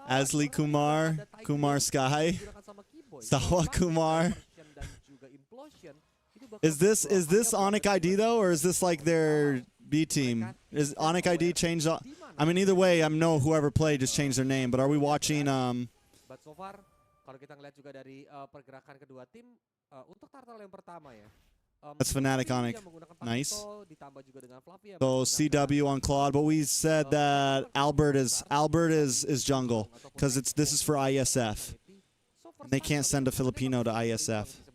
Speaker 2: Asli Kumar, Kumar Sky, Sawa Kumar. Is this Onyx ID though, or is this like their B team? Is Onyx ID changed? I mean, either way, I know whoever played just changed their name. But are we watching?
Speaker 16: But so far, kalau kita ngeliat juga dari pergerakan kedua tim untuk turtle yang pertama ya.
Speaker 2: That's Fnatic Onyx. Nice. So CW on Claude, but we said that Albert is jungle because this is for ISF. They can't send a Filipino to ISF.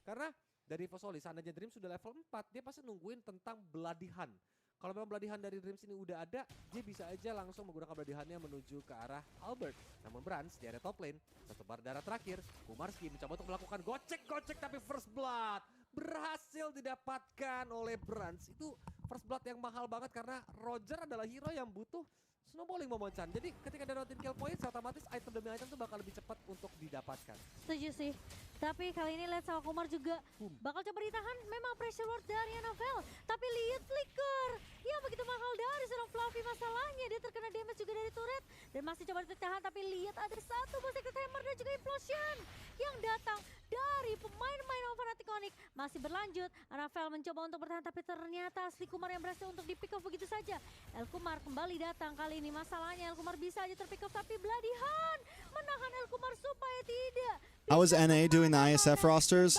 Speaker 16: Karena dari Fosoli, seandainya Dream sudah level 4, dia pasti nungguin tentang beladihan. Kalau memang beladihan dari Dreams ini udah ada, dia bisa aja langsung menggunakan beladihannya menuju ke arah Albert. Namun Brans di area top lane, setebar darah terakhir, Kumarski mencoba untuk melakukan gocek-gocek, tapi first blood berhasil didapatkan oleh Brans. Itu first blood yang mahal banget karena Roger adalah hero yang butuh snowballing Momoncan. Jadi ketika ada routine kill points, otomatis item demi item itu bakal lebih cepat untuk didapatkan.
Speaker 15: Setuju sih. Tapi kali ini lihat sama Kumar juga bakal coba ditahan. Memang pressure ward dari Novel. Tapi lihat flicker yang begitu mahal dari seorang Fluffy. Masalahnya dia terkena damage juga dari turret. Dan masih coba ditahan, tapi lihat ada satu Berserker Hammer dan juga Implosion yang datang dari pemain-pemain Fnatic Onyx. Masih berlanjut, Novel mencoba untuk bertahan, tapi ternyata Asli Kumar yang berhasil untuk di pick off begitu saja. El Kumar kembali datang kali ini. Masalahnya El Kumar bisa aja terpick off, tapi beladihan menahan El Kumar supaya tidak.
Speaker 2: How is NA doing the ISF rosters?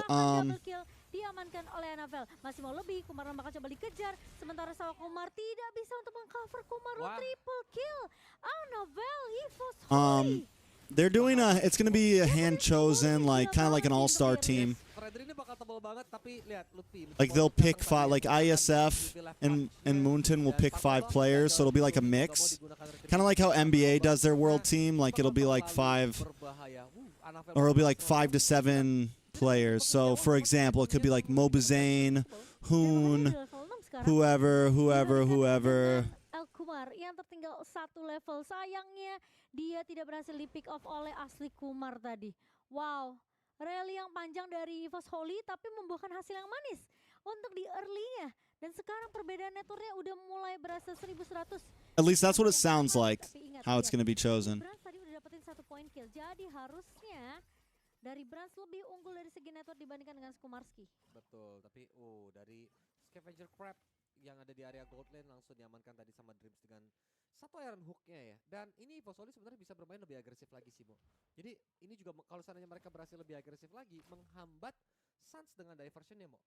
Speaker 15: Diamankan oleh Anavel. Masih mau lebih, Kumar bakal coba dikejar. Sementara Sawa Kumar tidak bisa untuk mengcover Kumar. Triple kill. Anavel, Evos Holy.
Speaker 2: They're doing it's going to be a hand chosen, like kind of like an all-star team. Like they'll pick 5, like ISF and Moonton will pick 5 players, so it'll be like a mix. Kind of like how NBA does their world team, like it'll be like 5, or it'll be like 5 to 7 players. So for example, it could be like Mobazane, Hoon, whoever.
Speaker 15: El Kumar yang tertinggal 1 level. Sayangnya dia tidak berhasil di pick off oleh Asli Kumar tadi. Wow, rally yang panjang dari Evos Holy tapi membuahkan hasil yang manis untuk di early-nya. Dan sekarang perbedaan networknya udah mulai berasa 1100.
Speaker 2: At least that's what it sounds like, how it's going to be chosen.
Speaker 15: Brans tadi udah dapetin 1 point kill. Jadi harusnya dari Brans lebih unggul dari segi network dibandingkan dengan Skumarski.
Speaker 16: Betul, tapi dari Scavenger Crab yang ada di area gold lane langsung diamankan tadi sama Dreams dengan 1 Iron Hook-nya ya. Dan ini Fosoli sebenarnya bisa bermain lebih agresif lagi sih, Mo. Jadi ini juga kalau seandainya mereka berhasil lebih agresif lagi, menghambat Suns dengan diversion ya, Mo.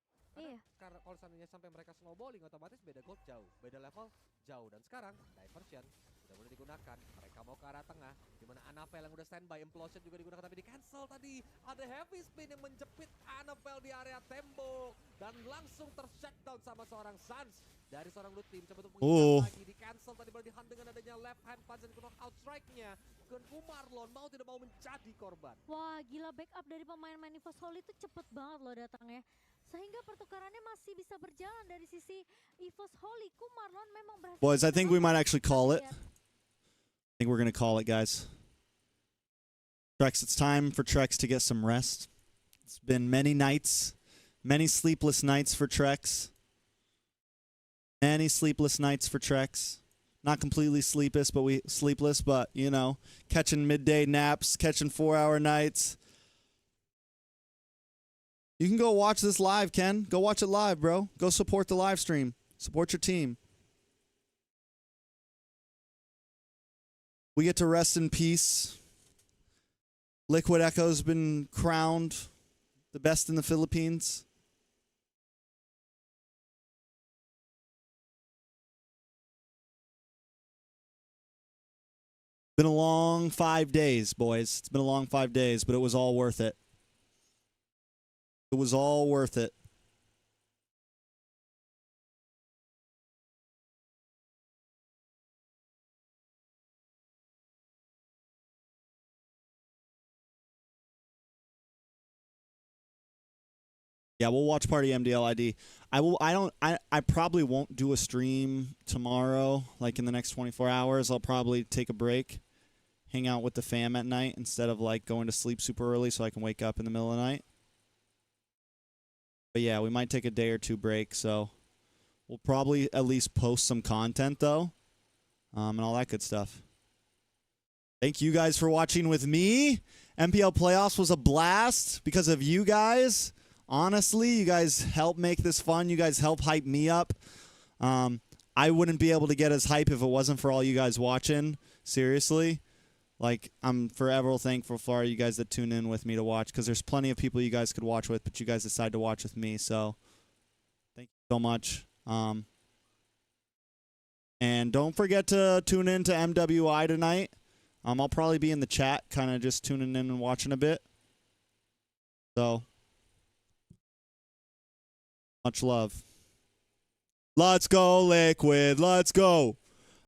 Speaker 16: Karena kalau seandainya sampai mereka snowballing, otomatis beda gold jauh, beda level jauh. Dan sekarang diversion sudah boleh digunakan. Mereka mau ke arah tengah, dimana Anavel yang udah standby, Implosion juga digunakan tapi di cancel tadi. Ada heavy spin yang menjepit Anavel di area tembok dan langsung ter-shutdown sama seorang Suns dari seorang loot team. Coba untuk mengingat lagi, di cancel tadi berdihan dengan adanya left hand punch dan knock-out strike-nya. Dan Kumarlon mau tidak mau menjadi korban.
Speaker 15: Wah, gila backup dari pemain-pemain Evos Holy itu cepet banget loh datangnya. Sehingga pertukarannya masih bisa berjalan dari sisi Evos Holy. Kumarlon memang berhasil.
Speaker 2: Boys, I think we might actually call it. I think we're going to call it, guys. Trex, it's time for Trex to get some rest. It's been many nights, many sleepless nights for Trex. Many sleepless nights for Trex. Not completely sleepless, but you know, catching midday naps, catching 4-hour nights. You can go watch this live, Ken. Go watch it live, bro. Go support the live stream. Support your team. We get to rest in peace. Liquid Echo's been crowned the best in the Philippines. Been a long 5 days, boys. It's been a long 5 days, but it was all worth it. It was all worth it. Yeah, we'll watch Party MDL ID. I probably won't do a stream tomorrow, like in the next 24 hours. I'll probably take a break, hang out with the fam at night instead of like going to sleep super early so I can wake up in the middle of the night. But yeah, we might take a day or two break, so we'll probably at least post some content though, and all that good stuff. Thank you guys for watching with me. MPL Playoffs was a blast because of you guys. Honestly, you guys help make this fun. You guys help hype me up. I wouldn't be able to get as hype if it wasn't for all you guys watching. Seriously. Like, I'm forever thankful for all you guys that tune in with me to watch, because there's plenty of people you guys could watch with, but you guys decide to watch with me. So thank you so much. And don't forget to tune in to MWI tonight. I'll probably be in the chat, kind of just tuning in and watching a bit. So much love. Let's go, Liquid. Let's go.